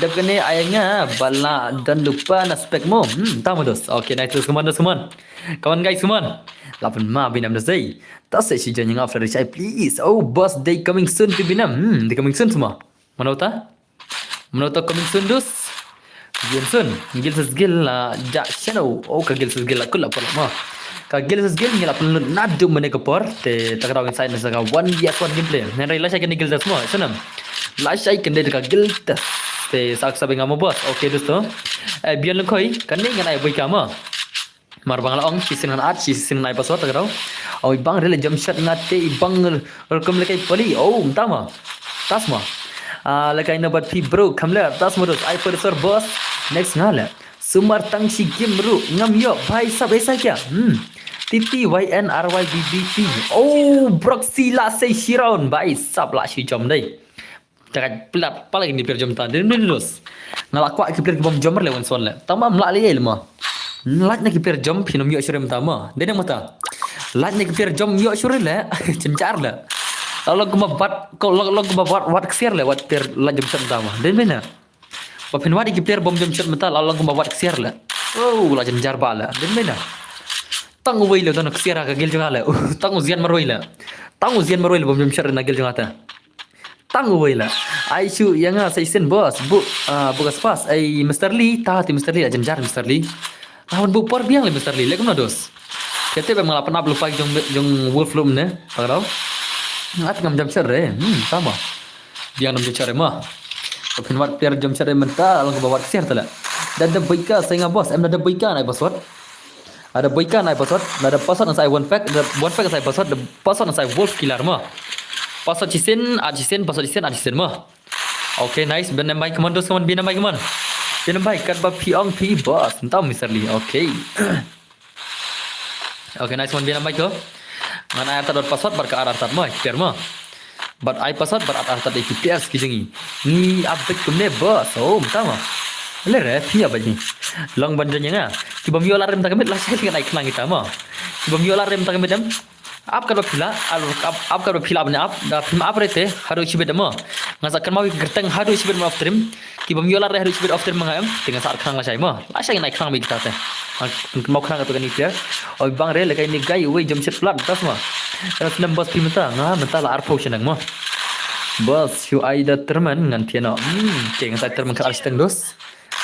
A: Dapat ni ayahnya bala dan lupa aspek mo. Tahu dos. Okay, nice terus come on. Come on guys, come on. Lapan ma binam das day. Tas si jangan after the chai please. Boss day coming soon to binam. They coming soon semua. Mana coming soon dos. Gil sesgil la jak channel. Kagil sesgil la kul apa mo. Kagil sesgil ni la perlu nadu menekapor te takraw inside na saka 1vs1 gameplay. Nanti la syai gil semua. Senam. La syai kende kagil tas. Te sak sabi ngamo boss. Okay dosto. Biar lekoi kan ni ngan ai boy kama. Mar bang laong season at season nai pasot takraw. Ibang rela jump shot ngate ibang rekam lekai pali. Tama. Tasma. Lekai na bat pi bro kamla tasma dos ai per boss. Next ngala. Sumar tang si game ru ngam yo bhai sab aisa kya? TTYNRYBBT. Broxy la say Shiron bhai sab la si jom dai. Jangan pelat paling ni per jom tan. Dia dos. Ngalak kwak ki per bom jommer lewan son la. Tama mlak le lema. Lat nak per jom pinom yo shure tama. Dia nak mata. Lat nak per jom yo shure la. Cencar la. Lalu gua wat ksiar la wat per la jom tama. Dia mana? Wapin wadi ki per bom jom shot mata lalu gua wat ksiar la. La cencar ba la. Dia mana? Tang wei la tan ksiar ka gel jong la. Tang uzian maroi la bom jom shot na gel jong ata. Tang wei la. Ai chu yang sai sen boss. Bukas pas ai Mr. Lee ta Mr. Lee la cencar Mr. Lee. Ahon bu por biang le Mr. Lee. Lekum na dos. Kete be mala penap lupa jong wolf lum ne. Tahu? At ngam jam sere. Sama. Biang nam jam sere mah. Apin wat piar jam sere menta alang bawa siar tala. Dan ada boika saya ngah bos. Ada boika naik password. Ada boika naik password. Ada password nasai one pack. Ada one pack nasai password. Ada password nasai wolf killer mah. Password cisen, password cisen mah. Okay, nice. Benam baik kemana dos kawan benam baik kemana? Benam baik kat bab piang pi boss. Entah Mr. Lee. Okay. Okay, nice one benam baik tu. Mana ayat dot password bar ke arah tat mah, piar mah. But I password bar arah tat iki piar sekijengi. Ni update kumne boss. Entah mah. Lere pia bagi. Long banjanya ngah. Kibam yola rem takamit lah saya dengan naik kelang kita mah. Kibam yola rem takamit jam. आपका फिला आपका फिला अपने आप दा फिल्म आप रहते हारू चिबेट म ngasa kan mawi gerteng haru chibet ma afterim ki bam yola re haru chibet afterim mangam dengan saat khang la sai ma la sai nai khang bi kita te mau khang to kan ikya oi bang re le kai ni gai we jam set plat tas ma film bos film ta nga menta la ar potion ma Bos, shu ai da terman ngan tiano. Ceng sai terman kat arsteng dos.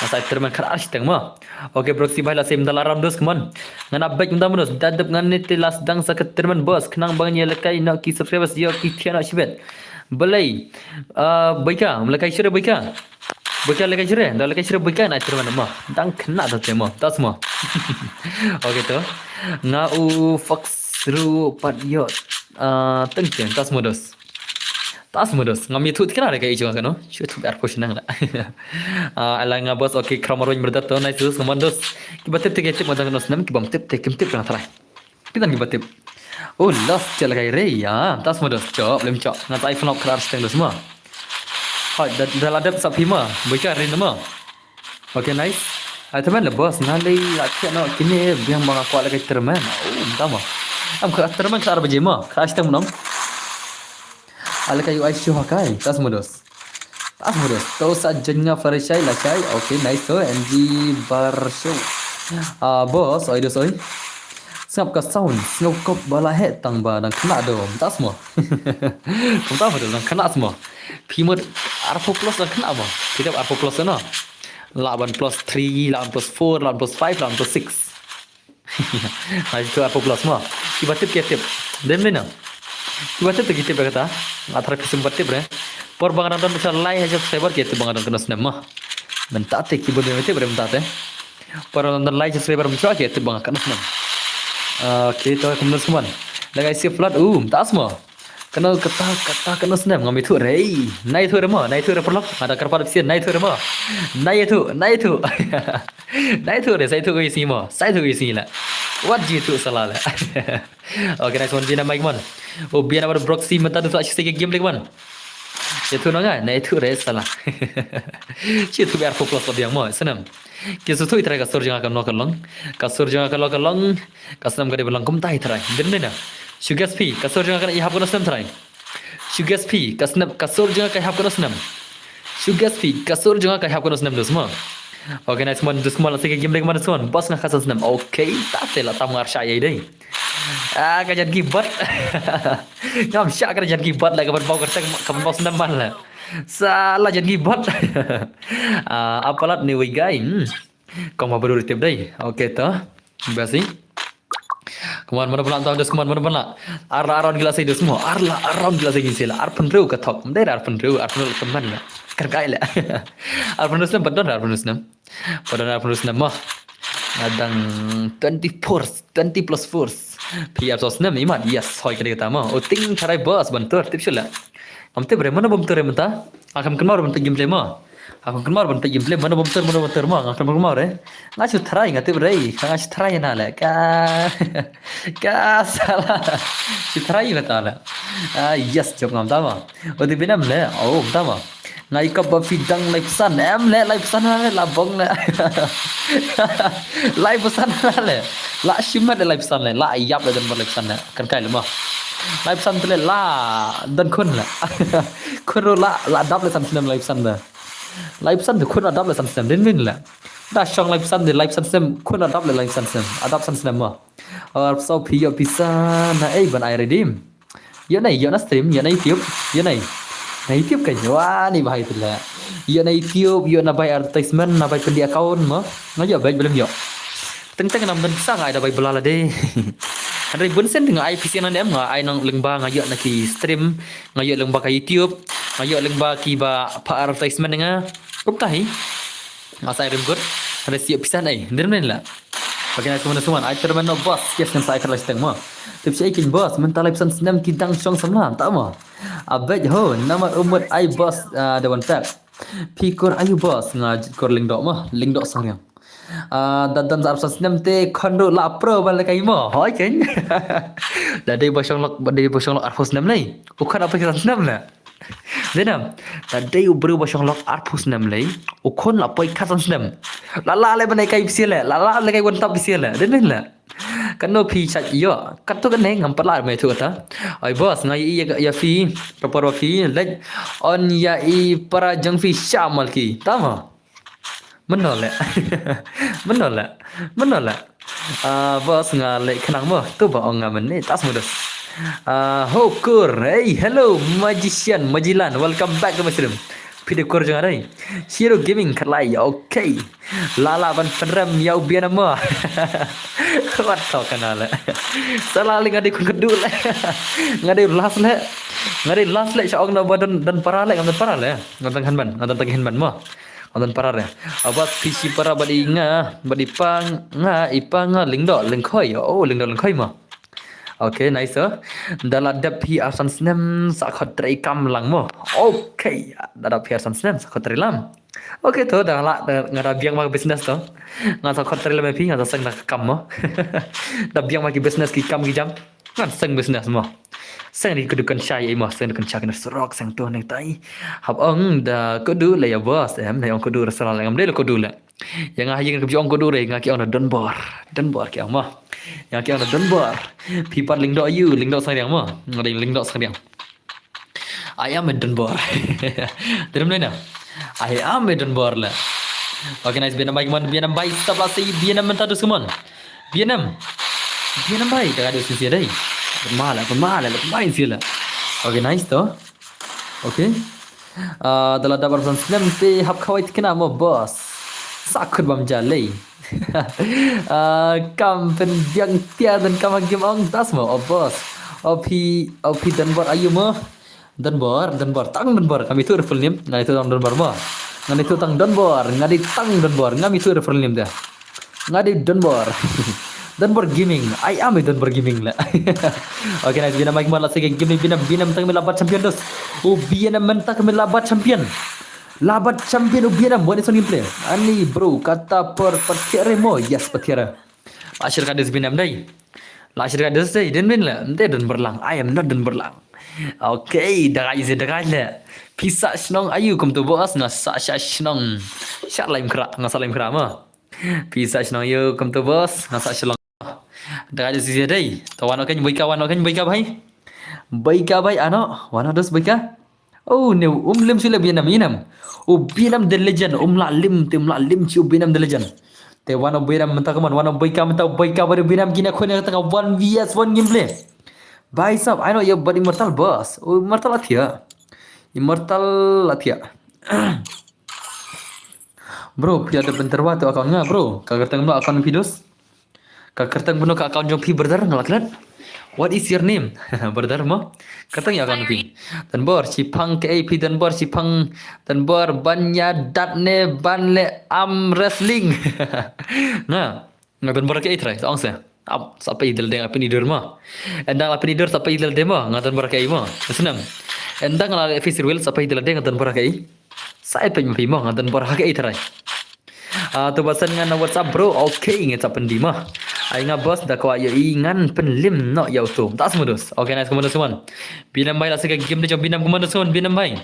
A: Sai terman kat arsteng ma. Okey, proxy bahla sim dalaram dos kemon. Ngan abek minta dos. Dadap ngan nit las dang saket terman bos. Kenang bangnya lekai nak ki subscribers yo ki tiano shibet. Belai. Baika, lekai sure baika. Baika lekai sure. Dah lekai sure baika nak terman ma. Dang kena dah tema. Tas ma. Okey tu. Ngau fox ru pat yo. Tengkeng tas modus. Tas modus ngami tu kena kayak ijo kan no shoot biar push nang la ala nga bos okay kramaro berdat to nice sus komandos kibatip tip madang nos nam kibam tip tip na try kita kibatip oh last chala kai re ya tas modus chop lem chop nga tai flop krar steng dos ma ha dal adap sap hima boika rin ma okay nice teman le bos ngalai akhir no kini biang bang aku ala kai terman oh tama am ka terman kar baje ma kras teng nom ala kayu ai shu hakai tas modus to sa jenga farishai la chai okay nice so mg bar show boss oi dos oi sap ka sound snow kop bala he tang ba nang kena do tas mo kum ta modus nang kena semua pimot arpo plus nang kena ba tidak arpo plus no laban plus 3 laban plus 4 laban plus 5 laban plus 6 hai tu arpo plus mo tiba-tiba ketip dan mana tiba-tiba kita berkata athara kisum batte bre por bangaran don bisa lai haja sabar ke bangaran kena snam mah dan tate keyboard mete bre tate por don lai sabar mcha ke bangaran kena snam oke to kemudian seman lagai si flat tas mah kena kata kena snam ngami tu re nai tu re perlok ada karpar pisian nai tu re mah nai tu nai tu re sai tu ko isi mah sai tu ko isi la what jitu salah la okay nice one bina mic man oh biar apa proxy mata tu asyik sikit game lagi man itu nonga nah itu re salah itu biar fokus lebih yang mau senam kisu tu itrai kasur jangan akan lokalong kasam gade belang kum tai trai denna sugas pi kasur jangan akan ihap kono senam trai sugas pi kasur jangan kai hap kono senam sugas pi kasur jangan kai hap kono senam dosma okay nice man dus mal sikit game lagi man son bos ngah kasar senam okay tak telah tamu arsya deh kajan gibat ngam syak kajan gibat lah kapan bau kertek kapan bau senam man lah salah jangan gibat apalat ni we guy kau mau berdua tip deh okay toh basi Kuman mana pula tahu dos kuman mana pula aron gila saya dos semua aron gila saya gila arpen reu ketok mendai arpen reu teman lah kerkai lah arpen reu senam betul arpen reu senam mah adang 20 plus force PR sos nem iman yes hoi kali kata mah ting carai bos bantur tip sula amte bre mana bom ture menta akan kenal bom game play mah akan kenal bom game play mana bom ture mah akan kenal re ngacu try ngate bre ngacu try na la ka salah si try kata la yes jom ngam tama odi binam le oh tama ngai ka ba fidang live san em le live san la bong le live san le la shimat live san le la yap le dan live san kan kai le ma live san le la dan kun la kun la dab le san film live san da live san de kun dab le san film din min la da shong live san de live san sem kun dab le live san sem adab san film ma और sau phi yo pisa na ei ban ai redeem yo na stream yo na youtube yo na YouTube kan wah ni bahaya tu lah. Yo na YouTube, yo na buy advertisement, na buy pendi account mah. Ngaja baik belum yo. Teng-teng nam dan sang ai da buy belala deh. Ada bunsen dengan ai PC nan dem nga ai nang lengba ngaja na ki stream, ngaja lengba ka YouTube, ngaja lengba ki ba pa advertisement nga. Kup tahi. Asai rem good. Ada siap pisan ai. Dermen lah. Bagaimana teman-teman, ai terman no boss, yes kan saya kelas teng mah. Tapi saya kin boss, mental live san senam kidang song samlam, tak mah. Abet ho, nama umur ai boss dewan tak. Pikir ayu boss ngaj kor ling dok mah, ling dok sang yang. Dan zar san senam te kondo la pro bal kai mah, hoi kan. Dari bosong lok arfos senam lai. Bukan apa kita senam lah. Denam, tadi ubru bosong lok arfos senam lai. Ukon la poi kasan senam. Lala le banai kai bisi le, lala le kai wantap bisi le. Denam lah. Kan no pi chat yo kat tu kan ngam pala me tu kata ai boss ngai ya fi proper fi lek on ya I para jang fi shamal ki tama menol menol boss ngale kenang mo tu ba ong ngamen ni tas mudas Hokur. Hey, hello magician, majilan. Welcome back to my stream. Video kur jangan rai. Shiro gaming kerlai. Okay. Lala ban penrem yau biar nama. What tau kenal. Salah lagi ngadi kun kedul. Ngadi last le. Ngadi last le siang na badan dan para le ngan para le. Ngan tang hanban mo. Ngan para le. Abas PC para badi badi pang ipang lingdo lingkoi. Oh, lingdo lingkoi mo. Okay, nice. Dalam dap asan snem sakot teri kam lang mo. Okay, dalam asan snem sakot teri lam. Okay tu dah lah ngada biang mak business tu. Ngan sakot teri lam pi ngan sang nak kam mo. Dah biang mak business ki kam ki jam. Ngan sang business mo. Sang ni kedukan syai mo, sang kedukan syai kena serok sang tu nang tai. Hab ong dah kudu lah ya bos em, dah ong kudu rasa lang am le kudu lah. Yang ahi yang kebjong kudu re ngaki ong Denbor ki ong mo. Yang kia ada Denbor. Pipat lingdok you, lingdok sang mo. Ada lingdok sang yang. I am a Denbor. Terus mana? I am a Denbor lah. Okay, nice. Bienam baik man, bienam baik. Sebelah si bienam mentadu semua. Bienam baik. Dah ada sisi ada. Pemalah, main sila. Okay, nice tu. Okay. Dalam dapat pesan senam te hab kawai kena mo bos. Sakut bam jalai. Kam pendiang tia dan kam game ong tas mo bos. Opi Denbor ayu mo. Denbor tang Denbor kami tu full name. Nah itu tang Denbor mo. Ngani tu tang Denbor, ngadi tang Denbor, ngami tu full name dah. Ngadi Denbor. Denbor gaming. I am a Denbor gaming lah. Okay, nice. Bina maik malah segi game bina tang melabat champion dos. Bina mentak melabat champion. Labat champion ubiana buat ni play. Ani bro kata petiara mo. Yes petiara. Asyir kades binam dai. Asyir kades dai den bin la. Ente den berlang. I am not den berlang. Okay, dah lah. Pisa snong ayu kum tu bos na sa snong. Syak laim kra ngasa laim kra mo. Pisa snong ayu kum tu bos ngasa snong. Dah sisi dai. Tawan kan baika bhai. Baika bhai ano. Wana dos baika. Oh, ne lim sila binam. Binam the legend. Lim ci binam the legend. Te wana binam mentah kaman. Wana baika baru binam kina kau ni kata 1vs1 gameplay. Bhai sab, I know you but immortal boss. Oh, immortal atia. Bro, pi ada bentar waktu akaunnya, bro. Kagertang mo akaun videos. Kagertang mo ka akaun jong pi berdar ngalaklat. What is your name? Berdar mo? Katang ya akaun pi. Denbor Cipang KAP Denbor Cipang Denbor banyak datne banle am wrestling. Nah, Denbor KAP try. Angsa. Sampai idel dengan penidur mah. Endang penidur sampai idel demo ngatan berakai mah. Senang. Endang la fisir will sampai idel dengan ngatan berakai. Saya pengen mah ngatan berakai terai. Tu bahasan dengan WhatsApp bro. Okay ngata pendi mah. Ai ngabos dah kau ayo ingan penlim nak yau tu. Tak semudus. Okay nice komando semua. Binam baik lah sekali game dia jom binam komando semua binam baik.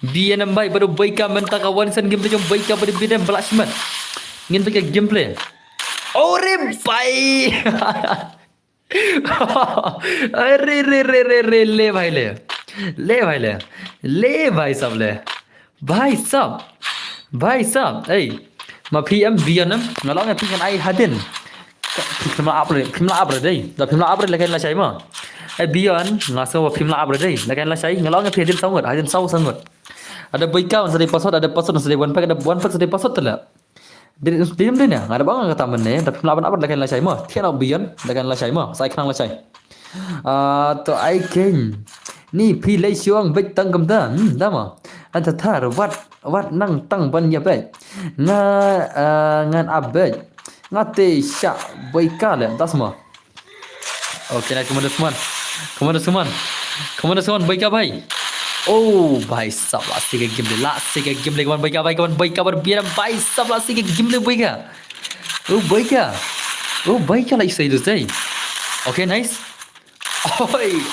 A: Binam baik baru baika mentak kawan sen game dia jom baika baru binam belakshman. Ngin pakai gameplay. Ore bhai. Re ले भाई सब ले भाई साहब ए ma PM Vietnam ngalong pi kan ai hadin phim la up rồi đây da phim la up rồi là cháy mà ai Bion ngaso wa phim la up rồi đây là cháy ngalong pi hadin sau ngod ada baikau sedai password ada password sedai one pack sedai password tu lah. Diam dia ni, ada bang kata mana? Tapi melawan apa lagi lah saya mah? Tiada bian, lagi lah saya mah. Saya kenal lah saya. To I can. Ni pilih siang baik tang kamdan, dah mah. Anta thar wat nang tang ban ya baik. Ngan abad. Ngate syak baik kala, dah semua. Okay, nak komando semua baik apa? Oh, भाई साहब लास्ट के गेम ले kawan baik kabar biar भाई साहब लास्ट के गेम ले baik lah isai tu say. Okay, nice.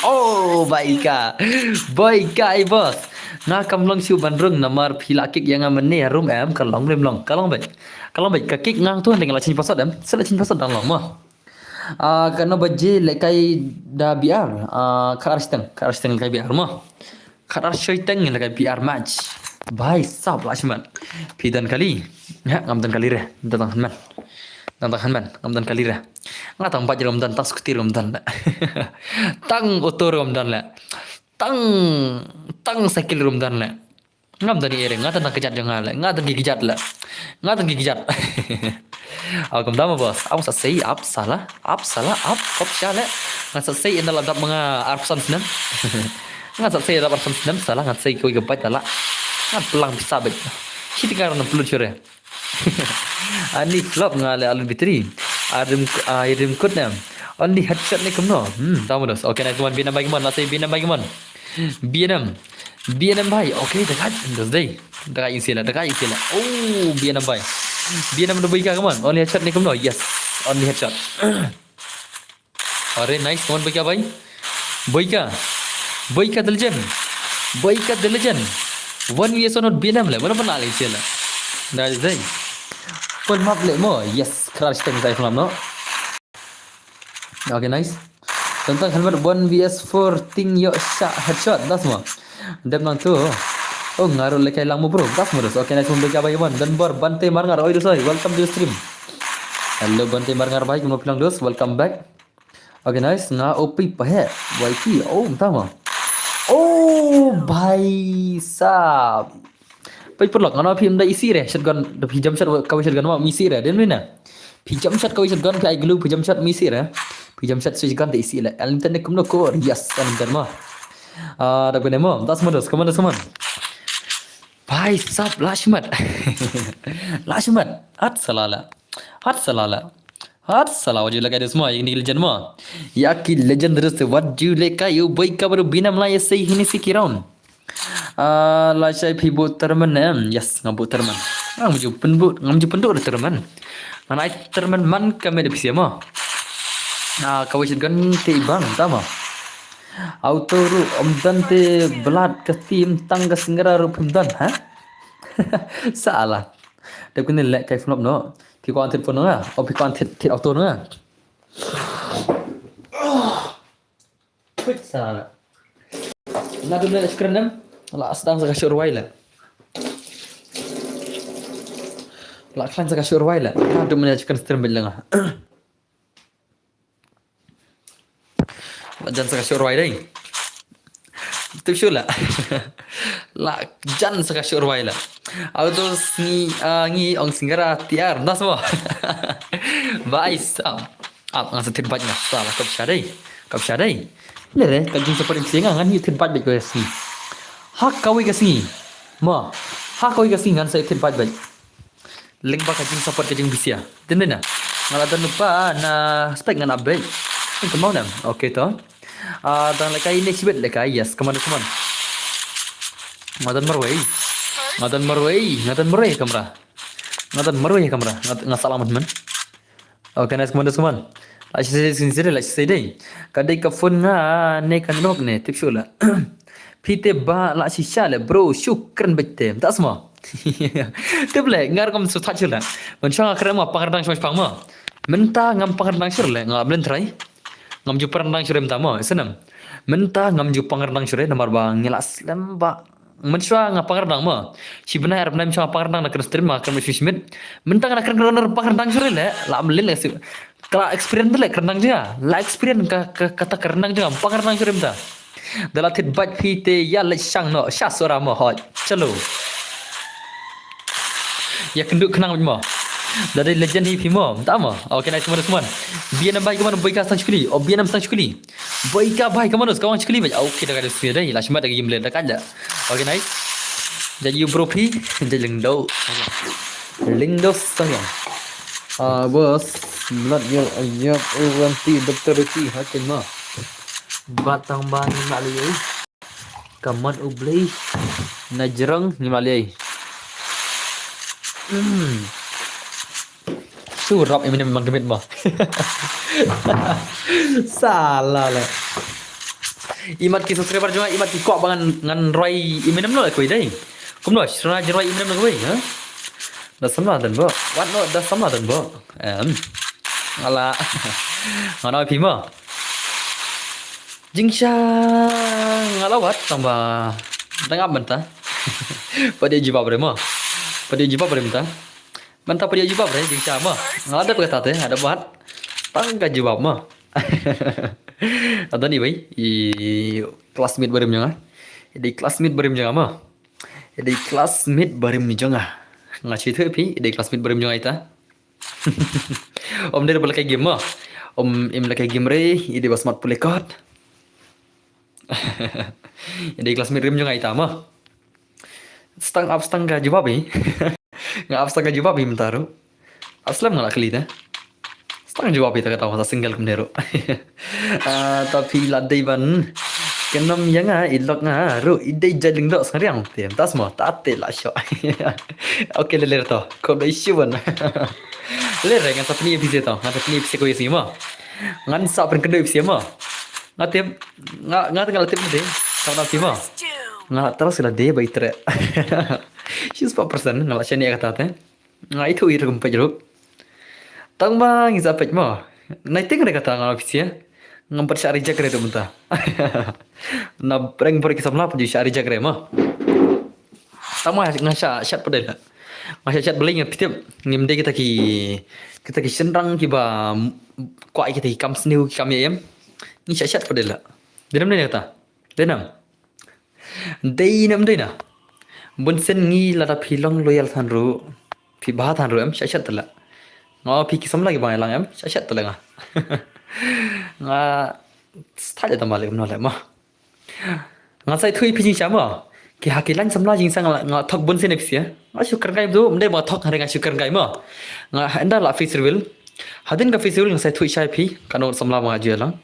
A: Oh, baik ai bos. Na kam long siu ban rung namar phila kik yang amne room em kalong baik ka kik ngang tu dengan la chin pasot em sela chin pasot dang long mah. Karena baje lekai dah biar karasteng lekai biar mah. Kadar syaitan yang lagi PR match. Baik, sab lah cuman. Pidan kali. Ya, ngamdan kali re. Datang teman. Tang hanman Ramadan kalira nga tang baj Ramadan tang skuti Ramadan la tang oto Ramadan la tang sakil Ramadan la ngam tani ere nga tang kejat jangan la nga tang gigijat la nga tang gigijat aku dama bos aku say up salah kop syala nga say ina ladap mga arpsan senam nga say ladap arpsan senam salah nga say koi gabat la nga pelang bisa bet kita karena perlu cure ani flop nga le alun bitri adim kutnam only headshot ni kumno tahu dos okay nice one binam bagi mon la say binam bagi mon binam bhai okay dekat dos dei dekat isila oh binam bhai binam do bika come on only headshot ni kumno yes only headshot अरे नाइस कौन बइका भाई बइका Diljan 1vs not binam le mana pernah le sila dah zai pun map le mo yes crash tank saya film no okay nice tentang helmet 1vs4 thing yo shot headshot das mo dem nang tu oh ngaruh le kai lang mo bro das mo dos okay nice bika bhai man dan bor bante marngar oi dos welcome to the stream hello bante marngar bhai kuno pilang dos welcome back okay nice nga opi pahe YT oh tama oh भाई साहब pai perlok ngano phim da isi re shotgun da phijam shot kau shotgun ma misi re den na phijam shot kau shotgun kai glue phijam shot misi re phijam shot shotgun da isi le alintan ne kumno ko yes alintan ma da bene mo das mo dos kaman saman भाई साहब lashmat hat salala wajib lagi ada semua ini legend mo yaki legend terus wajib leka you boy ka baru binam la yasai hini sikiron la sai phibu terman yes ngabu terman ngamu penduk terman mana terman man kami de pisia mo kawis gan te bang tama auto ru omdan te blood ke tim tang ke singgara ru pemdan ha salah tapi ni lek kai flop noพี่กอนทิดฝนเนอะเอาพี่กอนทิดเอาตัวเนอะพิซซ่าละน่าดูเลยสกรีนนั้นละsedang sekali survei lahละครั้งsekali survei lahน่าดูมันจะกันสตรีมเป็นยังไงละจันsekali survei deh tu sure lah lah jan sekali survei lah autos ngi ong singgara tiar das mo vai sam ang sa tin banyak salah kap syadai le re kajing seperti singa ngan ni tin banyak ko si hak kawi ka si mo hak kawi ka si ngan sa tin banyak link ba kajing support kajing bisia den na ngala dan lupa na spek ngan update ini mau nam okay to dan lekai ini sibet lekai yes come on madan marwai kamera ngat salamat man okay nice teman la sai dei kadai ka phone nga ne kan nok ne tikshula pite ba la shisha le bro shukran bete tak semua teble ngar kam su thachula man chang akhra ma pangardang shmach pangma menta ngam pangardang shirle ngam len trai ngam ju pangardang shirem tamo senam menta ngam ju pangardang shire namar bang ngelas lamba menswa nga pangardang mo si benar arab nam chang pangardang na stream ma kan mishmit mentang na kan pangardang sure le la amlin le kala experience le karnang ja la experience kata karnang ja pangardang sure mta dala thit baj phi te ya le sang no sha sora mo hoj chalo ya kenduk kenang mo dari legend hi mo ta mo okay nice semua bian bai kemana boy ka sang chukli o bian sang chukli boy ka bai kemana kawan chukli baj okay dah ada sudah dai la shima dah game le dah kan okay nice jadi you bro pi jadi lindo sayang bos blood your ayap wanti dokter ki hakin ma batang ban malai kaman ublei najrang ni malai surap ini memang gemit mah salah lah imat ki subscriber cuma imat ki kok bangan ngan Roy Eminem lo koi dai kum lo sura Roy Eminem lo koi ha da sama dan bo what no da sama dan bo ala ngana pi ma jingsha ngala wat tambah tengah benta pada jiba bre ma pada jiba bre mta Mantap dia jawab re jeung sama. Ngada kata teh ada buat. Tangga jawab mah. Atau nih bay, i classmate barim jangan. Di classmate barim jangan mah. Di classmate barim jangan. Ngaci tu pi, di classmate barim jangan ita. Om dia boleh kayak game mah. Om em kayak game re, ide basmat boleh kat. Di classmate barim jangan ita mah. Stang ga jawab eh. Nga abstang ga jawab eh mentaru. Aslam ngalak kali dah. Stang jawab itu kata masa single kemdero. Tapi ladai ban kenam yang ilok ngaru idai jaling dok sekarang tiam tas mo tate lah syok. Oke leler to. Kau dah isu ban. Leler ngan sapni episode to. Ngan sapni episode ko yesi mo. Ngan sa pen kendo episode mo. Ngatip ngat latip deh. Kau nanti mo. Nggak terus lah deh baik ter. She's 4% nggak lah ni kata teh. Nggak itu ira kumpai jeruk. Tang bang isapet mo. Nanti kan kata nggak ofisia. Ngamper syari jakre tu mentah. Na breng per kisam lah puji syari jakre mo. Tama ngasya syat pada lah. Ngasya syat beli ngap tiap ngimde kita ki senrang ki ba kuai kita kam sniu kami ayam. Ni syat pada lah. Denam ni kata. Denam. Day nam day na. Bunsen ngi lada pilong loyal than ru. Pi bah than ru em syat tala. Ngo pi kisam lagi bang elang em syat tala nga. Nga style ta malik no le ma. Nga sai thui pi jing syama. Ki hakilan samla jing sang nga thok bunsen epsia. Nga syukur kai du mde ma thok hare nga syukur kai ma. Nga enda la fi sirwil. Hadin ka fi sirwil nga sai thui syai pi kanu samla ma jelang.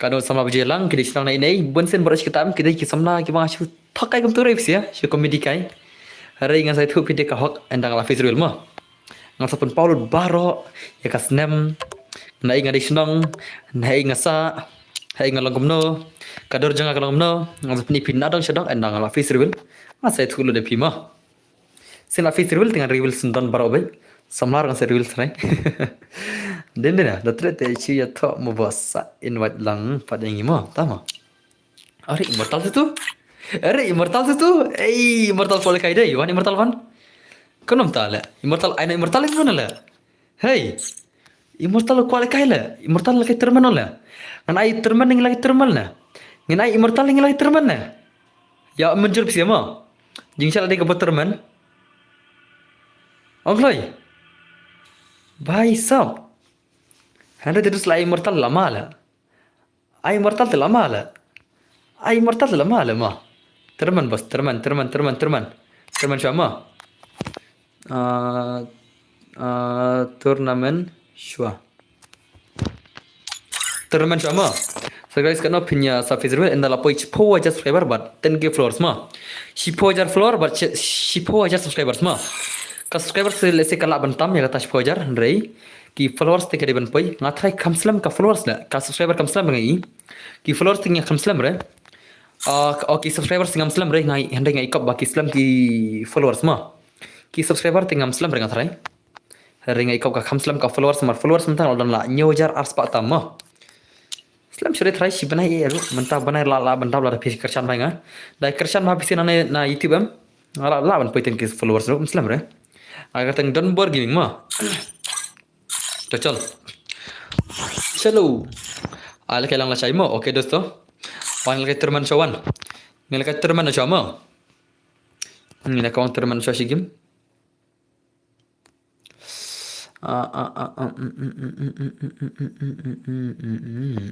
A: Kado sama berjalan kita sedang naik bunsen beras kita kita samla kita masuk thakai kum turip sia syu komedi kai hari ngan saya tu pide ka hok endang la fizrul ma ngan sapun paulud baro ya kasnem naik ngan disnong naik ngasa hai ngan longomno kador janga kalongomno ngan sapni pinadong sedang endang la fizrul ngan saya tu lu de pima sin la fizrul dengan riwil sundan baro bai samlar ngan saya riwil serai Den na datre te chi ya tho mo bossa invite lang pada yang mo tama. Are immortal tu? Are immortal tu? Immortal boleh kai dai, wan immortal wan. Konom tala. Immortal aina immortal itu na la. Hey. Immortal kuala kai la. Immortal lagi terman la. Ngan ai terman ngi lagi terman na. Ngan ai immortal ngi lagi terman na. Ya menjur pisi mo. Jing sala de ka terman. Ongloi. Bhai sab. Handa terus lah immortal lama lah. Ai immortal tu lama lah. Ai immortal tu lama lah mah. Terman bos, terman. Terman siapa? Turnamen siapa? Turnamen siapa? So guys, kan punya subscriber anda lapoi cipo aja subscriber bat 10k followers mah. Cipo aja follower bat cipo aja subscribers mah. Ka subscriber selesai kalak bentam ya kata cipo aja rei. Ki followers te kade ban poi ngatrai kamslam ka followers la ka subscriber kamslam ngai ki followers te ngai kamslam re ki subscribers kamslam re ngai hande ngai kap ba ki islam ki followers ma ki subscriber te kamslam re ngatrai re ngai kap ka kamslam ka followers mentang odon la nyojar ars pa tam ma islam shure trai si banai eru mentang banai la bandab la phi kerchan bai nga dai kerchan ma phi na youtube am la ban poi ten ki followers ro muslim re agar teng don bor gaming ma तो चलो आले के लंगा चाहिए मो ओके दोस्तों पानी लगे terman cawan ngelaka terman na chama ngelaka on terman sa sigim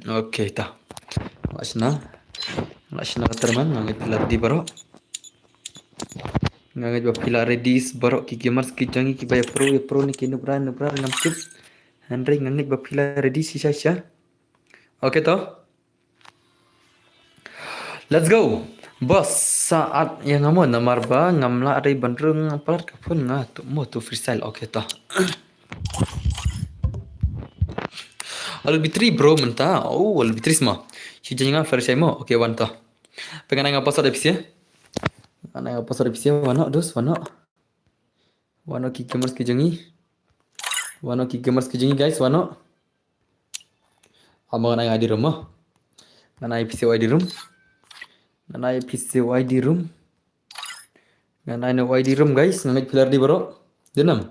A: oke ta lasna terman ngangit di baro ngangit ba pila redis baro ki gamers ki jangi ki baya pro ni ki nubra ngamtip Henry ngangit bapila ready si Sasha. Oke toh? Let's go. Bos saat yang ngamun namarba ngamla ada bandrung apalar kapun tu mo tu freestyle oke toh. Lebih bro mentah. Oh, lebih semua. Si jangan freestyle mo. Oke wan toh. Pengen ngapa pasal episode ya? Ana ngapa pasal episode wano dos wano. Wano ki gamers ki jangi. Wano ki gamers ki jangi guys wano. Abang nang di rumah. Nang PC di room. Nang PC di room. Nang wide room guys, nang pilar di baro. Denam.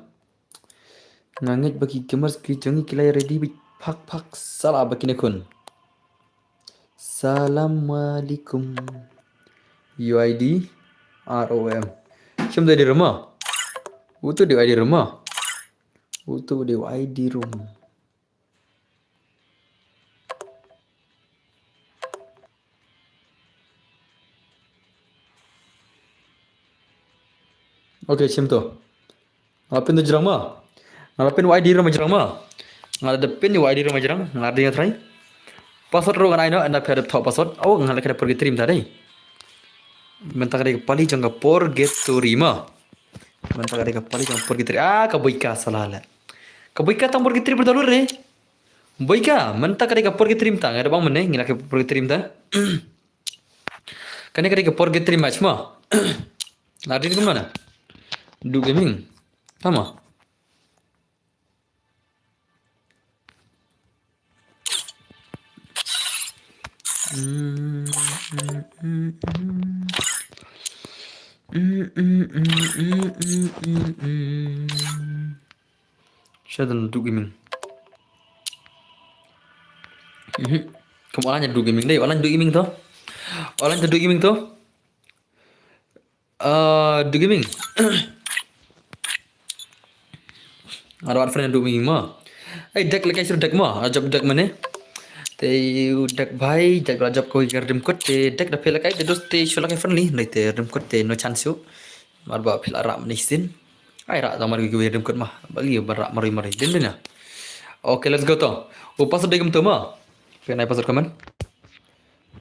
A: Ngangit bagi gamers kijongi kilai ready pak salah bagi nekun. Assalamualaikum. UID ROM. Cuma di rumah. Utu di ID rumah. Utu di ID room. Okey, macam tu. Ngapin tu jerang mah. Ngapin ID room jerang mah. Ngadepin di ID room jerang. Ngadep yang try. Password ro ngai no anda pera top password. Oh, ngalak ada pergi trim tadi. Mentak ada kepali jangan forget to rima. Mentak ada kepali jangan forget trim. Ah, kaboika salah lah. Kaboika tang forget trim berdalur re. Boika, mentak ada forget trim tang. Ada bang mana ngilak forget trim ta. Kan ada forget trim match mah. Lari ke mana? Du gaming. Sama. Shadow du gaming. Kamu orangnya du gaming deh, orang du gaming tu. Orang du gaming tu. Du gaming. Ada orang friend du gaming mah. Deck lagi suruh deck mah. Ajab deck mana? Te deck bhai, deck ajab koi कर rim kot te deck dah pelak ai dos te shola kai friendly nai te rim kot te no chance yu. Mar ba phila ram ni sin. Ai ra tamar gi rim kot mah. Bagi bar mari din din ya. Okay, let's go to. Password degam tu mah. Penai password comment.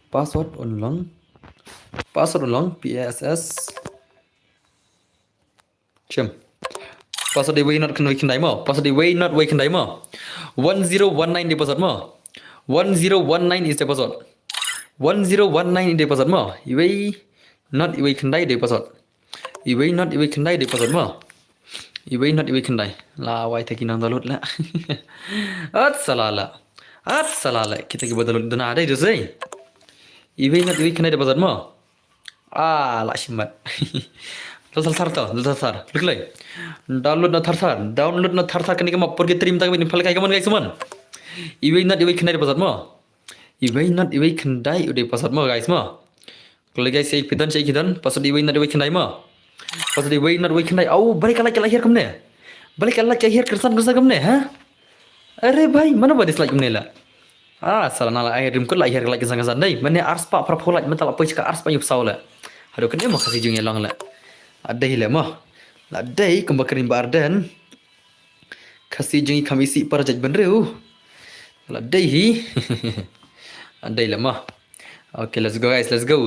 A: Password ulang. PSS. Chem. Password way not can dai mah. Password way not way can dai mah. 1019 di password mah. 1019 is the password. 1019 is the password mah. Iway not iway can dai the password. Iway not iway can dai the password mah. Iway not iway can dai. La wai taki nang dalut la. At salala. Kita ki badalut dana ada itu say. Iway not iway can dai the password mah. La shimat. Thar. Look like. Download na thar. Kan ni ka mapur ke trim tak ni phal kai kaman guys man. Iway not iway kendai password mo. Iway not iway kendai udah password mo guys mo. Kalau guys saya kidan password iway not iway kendai mo. Password iway not iway kendai. Balik lagi lahir kamne. Balik lagi lahir kersan kamne ha? अरे भाई mana buat dislike kamne la. Salah nala akhir rim kut lahir lagi kesan dai. Mana arspa prapolat mental apa cakap arspa yup saula. Haru kan mau kasih jungnya lang la. Ada hile mo. Adai kembakarin bardan. Kasih jungi kamisi para jaj benreu. Ladai hi. Adai lama. Okay, let's go guys. Let's go.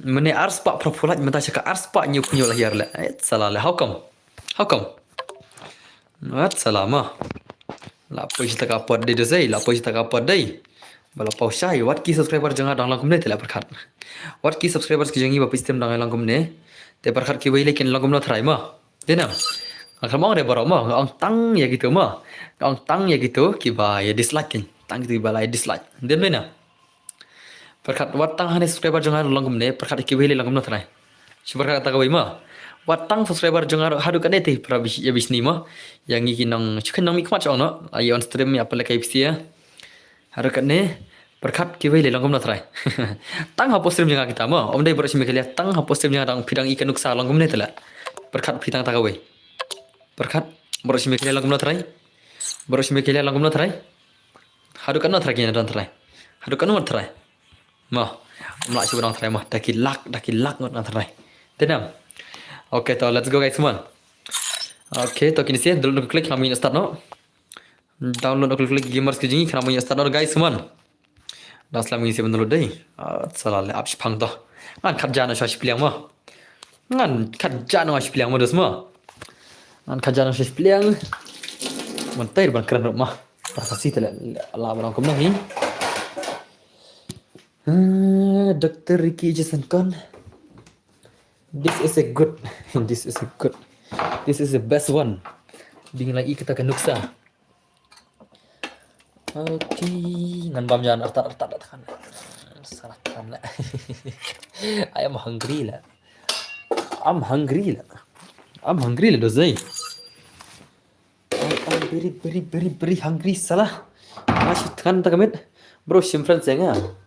A: Mene ars pak propolat menta cakap ars pak nyu kunyo lahir la. Salah lah. How come? Salah mah. La poi kita kapot dei dei. Bala pau syai wat ki subscriber jangan dang langkum ne tela perkhat. Wat ki subscribers ki jangi bapis tem dang langkum ne. Te perkhat ki wei lekin langkum no thrai mah. Denam. Kalau ada barang mah, ang tang ya gitu mah, ang tang ya gitu, kiba ya dislike kan, tang gitu kiba lah dislike. Dan mana? Perkat watang hanya subscriber jangan langgum ne, perkat kiba hili langgum no terai. Perkat kata kau mah, watang subscriber jangan hadu kan itu, perabis ya bisni mah, yang ini nang cikan nang mikmat cong no, ayo on stream ya apa lagi bisi ya, hadu kan ne, perkat kiba hili langgum no terai. Tang hapus stream jangan kita mah, om dai berusia mikirnya tang hapus stream jangan pidang ikan nuksa langgum ne telah, perkat pidang tak kau. Perkat berusia mikirnya langgum no terai. Hadu kan no terai kena dan terai. Hadu kan no terai. Mah, melak cuba terai mah. Daki lak ngot terai. Tenam. Okay, to let's go guys semua. Okay, to kini sih download klik kami start no. Download klik gamers kijingi kami start no guys semua. Dah selama ini saya download deh. Salah le apps pang to. Ngan kerja no syas piliang mah. Ngan kerja no syas piliang mah dos mah. Ngan kerja no syas piliang. Mantai ban keren rumah. Pasasi tela Allah barang kum nahi. Dr. Ricky Jason Kon. This is a good. This is the best one. Dingin lagi kita akan nuksa. Okay, ngan bam jangan artat kan. Salahkan lah. I'm hungry lah. I'm hungry lah dosai. I'm very hungry salah. Masih kan tak kamit. Bro, simpan saya ngah.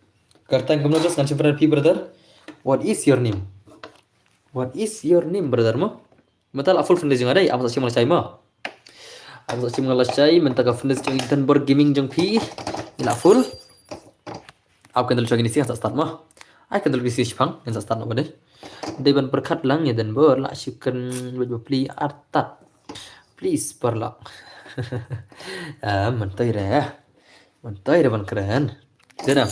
A: Karta yang kemudian kan simpan pi brother. What is your name? What is your name brother mo? Mental full friend jeng adai. Am sa simang cai mo. Am sa simang cai mental ka friend jeng Hindenburg gaming jeng pi. Ila full. Aku kenal lagi ni sih start mo. Ai kenal bisi sipang yang start no bade. Deban perkat lang ya dan ber la syukan beli artat. Please perla. Mentai dah. Mentai dah ban keren. Jadi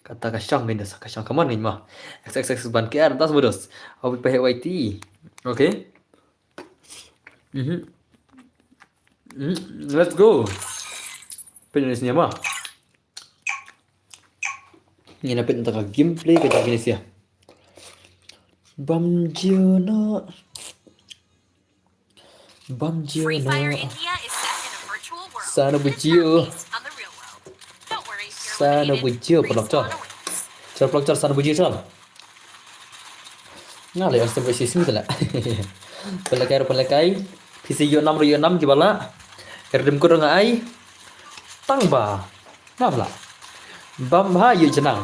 A: kata kasang ini kasang kaman ni mah. XXX ban ke artas bodos. Aku pakai YT. Okay. Let's go. Penulisnya mah. Ini napit tentang gameplay kita gini sih. Bamjiono.
C: Free Fire India is set in a virtual world.
A: Sana
C: It's
A: bujio.
C: not based on the real world. Don't worry, you're
A: Sana
C: eliminated.
A: bujio pelak car.
C: Respawn awaits.
A: Car pelak car sana bujio sam. Ngale yang sampai sisi tu lah. Pelakai. PC yo 6 yo 6 kibala. Erdem ko nga ay tangba. Ngabla. Bam ha yo jenang.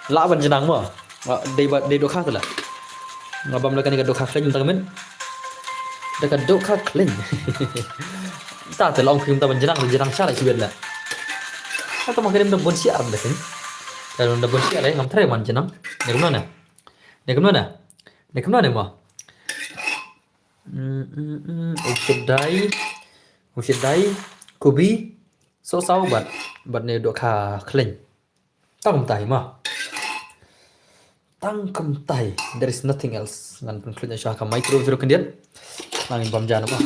A: Laban jenang mo. Day do khá tu lah. Ngabam la kan do khá klen ta men. Dekat do khá klen. Ta te long phim ta ban jenang sha la chi bet la. Ta ma kerem da bon si ar da kan. Dan da bon si ar ngam thare man jenang. Ne kemana mo? Ushidai, Kubi, so sao but ne do kha kling. Tang tai ma. Tang kam tai. There is nothing else. Ngan pun kling sha ka micro zero kendian. Nangin bam jana ma.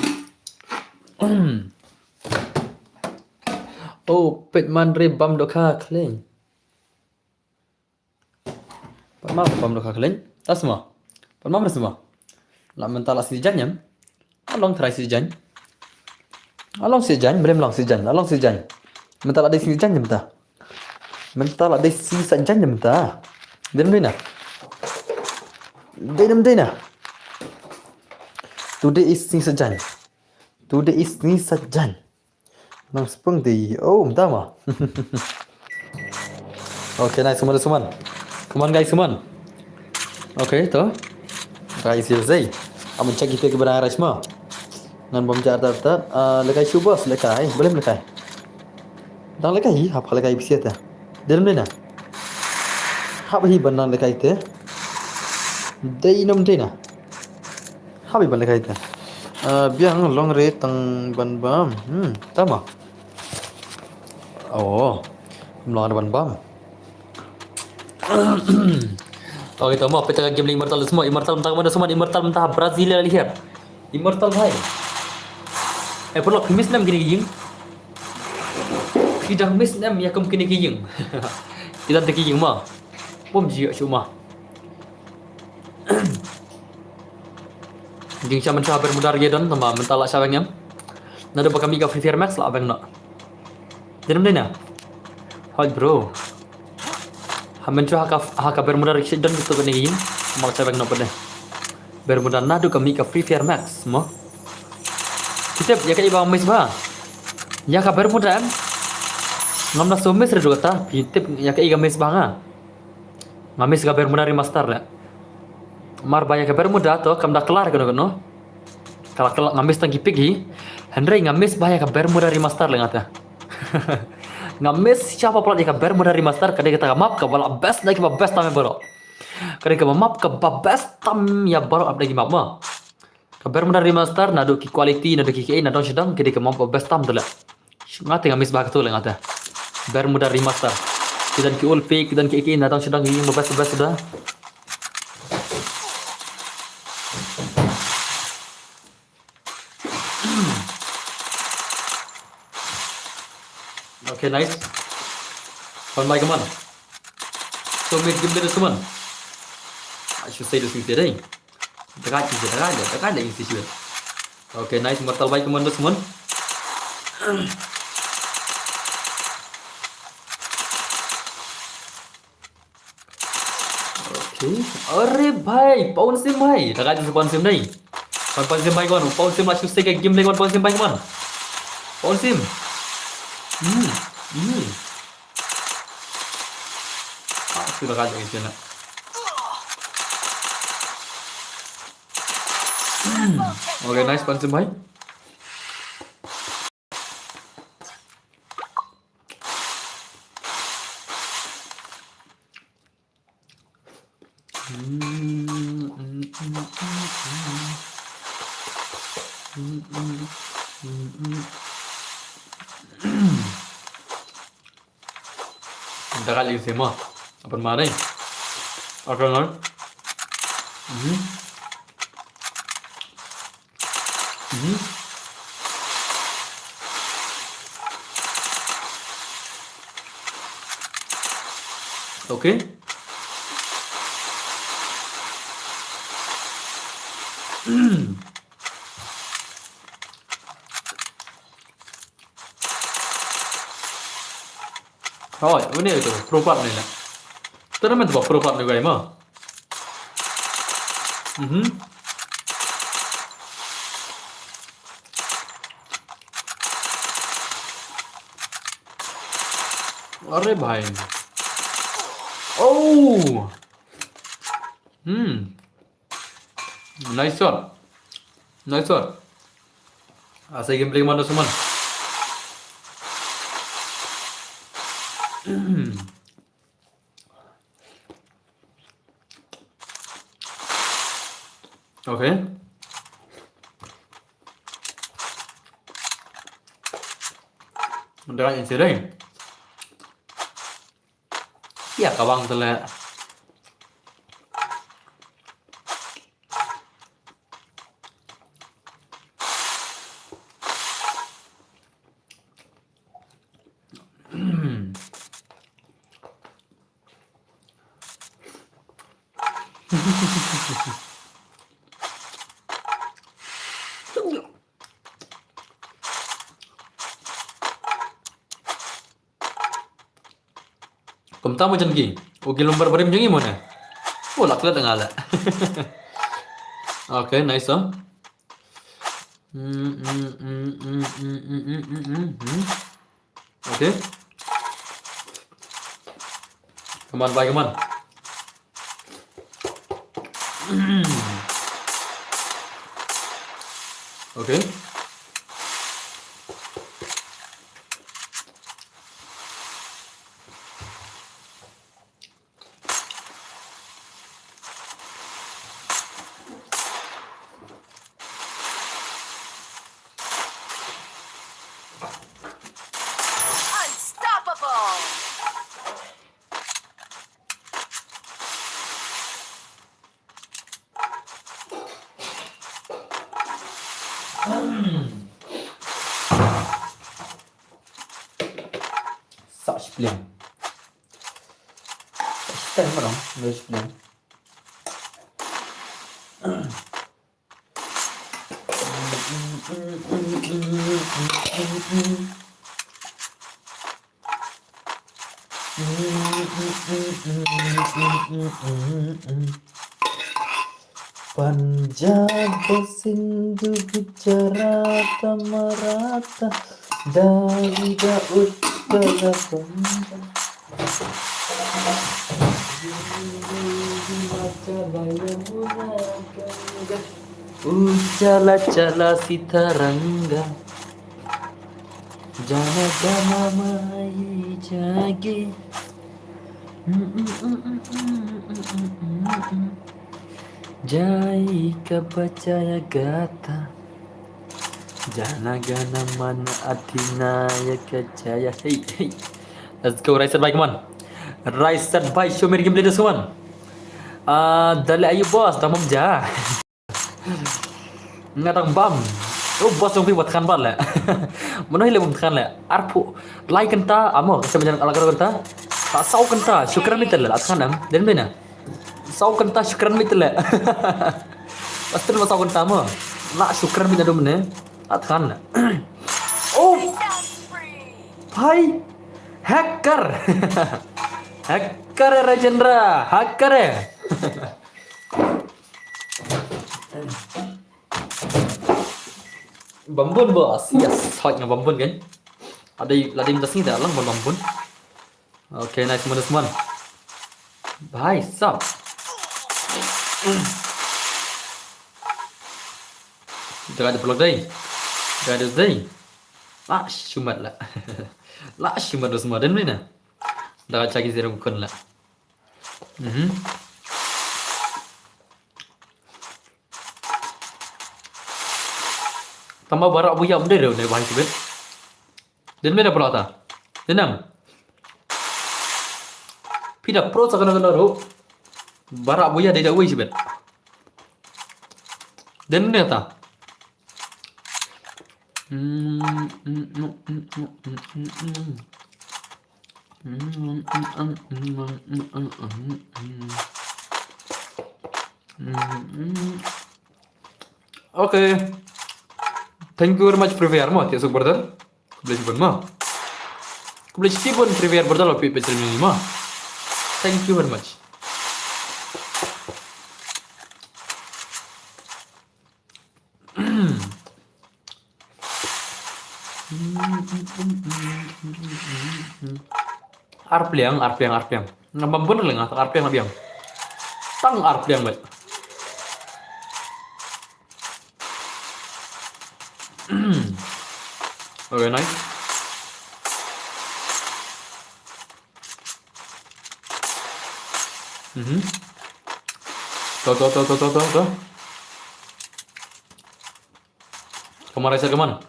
A: Oh, pet man re bam do kha kling. Pamam bam do kha kling. Tas semua. Pamam semua. La mentala si janyam. Along try si jan. Along si jan, belum long si jan. Along si jan. Mentala de si jan jam ta. Mentala de si sa jan jam ta. Dem dina. Dina. Today is ni sa jan. Today is ni sa jan. Nang spung di. Oh, mtama. Okay, nice semua. Come on guys, come on. Okay, to. Guys, here say. Amun cek kita ke barang rasma. Ngan bom jar tar. Lekai subos lekai. Boleh lekai. Dang lekai apa lekai bisa ta. Dalam ni na. Apa hi ban lekai te. Dei nom te na. Apa ban lekai te. Biang long re tang ban bam. Tama. Oh. Long ban bam. Okay, tama apa cakap game Immortal semua. Immortal mentah mana semua. Immortal mentah Brazil lah lihat. Immortal hai. Perlu miss nam gini gini. Tidak miss nam ya kum gini gini. Tidak tak gini mah. Bom jia cuma. Jing siapa mentah bermudar gedon tama mentah lah siapa ngam. Nado bakal mika Free Fire Max lah abang nak. Jangan mana? Hai bro. Hamen tu haka bermuda dan betul kan ini mak saya nak pada bermuda nadu kami ke Free Fire Max mo kita ya kai bang mes ba ya ka bermuda ngam na somes redo kata kita ya kai games banga ngamis ka bermuda remaster la mar banyak ka bermuda to kam dah kelar kan no kalau ngamis tangki pigi Henry ngamis banyak ka bermuda remaster la ngata ngamis siapa pula jika bermuda remaster kadang kita map ke bala best lagi best tam baru kadang kita map ke best tam ya baru up lagi map mah ke bermuda remaster nado ki quality nado ki nado sedang kadang kita map best tam tu lah ngate ngamis bah tu lah ngata bermuda remaster dan ki all pick dan ki nado sedang yang best sudah Okay, nice. On my command. So make give the summon. I should say this today. Dekat ada isi juga. Okay, nice. Mortal by command summon. Okay. अरे भाई पवन सिंह भाई लगा दे पवन सिंह नहीं Paul Sim baik kawan. Paul Sim lah susah ke game lagi Paul Sim baik kawan. Paul Sim. Sudah kacau itu nak. Okay, nice Paul Sim baik. Kita kali semua. Apa mana? Apa mana? Okay. Rồi, vấn đề itu pro club này nè. Tournament tu pro club juga emang. अरे भाई. Oh. Nice shot. Nice shot. Asal gameplay mana semua. Okay. Udah yang sering. Ya kawang telah. Kumta mo dyan ki. Ugi lumbar barim dyan mo na. Wala kala tangala. Okay, nice oh. Okay. Come on, bye, come on. Okay.
C: Unstoppable!
A: Such plan. Such plan dong, such plan. Panjab Sindhu Gujarat Maratha Darida Uttara Punjab Ujala Jala Sitaranga Jana Jana Mai Jagi Jai Kapacaya Gata Jana Gana Mana Adhinayaka Jaya. Hey, hey. Let's go, right side by, come on. Right side by, show me the gameplay this one. Dali ayo bos, tamam ja. Ngatang bam. Oh bos dong buat kan bal lah. Mana hilang buat kan lah. Arpu like kenta, amo saya menjalan ala kenta. Tak sau kenta, syukran mitel lah. Atkan am, dan bena. Sau kenta syukran mitel lah. Pasti lu sau kenta amo. Nak syukran mitel dong bena. Atkan. Oh, hai, hacker. Hacker Rajendra, hacker. Bambun bos, yes, hot nga bambun kan. Ada minta sini dah lang bambun. Okay, nice teman-teman. Bhai, sab. Jangan ada peluk day. Jangan ada day. Lah, shumat lah. Lah, shumat semua dan mana? Dah cagi zero kun lah. Tambah barak buaya benda dah ni bahai sebet. Dan mana pula ta? Denam. Pida pro sakana kana ro. Barak buaya dah wei sebet. Dan mana ta? Okay. Thank you very much Freeware mo, tiap brother. Boleh simpan mo. Boleh simpan Freeware brother lo pecel ni mo. Thank you very much. Arpliang. Nambah bener lah nggak arpliang abiang. Tang arpliang baik. Okay, nice. Tuh. Kemana saya kemana?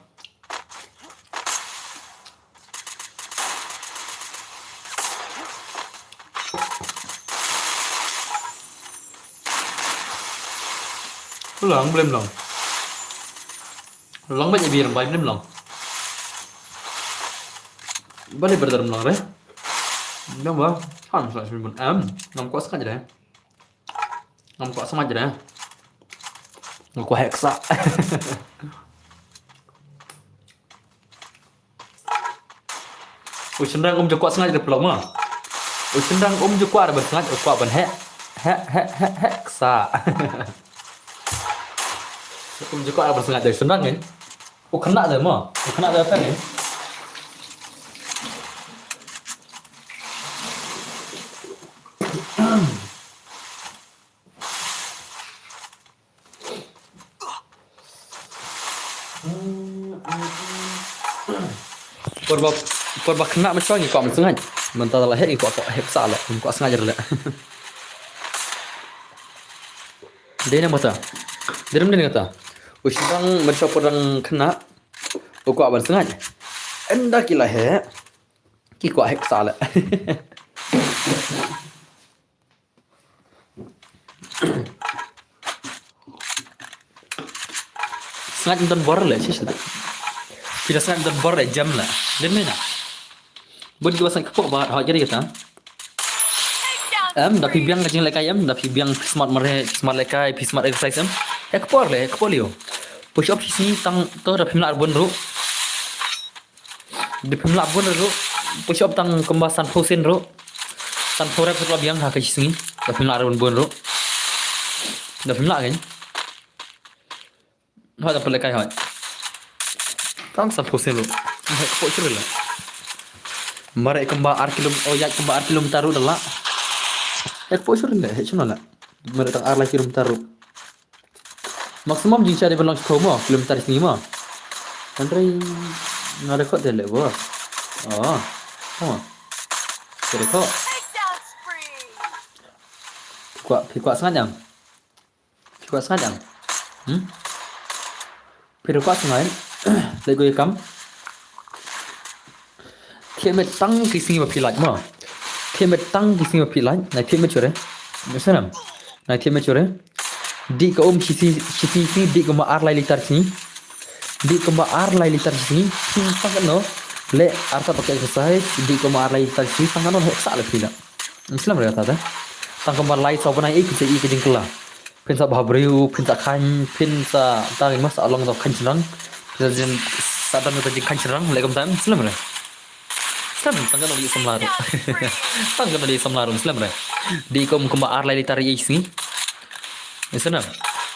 A: Belum. Lang banyak biar baik belum. Balik berdalam lang deh. Dah bah, kan sudah 9 ngam kuat sengaja deh. Ngaku heksa. Sendang kuat sengaja deh pulau mah. Sendang kuat ada bersengaja kuat ban heksa. Kuat ada bersengaja dari sendang kan. Kena dah mah. Kena dah apa ni? Porba kena macam ni kau sengaja. Mentah lah hek kau heksa lah. Kau sengaja lah. Dia nama ta. Dia mana kata? Usang macam orang kena. Kau abang sengaja. Enda kila hek. Kau heksa lah. Sengaja dan bor lah sih sudah. Tidak sengaja dan bor lah jam lah. Dan mana? Buat dua sang kepok bahat hak jadi kata. Dah pibiang kajing lekai dah pibiang smart lekai, smart exercise kepor leo. Push up sini tang tu dah pimla arbon ro. Di pimla arbon ro. Push up tang kembasan fosin ro. San forep setelah biang hak sini dah pimla arbon ro. Dah pimla kan? Hak dah lekai hak. Tang san fosin ro. Kepok cerita lah. Mari kembar arkilum taruh dah lah. Kepok cerita lah. Cuma lah. Mari tang arkilum taruh. Maksimum jika ada berlangsung kau mah kilometer sini mah. Andai nak rekod dia lepas. Rekod. Kuat sangat jam. Pero kuat sangat. Lagi kam. Kemet tang kising berpilat mah. Kemet tang kising berpilat. Nak kemet cure. Macam nak kemet cure. Di ke sisi di ke ar lai litar sini. Di ke ar lai litar sini. Tang kan no. Le arta pakai exercise di ke ar lai litar sini. Tang kan no heksa le pila. Islam berkata dah. Tang ke lai sau panai ik jengkela. Pinsa bahabriu, pinsa kan, pinsa tang mas along tau kan cerang. Pinsa sadam tu kan cerang. Lekam tam Islam berkata. Islam tang kan no di semlaru. Tang kan no di semlaru Islam berkata. Di ke ar lai litar sini. Misalnya,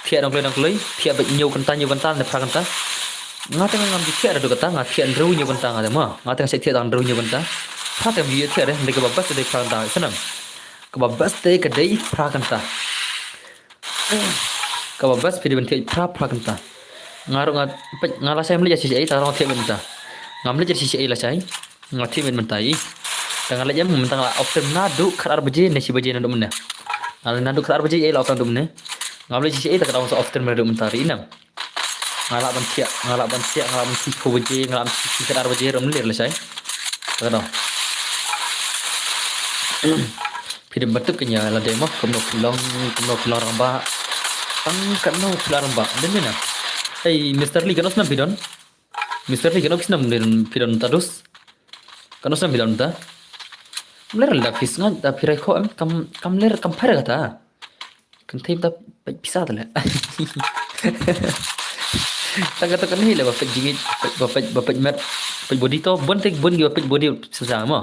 A: tiada orang kelai, tiada nyau kental, dan prakanta. ngate ngam di tiada do kata ngati andru nya bentang ada ma ngate ngasai tiada andru nya bentang prata bi tiada de ke babas de pranta senam ke babas de ke dei prakanta ke babas pidi bentai prakanta ngaru ngala saya meli sisi ai tarong tiada bentang ngamle jadi sisi ai la sai ngati men bentai dengan lejam mentang la often nadu karar beje nasi beje nadu mena ngala nadu karar beje ai la often dumne ngamle sisi ai tak tahu so often merdu mentari inam ngalak bantia ngalak banti ko beje ngalak banti karar beje rom lir la sai kada pidem batuk kenya la demo komno kulong ramba tang kanno kulong ramba den mena hey Mr. Lee kanos nam pidon Mr. Lee kanos nam pidon tadus kanos nam pidon ta ler la pis ngan ta pirai ko kam ler kam phara kata kan thêm ta pisa ta la tang kata kan hi la bapak jingit bapak mat bapak body to bon tek bon gi bapak body susah ma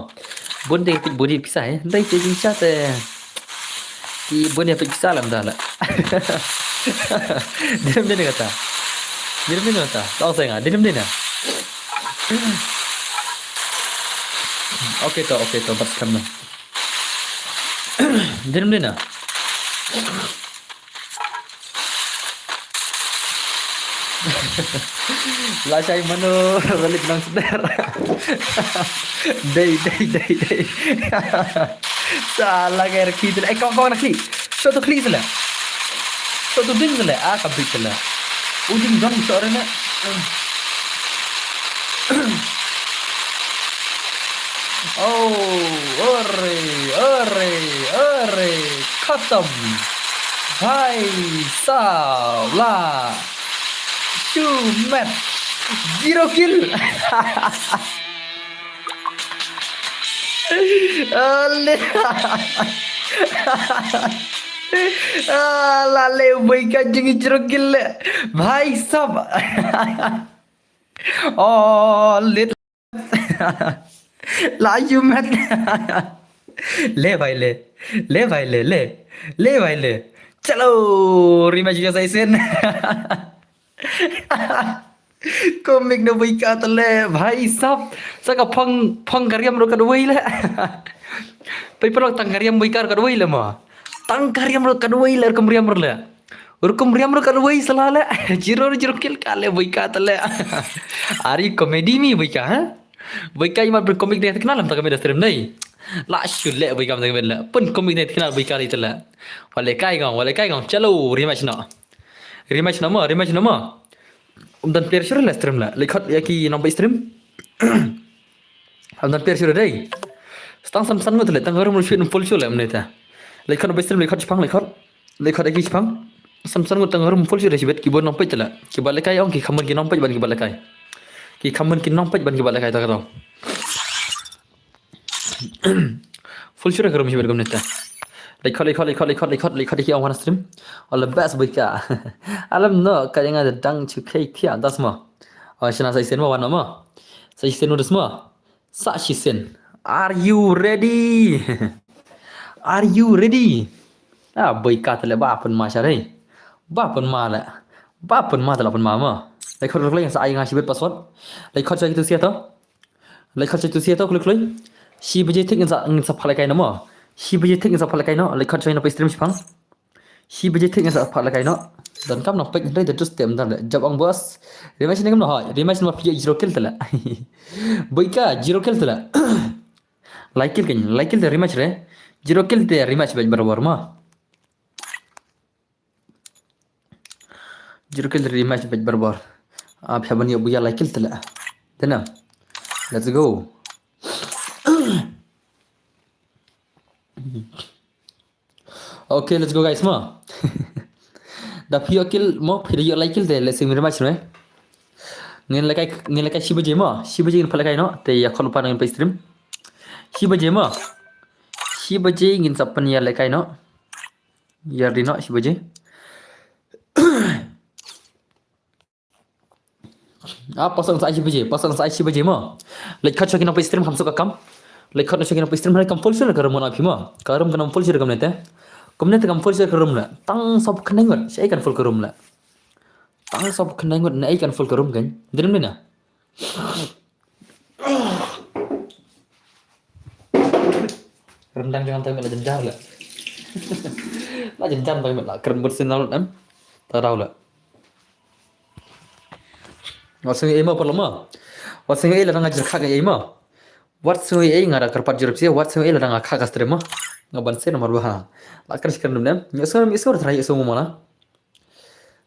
A: bon tek bapak body pisa dai te jing cha te ki bon ya pisa lam ta la dem den kata tahu saya nggak dem den na Oke to pas kamu. Dem den na La sai mano balik nang sedar. Dei. Salah kayak kita. Kau nak klik. Suatu klik salah. Suatu ding salah. Kabit salah. Uding dong seorang nak. Ore, khatam. Hai, salah. Shumet. 0 kill. लाले भाई का जिंग चिरकिल भाई सब ले लायू मत ले भाई ले चलो रिमैच जैसा इसे komik na भाई का तले भाई सब सका फंग करियम रो kadoi le pai pelok tang kariam भाई car kadoi le ma tang kariam ro kadoi le kemriam ro le kemriam ro kadoi salale jiro kil kale भाई का तले ari komedi mi भाई का भाई का ima berkomik dia kenal lam tak kami dah stream nei la shul le भाई का tak kami le pun komik dia kenal भाई का itu le wale kai gong chalo rematch nama dan player suruh lah stream lah. Lihat ya ki nampak stream. Dan player suruh deh. Stang sam mut le. Tang orang mesti full show lah meneta. Lihat nampak stream lihat Jepang lihat lagi Jepang. Sam mut tang orang full show dah sibet keyboard nampak je lah. Keyboard lekai orang ki kaman ki nampak ban keyboard lekai. Ki kaman ki nampak ban keyboard lekai tak tahu. Full show dah orang sibet kau meneta. Lihat orang mana stream. Allah best baca. Alam no kaya ada dang cukai kia das ma. Shana saya sen ma wana ma. Saya sen udah semua. Sashi sen. Are you ready? Baca tele bapan ma syari. Bapan ma telah ma ma. Lihat orang yang saya ngasih bet password. Lihat saya itu siapa klik. Si bejat ingin sapal kai nama. Si bejat ingin sapal kai no. Lihat saya nampak stream Jepang. Si bejat ingin sapal kai no. Dan kam nampak dari terus tem dan jab ang bos rematch ni kam no hai rematch no pia 0 kill tala boika 0 kill tala like kill the rematch re 0 kill the rematch baj barabar ma 0 kill the rematch baj barabar आप है बनिया बुया like kill tala dena let's go okay let's go guys ma dah pio kill mo video like kill de le sing rematch no ngin lekai si baje ngin palakai no te ya khol pa ngin pe stream si baje ngin sapan ya lekai no ya dino si baje pasang sai si baje mo like khat chokin pe stream hamso ka kam like khat chokin pe stream kam full share karam na phima karam kanam full share kam nete Kemudian tekan full share ke room lah. Tang sop kenengot, saya kan full ke room lah. Tang sob kenai ngot nai kan full kerum kan. Dirim dina. Rendang jangan tahu lah jenjar lah. Lah jenjar tahu lah kerem bersinal em. Tahu lah. Wasung ema perlama. Wasung ela ngajar khaga ema. Wasung ngara kerpat jerup sia wasung ela khaga strema. Ngaban se nomor 2. La kerja kerem nem. Nyesor terakhir semua mana.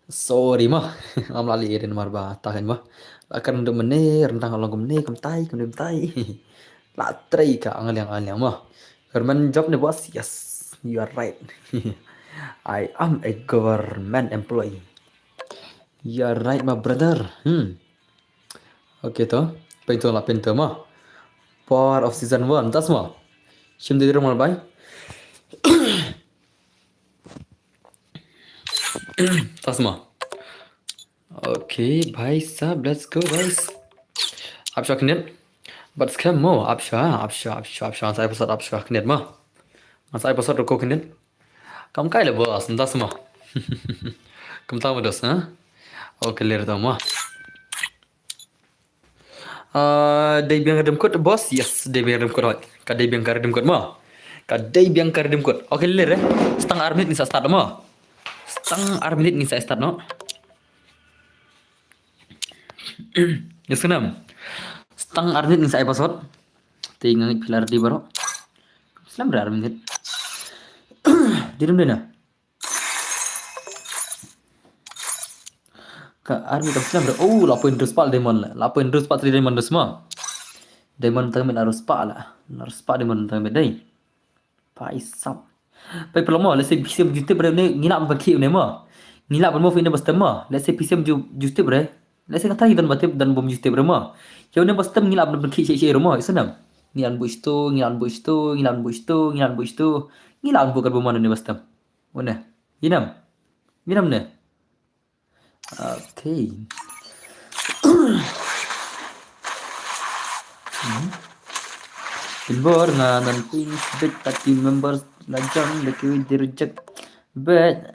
A: Sorry mah. Amlali irin nomor 2 tahan mah. La kerem dem ne rendang along kem kem tai. La trai ka angal mah. Government job ne bos, yes, you are right. I am a government employee. You are right, my brother. Okay toh, pintu lah pintu mah. Part of season 1, tas mah. Shim di rumah bay. Tas mah. Okay, bhai sab, let's go guys. आप शौकीन But scam mo, absha, saya pasal absha knet mah. Saya pasal roko knet. Kamu kaya le bos, entas mah. Kamu tahu dos, ha? Oh, clear tahu mah. Day biang kadem kot bos, yes, day biang kadem kot. Kadai biang kadem kot mah. Kadai biang kadem kot. Okay, clear eh. Setengah menit ni saya start mah. Setengah menit ni saya start no. Yes kenam. Setengah menit ni saya pasot. Tinggal pilar di baru. Selam berapa menit? Diram dina. Ka army tak selam berapa? Oh, 8 pal diamond lah. 8 pal 3 diamond semua. Diamond tengah harus pal lah. Harus pal diamond tengah dai. Paisap. Pai pelomo, let's say PC juta berapa ni ngilap bagi ni mah. Ngilap berapa fina bastama. Let's say PC juta berapa? Let's say kata dan batip dan bom juta berapa? Yang ni basta ngilap dan bagi cek rumah, isanam. Ngilan bu isto, ngilan bu isto. Ngilan bu kerbu mana ni basta. Mana? Inam ne. Okay. Inbor nganan pin bit tati members lajang leki direject. But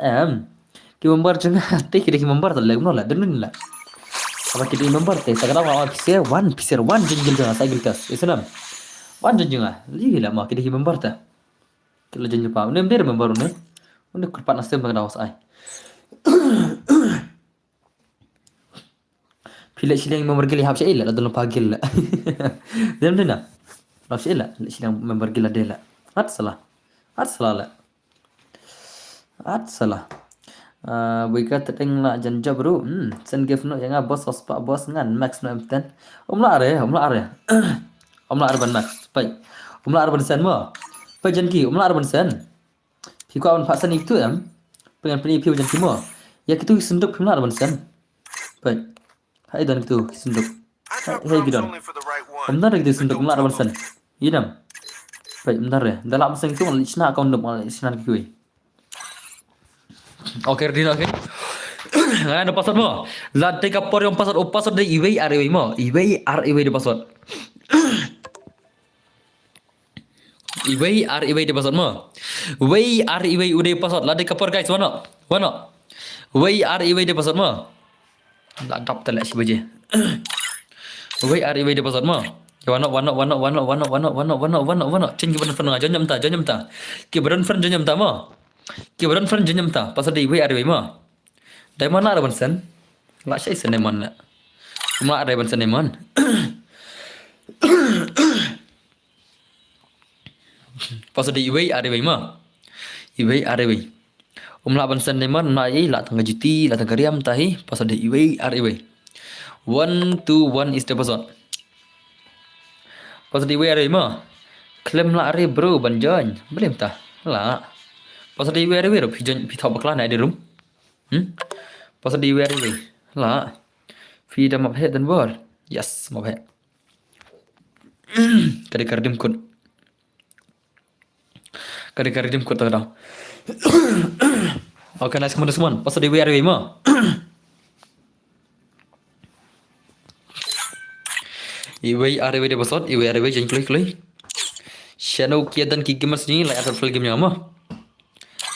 A: ki member jangan hati kira ki member tak lagi lah, denun lah. Apa kita member teh sekarang awak pisir one jenjel jangan saya gilkas islam one jenjel ah lagi lah mah kita member teh kalau jenjel pa nem dia member ne udah kerpat nasib bang dawas ai pilih silang member gila hab syailah la dalam pagil lah dem dena hab syailah silang member gila dela at salah lah at salah Bika teteng la janja bro. Sen give no yang bos ospa bos ngan max no M10. Omla are. Omla are ban max. Pai. Omla are ban sen mo. Pai janki omla are ban sen. Piko awan paksan itu pengen peni piu janki mo. Ya kitu sunduk omla are ban sen. Pai. Hai dan kitu sunduk. Hai gidon. Omna re kitu sunduk omla are ban sen. Idam. Pai omna re. Dalam sen itu lisna account dum lisna kitu. Okay, Ardina, okay. Ada password mo. Ladai kapor yung password. O password dari iway REWay mo. Iway REWay di password. Iway REWay di password mo. Way REWay udah password. Ladai kapor guys, wano. Way REWay di password mo. Ladap telak si baje. Way REWay di password mo. Wano. Cing kibaran friend jangan nyamta. Kibaran friend jangan nyamta mo. Kibaran friend jenyam ta pasal di way mah. Dai mana ada bansen? La syai seneman la. Cuma ada bansen neman. Pasal di way mah. Way umla bansen neman na ai la tangga juti la tangga riam tahi pasal di way 1 to 1 is the password. Pasal di way mah. Klaim la are bro banjan. Boleh ta? La. Pasal di way ro pijon pi thop bakla nai di room. Pasal di way la. Fi da map dan bor. Yes, map he. Kadi kardim kun. Tara. Okay, nice kemudian semua. Pasal di way mah. Iway di pasal, iway jangan klik. Channel kia dan ki games ni like akan full game nya mah.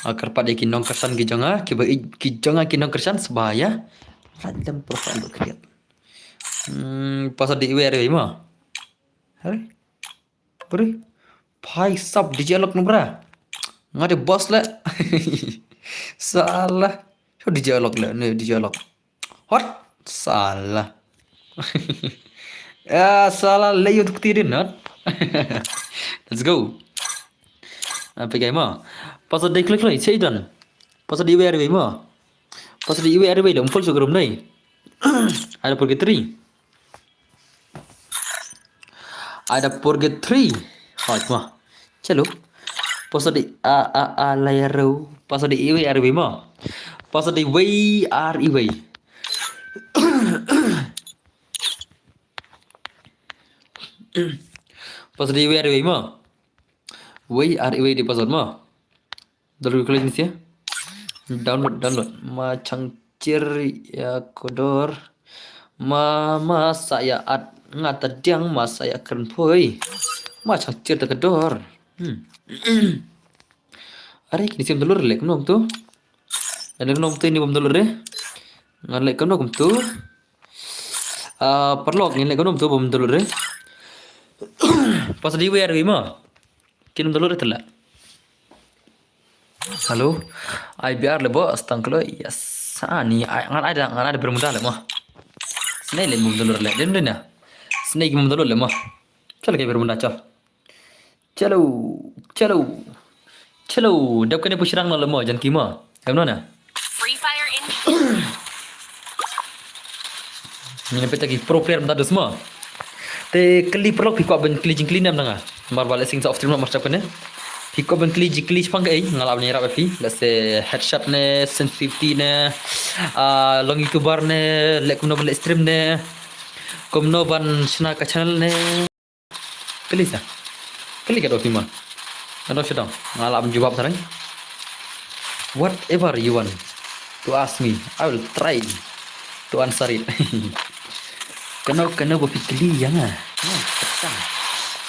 A: Akar pada kinong kersan ki jonga kinong kersan sebaya Right dalam profile lo kalian. Pasal di WR mah. Hari. Beri. Pai sab dialog nombra. Ngade bos lah. Salah. Kau dialog lah, ni dialog. What? Salah. Salah layu tu tirin not. Let's go. Apa game mah? Pasal di klik lagi, cai dan. Pasal di WR mah. Pasal di WR dah full sugar ni. Ada purgatory. Ada purgatory. Hot mah. Chalo. Pasal di layaro. Pasal di WR mah. Pasal di WR Pasal di WR mah. WR di pasal mah. Dulu klik ni sih. Download macam ya kodor mama saya ngata diang mas saya keren poi macam cer kedor are kini sim telur lek nom tu dan nom tu ni bom telur deh ngalek nom tu perlok ni lek nom tu bom telur deh pas di WR mah kini telur telah. Halo, biar le bos tangklo yes. Ni ngan ada bermuda le mah. Snake le mum dolor le. Dem dena. Snake mum dolor le mah. Chal ke bermuda chal. Chalo. Dab kene pushrang le mah jan ki mah. Kam na.
C: Free Fire India.
A: Ni peta ki pro player mta dusma. Te kli prok ki ko ben kli jing kli nam nanga. Mar bale sing off stream mar chap kene. Hiko ben kli pang ai ngalap ni rap fi let's say headshot ne sensitivity ne long youtuber ne lek no bel stream ne komno ban sna ka channel ne kli ka do fi ma ano shadang ngalap jawab sarang whatever you want to ask me I will try to answer it kena bo fi kli yang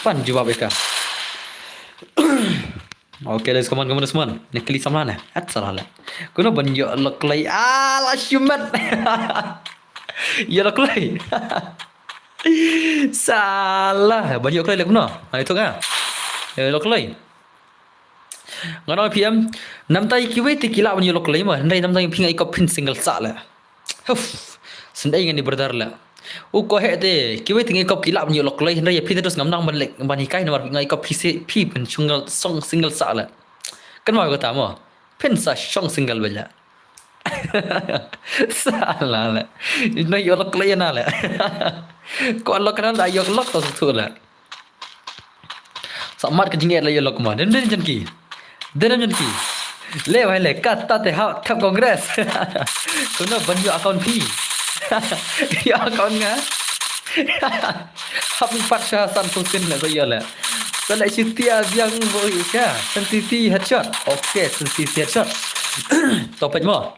A: pan jawab eka. Okay, let's come on semua. Ni klik sama mana? Salah lah. Kena banyak lock lay. Lah syumat. Ya lock lay. Salah. Banyak lock lay lah kena. Itu kan? Ya lock lay. Ngano PM. Namtai kiwe ti kila banyak lock lay mah. Ndai namtai pingai ko pin single sak lah. Sendai ngani berdar lah. Ko hete kiwe tingai kop kilap nyu lok lei ndai phi terus ngamnang ban bani kai nomor ngai kop phi pen chungal song single sa la kan ma ko ta mo pen sa song single bela salah la ndai yo lok lei na la ko lok kan da yo lok to tu la sa mat ke jinget la yo lok ma den jan ki le vai le kata te ha kap congress ko no ban yo account fee ya kawan nga habis paksa santusin lah saya lah selai setia yang boleh ya sensitivity headshot okey sensitivity headshot topet mo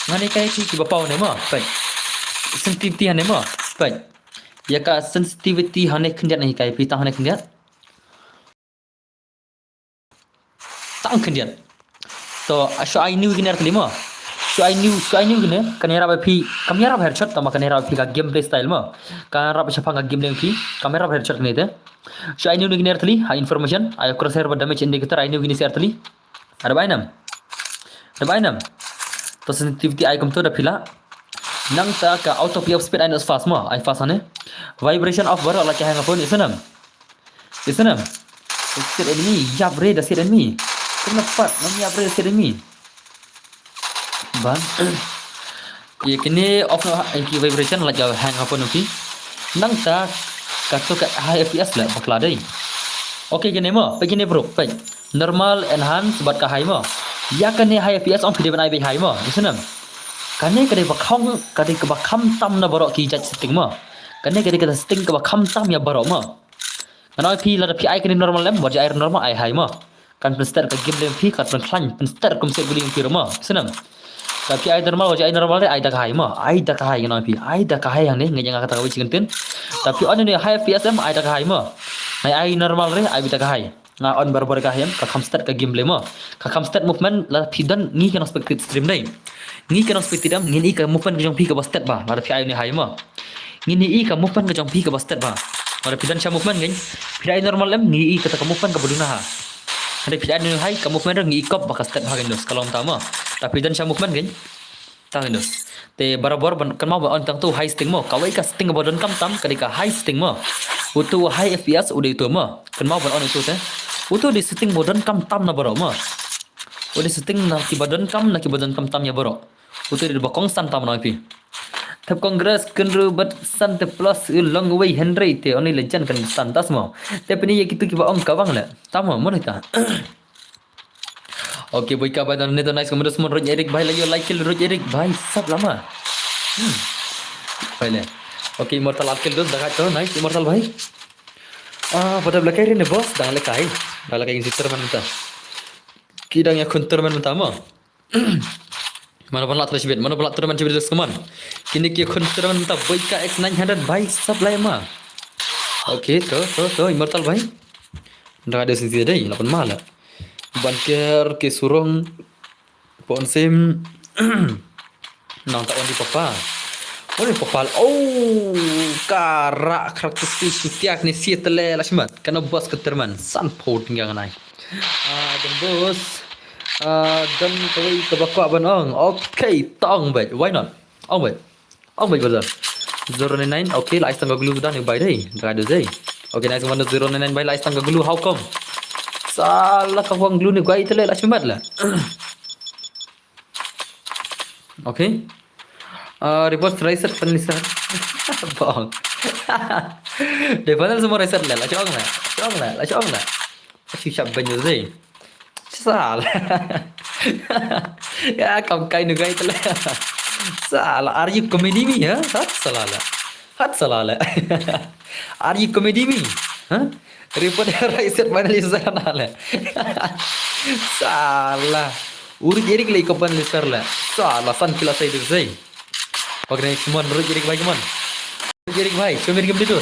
A: ngani kai ki bapau ne mo pai sensitivity hane mo pai ya ka sensitivity hane khendiat nahi kai pita hane khendiat tang khendiat to asho ai new giner kelima So I knew gini kamera headshot tama kamera ka gameplay style ma kamera siapa ka gameplay fi kamera headshot ni te so I knew gini artli high information I crosshair damage indicator I knew gini artli ada bainam to sensitivity I come to the pila nang ta ka auto of speed and fast ma I fast ane vibration of bar ala hang phone isanam sit enemy yabre da sit enemy kenapa nam yabre sit enemy ban ye kini off ki vibration la jaw hang apa nuki nang ta kato ka high fps la bakla dai okay gini mo begini bro baik normal enhance bat ka high mo ya kani high fps on video ban ai high mo isanam kani kade bakhong kade ka bakham tam na borok ki jat setting mo kani kade ka setting ka bakham tam ya borok mo kana pi la pi ai kani normal lem bat ai normal ai high mo kan penster ka game lem pi ka plan penster kum se guling pi mo isanam tapi ai normal re ai dak hai ngana pi ai dak hai yang ni ngejang kata kau cikin tin tapi on ni high fps ai dak hai nai ai normal re ai dak hai nga on barbar ka hem ka start ka gameplay mo ka start movement la pidan ngi kan expected stream dai ngi kan expected am ngi ka movement ka jong pi ka start ba la pi ai ni hai mo ngi ka movement ka jong pi ka start ba la pidan sha movement ngi pi normal em ngi ka movement ka buduna ha ada pi ai ni hai ka movement ngi kop ba ka start ha gendos kalau tama tapi dan sha movement ngi ta gendos te barabar kan mau on tang tu high sting mo kawai ka sting bodon kam tam kadika high sting mo utu high fps udah itu mo kan mau on itu teh utu di setting bodon kam tam na baro mo udah setting na ki bodon kam tam ya baro utu di bakong san tam na pi thap congress kan rubat san te plus long way henry te oni legend kan san tas mo te pini ye kitu ki ba ong kawang la tam mo ta okay भाई क्या बात है तो nice comment समझ रोज एरिक भाई लगियो लाइक किल रोज एरिक भाई सब लमा पहले ओके इमोर्टल आपके दोस्त दगा तो नाइस इमोर्टल भाई pada belakang ini bos dah lekai dah lekai sister man minta kidang ya kuntur man minta mo mana pun terus bit mana pun terus man cibir seman kini kia kuntur man minta boy ka X900 भाई सब लाए मा ओके तो immortal भाई dah ada sisi deh lapan malah banker ke surong pon sim nang tak di papa papal kara karakteristik setiak ni si tele lasmat kana bos keterman san pot ngang nai dan bos dan koi ke bakwa banong okay tong bet why not ong bet betul 099 okay la istang gulu dan by day ada day okay nice 099 by la istang gulu how come salah kawang glue ni gua itu lah cuma lah okay report reset penulisan bang depan semua reset lah cong lah siap banyak sih salah ya kau kain juga itu lah salah are you comedy me ya hat salah lah are you comedy me huh report reset penulisan lah salah urut jadi kali kapan lister lah salah san kila saya itu sih oke semua urut jadi baik teman urut jadi baik cuma game itu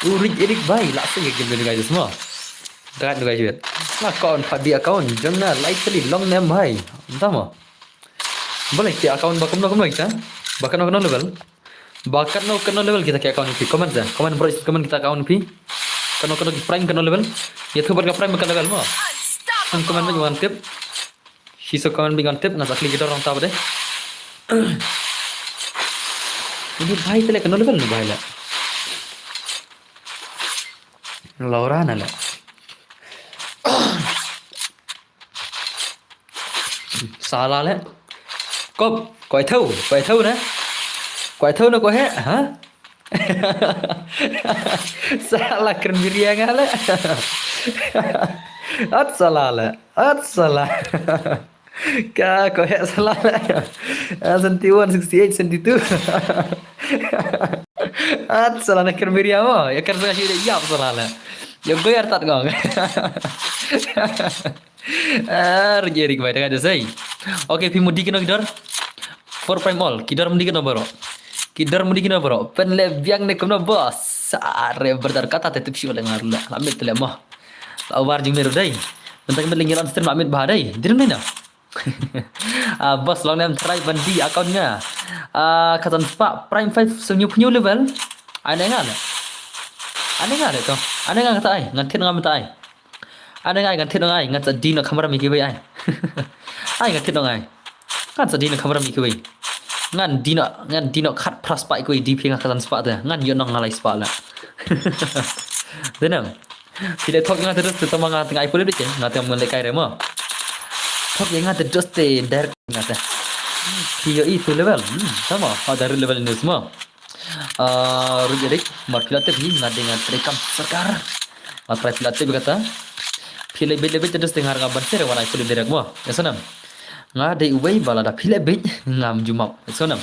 A: urut jadi baik lah saya game itu guys semua dekat juga juga account hadi account jangan like kali long name bhai entah mau boleh ke account bakam kita bahkan no level kita ke account pi comment dah comment bro comment kita account pi kano prime kano level ya tu berga prime kano level mo ang comment bagi one tip siso comment bagi one tip nggak sakli kita orang tahu deh ini bhai tele kano level nih bhai lah Laura nala salah le kop quay thâu nè có hết hả salah keren biriang ale at salah ka ko he salah 71 68 72 at salah nak keren biriang mo ya keren saya sudah yap salah la ya bayar tat gong Jerik baik dengan saya oke pi mudi kena kidar for prime all kidar mudi kena baro pen le biang ne kena bos are berdar kata tetep sih oleh ngarula lamit le mah awar jing meru dai tentang melingiran stream amit bahadai dirim ni na bos long name try bandi accountnya katan spa prime 5 senyu level ada ngan to ada ngan kata ai ngantin ngam ta ai ada ngan ngantin ngai ngan sadi na kamera mi kibai ai ai ngantin ngai kan sadi na kamera mi kibai ngan dino cut plus pak kui DP ngakatan spa tu ngan yo nang ngalai spa la denang tidak thok ngat terus tu tama ngat ngai pole deh ngat yang melekai remo thok yang ngat terus te dar ngat Kio itu level sama dari level ini semua rujuk markilat bi ngat dengan rekam serkar matra filat berkata pilih beli terus dengar ngabar sih warna itu direk mo ya senang ngadai ubai balada pilih bej ngam jumap sonam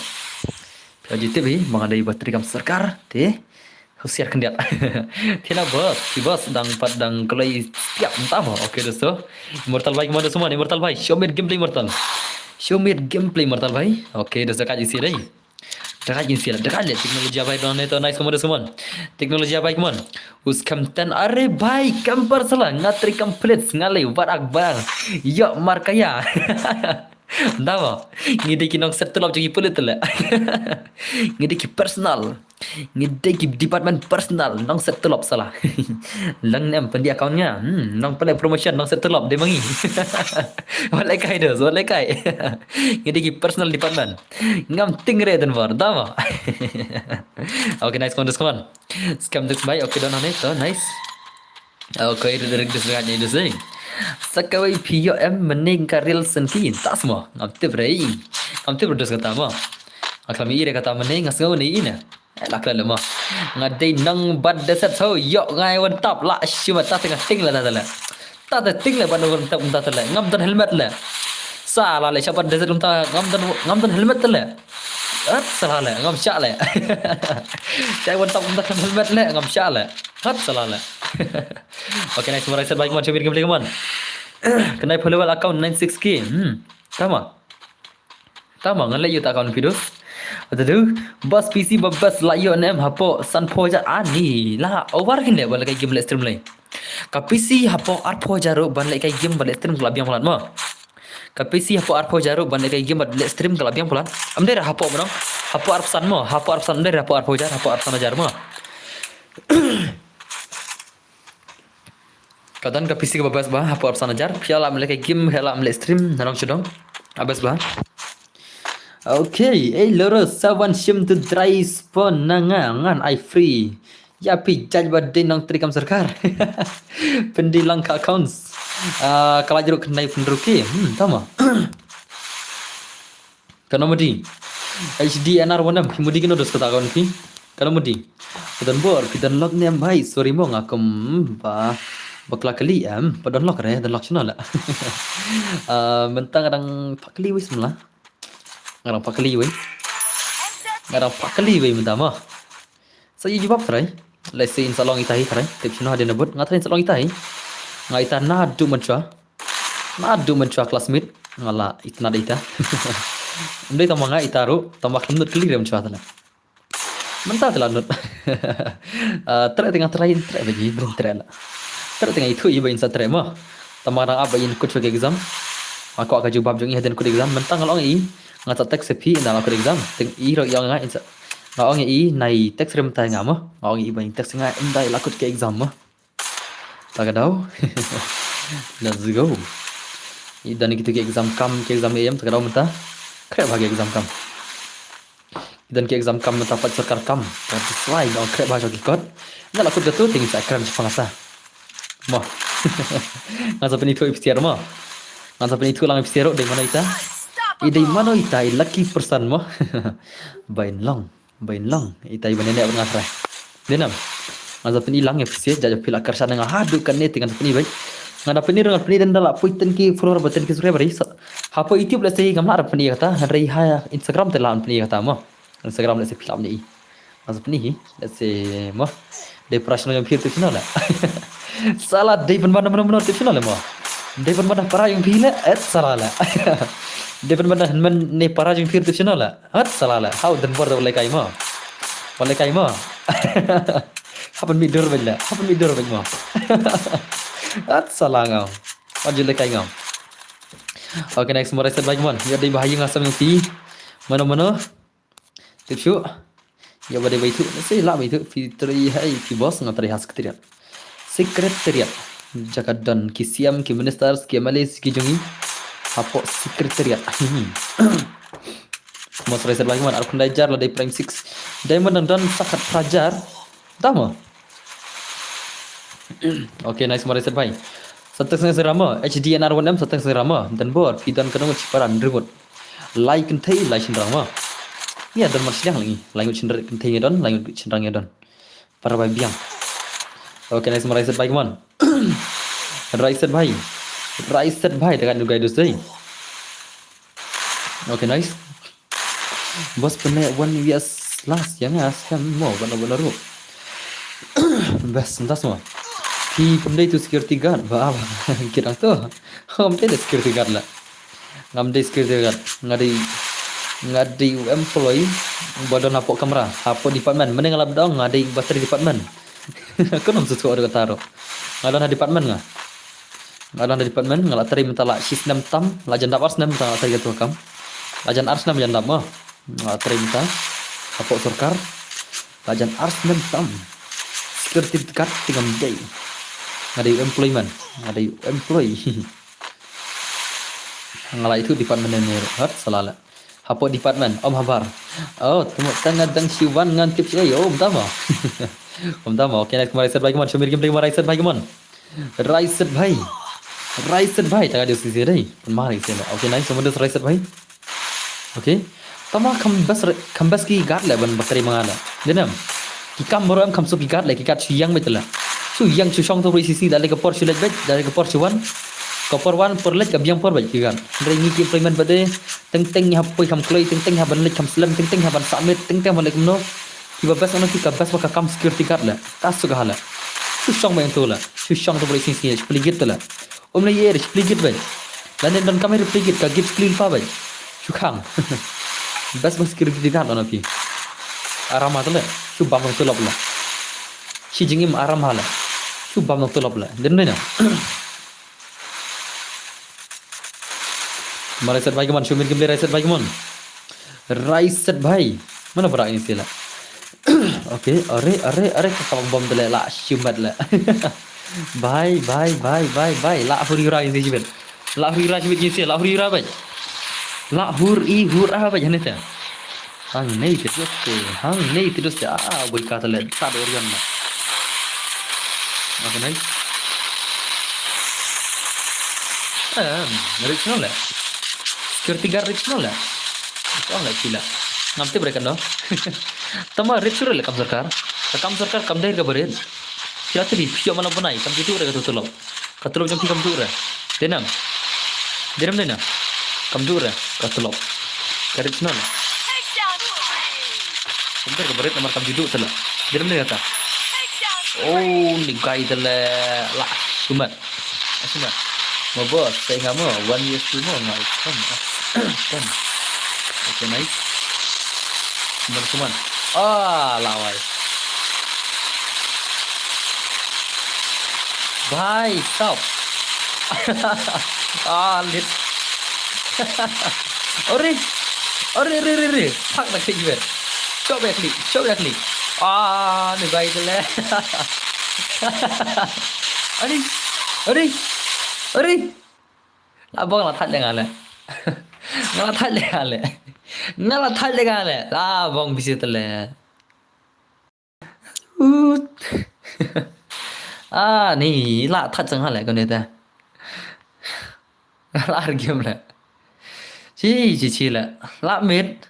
A: jadi tebi mengadai bateri kam serkar te husiar kendiat tina bos dang kelai tiap entah mau oke dosto immortal baik mana semua immortal baik show me gameplay immortal baik oke dosto kat isi deh dekat infial dekat le teknologi apa itu ane to nice semua teknologi apa kemon uskam tan are baik kampar salah ngatri complete ngale war akbar yo markaya Dawa, ngide ki nong set tulap jogi pulit le. Ngide ki personal. Ngide ki department personal nong set tulap salah. Lang nem pendi accountnya. Nong pelai promotion nong set tulap dia mangi. Walai kai dos, walai kai. Ngide ki personal department. Ngam tingre dan war, dawa. Okay, nice kontes kawan. Scam tuk baik, okay don ane to nice. Okay, direct disregardnya itu sih. Sakawai POM mening karil sentin tak semua ngamti brai ngamti berdus kata ma akami ire kata mening ngasau ni ina lakla lema ngadai nang bad desat so yo ngai wan tap la shima ta tengah ting la ta ting la ban wan tap ta la ngam dan helmet la sala le siapa desat ta ngam dan helmet la salah la ngam sya la saya wan tap ta helmet la ngam sya la salah la Okay, nice. Semua rakyat baik man, coba kembali kawan. Kenai follower account 96k. Tama ngalai yut account video. Betul. Bas PC bas layo nem hapo san poja ani lah over kene bal kai game stream lai. Ka PC hapo ar poja ro ban lai kai game bal stream kelab yang pelan ma. Ka PC hapo ar poja ro ban lai kai game bal stream kelab yang pelan. Amde ra hapo menong. Hapo ar pesan ma, hapo ar pesan amde hapo ar poja, hapo ar pesan ajar ma. Kadang ke PC ke babas bah, apa pesan ajar, piala melek game, piala melek stream, narang cedong, abas bah. Okay, loro sawan shim tu dry spawn nangan I free. Ya pi jaj badai nang trikam sarkar. Pendilang ka accounts. Kalau jeruk kenai penderuki, tama. Kana mudi. HD NR1 mudi kino dos kata kawan ki. Kana mudi. Dan bor, kita log ni ambai, sorry mo ngakem bah. Bakla kali pada lock dan lock channel lah. Mentang kadang pakli wis mula. Kadang pakli wis. Kadang pakli wis mentang mah. Saya jawab try. Let's say insalong itahi try. Tip channel ada nebut ngatrin insalong itahi. Ngai ita nadu mentua classmate ngala itna ita. Ndai tamanga itaru tamak nut clear mentua tala. Mentah tala nut. Tengah try bagi try lah. Tengah itu iba insa trema tamarang aba in kut fek exam aku akan jawab jong i haden kut exam mentang ngalong i ngata tek sepi dalam kut exam teng i ro yang insa ngalong i nai tek rem ta ngama ngalong i ba in tek singa indai lakut ke exam ma tagadau let's go i dan gitu ke exam kam tagadau menta krep bagi exam kam dan ke exam kam menta pat sarkar kam sesuai dong krep bagi kot na lakut gatu ting sa kram pangasa Mah, ngasa penito iftiar mah, ngasa penito lang iftiar dari mana ita? Idai mana ita? Lucky person mah, bain long, ita iban nenek ngasra. Denam, ngasa penilang iftiar jaja pilak kersa dengan hadu kan net dengan peni baik. Ngada peni dengan peni dan dalak puitan ki follower batan ki subscriber isa. Hapo YouTube lah saya gambar peni kata, hari haya Instagram telah peni kata mah. Instagram lah saya filam ni. Ngasa peni, let's say mah. Depression yang first final lah. Salah Devon mana tu final lah mah. Devon mana para yang pila salah lah. Devon mana ne para yang first final lah. Salah lah. How dan bor boleh kai mah. Hapan midur bela. Mah. Salah ngau. Maju le kai ngau. Okay, next more reset baik man. Ya dai bahaya ngasam yang ti. Mana. Tipsu. Ya pada itu, saya lah itu fitri hai kibos ngatari has sekretariat jaga dan kisiam ki ministers ki malis ki jungi apa sekretariat mas reset lagi man arkun dajar la dari prime 6 diamond dan sakat prajar tama okay nice mas reset baik satak serama HDNR 1M satak serama dan bor pidan kenung ciparan ribut like kentai like drama ya dan masih lagi lanjut cenderung kentingnya don lanjut cenderungnya don para babiang oke nice reset baik man reset baik dengan juga itu sih oke nice bos penek one years last yang asam mau benar-benar ru best entah semua di pendai itu security guard bah kira tu hamte security guard lah ngamde security guard ngadi ngadi employee bodoh napok kamera hapo department mending ngalap dong ngadi bateri department konom susu ada taro ngalon department ngalon department ngalak teri minta lak sistem tam lajan dap ars nem minta ngalak teri tu kam lajan ars nem lajan dap mah ngalak teri minta hapo surkar lajan ars nem tam security card tingam day ngadi employment ngadi employee ngalak itu department ni hat salala hapo department om habar oh temu tengah dang siwan ngan tips ya om tama om tama okey nak kemarin set bagi mon shumir game kemarin set bagi mon raiset bhai tengah dia sisi dai mari set okey nice semua raiset bhai okey tama kambas ki guard le ban bakari mangana denam ki kam boro am kamsu ki guard le ki kat siyang betla siyang chong to sisi dale ke por chulet bet dale ke por chuan Kopor wan perlet kabiang por baik kan. Dari ni employment bade teng hapoi kam kloi teng haban lek kam slam teng haban submit teng balik mno. Tiba bas ono kita bas maka kam security card la. Tas suka hala. Susong bang tu la. Susong tu boleh sini pligit tu la. Om le yer pligit baik. Dan dan kamera pligit ka gift clean pa baik. Sukang. Bas security card ono pi. Aram tu la. Subam tu la. Si jingim aram hala. Subam tu la. Den na. Raiset bhai kemana? Shumir game Raiset bhai kemana? Raiset bhai mana berak ini sila? Okey, are kakak bom tu lah shumat lah. Bhai, lah hurira ini jibet. Lah hurira jibet ini sila, lah hurira bhai. Lah hurra bhai jane ta. Hang nei terus ya. Boy kata lah, tak orian lah. Apa naik? Menarik semua lah. Security guard rich no lah. Kau enggak gila. Ngamte mereka no. Tama rich le kam sarkar kam dai ka bare. Kira tadi pio mana banai kam itu re ka tutulop. Katulop jam kam tu re. Denam dena. Kam tu re katulop. Rich no lah. Kam dai ka bare nomor kam itu tela. Denam dena ka. Oh ni guy tela lah sumat. Asma. Mau bos, saya nggak mau. 1 year 2 mau nggak? Kan. Oke naik. Teman-teman. Lawai. Bye, stop. Lit. Ore. Pak nak klik ber. Coba klik. Ni baik tu lah. Ori. Abang lah that dengan le. Ngalah that dengan le. Abang bisi tele. Ni lah that jangan le kau ni dah. Lah game le. Ci le. Lah mid.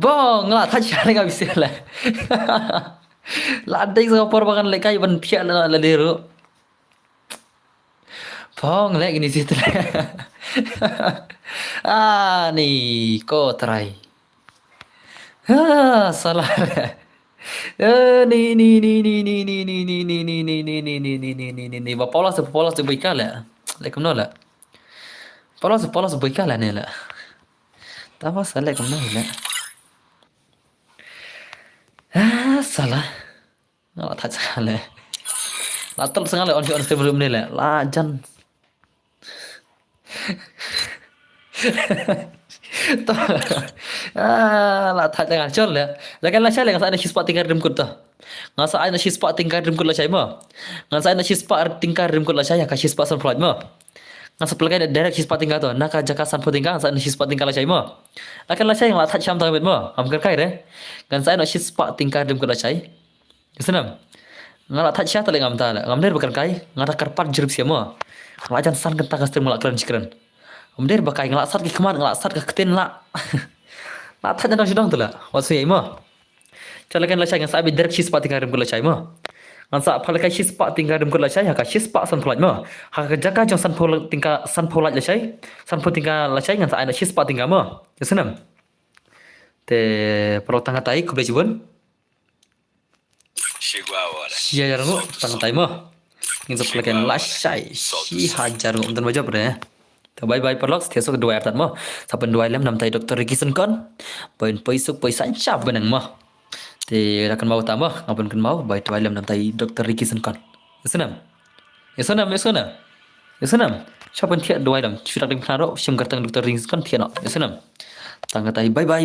A: Bang lah that jangan le bisi le. Lah dai sekapor bagan le kai ban thiak le leru. Phong lagi ni situ. Ni kau try. Salah. Ni. Polos tu baik lah. Lekom nola. Polos baik lah ni lah. Tak masalah lekom nola. Salah. Nak tak salah. Latul sangat on sebelum ni lah. Lajan. Lah tak jangan col ya. Lakan lah cale ngasa ada shispa tingkar rim kut ta. Ngasa ada shispa tingkar rim kut lah cai ma. Ngasa ada shispa tingkar rim kut lah cai ka shispa san flight ma. Ngasa pelai direct shispa tingkar tu. Nak jaka san pu tingkar ngasa ada shispa tingkar lah cai ma. Lakan lah cai ngala tak syam ta bet ma. Am kai re. Ngasa ada shispa tingkar rim kut lah cai. Kesenam. Ngala tak syam ta le ngam ta la. Ngam der bukan kai. Ngata karpat jeruk sia ma. Ngalajan san kenta kastir mulak keren cikren. Umdir bakai ngelasat ke kemana ngelasat ke ketin lah. Lah tak jangan sidang tu lah. Wasu ya ima. Calakan lah saya ngan sabi direct shispa tinggal rim kula cai ma. Ngan sa phalakai shispa tinggal rim kula cai haka shispa san pholaj ma. Haka jaka jong san pholaj la cai. San phol tinggal la cai ngan sa ada shispa tinggal ma. Kesenam. Te pro tanga tai kublai jibun.
B: Chegou a hora.
A: Sia jarangu tanga tai ma. Ngin sa phalakai la cai. Si hajar ngum dan wajab re. Thì bye bye Parlox thiệt số đuôi thật mà sao bên đuôi lắm nằm tay Dr. Ricky Sun con bên bơi súc bơi sẵn chạp bên nằng mà thì ra cần mau tạm mà ngọc bên cần mau bơi đuôi lắm nằm tay Dr. Ricky Sun con Yeso nam siapa thiệt đuôi lắm sudah ada yang pernah ro sim kertang Dr. Ricky Sun thiệt no Yeso nam tangga tay bye bye